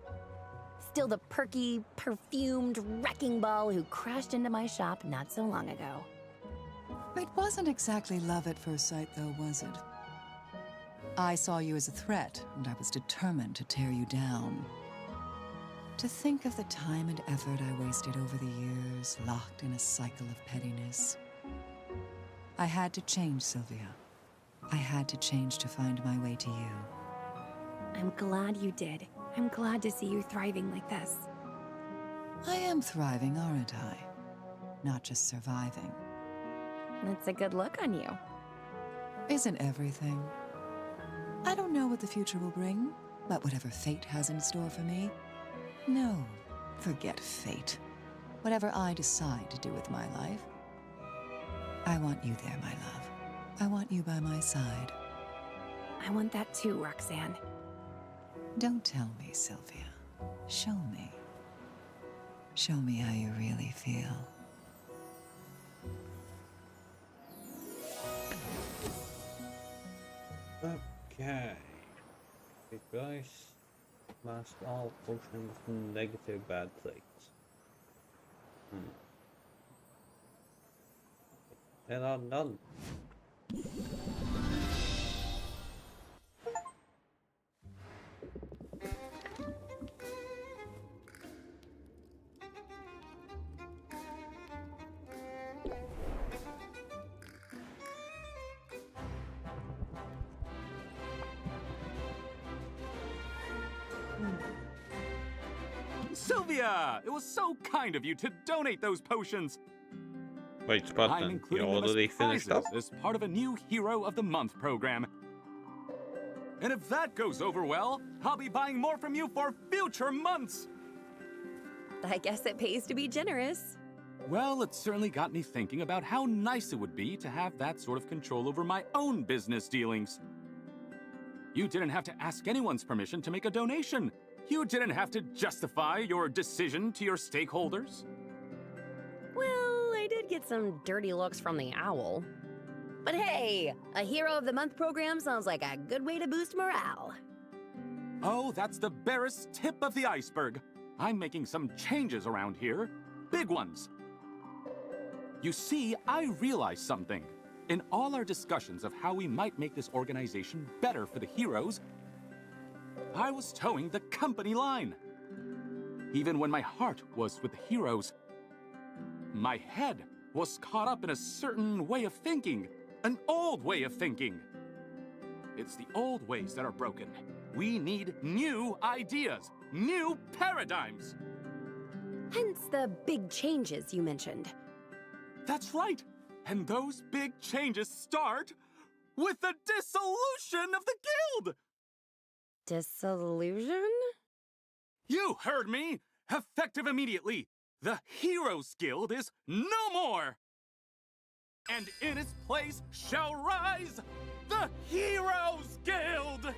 Speaker 3: Still the perky, perfumed wrecking ball who crashed into my shop not so long ago.
Speaker 5: It wasn't exactly love at first sight, though, was it? I saw you as a threat, and I was determined to tear you down. To think of the time and effort I wasted over the years, locked in a cycle of pettiness. I had to change, Sylvia. I had to change to find my way to you.
Speaker 3: I'm glad you did. I'm glad to see you thriving like this.
Speaker 5: I am thriving, aren't I? Not just surviving.
Speaker 3: That's a good look on you.
Speaker 5: Isn't everything? I don't know what the future will bring, but whatever fate has in store for me, no, forget fate. Whatever I decide to do with my life, I want you there, my love. I want you by my side.
Speaker 3: I want that too, Roxanne.
Speaker 5: Don't tell me, Sylvia. Show me. Show me how you really feel.
Speaker 1: Okay. Replace mask all potions from negative bad things. Then I'm done.
Speaker 14: Sylvia! It was so kind of you to donate those potions.
Speaker 1: Wait,
Speaker 14: I'm
Speaker 1: Spartan, you
Speaker 14: including them
Speaker 1: already
Speaker 14: as
Speaker 1: finished
Speaker 14: prizes
Speaker 1: up?
Speaker 14: as part of a new Hero of the Month program. And if that goes over well, I'll be buying more from you for future months.
Speaker 3: I guess it pays to be generous.
Speaker 14: Well, it certainly got me thinking about how nice it would be to have that sort of control over my own business dealings. You didn't have to ask anyone's permission to make a donation. You didn't have to justify your decision to your stakeholders.
Speaker 3: Well, I did get some dirty looks from the owl. But hey, a Hero of the Month program sounds like a good way to boost morale.
Speaker 14: Oh, that's the barest tip of the iceberg. I'm making some changes around here. Big ones. You see, I realized something. In all our discussions of how we might make this organization better for the heroes, I was towing the company line. Even when my heart was with the heroes, my head was caught up in a certain way of thinking, an old way of thinking. It's the old ways that are broken. We need new ideas, new paradigms.
Speaker 3: Hence the big changes you mentioned.
Speaker 14: That's right. And those big changes start with the dissolution of the guild.
Speaker 3: Disillusion?
Speaker 14: You heard me! Effective immediately! The Heroes Guild is no more! And in its place shall rise the Heroes Guild!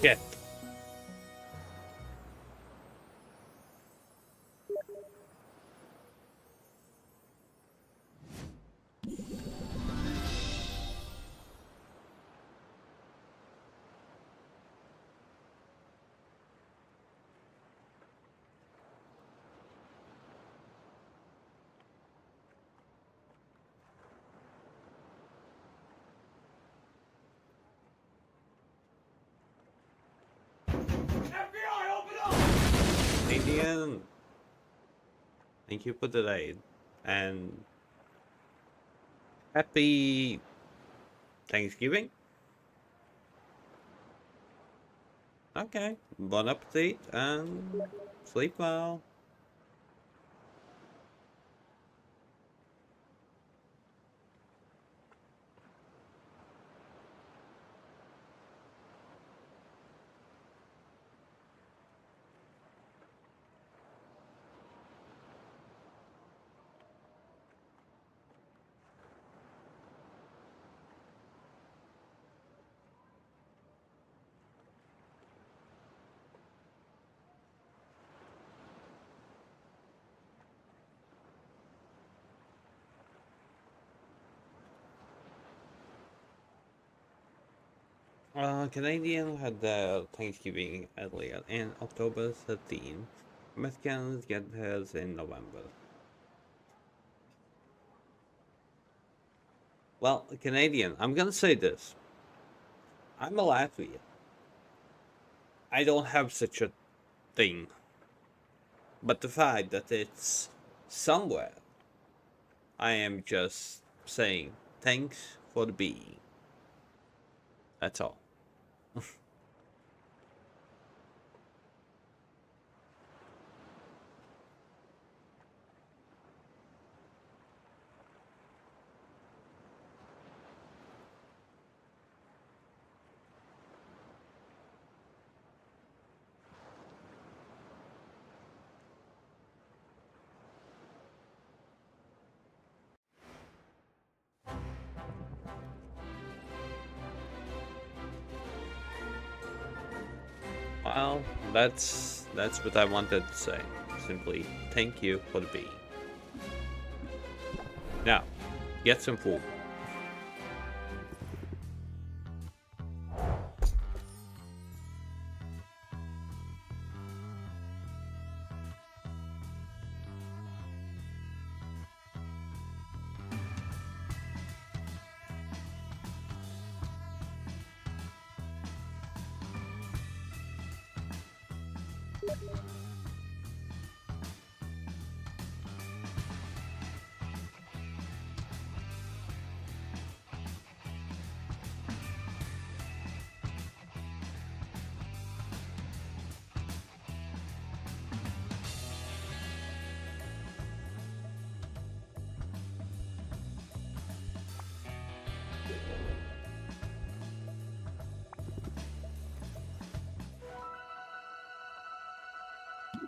Speaker 1: Get. Canadian, thank you for the raid, and happy Thanksgiving. Okay, bon appetit and sleep well. Canadian had their Thanksgiving earlier in October 13. Mexicans get theirs in November. Well, Canadian, I'm gonna say this. I'm a Latvian. I don't have such a thing. But the fact that it's somewhere, I am just saying thanks for the being. That's all. Well, that's what I wanted to say. Simply, thank you for the bean. Now, get some food.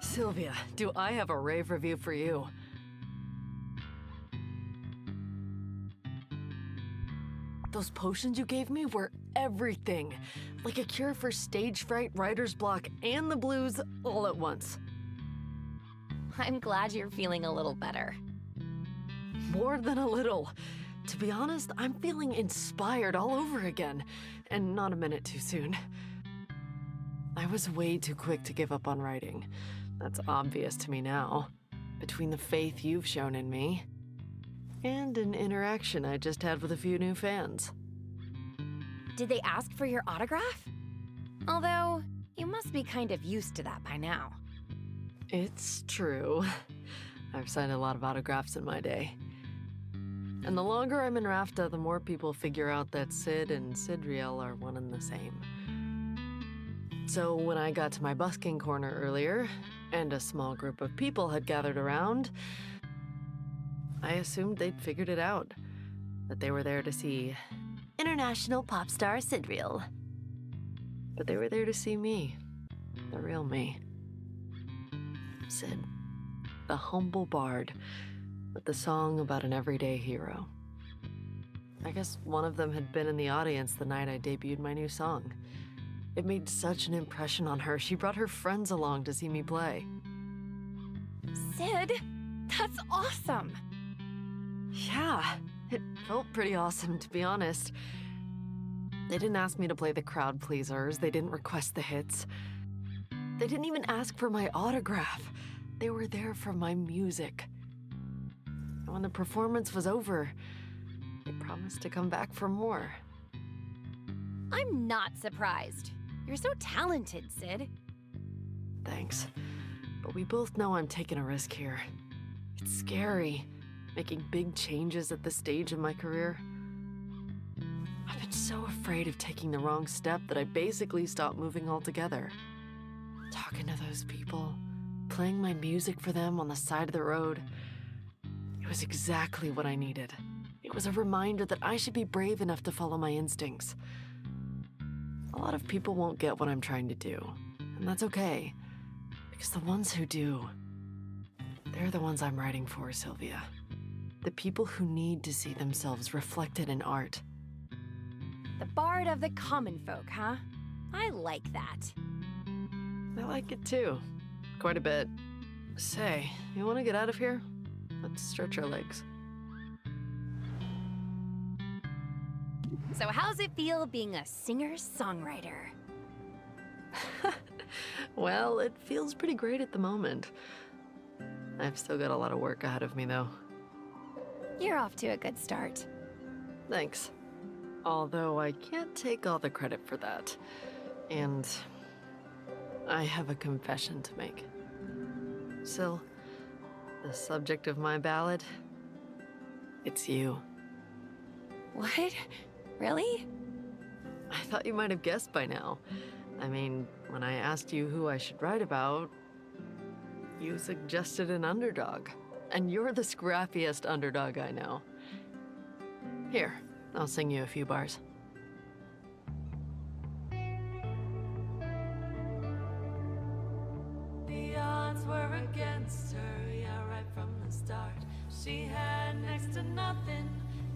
Speaker 9: Sylvia, do I have a rave review for you? Those potions you gave me were everything. Like a cure for stage fright, writer's block, and the blues all at once.
Speaker 3: I'm glad you're feeling a little better.
Speaker 9: More than a little. To be honest, I'm feeling inspired all over again, and not a minute too soon. I was way too quick to give up on writing. That's obvious to me now. Between the faith you've shown in me, and an interaction I just had with a few new fans.
Speaker 3: Did they ask for your autograph? Although, you must be kind of used to that by now.
Speaker 9: It's true. I've signed a lot of autographs in my day. And the longer I'm in Rafta, the more people figure out that Sid and Sidriel are one and the same. So when I got to my busking corner earlier, and a small group of people had gathered around, I assumed they'd figured it out. That they were there to see international pop star Sidriel. But they were there to see me. The real me. Sid. The humble bard. With the song about an everyday hero. I guess one of them had been in the audience the night I debuted my new song. It made such an impression on her, she brought her friends along to see me play.
Speaker 3: Sid, that's awesome!
Speaker 9: Yeah, it felt pretty awesome, to be honest. They didn't ask me to play the crowd pleasers, they didn't request the hits. They didn't even ask for my autograph. They were there for my music. And when the performance was over, they promised to come back for more.
Speaker 3: I'm not surprised. You're so talented, Sid.
Speaker 9: Thanks. But we both know I'm taking a risk here. It's scary, making big changes at this stage in my career. I've been so afraid of taking the wrong step that I basically stopped moving altogether. Talking to those people, playing my music for them on the side of the road. It was exactly what I needed. It was a reminder that I should be brave enough to follow my instincts. A lot of people won't get what I'm trying to do, and that's okay, because the ones who do, they're the ones I'm writing for, Sylvia. The people who need to see themselves reflected in art.
Speaker 3: The bard of the common folk, huh? I like that.
Speaker 9: I like it too, quite a bit. Say, you want to get out of here? Let's stretch our legs.
Speaker 3: So how's it feel being a singer-songwriter?
Speaker 9: Well, it feels pretty great at the moment. I've still got a lot of work ahead of me, though.
Speaker 3: You're off to a good start.
Speaker 9: Thanks. Although I can't take all the credit for that. And I have a confession to make. Syl, the subject of my ballad, it's you.
Speaker 3: What? Really?
Speaker 9: I thought you might have guessed by now. I mean, when I asked you who I should write about, you suggested an underdog. And you're the scrappiest underdog I know. Here, I'll sing you a few bars.
Speaker 15: The odds were against her, yeah, right from the start. She had next to nothing,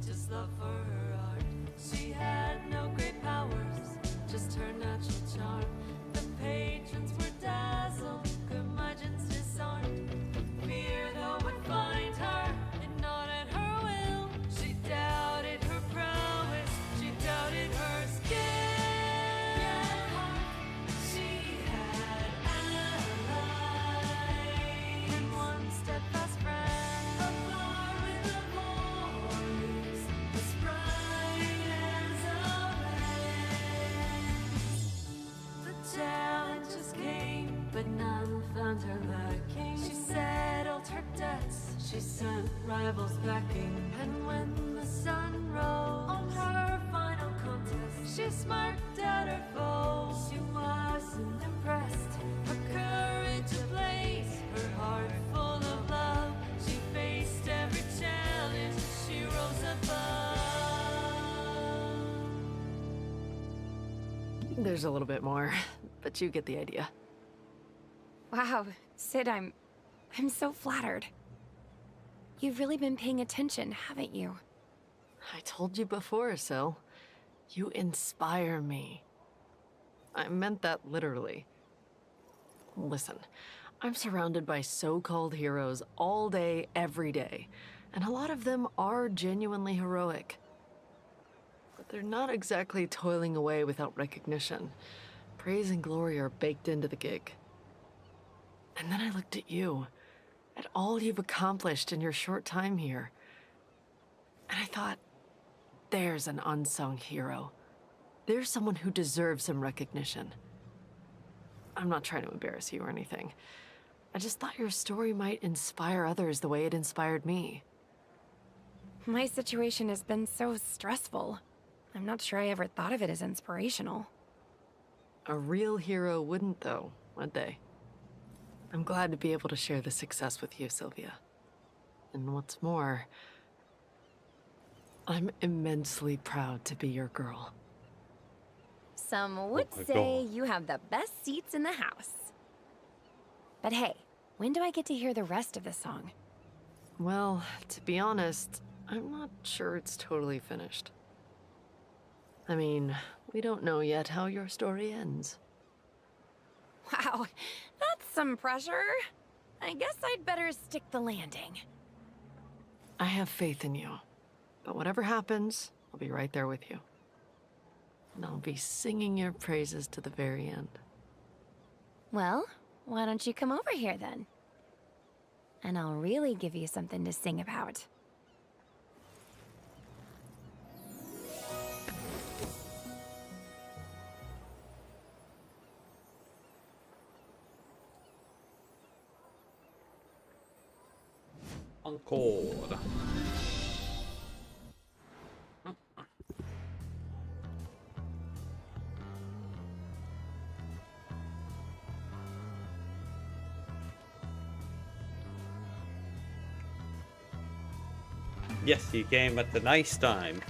Speaker 15: just love for her art. She had no great powers, just her natural charm. The patron packing. And when the sun rose on her final contest, she smirked at her foes. She wasn't impressed. Her courage ablaze, her heart full of love. She faced every challenge. She rose above.
Speaker 9: There's a little bit more, but you get the idea.
Speaker 3: Wow, Sid, I'm so flattered. You've really been paying attention, haven't you?
Speaker 9: I told you before, Sil. You inspire me. I meant that literally. Listen, I'm surrounded by so-called heroes all day, every day, and a lot of them are genuinely heroic. But they're not exactly toiling away without recognition. Praise and glory are baked into the gig. And then I looked at you, at all you've accomplished in your short time here. And I thought, there's an unsung hero. There's someone who deserves some recognition. I'm not trying to embarrass you or anything. I just thought your story might inspire others the way it inspired me.
Speaker 3: My situation has been so stressful. I'm not sure I ever thought of it as inspirational.
Speaker 9: A real hero wouldn't, though, would they? I'm glad to be able to share the success with you, Sylvia. And what's more, I'm immensely proud to be your girl.
Speaker 3: Some would say you have the best seats in the house. But hey, when do I get to hear the rest of the song?
Speaker 9: Well, to be honest, I'm not sure it's totally finished. I mean, we don't know yet how your story ends.
Speaker 3: Wow, that's some pressure. I guess I'd better stick the landing.
Speaker 9: I have faith in you. But whatever happens, I'll be right there with you. And I'll be singing your praises to the very end.
Speaker 3: Well, why don't you come over here then? And I'll really give you something to sing about.
Speaker 1: Encore. Yes, you came at the nice time.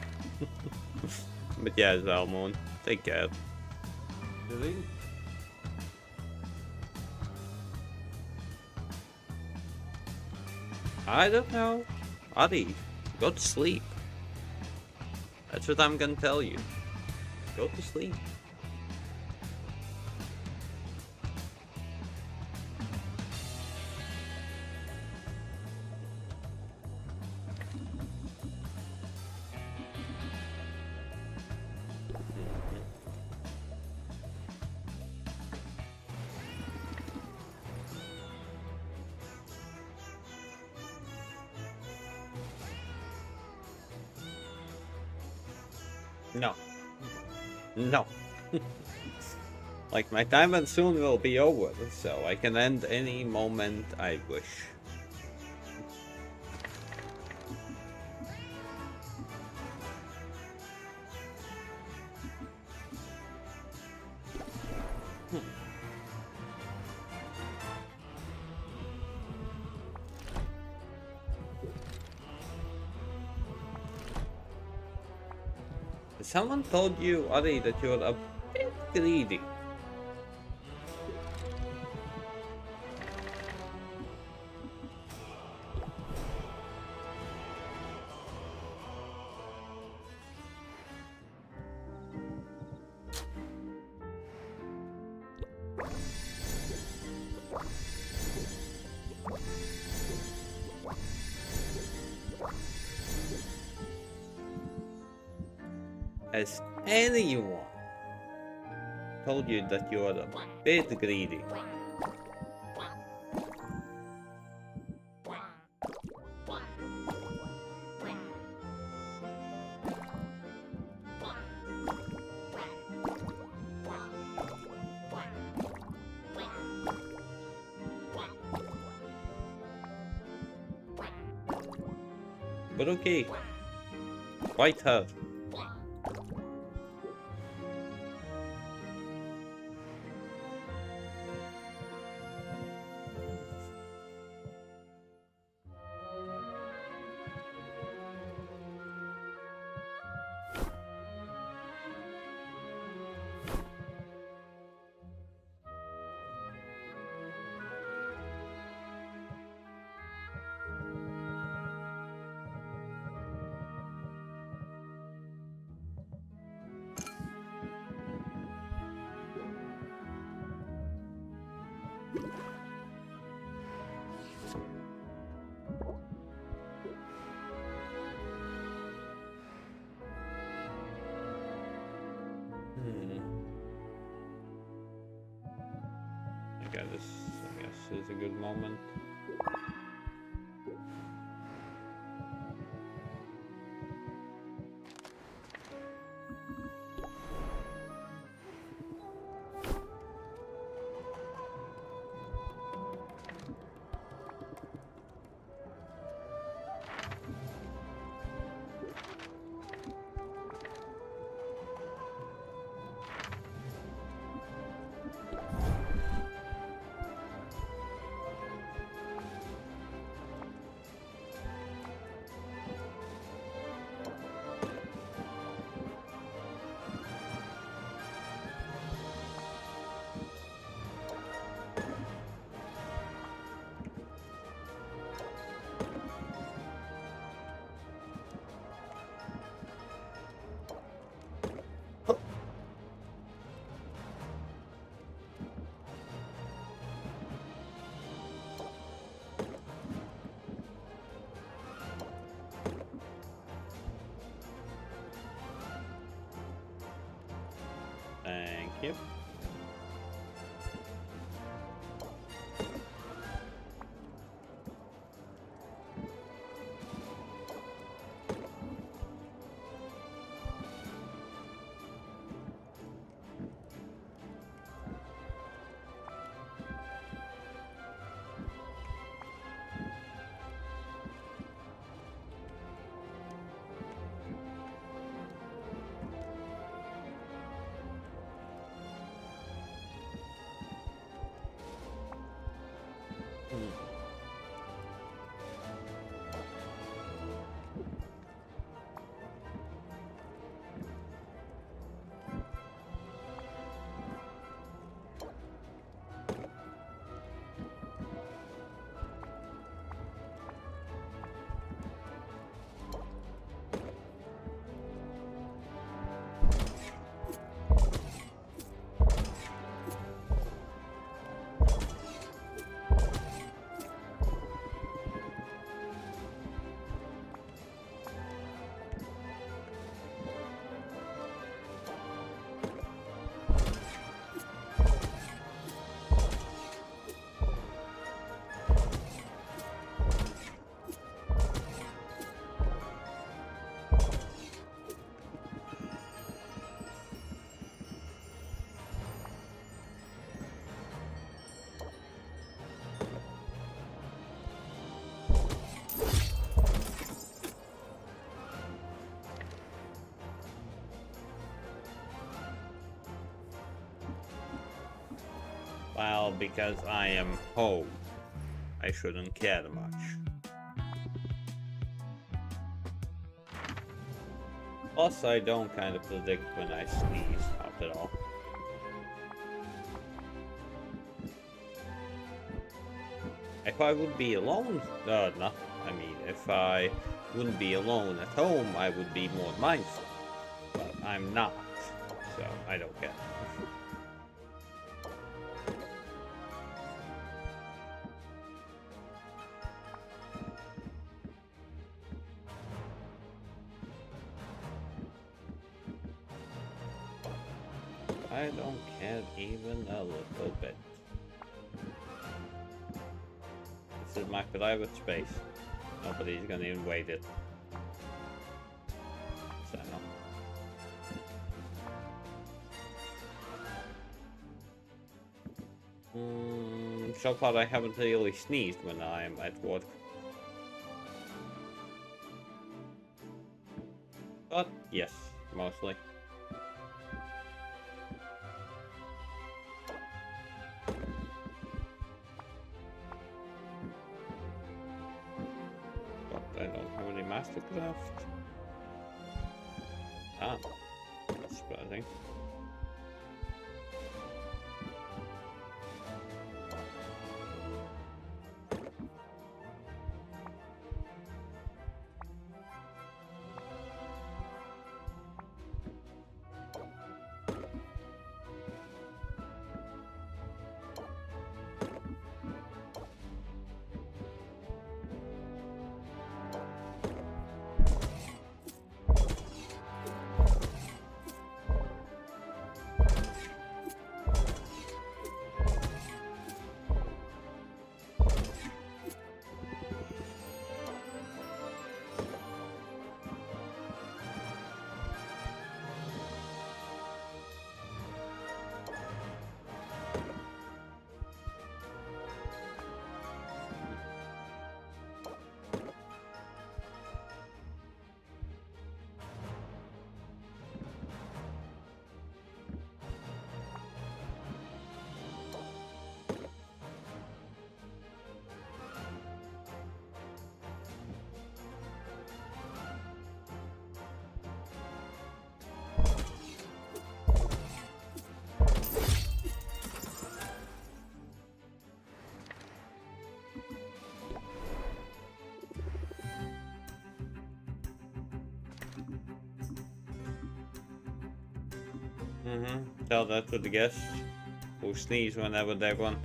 Speaker 1: But yeah, Zalmon, take care. Really? I don't know. Adi, go to sleep. That's what I'm gonna tell you. Go to sleep. No. No. Like, my time and soon will be over, so I can end any moment I wish. Someone told you, Adi, that you're a bit greedy. Has anyone told you that you are a bit greedy? But okay. Fight her. Okay, this, I guess, is a good moment. Thank you. Well, because I am home, I shouldn't care much. Plus, I don't kind of predict when I sneeze, after all. If I would be alone, if I wouldn't be alone at home, I would be more mindful. But I'm not, so I don't care. I don't care even a little bit. This is my private space. Nobody's gonna invade it. So so far I haven't really sneezed when I'm at work. Yes, mostly. But I don't have any mastercraft. Ah, that's surprising. Tell that to the guests who sneeze whenever they want.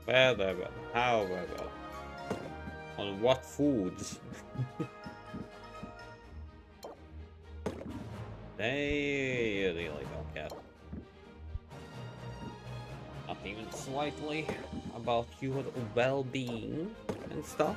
Speaker 1: Where, how, where, on what foods? They really don't care. Not even slightly about your well-being and stuff.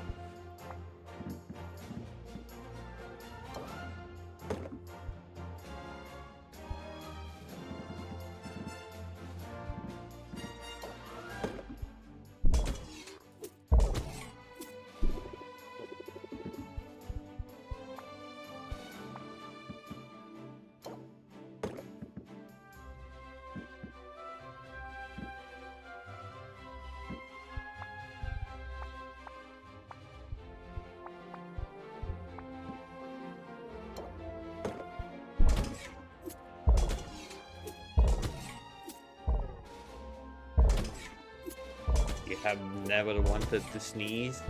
Speaker 1: You have never wanted to sneeze?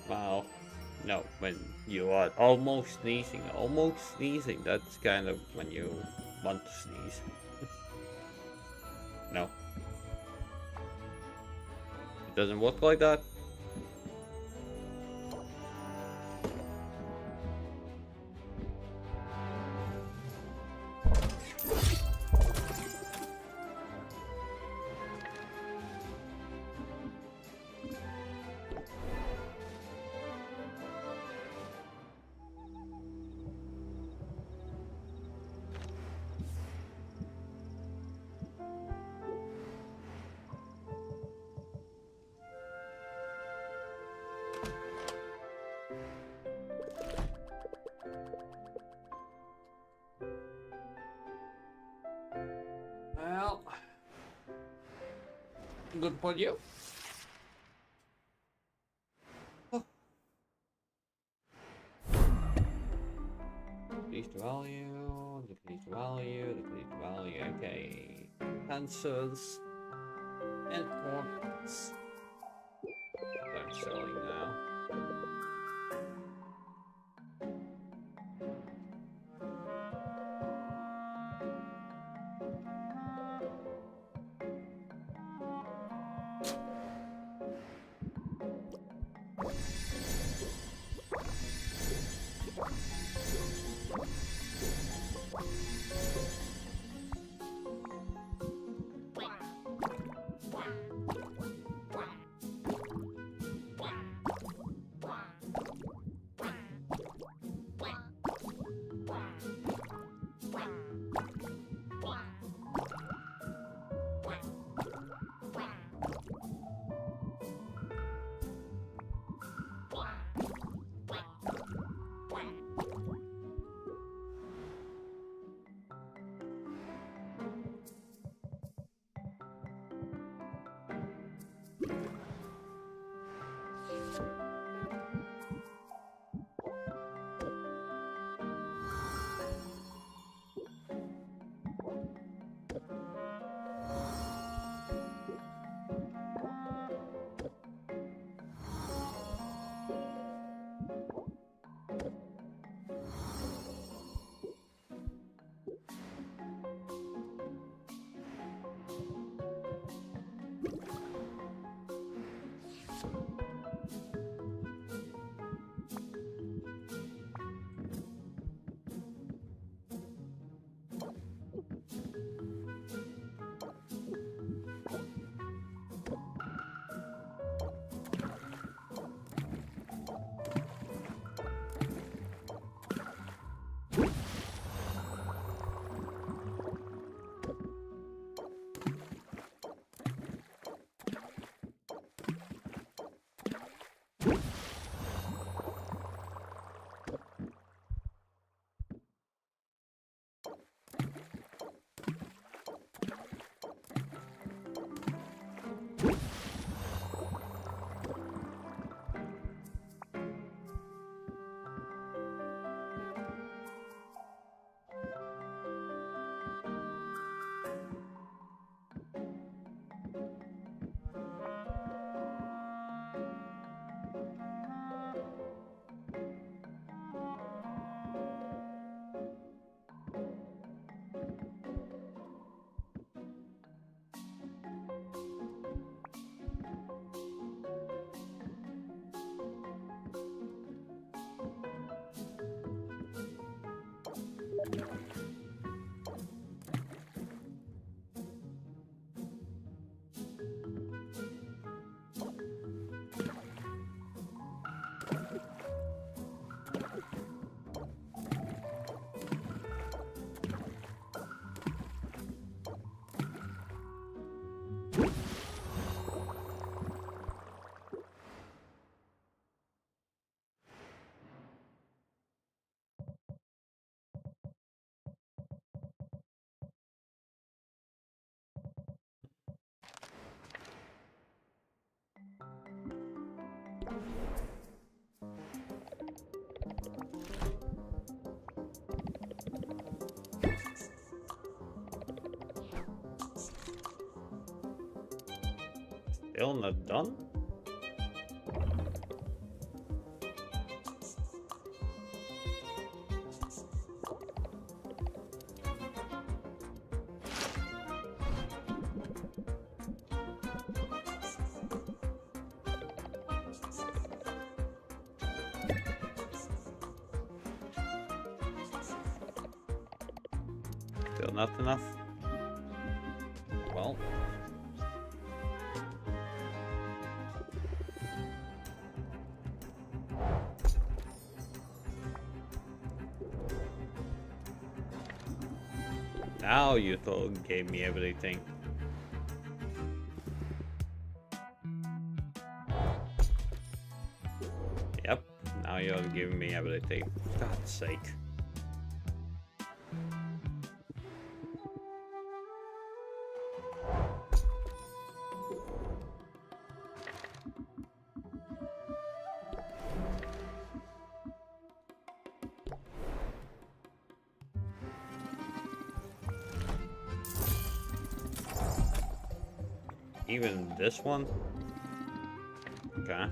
Speaker 1: Wow. No, when you are almost sneezing, that's kind of when you want to sneeze. No. It doesn't work like that. Well, good for you. Decrease the value, decrease the value, decrease the value. Okay. Cancers and ports. I'm selling now. Still not done? Still not enough? Well. Now you gave me everything. Yep, now you're giving me everything. For God's sake. Even this one? Okay.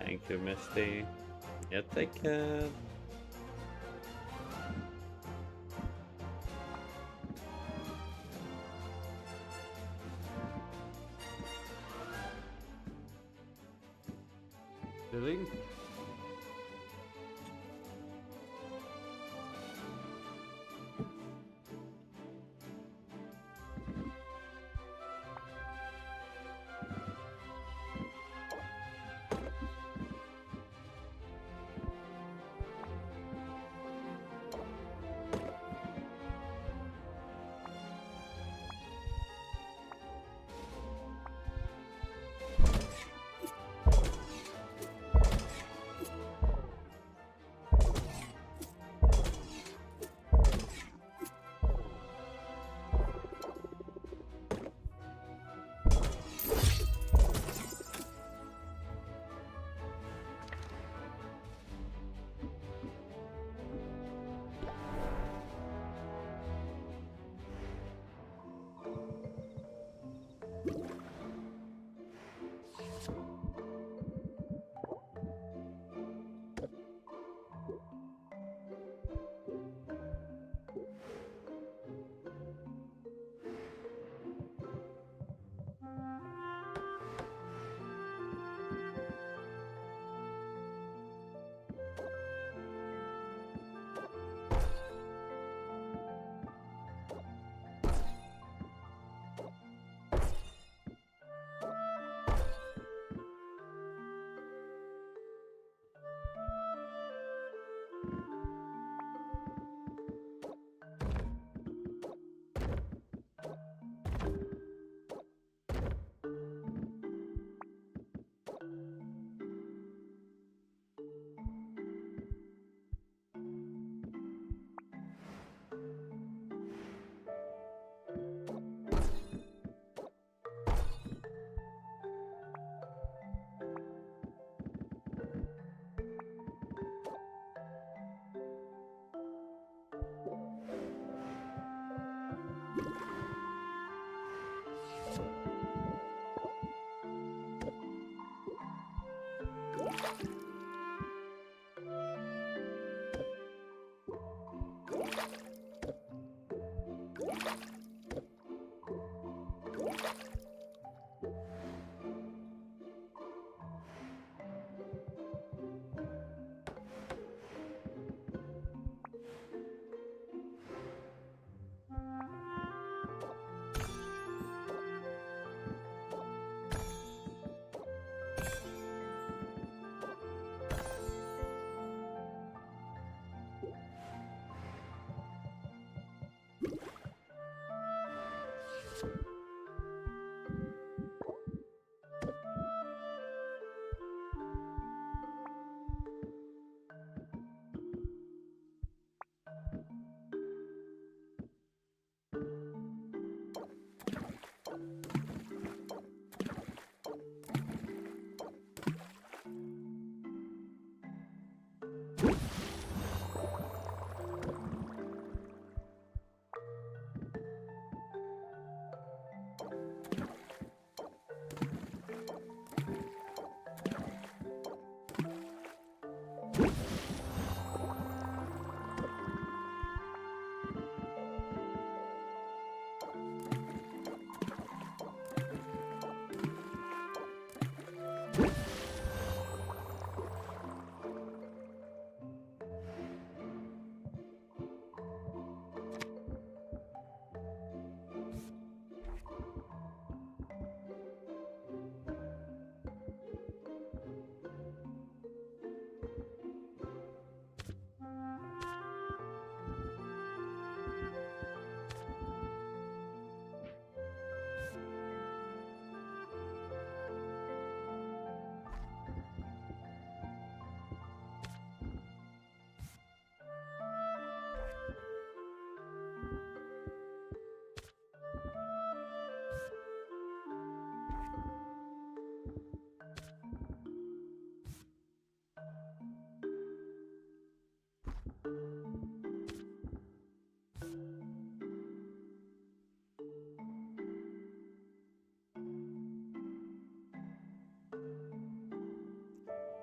Speaker 1: Thank you, Misty. Get the cat. Really?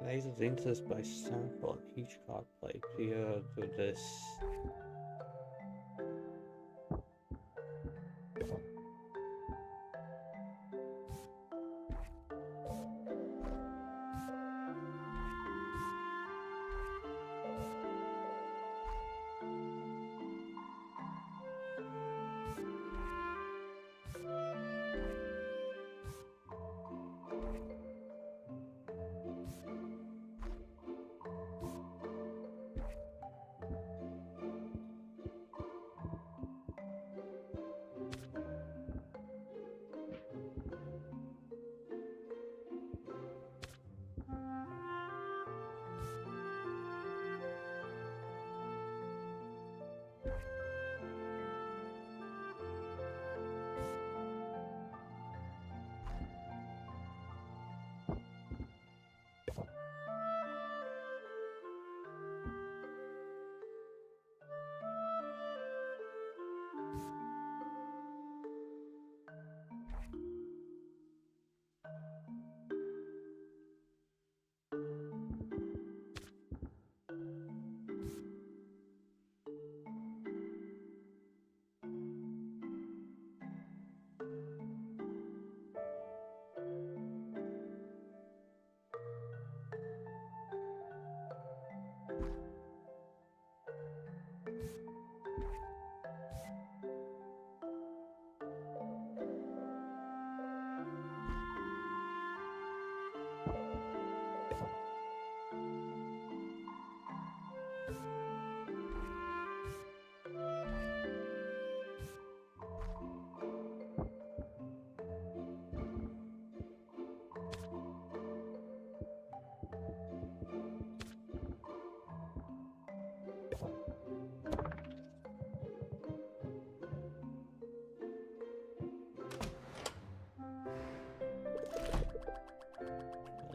Speaker 1: Raises interest by sample each card played. Here to this.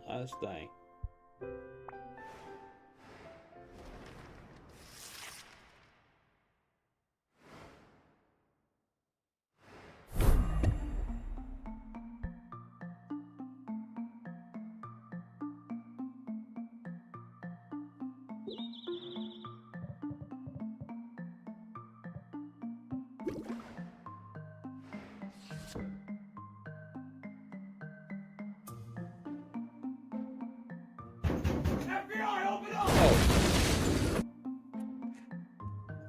Speaker 1: Last day.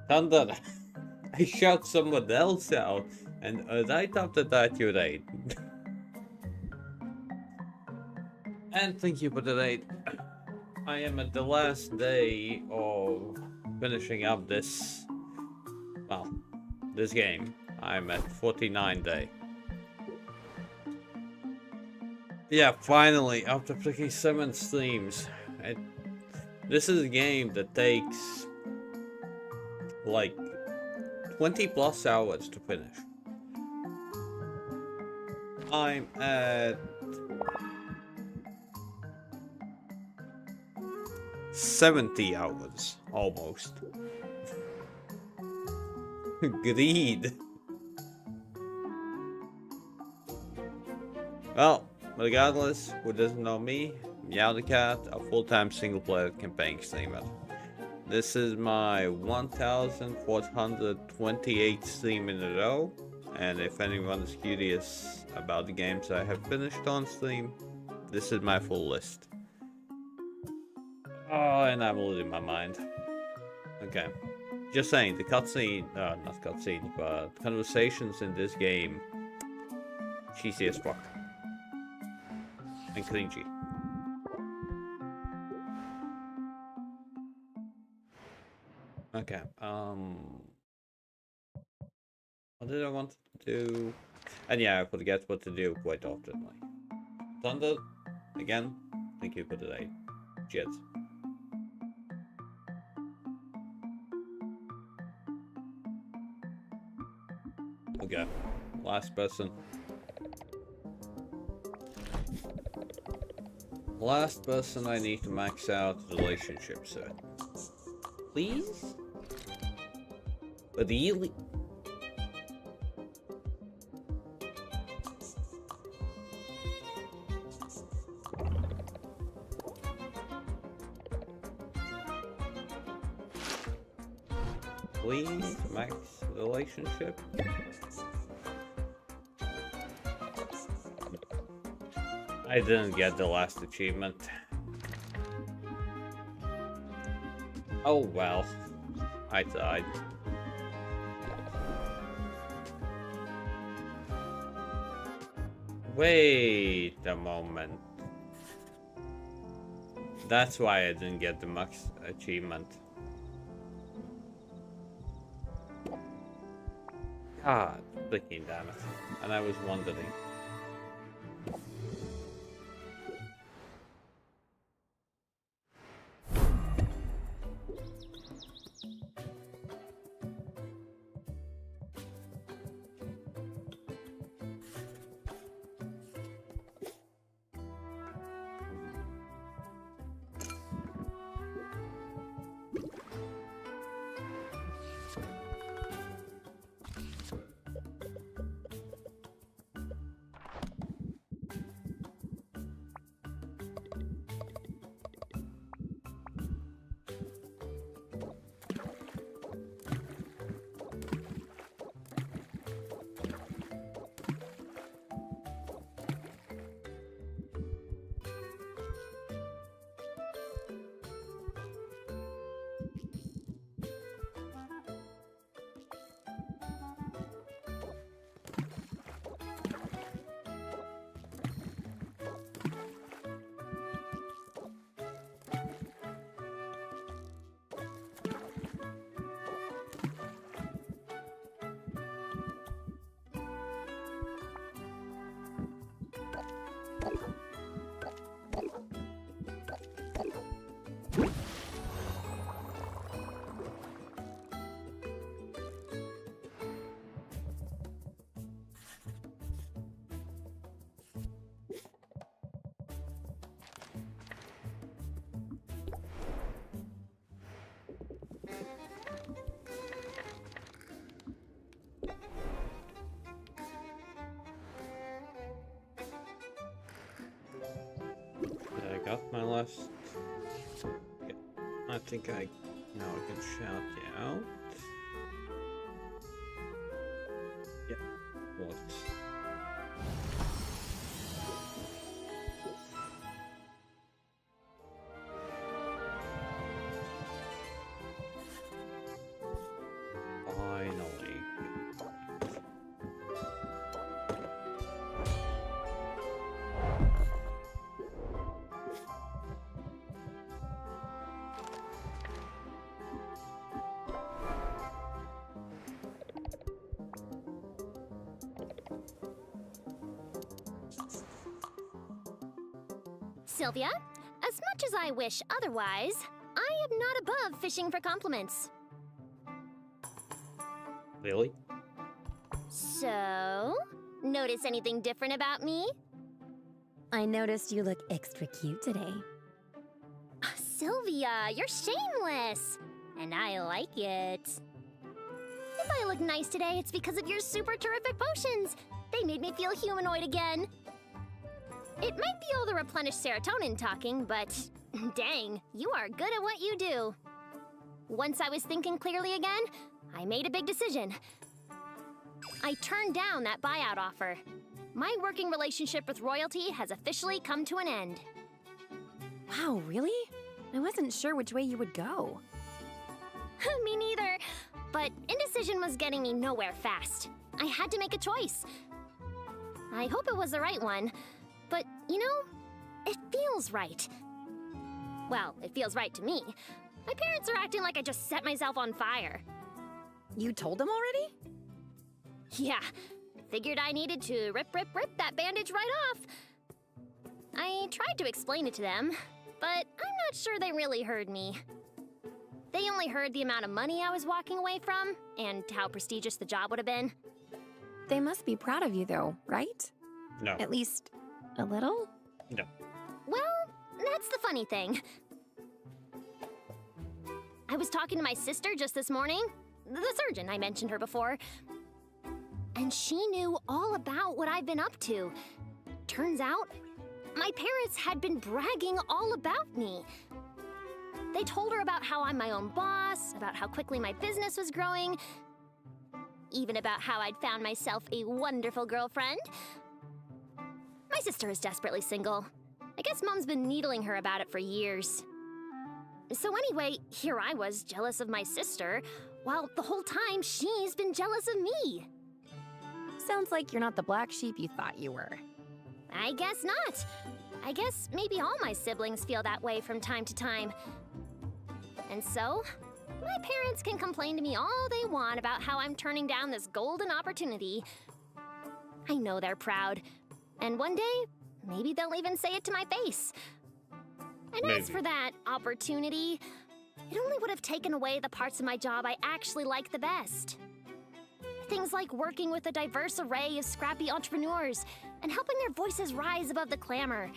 Speaker 1: Thunder! I shot someone else out, and right after that you raid. And thank you for the raid. I am at the last day of finishing up this, well, this game. I'm at 49 day. Yeah, finally, after freaking 7 streams. This is a game that takes like 20 plus hours to finish. I'm at 70 hours almost. Greed. Well, regardless, who doesn't know me, MnjauTheCat, a full-time single-player campaign streamer. This is my 1428th stream in a row, and if anyone is curious about the games I have finished on stream, this is my full list. Oh, and I'm losing my mind. Okay, just saying, the cutscene, not cutscene, but conversations in this game, cheesy as fuck. And cringy. Okay, what did I want to do? And yeah, I forget what to do quite often. Like, Thunder, again, thank you for today. Cheers. Okay, last person. Last person I need to max out relationship set. Please? Really? Complete max relationship. I didn't get the last achievement. Oh well, I died. Wait a moment. That's why I didn't get the max achievement. God, freaking damn it. And I was wondering. I got my last. Yeah, I think now I can shout you out. Yeah. What? Finally.
Speaker 10: Sylvia, as much as I wish otherwise, I am not above fishing for compliments.
Speaker 1: Really?
Speaker 10: So, notice anything different about me?
Speaker 3: I noticed you look extra cute today.
Speaker 10: Sylvia, you're shameless, and I like it. If I look nice today, it's because of your super terrific potions. They made me feel humanoid again. It might be all the replenished serotonin talking, but dang, you are good at what you do. Once I was thinking clearly again, I made a big decision. I turned down that buyout offer. My working relationship with royalty has officially come to an end.
Speaker 3: Wow, really? I wasn't sure which way you would go.
Speaker 10: Me neither, but indecision was getting me nowhere fast. I had to make a choice. I hope it was the right one. But, you know, it feels right. Well, it feels right to me. My parents are acting like I just set myself on fire.
Speaker 3: You told them already?
Speaker 10: Yeah, figured I needed to rip that bandage right off. I tried to explain it to them, but I'm not sure they really heard me. They only heard the amount of money I was walking away from, and how prestigious the job would have been.
Speaker 3: They must be proud of you though, right?
Speaker 1: No.
Speaker 3: At least a little?
Speaker 1: No.
Speaker 10: Well, that's the funny thing. I was talking to my sister just this morning, the surgeon, I mentioned her before, and she knew all about what I've been up to. Turns out, my parents had been bragging all about me. They told her about how I'm my own boss, about how quickly my business was growing, even about how I'd found myself a wonderful girlfriend. My sister is desperately single. I guess Mom's been needling her about it for years. So anyway, here I was jealous of my sister, while the whole time she's been jealous of me.
Speaker 3: Sounds like you're not the black sheep you thought you were.
Speaker 10: I guess not. I guess maybe all my siblings feel that way from time to time. And so, my parents can complain to me all they want about how I'm turning down this golden opportunity. I know they're proud. And one day, maybe they'll even say it to my face. And as for that opportunity, it only would have taken away the parts of my job I actually like the best. Things like working with a diverse array of scrappy entrepreneurs and helping their voices rise above the clamor.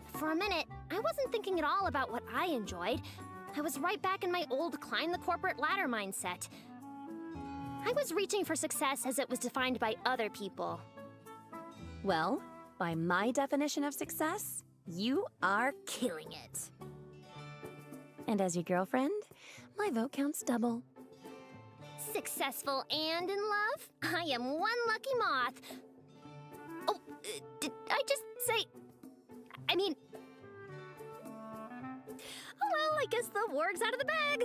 Speaker 10: For a minute, I wasn't thinking at all about what I enjoyed. I was right back in my old climb the corporate ladder mindset. I was reaching for success as it was defined by other people.
Speaker 3: Well, by my definition of success, you are killing it. And as your girlfriend, my vote counts double.
Speaker 10: Successful and in love? I am one lucky moth. Oh, did I just say... I mean... Oh well, I guess the warg's out of the bag.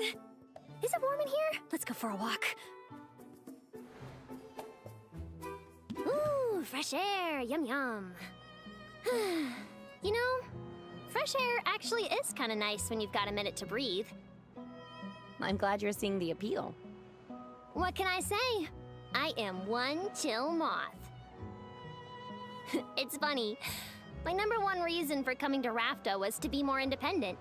Speaker 10: Is it warm in here? Let's go for a walk. Ooh, fresh air, yum yum. You know, fresh air actually is kind of nice when you've got a minute to breathe.
Speaker 3: I'm glad you're seeing the appeal.
Speaker 10: What can I say? I am one chill moth. It's funny. My #1 reason for coming to Rafta was to be more independent.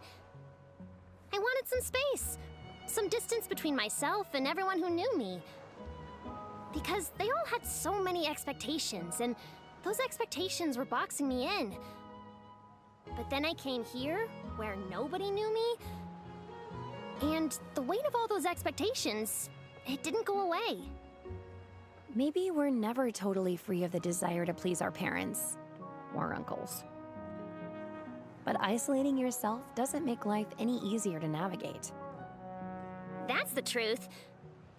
Speaker 10: I wanted some space, some distance between myself and everyone who knew me. Because they all had so many expectations, and those expectations were boxing me in. But then I came here, where nobody knew me, and the weight of all those expectations, it didn't go away.
Speaker 3: Maybe we're never totally free of the desire to please our parents or uncles. But isolating yourself doesn't make life any easier to navigate.
Speaker 10: That's the truth.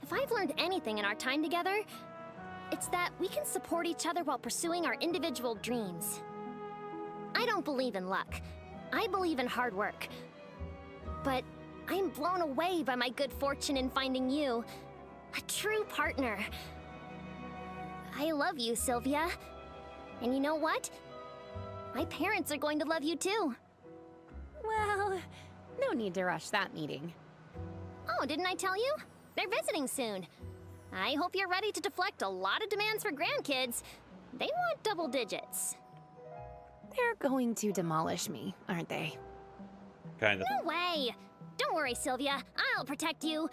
Speaker 10: If I've learned anything in our time together, it's that we can support each other while pursuing our individual dreams. I don't believe in luck. I believe in hard work. But I'm blown away by my good fortune in finding you, a true partner. I love you, Sylvia. And you know what? My parents are going to love you too.
Speaker 3: Well, no need to rush that meeting.
Speaker 10: Oh, didn't I tell you? They're visiting soon. I hope you're ready to deflect a lot of demands for grandkids. They want double digits.
Speaker 3: They're going to demolish me, aren't they?
Speaker 1: Kind of.
Speaker 10: No way! Don't worry, Sylvia. I'll protect you.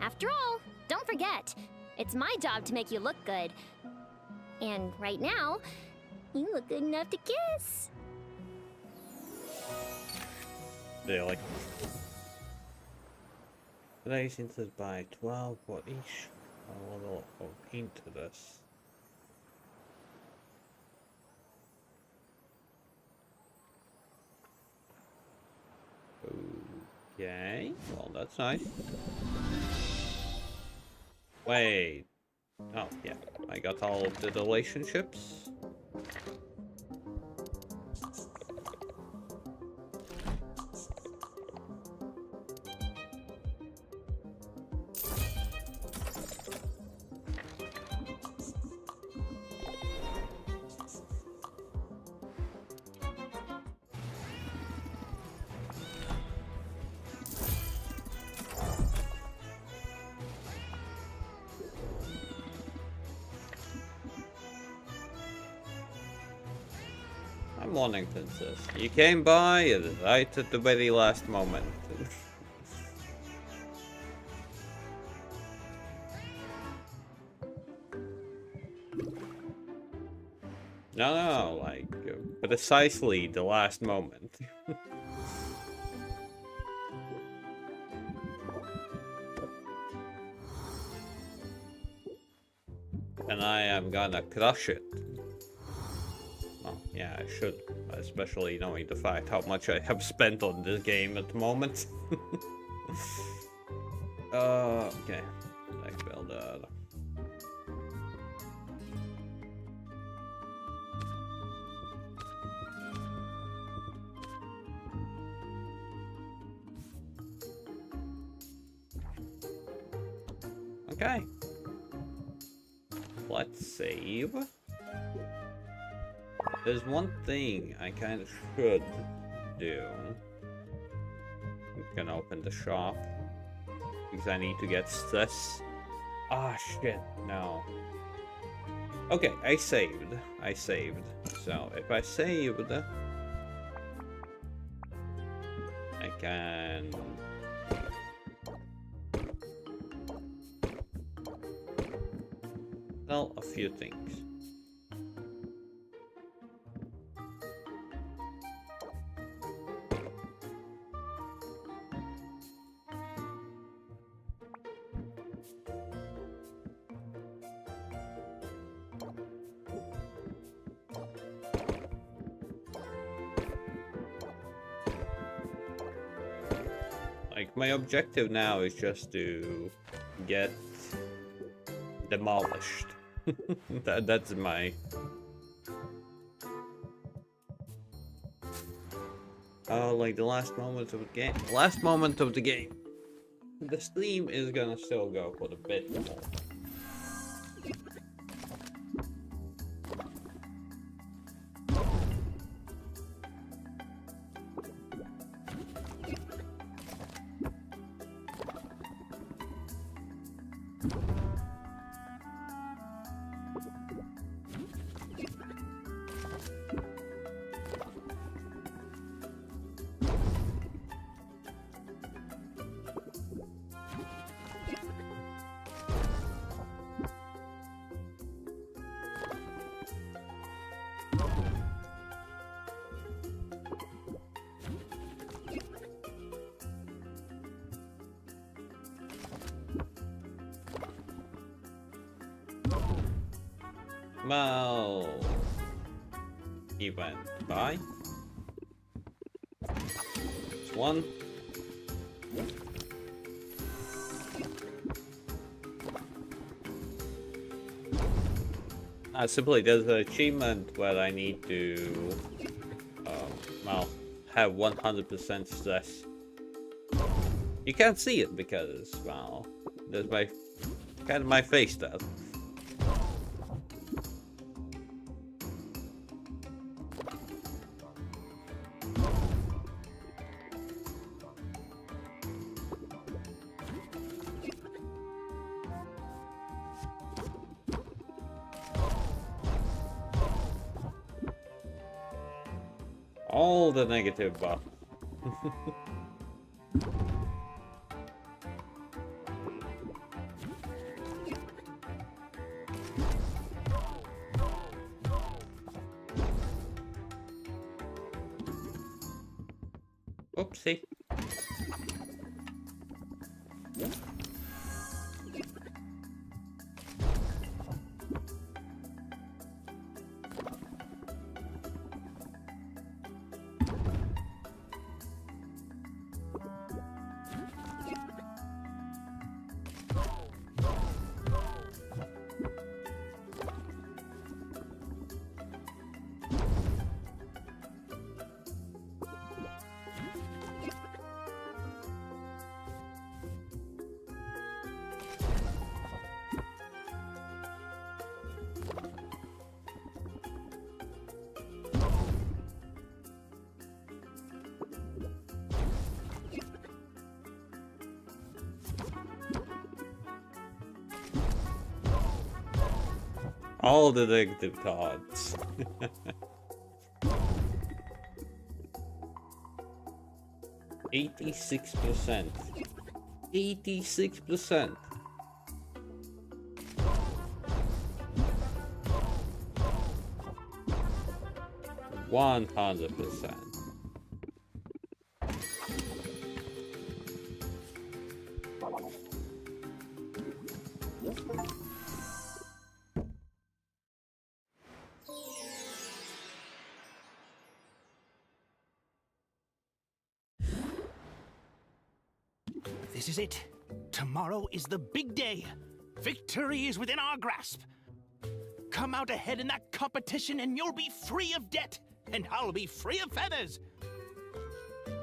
Speaker 10: After all, don't forget, it's my job to make you look good. And right now, you look good enough to kiss.
Speaker 1: Really? Today's hinted by 12 for each. A little into this. Okay, well that's nice. Wait. Oh, yeah. I got all of the relationships. Morning, Princess. You came by right at the very last moment. No, like, precisely the last moment. And I am gonna crush it. Well, yeah, I should, especially knowing the fact how much I have spent on this game at the moment. Okay. Let's build that. Okay. Let's save. There's one thing I kind of should do. I'm gonna open the shop because I need to get this. Ah, shit, no. Okay, I saved. So if I saved, I can sell a few things. Like, my objective now is just to get demolished. That's my... Oh, like the last moment of the game. Last moment of the game. The stream is gonna still go for the bit more. Well, he went by. It's one. Simply there's an achievement where I need to, well, have 100% stress. You can't see it because, well, there's my kind of my face there. All the negative buff. Oopsie. All the negative thoughts. 86%. 86%. One 100%.
Speaker 13: This is it. Tomorrow is the big day. Victory is within our grasp. Come out ahead in that competition and you'll be free of debt. And I'll be free of feathers.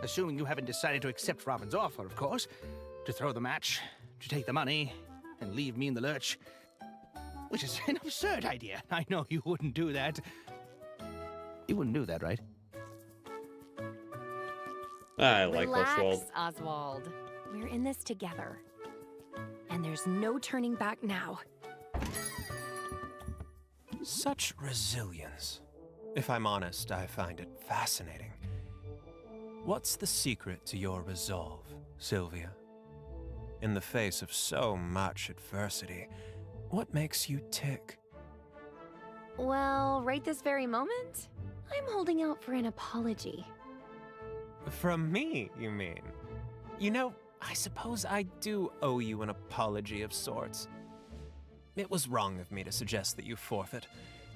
Speaker 13: Assuming you haven't decided to accept Robin's offer, of course. To throw the match, to take the money, and leave me in the lurch. Which is an absurd idea. I know you wouldn't do that. You wouldn't do that, right?
Speaker 1: I like
Speaker 3: Relax,
Speaker 1: Oswald.
Speaker 3: Oswald. We're in this together. And there's no turning back now.
Speaker 4: Such resilience. If I'm honest, I find it fascinating. What's the secret to your resolve, Sylvia? In the face of so much adversity, what makes you tick?
Speaker 3: Well, right this very moment, I'm holding out for an apology.
Speaker 4: From me, you mean? You know, I suppose I do owe you an apology of sorts. It was wrong of me to suggest that you forfeit,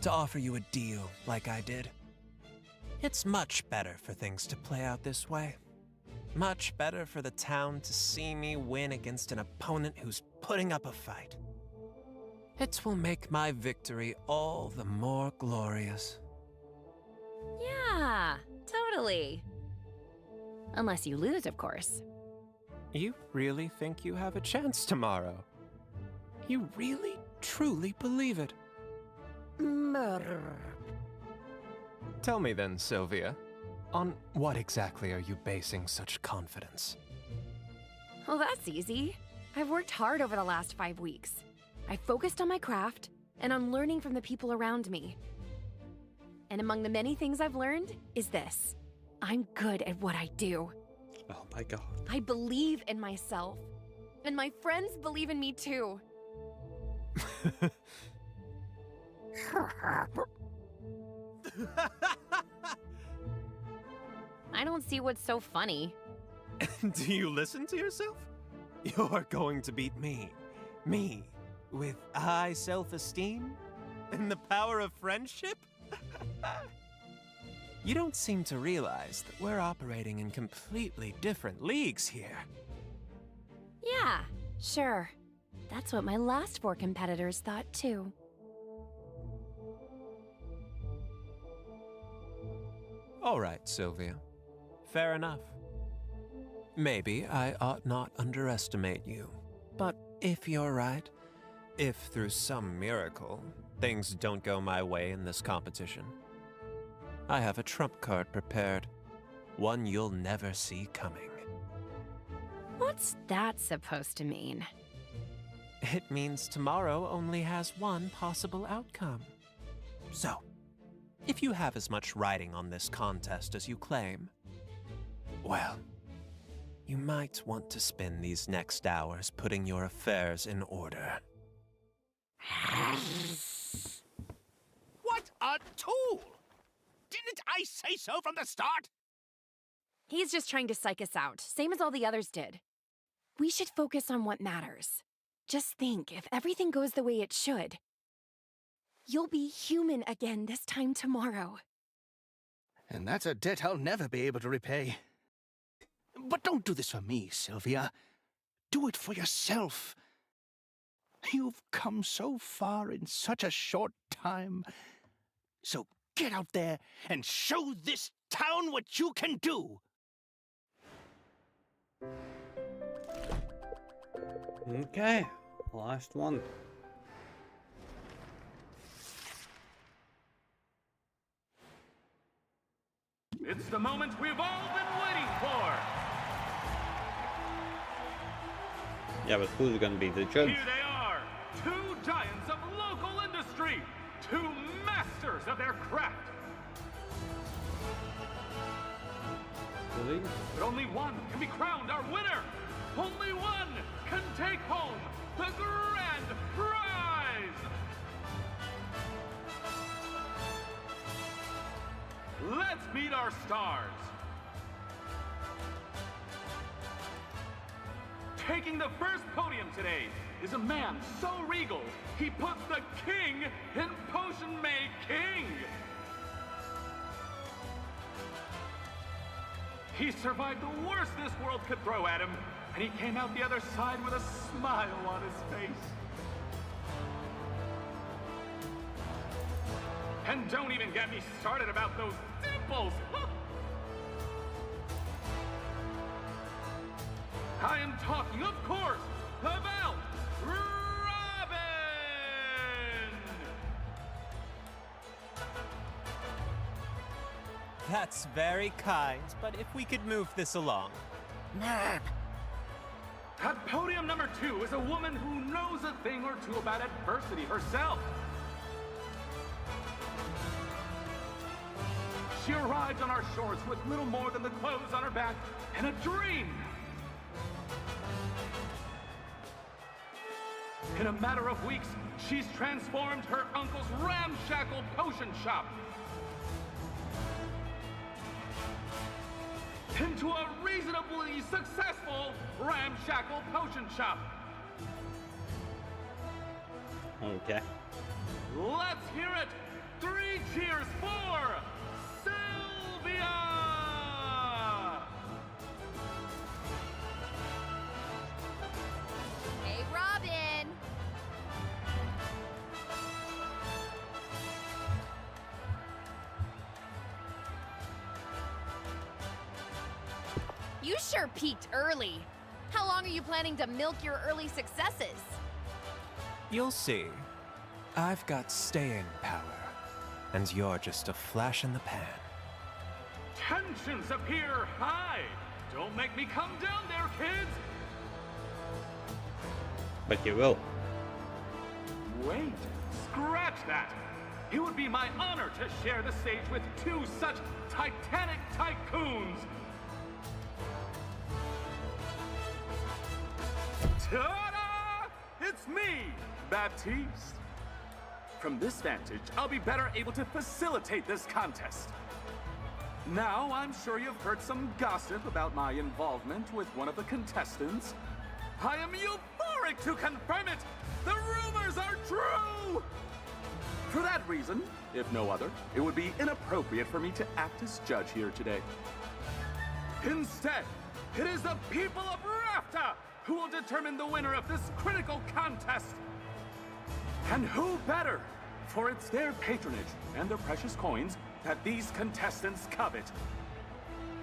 Speaker 4: to offer you a deal like I did. It's much better for things to play out this way. Much better for the town to see me win against an opponent who's putting up a fight. It will make my victory all the more glorious.
Speaker 3: Yeah, totally. Unless you lose, of course.
Speaker 4: You really think you have a chance tomorrow? You really, truly believe it? Tell me then, Sylvia, on what exactly are you basing such confidence?
Speaker 3: Well, that's easy. I've worked hard over the last 5 weeks. I focused on my craft and on learning from the people around me. And among the many things I've learned is this. I'm good at what I do.
Speaker 1: Oh my god.
Speaker 3: I believe in myself. And my friends believe in me too. I don't see what's so funny.
Speaker 4: Do you listen to yourself? You're going to beat me. Me, with high self-esteem and the power of friendship? You don't seem to realize that we're operating in completely different leagues here.
Speaker 3: Yeah, sure. That's what my last 4 competitors thought too.
Speaker 4: All right, Sylvia. Fair enough. Maybe I ought not underestimate you. But if you're right, if through some miracle things don't go my way in this competition, I have a trump card prepared. One you'll never see coming.
Speaker 3: What's that supposed to mean?
Speaker 4: It means tomorrow only has one possible outcome. So, if you have as much riding on this contest as you claim, well, you might want to spend these next hours putting your affairs in order.
Speaker 13: What a tool! Didn't I say so from the start?
Speaker 3: He's just trying to psych us out, same as all the others did. We should focus on what matters. Just think, if everything goes the way it should, you'll be human again this time tomorrow.
Speaker 13: And that's a debt I'll never be able to repay. But don't do this for me, Sylvia. Do it for yourself. You've come so far in such a short time. So get out there and show this town what you can do.
Speaker 1: Okay, last one.
Speaker 14: It's the moment we've all been waiting for!
Speaker 1: Yeah, but who's gonna be the judge?
Speaker 14: Here they are! 2 giants of local industry! 2 masters of their craft!
Speaker 1: Really?
Speaker 14: But only one can be crowned our winner! Only one can take home the grand prize! Let's meet our stars! Taking the first podium today is a man so regal, he puts the king in Potion Making! He survived the worst this world could throw at him, and he came out the other side with a smile on his face. And don't even get me started about those dimples! I am talking, of course, about Robin!
Speaker 16: That's very kind, but if we could move this along.
Speaker 14: At podium number 2 is a woman who knows a thing or two about adversity herself. She arrived on our shores with little more than the clothes on her back and a dream. In a matter of weeks, she's transformed her uncle's ramshackle potion shop into a reasonably successful ramshackle potion shop.
Speaker 1: Okay.
Speaker 14: Let's hear it! 3 cheers for Sylvia!
Speaker 2: Hey, Robin! You sure peaked early. How long are you planning to milk your early successes?
Speaker 16: You'll see. I've got staying power, and you're just a flash in the pan.
Speaker 14: Tensions appear high. Don't make me come down there, kids.
Speaker 1: But you will.
Speaker 14: Wait, scratch that. It would be my honor to share the stage with 2 such titanic tycoons. Ta-da! It's me, Baptiste. From this vantage, I'll be better able to facilitate this contest. Now, I'm sure you've heard some gossip about my involvement with one of the contestants. I am euphoric to confirm it! The rumors are true! For that reason, if no other, it would be inappropriate for me to act as judge here today. Instead, it is the people of Rafta who will determine the winner of this critical contest. And who better? For it's their patronage and their precious coins that these contestants covet.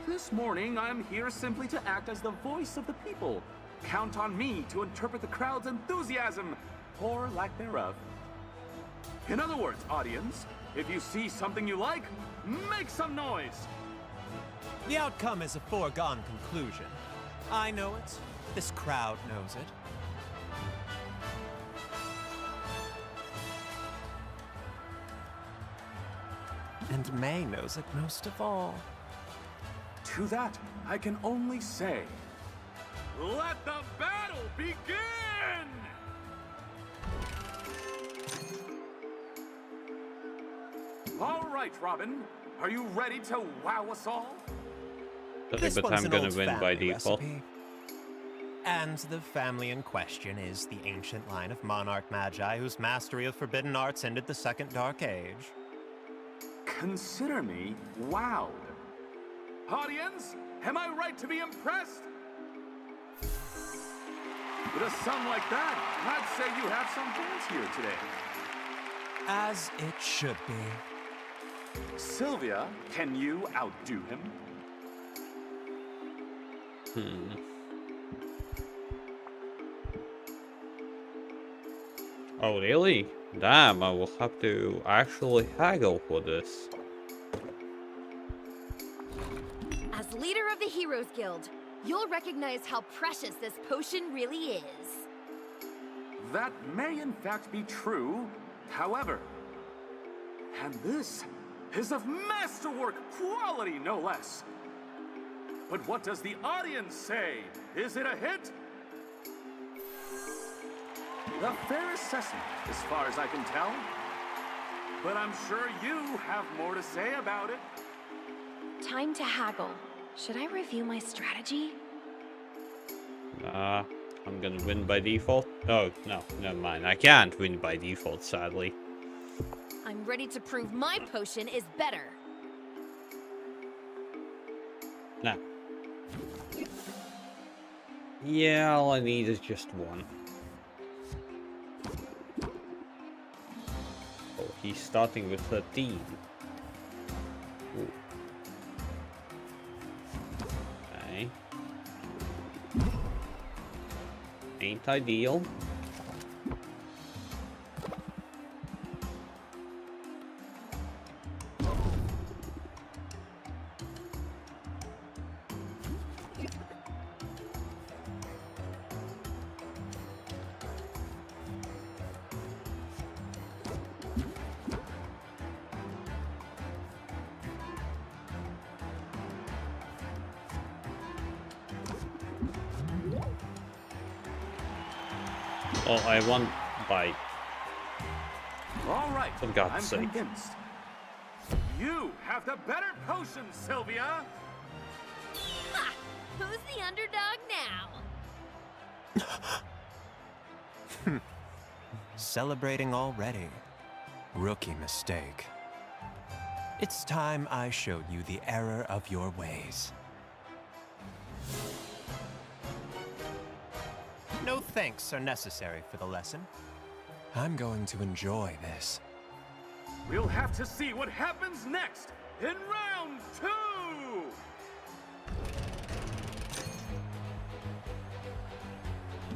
Speaker 14: This morning, I'm here simply to act as the voice of the people. Count on me to interpret the crowd's enthusiasm, or lack thereof. In other words, audience, if you see something you like, make some noise.
Speaker 16: The outcome is a foregone conclusion. I know it. This crowd knows it. And May knows it most of all.
Speaker 14: To that, I can only say, let the battle begin! All right, Robin. Are you ready to wow us all?
Speaker 16: This
Speaker 1: but
Speaker 16: one's
Speaker 1: I'm
Speaker 16: an
Speaker 1: gonna
Speaker 16: old
Speaker 1: win by
Speaker 16: family
Speaker 1: default.
Speaker 16: recipe. And the family in question is the ancient line of monarch magi whose mastery of forbidden arts ended the Second Dark Age.
Speaker 14: Consider me wowed. Audience, am I right to be impressed? With a son like that, I'd say you have some fans here today.
Speaker 16: As it should be.
Speaker 14: Sylvia, can you outdo him?
Speaker 1: Oh, really? Damn, I will have to actually haggle for this.
Speaker 2: As leader of the Heroes Guild, you'll recognize how precious this potion really is.
Speaker 14: That may in fact be true. However, and this is of masterwork quality, no less. But what does the audience say? Is it a hit? A fair assessment, as far as I can tell. But I'm sure you have more to say about it.
Speaker 3: Time to haggle. Should I review my strategy?
Speaker 1: Nah, I'm gonna win by default. Oh, no, never mind. I can't win by default, sadly.
Speaker 2: I'm ready to prove my potion is better.
Speaker 1: Nah. Yeah, all I need is just one. Oh, he's starting with 13. Ooh. Okay. Ain't ideal. Oh, I won by...
Speaker 14: All right,
Speaker 1: For God's
Speaker 14: I'm
Speaker 1: sake.
Speaker 14: convinced. You have the better potion, Sylvia!
Speaker 2: Ha! Who's the underdog now?
Speaker 16: Celebrating already. Rookie mistake. It's time I showed you the error of your ways. No thanks are necessary for the lesson. I'm going to enjoy this.
Speaker 14: We'll have to see what happens next in round 2!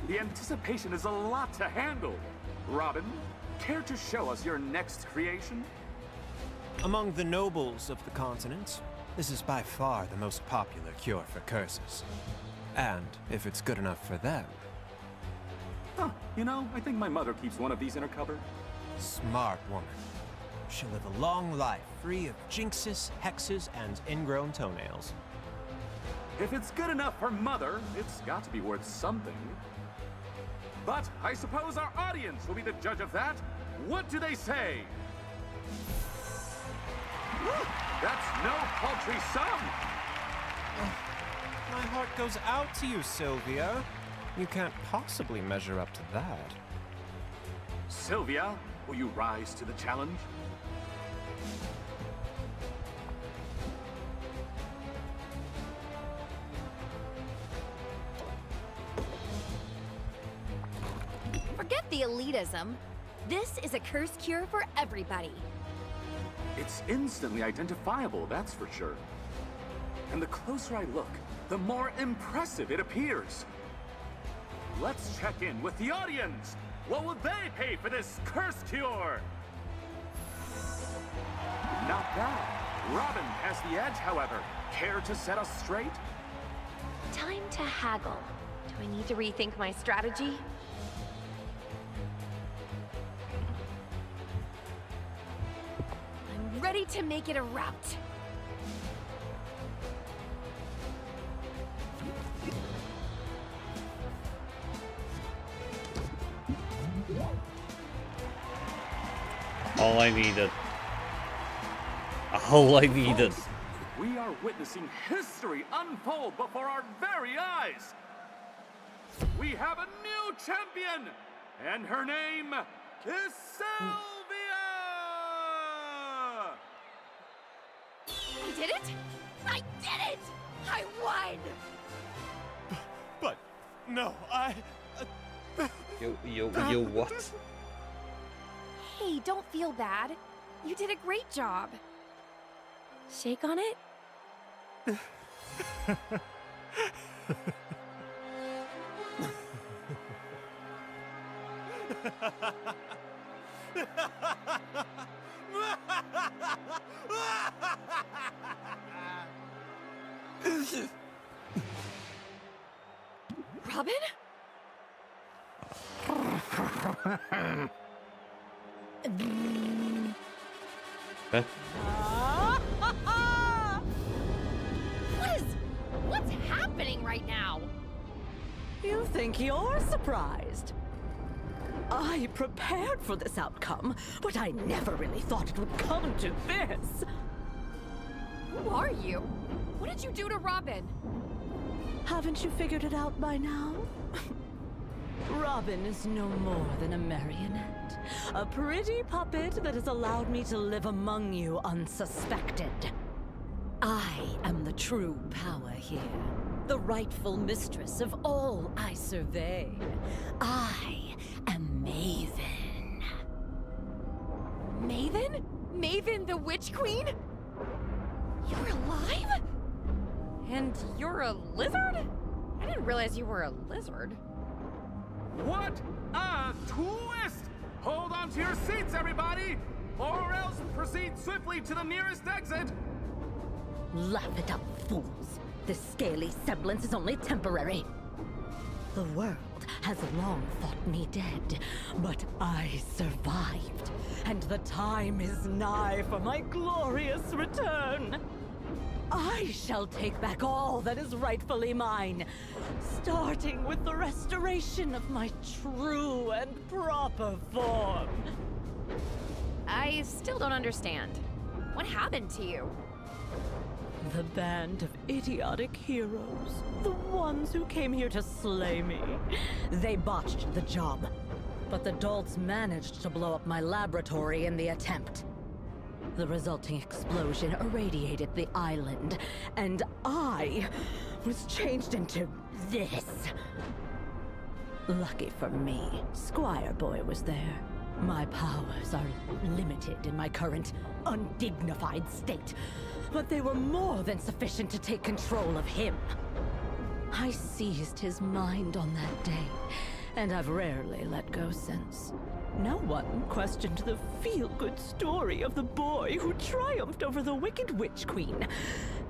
Speaker 14: The anticipation is a lot to handle. Robin, care to show us your next creation?
Speaker 16: Among the nobles of the continent, this is by far the most popular cure for curses. And if it's good enough for them...
Speaker 14: Huh, you know, I think my mother keeps one of these in her cupboard.
Speaker 16: Smart woman. She'll live a long life, free of jinxes, hexes, and ingrown toenails.
Speaker 14: If it's good enough for Mother, it's got to be worth something. But I suppose our audience will be the judge of that. What do they say? That's no paltry sum!
Speaker 16: My heart goes out to you, Sylvia. You can't possibly measure up to that.
Speaker 14: Sylvia, will you rise to the challenge?
Speaker 3: Forget the elitism. This is a curse cure for everybody.
Speaker 14: It's instantly identifiable, that's for sure. And the closer I look, the more impressive it appears. Let's check in with the audience. What will they pay for this curse cure? Not bad. Robin has the edge, however. Care to set us straight?
Speaker 3: Time to haggle. Do I need to rethink my strategy? I'm ready to make it a rout.
Speaker 1: All I needed. All I needed.
Speaker 14: We are witnessing history unfold before our very eyes. We have a new champion, and her name is Sylvia!
Speaker 2: I did it! I did it! I won!
Speaker 16: But, no, I...
Speaker 1: You what?
Speaker 3: Hey, don't feel bad. You did a great job. Shake on it? Robin?
Speaker 2: What's happening right now?
Speaker 17: You think you're surprised? I prepared for this outcome, but I never really thought it would come to this.
Speaker 3: Who are you? What did you do to Robin?
Speaker 17: Haven't you figured it out by now? Robin is no more than a marionette. A pretty puppet that has allowed me to live among you unsuspected. I am the true power here. the rightful mistress of all I survey. I am Maven.
Speaker 3: Maven? Maven the Witch Queen? You're alive? And you're a lizard? I didn't realize you were a lizard.
Speaker 14: What a twist! Hold on to your seats, everybody! Or else proceed swiftly to the nearest exit!
Speaker 17: Laugh it up, fools. This scaly semblance is only temporary. The world has long thought me dead, but I survived, and the time is nigh for my glorious return. I shall take back all that is rightfully mine, starting with the restoration of my true and proper form.
Speaker 3: I still don't understand. What happened to you?
Speaker 17: The band of idiotic heroes, the ones who came here to slay me, they botched the job. But the dolts managed to blow up my laboratory in the attempt. The resulting explosion irradiated the island, and I was changed into this. Lucky for me, Squire Boy was there. My powers are limited in my current, undignified state, but they were more than sufficient to take control of him. I seized his mind on that day, and I've rarely let go since. No one questioned the feel-good story of the boy who triumphed over the wicked Witch Queen,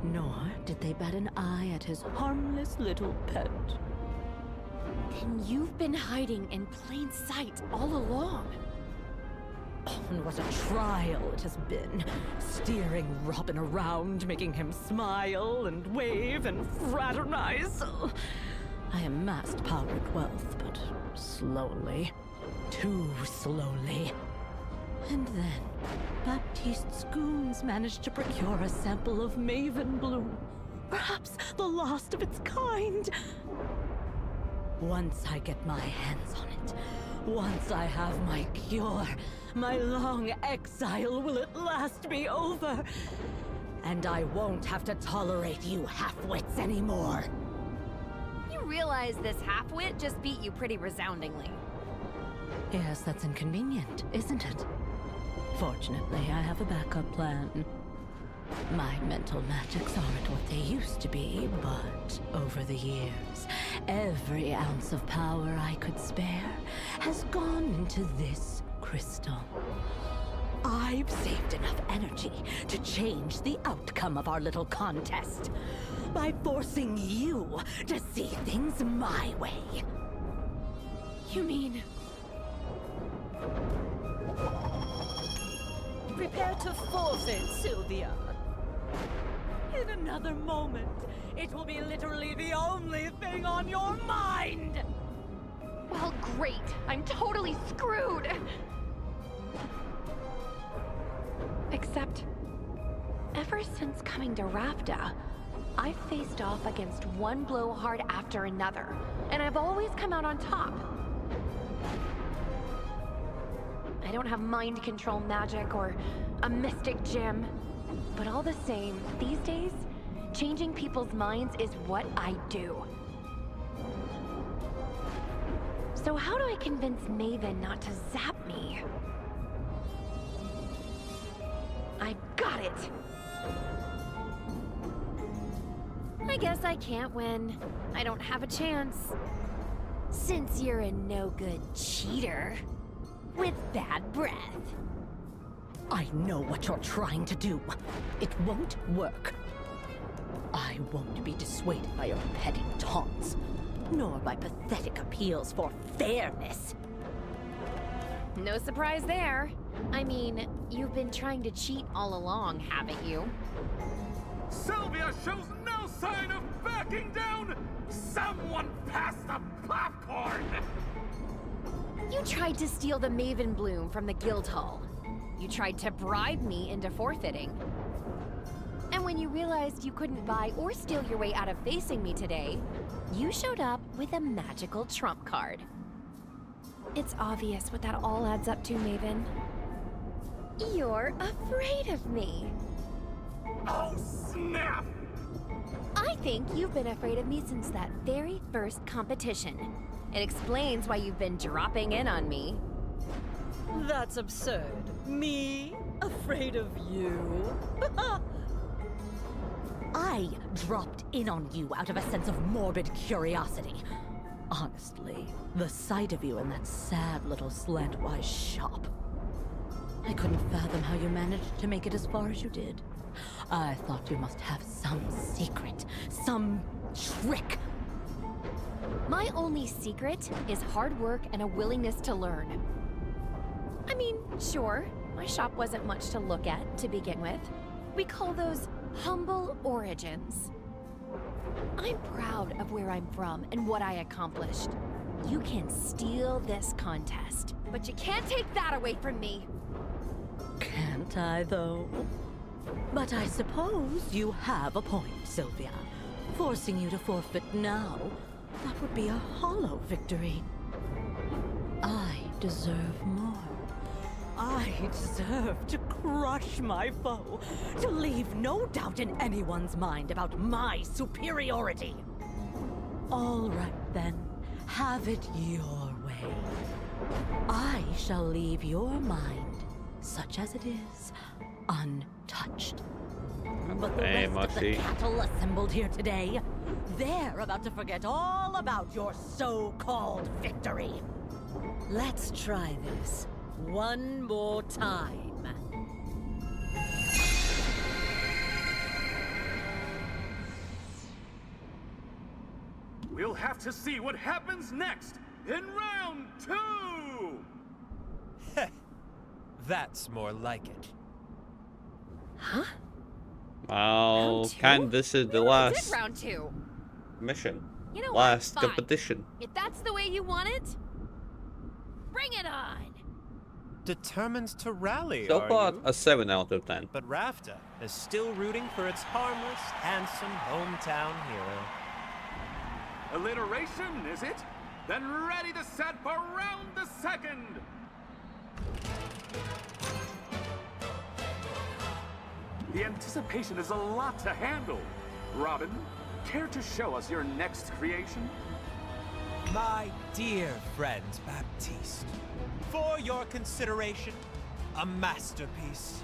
Speaker 17: nor did they bat an eye at his harmless little pet.
Speaker 3: Then you've been hiding in plain sight all along.
Speaker 17: Oh, and what a trial it has been. Steering Robin around, making him smile and wave and fraternize. I amassed power and wealth, but slowly. Too slowly. And then, Baptiste's goons managed to procure a sample of Maven Bloom. Perhaps the last of its kind. Once I get my hands on it, once I have my cure, my long exile will at last be over. And I won't have to tolerate you half-wits anymore.
Speaker 3: You realize this half-wit just beat you pretty resoundingly.
Speaker 17: Yes, that's inconvenient, isn't it? Fortunately, I have a backup plan. My mental magics aren't what they used to be, but over the years, every ounce of power I could spare has gone into this crystal. I've saved enough energy to change the outcome of our little contest by forcing you to see things my way.
Speaker 3: You mean...
Speaker 17: Prepare to forfeit, Sylvia. In another moment, it will be literally the only thing on your mind!
Speaker 3: Well, great. I'm totally screwed. Except, ever since coming to Rafta, I've faced off against one blowhard after another, and I've always come out on top. I don't have mind control magic or a mystic gem, but all the same, these days, changing people's minds is what I do. So how do I convince Maven not to zap me? I got it! I guess I can't win. I don't have a chance. Since you're a no-good cheater with bad breath.
Speaker 17: I know what you're trying to do. It won't work. I won't be dissuaded by your petty taunts, nor by pathetic appeals for fairness.
Speaker 3: No surprise there. I mean, you've been trying to cheat all along, haven't you?
Speaker 14: Sylvia shows no sign of backing down! Someone pass the popcorn!
Speaker 3: You tried to steal the Maven Bloom from the guild hall. You tried to bribe me into forfeiting. And when you realized you couldn't buy or steal your way out of facing me today, you showed up with a magical trump card. It's obvious what that all adds up to, Maven. You're afraid of me.
Speaker 14: Oh, snap!
Speaker 3: I think you've been afraid of me since that very first competition. It explains why you've been dropping in on me.
Speaker 18: That's absurd. Me? Afraid of you? I dropped in on you out of a sense of morbid curiosity. Honestly, the sight of you in that sad little slantwise shop. I couldn't fathom how you managed to make it as far as you did. I thought you must have some secret, some trick.
Speaker 3: My only secret is hard work and a willingness to learn. I mean, sure, my shop wasn't much to look at to begin with. We call those humble origins. I'm proud of where I'm from and what I accomplished. You can steal this contest, but you can't take that away from me.
Speaker 18: Can't I, though? But I suppose you have a point, Sylvia. Forcing you to forfeit now, that would be a hollow victory. I deserve more. I deserve to crush my foe, to leave no doubt in anyone's mind about my superiority. All right, then. Have it your way. I shall leave your mind, such as it is, untouched. But the rest of the cattle assembled here today, they're about to forget all about your so-called victory. Let's try this one more time.
Speaker 14: We'll have to see what happens next in round 2!
Speaker 16: That's more like it.
Speaker 3: Huh?
Speaker 1: Well, this is the last
Speaker 3: round 2.
Speaker 1: mission.
Speaker 3: You know
Speaker 1: Last
Speaker 3: what? Fine.
Speaker 1: competition.
Speaker 3: If that's the way you want it, bring it on.
Speaker 16: Determined to rally,
Speaker 1: So
Speaker 16: are
Speaker 1: far,
Speaker 16: you?
Speaker 1: a 7 out of 10.
Speaker 16: But Rafta is still rooting for its harmless, handsome hometown hero.
Speaker 14: Alliteration, is it? Then ready to set for round the 2nd! The anticipation is a lot to handle. Robin, care to show us your next creation?
Speaker 16: My dear friend Baptiste, for your consideration, a masterpiece.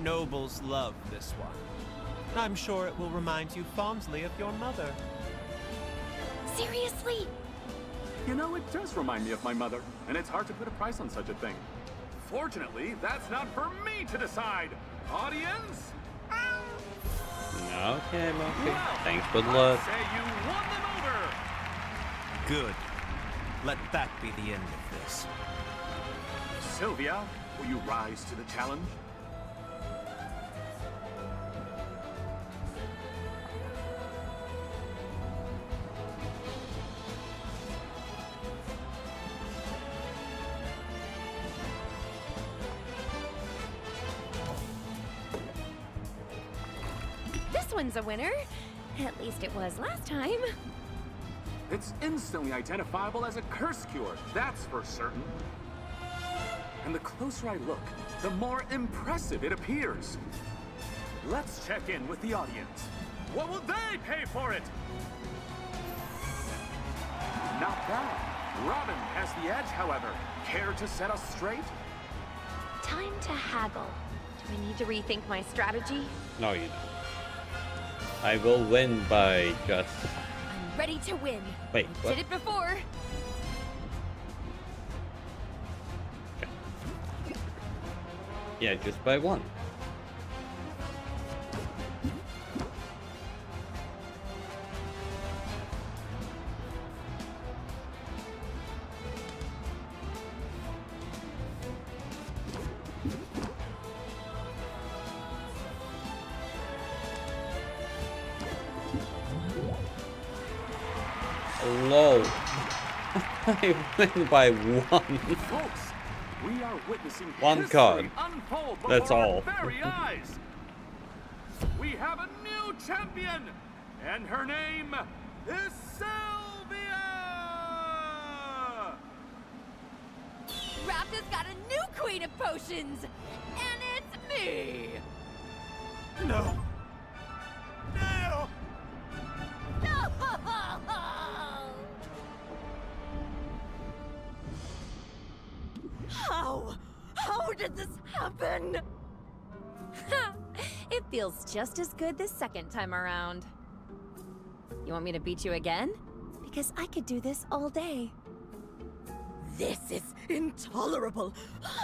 Speaker 16: Nobles love this one. I'm sure it will remind you fondly of your mother.
Speaker 3: Seriously?
Speaker 14: You know, it does remind me of my mother, and it's hard to put a price on such a thing. Fortunately, that's not for me to decide. Audience?
Speaker 1: Okay, Monkey.
Speaker 14: Well,
Speaker 1: Thanks for the luck.
Speaker 14: Say you won them over.
Speaker 16: Good. Let that be the end of this.
Speaker 14: Sylvia, will you rise to the challenge?
Speaker 3: This one's a winner. At least it was last time.
Speaker 14: It's instantly identifiable as a curse cure, that's for certain. And the closer I look, the more impressive it appears. Let's check in with the audience. What will they pay for it? Not bad. Robin has the edge, however. Care to set us straight?
Speaker 3: Time to haggle. Do I need to rethink my strategy?
Speaker 1: No, you don't. I will win by just...
Speaker 3: I'm ready to win.
Speaker 1: Wait,
Speaker 3: I
Speaker 1: what?
Speaker 3: did it before.
Speaker 1: Yeah, just by 1. Lol. I win by 1.
Speaker 14: Folks, we are witnessing
Speaker 1: One
Speaker 14: history
Speaker 1: card.
Speaker 14: unfold
Speaker 1: That's
Speaker 14: before
Speaker 1: all.
Speaker 14: our very eyes. We have a new champion, and her name is Sylvia!
Speaker 2: Rapta's got a new queen of potions, and it's me!
Speaker 16: No! No!
Speaker 3: It feels just as good the second time around. You want me to beat you again? Because I could do this all day.
Speaker 18: This is intolerable,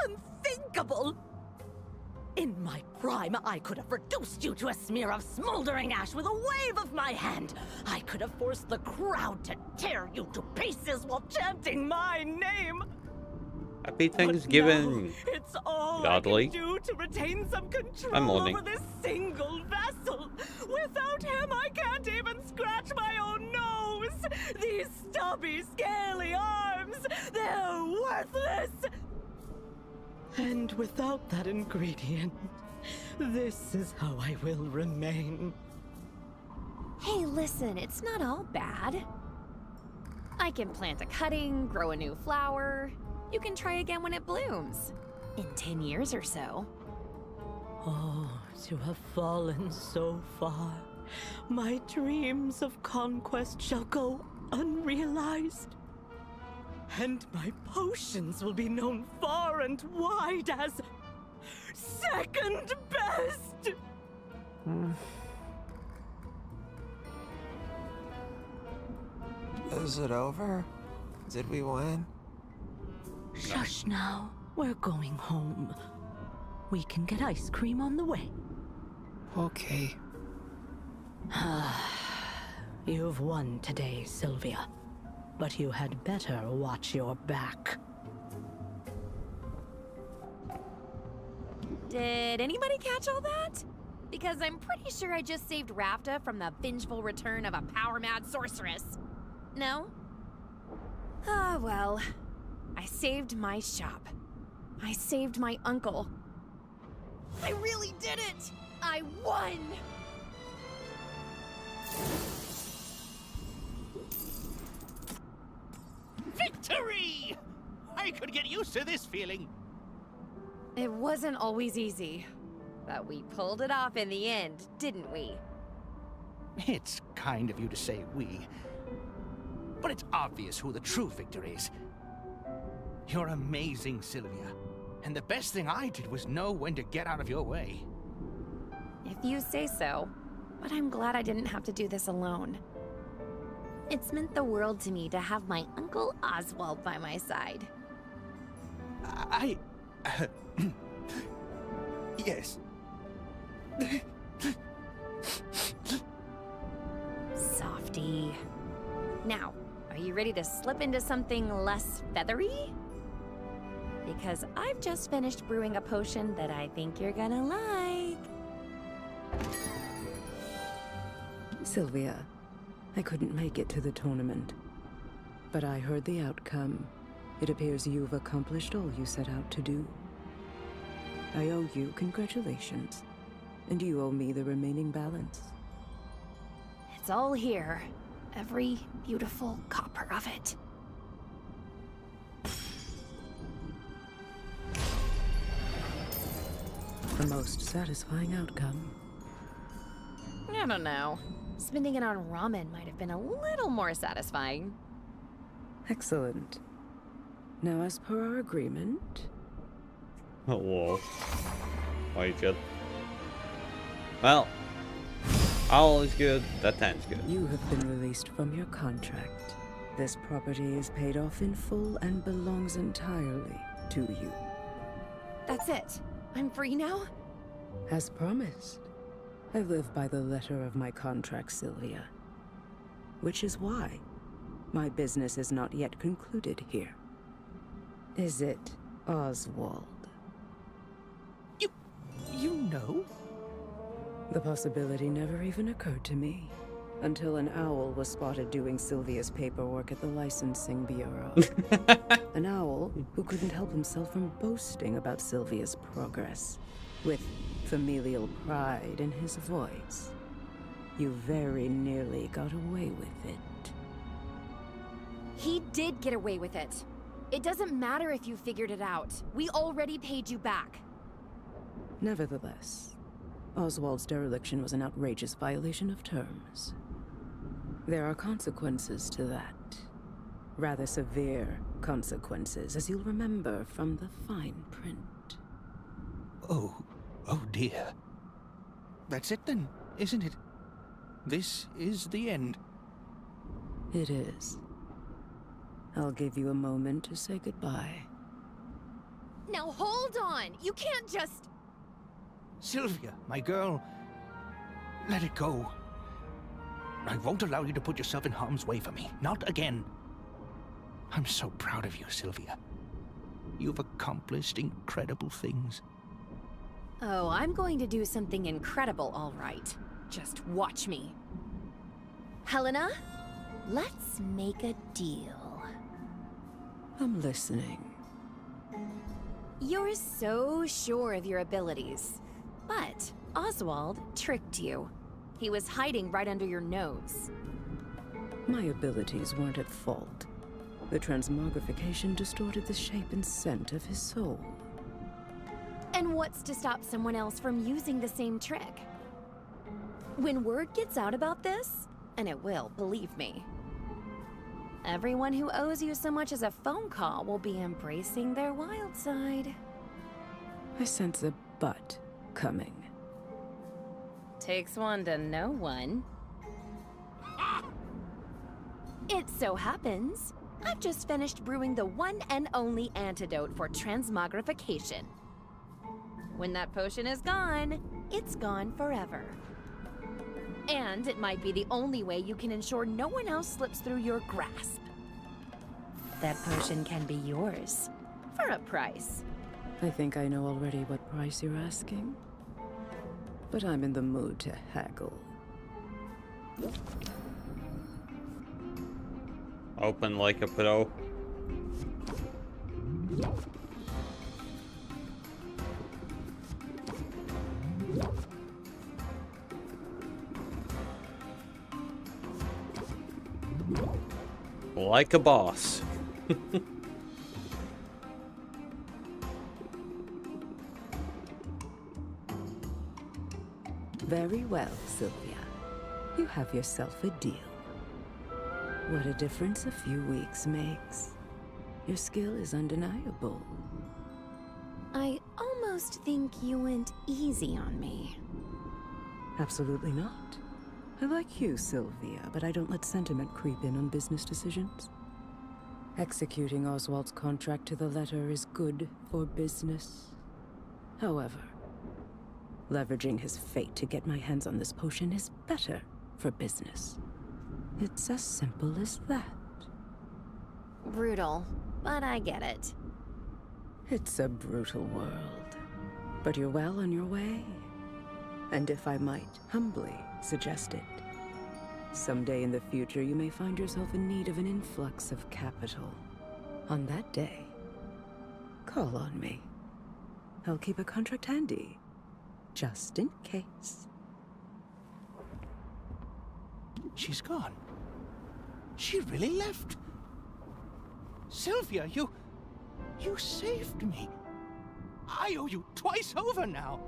Speaker 18: unthinkable. In my prime, I could have reduced you to a smear of smoldering ash with a wave of my hand. I could have forced the crowd to tear you to pieces while chanting my name.
Speaker 1: Happy Thanksgiving,
Speaker 18: It's all
Speaker 1: Godly.
Speaker 18: I can do to retain some
Speaker 1: I'm
Speaker 18: control
Speaker 1: mourning.
Speaker 18: over this single vessel. Without him, I can't even scratch my own nose. These stubby, scaly arms, they're worthless. And without that ingredient, this is how I will remain.
Speaker 3: Hey, listen, it's not all bad. I can plant a cutting, grow a new flower. You can try again when it blooms. In 10 years or so.
Speaker 18: Oh, to have fallen so far. My dreams of conquest shall go unrealized. And my potions will be known far and wide as second best.
Speaker 19: Is it over? Did we win?
Speaker 18: Shush now. We're going home. We can get ice cream on the way.
Speaker 19: Okay.
Speaker 18: You've won today, Sylvia. But you had better watch your back.
Speaker 3: Did anybody catch all that? Because I'm pretty sure I just saved Rafta from the vengeful return of a power-mad sorceress. No? Ah, well. I saved my shop. I saved my uncle. I really did it! I won!
Speaker 13: Victory! I could get used to this feeling.
Speaker 3: It wasn't always easy. But we pulled it off in the end, didn't we?
Speaker 13: It's kind of you to say we. But it's obvious who the true victor is. You're amazing, Sylvia. And the best thing I did was know when to get out of your way.
Speaker 3: If you say so. But I'm glad I didn't have to do this alone. It's meant the world to me to have my Uncle Oswald by my side.
Speaker 13: Yes.
Speaker 3: Softy. Now, are you ready to slip into something less feathery? Because I've just finished brewing a potion that I think you're gonna like.
Speaker 20: Sylvia, I couldn't make it to the tournament. But I heard the outcome. It appears you've accomplished all you set out to do. I owe you congratulations. And you owe me the remaining balance.
Speaker 3: It's all here. Every beautiful copper of it.
Speaker 20: The most satisfying outcome.
Speaker 3: I don't know. Spending it on ramen might have been a little more satisfying.
Speaker 20: Excellent. Now, as per our agreement...
Speaker 1: Oh, whoa. Oh, you good? Well, all is good, that time's good.
Speaker 20: You have been released from your contract. This property is paid off in full and belongs entirely to you.
Speaker 3: That's it. I'm free now?
Speaker 20: As promised. I live by the letter of my contract, Sylvia. Which is why my business is not yet concluded here. Is it, Oswald?
Speaker 13: You know?
Speaker 20: The possibility never even occurred to me. Until an owl was spotted doing Sylvia's paperwork at the licensing bureau. An owl who couldn't help himself from boasting about Sylvia's progress. With familial pride in his voice. You very nearly got away with it.
Speaker 3: He did get away with it. It doesn't matter if you figured it out. We already paid you back.
Speaker 20: Nevertheless, Oswald's dereliction was an outrageous violation of terms. There are consequences to that. Rather severe consequences, as you'll remember from the fine print.
Speaker 13: Oh dear. That's it then, isn't it? This is the end.
Speaker 20: It is. I'll give you a moment to say goodbye.
Speaker 2: Now hold on! You can't just...
Speaker 13: Sylvia, my girl, let it go. I won't allow you to put yourself in harm's way for me. Not again. I'm so proud of you, Sylvia. You've accomplished incredible things.
Speaker 3: Oh, I'm going to do something incredible, all right. Just watch me. Helena, let's make a deal.
Speaker 20: I'm listening.
Speaker 3: You're so sure of your abilities. But Oswald tricked you. He was hiding right under your nose.
Speaker 20: My abilities weren't at fault. The transmogrification distorted the shape and scent of his soul.
Speaker 3: And what's to stop someone else from using the same trick? When word gets out about this, and it will, believe me, everyone who owes you so much as a phone call will be embracing their wild side.
Speaker 20: I sense a but coming.
Speaker 3: Takes one to know one. It so happens, I've just finished brewing the one and only antidote for transmogrification. When that potion is gone, it's gone forever. And it might be the only way you can ensure no one else slips through your grasp. That potion can be yours, for a price.
Speaker 20: I think I know already what price you're asking. But I'm in the mood to haggle.
Speaker 1: Open like a pro. Like a boss.
Speaker 20: Very well, Sylvia. You have yourself a deal. What a difference a few weeks makes. Your skill is undeniable.
Speaker 3: I almost think you went easy on me.
Speaker 20: Absolutely not. I like you, Sylvia, but I don't let sentiment creep in on business decisions. Executing Oswald's contract to the letter is good for business. However, leveraging his fate to get my hands on this potion is better for business. It's as simple as that.
Speaker 3: Brutal, but I get it.
Speaker 20: It's a brutal world, but you're well on your way. And if I might humbly suggest it, someday in the future you may find yourself in need of an influx of capital. On that day, call on me. I'll keep a contract handy, just in case.
Speaker 13: She's gone. She really left. Sylvia, you saved me. I owe you twice over now.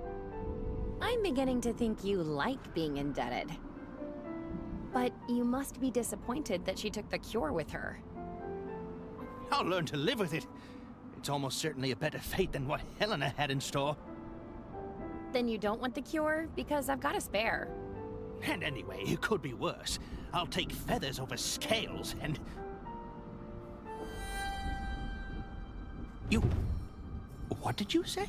Speaker 3: I'm beginning to think you like being indebted. But you must be disappointed that she took the cure with her.
Speaker 13: I'll learn to live with it. It's almost certainly a better fate than what Helena had in store.
Speaker 3: Then you don't want the cure? Because I've got a spare.
Speaker 13: And anyway, it could be worse. I'll take feathers over scales and... You... What did you say?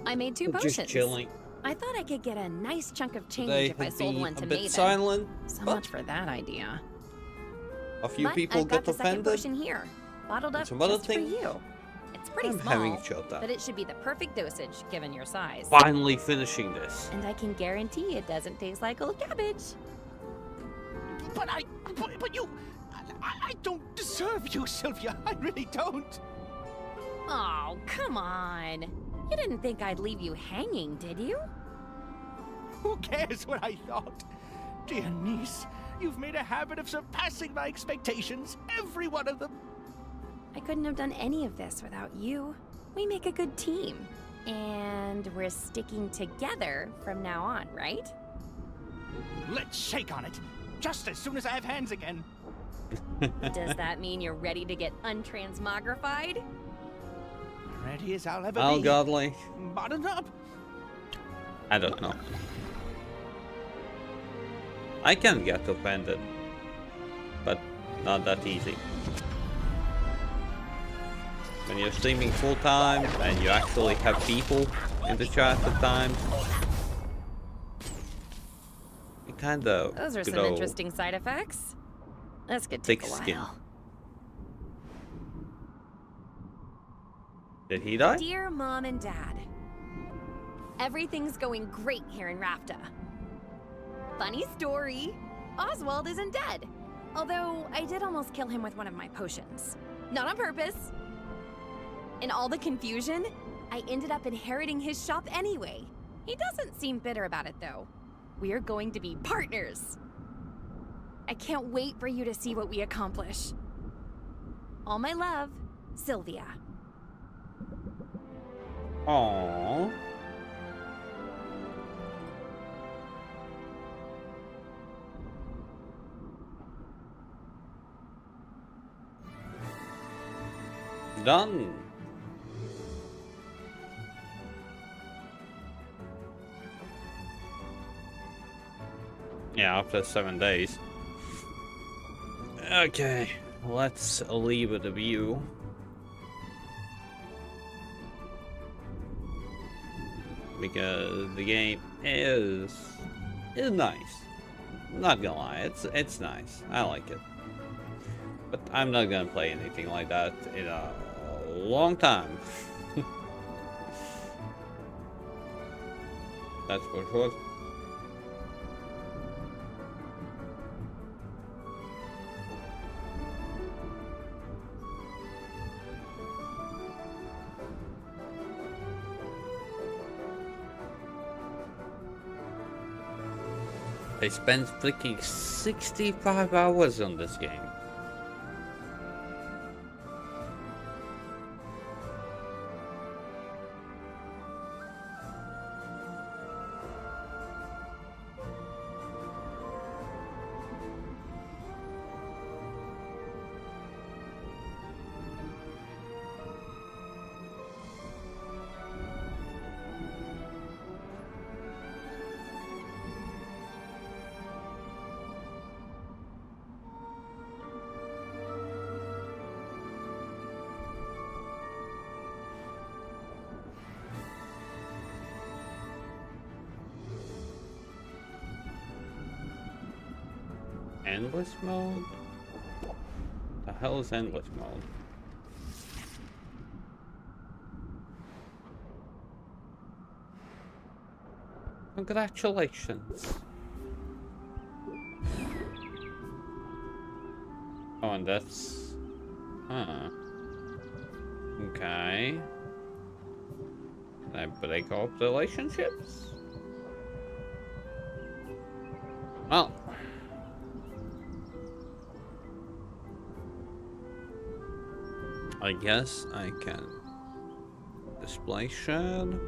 Speaker 3: I made 2 potions.
Speaker 1: Just chilling.
Speaker 3: I thought I could get a nice chunk of change
Speaker 1: They
Speaker 3: if I
Speaker 1: have
Speaker 3: sold
Speaker 1: been
Speaker 3: one to
Speaker 1: a bit
Speaker 3: Maven.
Speaker 1: silent,
Speaker 3: So
Speaker 1: but
Speaker 3: much for that idea.
Speaker 1: a few
Speaker 3: But
Speaker 1: people
Speaker 3: I've got
Speaker 1: got
Speaker 3: the second
Speaker 1: offended.
Speaker 3: potion here, bottled up
Speaker 1: some other
Speaker 3: just for
Speaker 1: thing.
Speaker 3: you. It's pretty
Speaker 1: I'm
Speaker 3: small,
Speaker 1: having shota.
Speaker 3: but it should be the perfect dosage given your size.
Speaker 1: Finally finishing this.
Speaker 3: And I can guarantee it doesn't taste like old cabbage.
Speaker 13: But you... I don't deserve you, Sylvia. I really don't.
Speaker 3: Oh, come on. You didn't think I'd leave you hanging, did you?
Speaker 13: Who cares what I thought? Dear niece, you've made a habit of surpassing my expectations. Every one of them.
Speaker 3: I couldn't have done any of this without you. We make a good team. And we're sticking together from now on, right?
Speaker 13: Let's shake on it. Just as soon as I have hands again.
Speaker 3: Does that mean you're ready to get untransmogrified?
Speaker 13: Ready as I'll ever
Speaker 1: All
Speaker 13: be.
Speaker 1: godly.
Speaker 13: Buttoned up.
Speaker 1: I don't know. I can get offended, but not that easy. When you're streaming full time and you actually have people in the chat at times, it kind of
Speaker 7: Those are some interesting side effects. This could take a while.
Speaker 1: Skin. Did he die?
Speaker 3: Dear Mom and Dad, everything's going great here in Rafta. Funny story, Oswald isn't dead. Although I did almost kill him with one of my potions. Not on purpose. In all the confusion, I ended up inheriting his shop anyway. He doesn't seem bitter about it though. We're going to be partners. I can't wait for you to see what we accomplish. All my love, Sylvia.
Speaker 1: Aww. Done. Yeah, after 7 days. Okay, let's leave the view. Because the game is nice. Not gonna lie, it's nice. I like it. But I'm not gonna play anything like that in a long time. That's for sure. I spent freaking 65 hours on this game. Endless mode? The hell is endless mode? Congratulations. Oh, and that's... Huh. Okay. Can I break off relationships? Well... I guess I can display shed.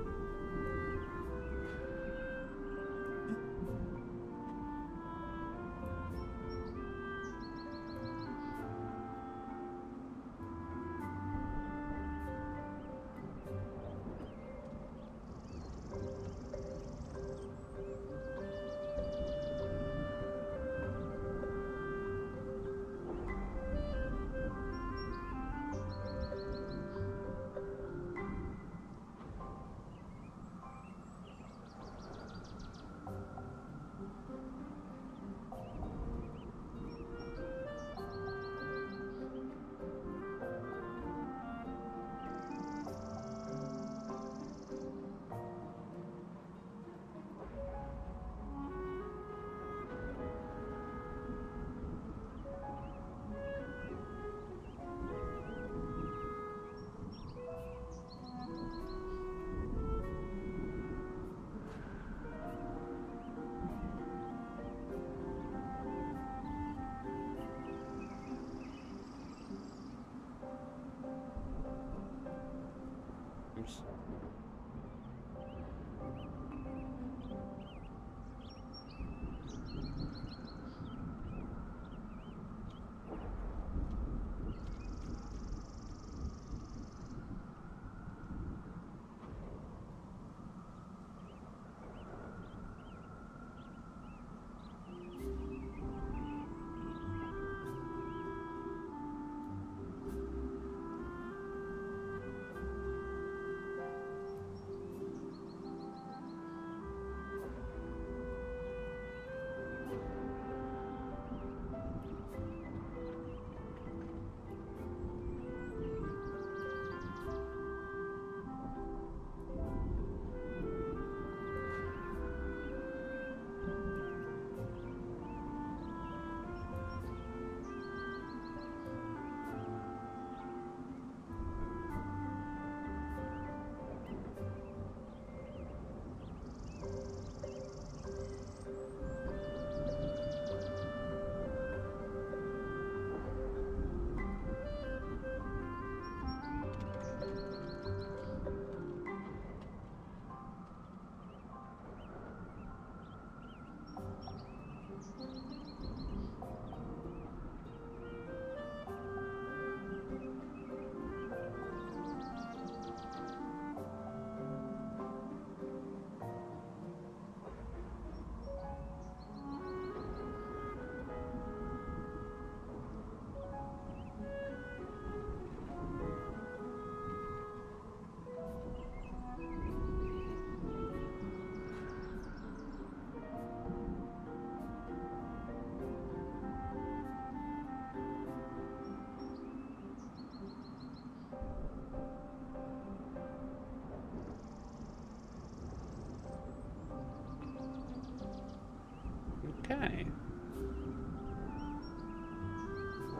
Speaker 1: Okay.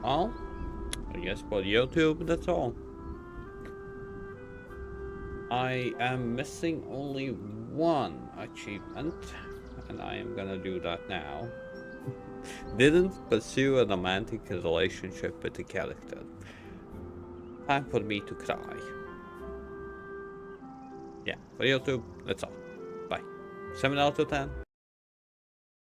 Speaker 1: Well, I guess for YouTube, that's all. I am missing only one achievement, and I am gonna do that now. Didn't pursue a romantic relationship with the character. Time for me to cry. Yeah, for YouTube, that's all. Bye. 7 out of 10.